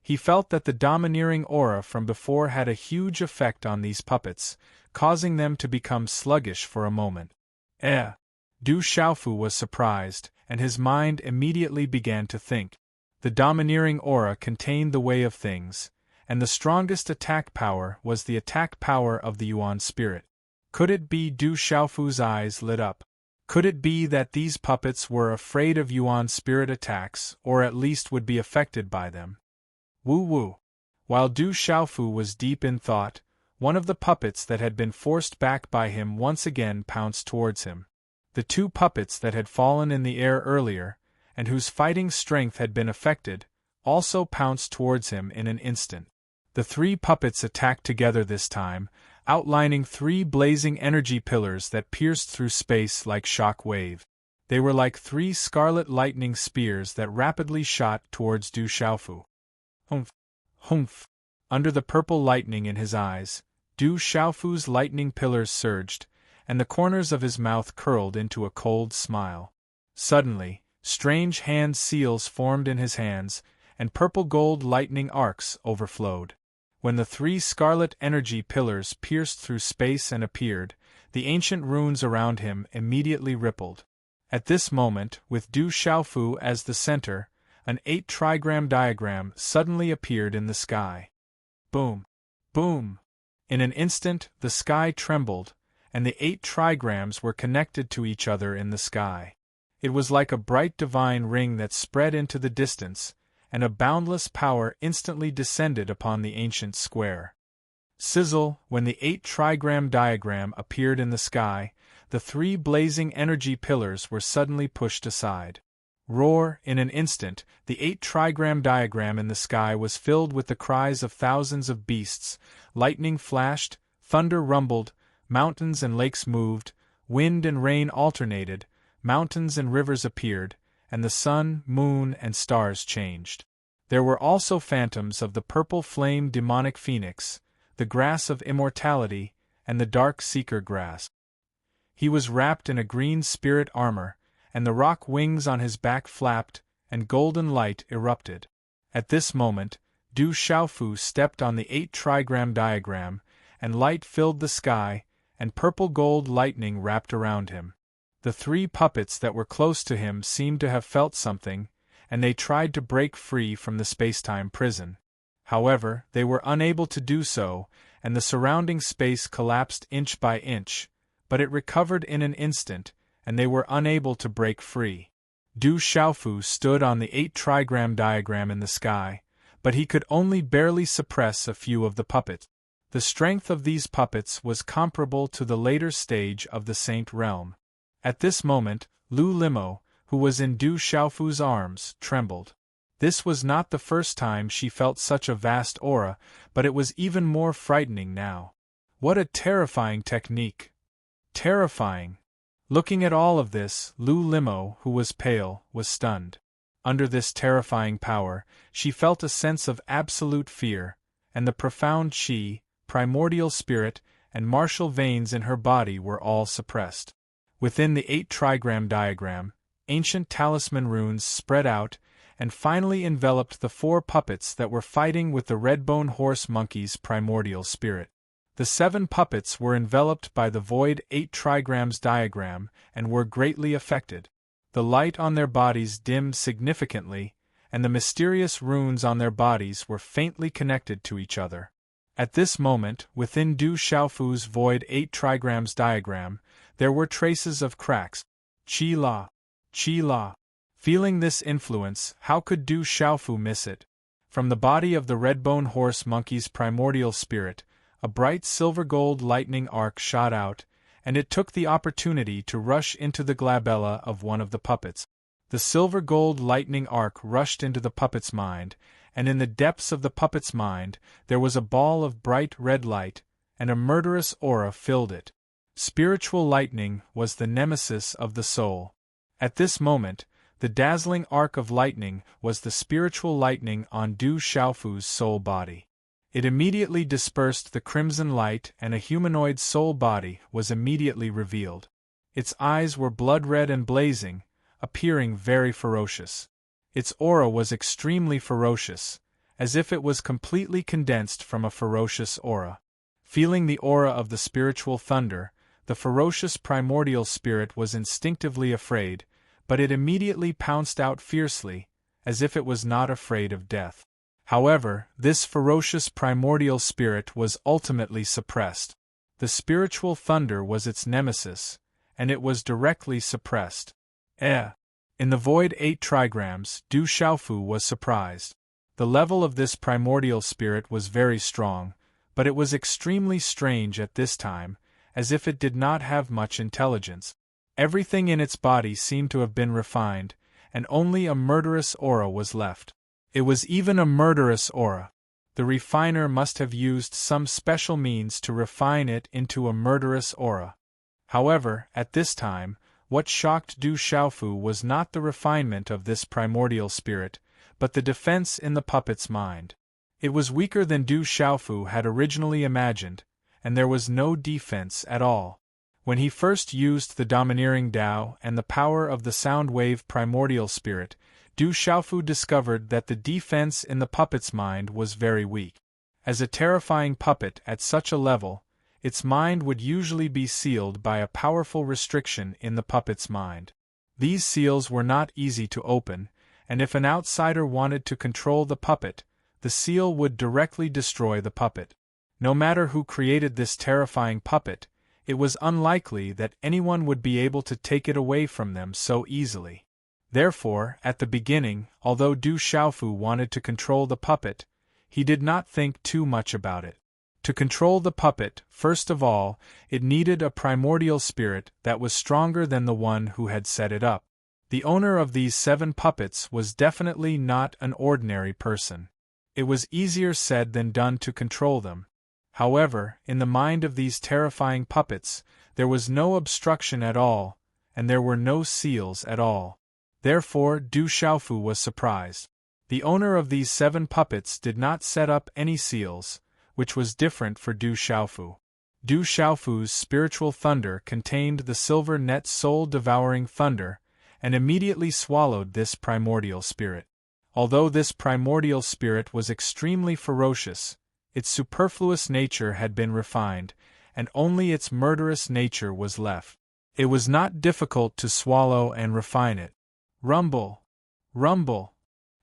he felt that the domineering aura from before had a huge effect on these puppets, causing them to become sluggish for a moment. Du Xiaofu was surprised, and his mind immediately began to think. The domineering aura contained the way of things, and the strongest attack power was the attack power of the Yuan spirit. Could it be? Du Xiaofu's eyes lit up. Could it be that these puppets were afraid of Yuan spirit attacks, or at least would be affected by them? Woo-woo. While Du Xiaofu was deep in thought, one of the puppets that had been forced back by him once again pounced towards him. The 2 puppets that had fallen in the air earlier, and whose fighting strength had been affected, also pounced towards him in an instant. The 3 puppets attacked together this time, outlining 3 blazing energy pillars that pierced through space like shock wave. They were like 3 scarlet lightning spears that rapidly shot towards Du Xiaofu. Humph! Humph! Under the purple lightning in his eyes, Du Xiaofu's lightning pillars surged, and the corners of his mouth curled into a cold smile. Suddenly, strange hand seals formed in his hands, and purple-gold lightning arcs overflowed. When the 3 scarlet energy pillars pierced through space and appeared, the ancient runes around him immediately rippled. At this moment, with Du Xiaofu as the center, an 8-trigram diagram suddenly appeared in the sky. Boom! Boom! In an instant, the sky trembled, and the 8 trigrams were connected to each other in the sky. It was like a bright divine ring that spread into the distance, and a boundless power instantly descended upon the ancient square. Sizzle! When the 8-trigram diagram appeared in the sky, the 3 blazing energy pillars were suddenly pushed aside. Roar! In an instant, the 8-trigram diagram in the sky was filled with the cries of thousands of beasts. Lightning flashed, thunder rumbled, mountains and lakes moved, wind and rain alternated, mountains and rivers appeared, and the sun, moon, and stars changed. There were also phantoms of the purple flame demonic phoenix, the grass of immortality, and the dark seeker grass. He was wrapped in a green spirit armor, and the rock wings on his back flapped, and golden light erupted. At this moment, Du Xiaofu stepped on the 8-trigram diagram, and light filled the sky, and purple-gold lightning wrapped around him. The 3 puppets that were close to him seemed to have felt something, and they tried to break free from the spacetime prison. However, they were unable to do so, and the surrounding space collapsed inch by inch, but it recovered in an instant, and they were unable to break free. Du Xiaofu stood on the 8-trigram diagram in the sky, but he could only barely suppress a few of the puppets. The strength of these puppets was comparable to the later stage of the Saint Realm. At this moment, Lu Limo, who was in Du Xiaofu's arms, trembled. This was not the first time she felt such a vast aura, but it was even more frightening now. What a terrifying technique! Terrifying! Looking at all of this, Lu Limo, who was pale, was stunned. Under this terrifying power, she felt a sense of absolute fear, and the profound chi, primordial spirit, and martial veins in her body were all suppressed. Within the 8-trigram diagram, ancient talisman runes spread out, and finally enveloped the 4 puppets that were fighting with the Redbone Horse Monkey's primordial spirit. The 7 puppets were enveloped by the void 8 trigrams diagram and were greatly affected. the light on their bodies dimmed significantly, and the mysterious runes on their bodies were faintly connected to each other. At this moment, within Du Xiaofu's void 8 trigrams diagram, there were traces of cracks. Qi La. Qi La. Feeling this influence, how could Du Xiaofu miss it? From the body of the red-bone horse monkey's primordial spirit, a bright silver-gold lightning arc shot out, and it took the opportunity to rush into the glabella of one of the puppets. The silver-gold lightning arc rushed into the puppet's mind, and in the depths of the puppet's mind there was a ball of bright red light, and a murderous aura filled it. Spiritual lightning was the nemesis of the soul. At this moment, the dazzling arc of lightning was the spiritual lightning on Du Xiaofu's soul body. It immediately dispersed the crimson light, and a humanoid soul body was immediately revealed. Its eyes were blood-red and blazing, appearing very ferocious. Its aura was extremely ferocious, as if it was completely condensed from a ferocious aura. Feeling the aura of the spiritual thunder, the ferocious primordial spirit was instinctively afraid, but it immediately pounced out fiercely, as if it was not afraid of death. However, this ferocious primordial spirit was ultimately suppressed. The spiritual thunder was its nemesis, and it was directly suppressed. In the void 8 trigrams, Du Xiaofu was surprised. The level of this primordial spirit was very strong, but it was extremely strange at this time, as if it did not have much intelligence. Everything in its body seemed to have been refined, and only a murderous aura was left. It was even a murderous aura. The refiner must have used some special means to refine it into a murderous aura. However, at this time, what shocked Du Xiaofu was not the refinement of this primordial spirit, but the defense in the puppet's mind. It was weaker than Du Xiaofu had originally imagined, and there was no defense at all. When he first used the domineering Tao and the power of the sound wave primordial spirit, Du Xiaofu discovered that the defense in the puppet's mind was very weak. As a terrifying puppet at such a level, its mind would usually be sealed by a powerful restriction in the puppet's mind. These seals were not easy to open, and if an outsider wanted to control the puppet, the seal would directly destroy the puppet. No matter who created this terrifying puppet, it was unlikely that anyone would be able to take it away from them so easily. Therefore, at the beginning, although Du Xiaofu wanted to control the puppet, he did not think too much about it. To control the puppet, first of all, it needed a primordial spirit that was stronger than the one who had set it up. The owner of these 7 puppets was definitely not an ordinary person. It was easier said than done to control them. However, in the mind of these terrifying puppets, there was no obstruction at all, and there were no seals at all. Therefore, Du Xiaofu was surprised. The owner of these 7 puppets did not set up any seals, which was different for Du Xiaofu. Du Xiaofu's spiritual thunder contained the silver net soul-devouring thunder, and immediately swallowed this primordial spirit. Although this primordial spirit was extremely ferocious, its superfluous nature had been refined, and only its murderous nature was left. It was not difficult to swallow and refine it. Rumble! Rumble!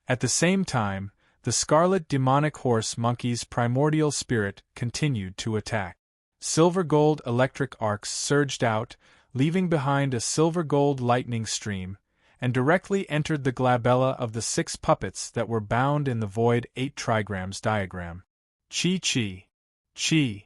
At the same time, the scarlet demonic horse monkey's primordial spirit continued to attack. Silver-gold electric arcs surged out, leaving behind a silver-gold lightning stream, and directly entered the glabella of the 6 puppets that were bound in the void 8 trigrams diagram. Chi Chi. Chi.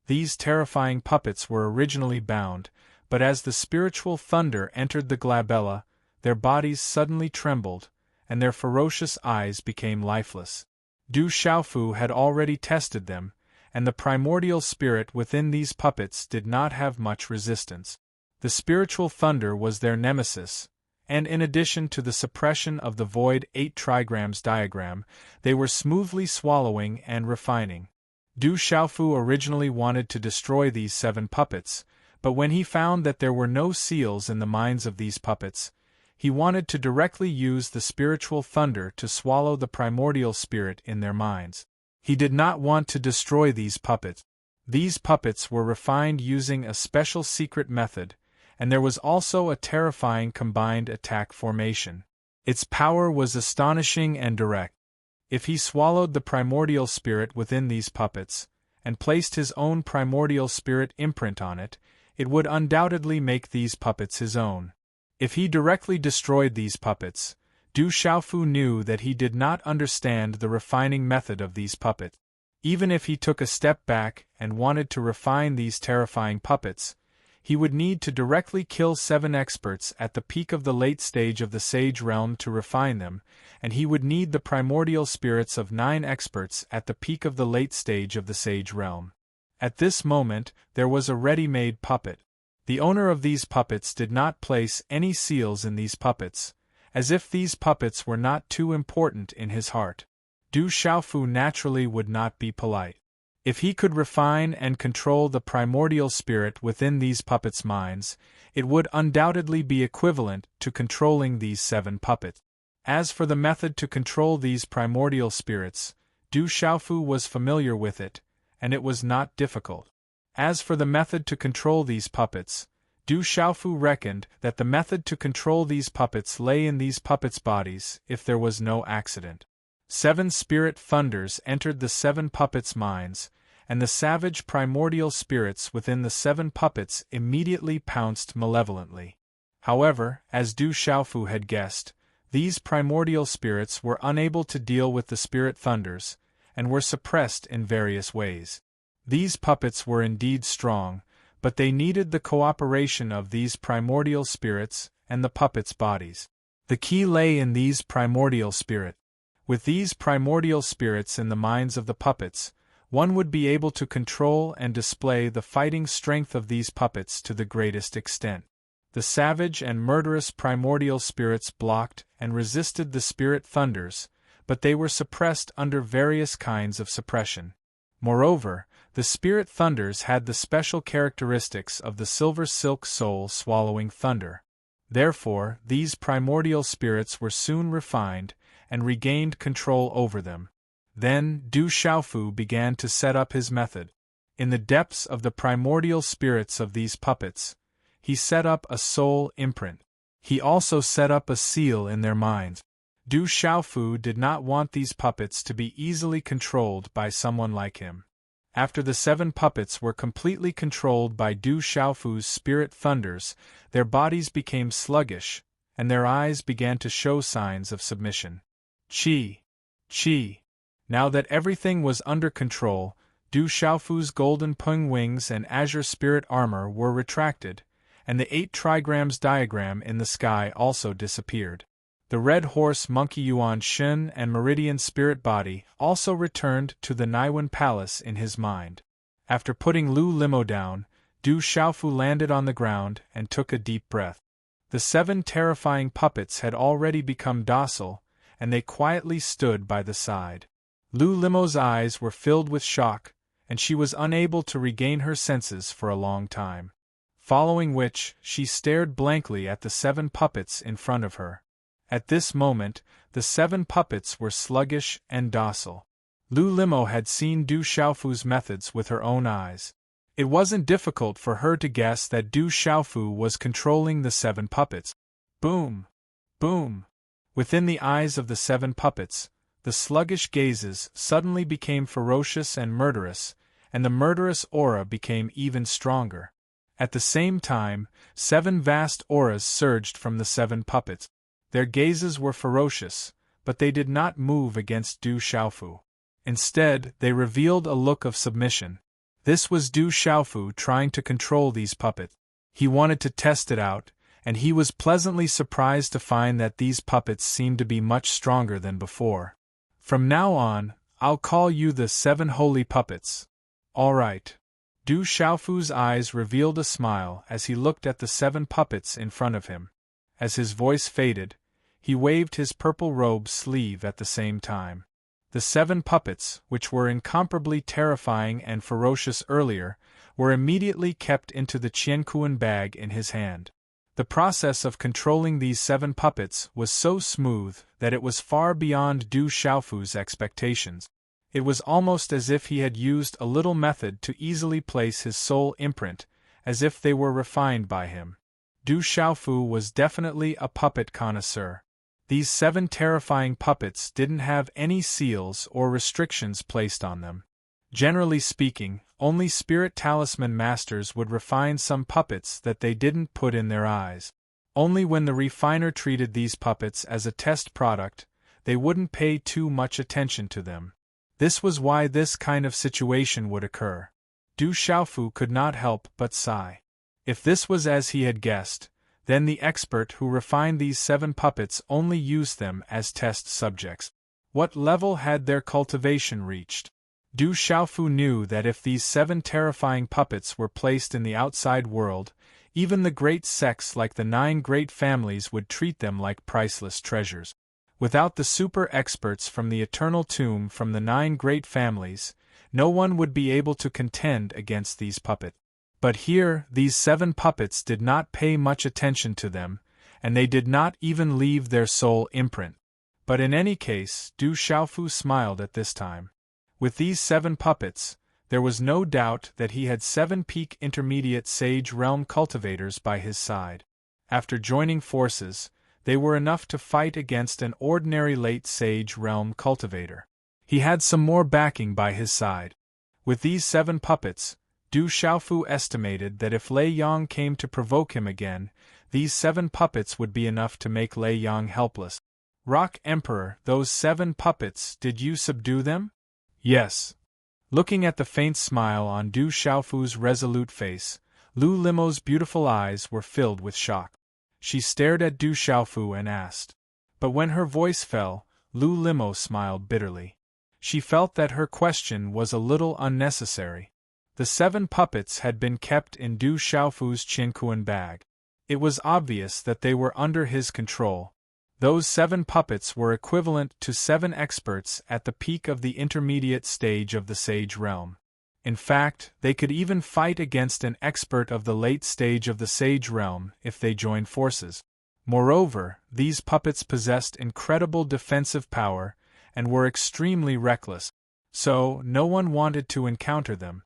These terrifying puppets were originally bound, but as the spiritual thunder entered the glabella, their bodies suddenly trembled, and their ferocious eyes became lifeless. Du Xiaofu had already tested them, and the primordial spirit within these puppets did not have much resistance. The spiritual thunder was their nemesis, and in addition to the suppression of the void 8 trigrams diagram, they were smoothly swallowing and refining. Du Xiaofu originally wanted to destroy these 7 puppets, but when he found that there were no seals in the minds of these puppets, he wanted to directly use the spiritual thunder to swallow the primordial spirit in their minds. He did not want to destroy these puppets. These puppets were refined using a special secret method, and there was also a terrifying combined attack formation. Its power was astonishing and direct. If he swallowed the primordial spirit within these puppets, and placed his own primordial spirit imprint on it, it would undoubtedly make these puppets his own. If he directly destroyed these puppets, Du Xiaofu knew that he did not understand the refining method of these puppets. Even if he took a step back and wanted to refine these terrifying puppets, he would need to directly kill 7 experts at the peak of the late stage of the Sage Realm to refine them, and he would need the primordial spirits of 9 experts at the peak of the late stage of the Sage Realm. At this moment, there was a ready-made puppet. The owner of these puppets did not place any seals in these puppets, as if these puppets were not too important in his heart. Du Xiaofu naturally would not be polite. If he could refine and control the primordial spirit within these puppets' minds, it would undoubtedly be equivalent to controlling these 7 puppets. As for the method to control these primordial spirits, Du Xiaofu was familiar with it, and it was not difficult. As for the method to control these puppets, Du Xiaofu reckoned that the method to control these puppets lay in these puppets' bodies if there was no accident. 7 spirit thunders entered the 7 puppets' minds, and the savage primordial spirits within the 7 puppets immediately pounced malevolently. However, as Du Xiaofu had guessed, these primordial spirits were unable to deal with the spirit thunders, and were suppressed in various ways. These puppets were indeed strong, but they needed the cooperation of these primordial spirits and the puppets' bodies. The key lay in these primordial spirits. With these primordial spirits in the minds of the puppets, one would be able to control and display the fighting strength of these puppets to the greatest extent. The savage and murderous primordial spirits blocked and resisted the spirit thunders, but they were suppressed under various kinds of suppression. Moreover, the spirit thunders had the special characteristics of the silver silk soul swallowing thunder. Therefore, these primordial spirits were soon refined, and regained control over them. Then Du Xiaofu began to set up his method. In the depths of the primordial spirits of these puppets, he set up a soul imprint. He also set up a seal in their minds. Du Xiaofu did not want these puppets to be easily controlled by someone like him. After the 7 puppets were completely controlled by Du Xiaofu's spirit thunders, their bodies became sluggish, and their eyes began to show signs of submission. Qi. Qi. Now that everything was under control, Du Xiaofu's golden peng wings and azure spirit armor were retracted, and the 8 trigrams diagram in the sky also disappeared. The red horse monkey Yuan Shen and meridian spirit body also returned to the Naiwan palace in his mind. After putting Lu Limo down, Du Xiaofu landed on the ground and took a deep breath. The 7 terrifying puppets had already become docile, and they quietly stood by the side. Lu Limo's eyes were filled with shock, and she was unable to regain her senses for a long time. Following which, she stared blankly at the 7 puppets in front of her. At this moment, the 7 puppets were sluggish and docile. Lu Limo had seen Du Xiaofu's methods with her own eyes. It wasn't difficult for her to guess that Du Xiaofu was controlling the 7 puppets. Boom! Boom! Within the eyes of the 7 puppets, the sluggish gazes suddenly became ferocious and murderous, and the murderous aura became even stronger. At the same time, 7 vast auras surged from the 7 puppets. Their gazes were ferocious, but they did not move against Du Xiaofu. Instead, they revealed a look of submission. This was Du Xiaofu trying to control these puppets. He wanted to test it out, and he was pleasantly surprised to find that these puppets seemed to be much stronger than before. From now on, I'll call you the 7 holy puppets. All right. Du Xiaofu's eyes revealed a smile as he looked at the 7 puppets in front of him. As his voice faded, he waved his purple robe sleeve at the same time. The 7 puppets, which were incomparably terrifying and ferocious earlier, were immediately kept into the Qiankuan bag in his hand. The process of controlling these 7 puppets was so smooth that it was far beyond Du Xiaofu's expectations. It was almost as if he had used a little method to easily place his soul imprint, as if they were refined by him. Du Xiaofu was definitely a puppet connoisseur. These 7 terrifying puppets didn't have any seals or restrictions placed on them. Generally speaking, only spirit talisman masters would refine some puppets that they didn't put in their eyes. Only when the refiner treated these puppets as a test product, they wouldn't pay too much attention to them. This was why this kind of situation would occur. Du Xiaofu could not help but sigh. If this was as he had guessed, then the expert who refined these 7 puppets only used them as test subjects. What level had their cultivation reached? Du Xiaofu knew that if these 7 terrifying puppets were placed in the outside world, even the great sects like the 9 great families would treat them like priceless treasures. Without the super experts from the eternal tomb from the 9 great families, no one would be able to contend against these puppets. But here, these 7 puppets did not pay much attention to them, and they did not even leave their soul imprint. But in any case, Du Xiaofu smiled at this time. With these 7 puppets, there was no doubt that he had 7 peak intermediate Sage Realm cultivators by his side. After joining forces, they were enough to fight against an ordinary late Sage Realm cultivator. He had some more backing by his side. With these 7 puppets, Du Xiaofu estimated that if Lei Yang came to provoke him again, these 7 puppets would be enough to make Lei Yang helpless. Rock Emperor, those 7 puppets, did you subdue them? Yes. Looking at the faint smile on Du Xiaofu's resolute face, Lu Limo's beautiful eyes were filled with shock. She stared at Du Xiaofu and asked. But when her voice fell, Lu Limo smiled bitterly. She felt that her question was a little unnecessary. The 7 puppets had been kept in Du Xiaofu's Qinkuan bag. It was obvious that they were under his control. Those 7 puppets were equivalent to 7 experts at the peak of the intermediate stage of the Sage Realm. In fact, they could even fight against an expert of the late stage of the Sage Realm if they joined forces. Moreover, these puppets possessed incredible defensive power and were extremely reckless, so no one wanted to encounter them.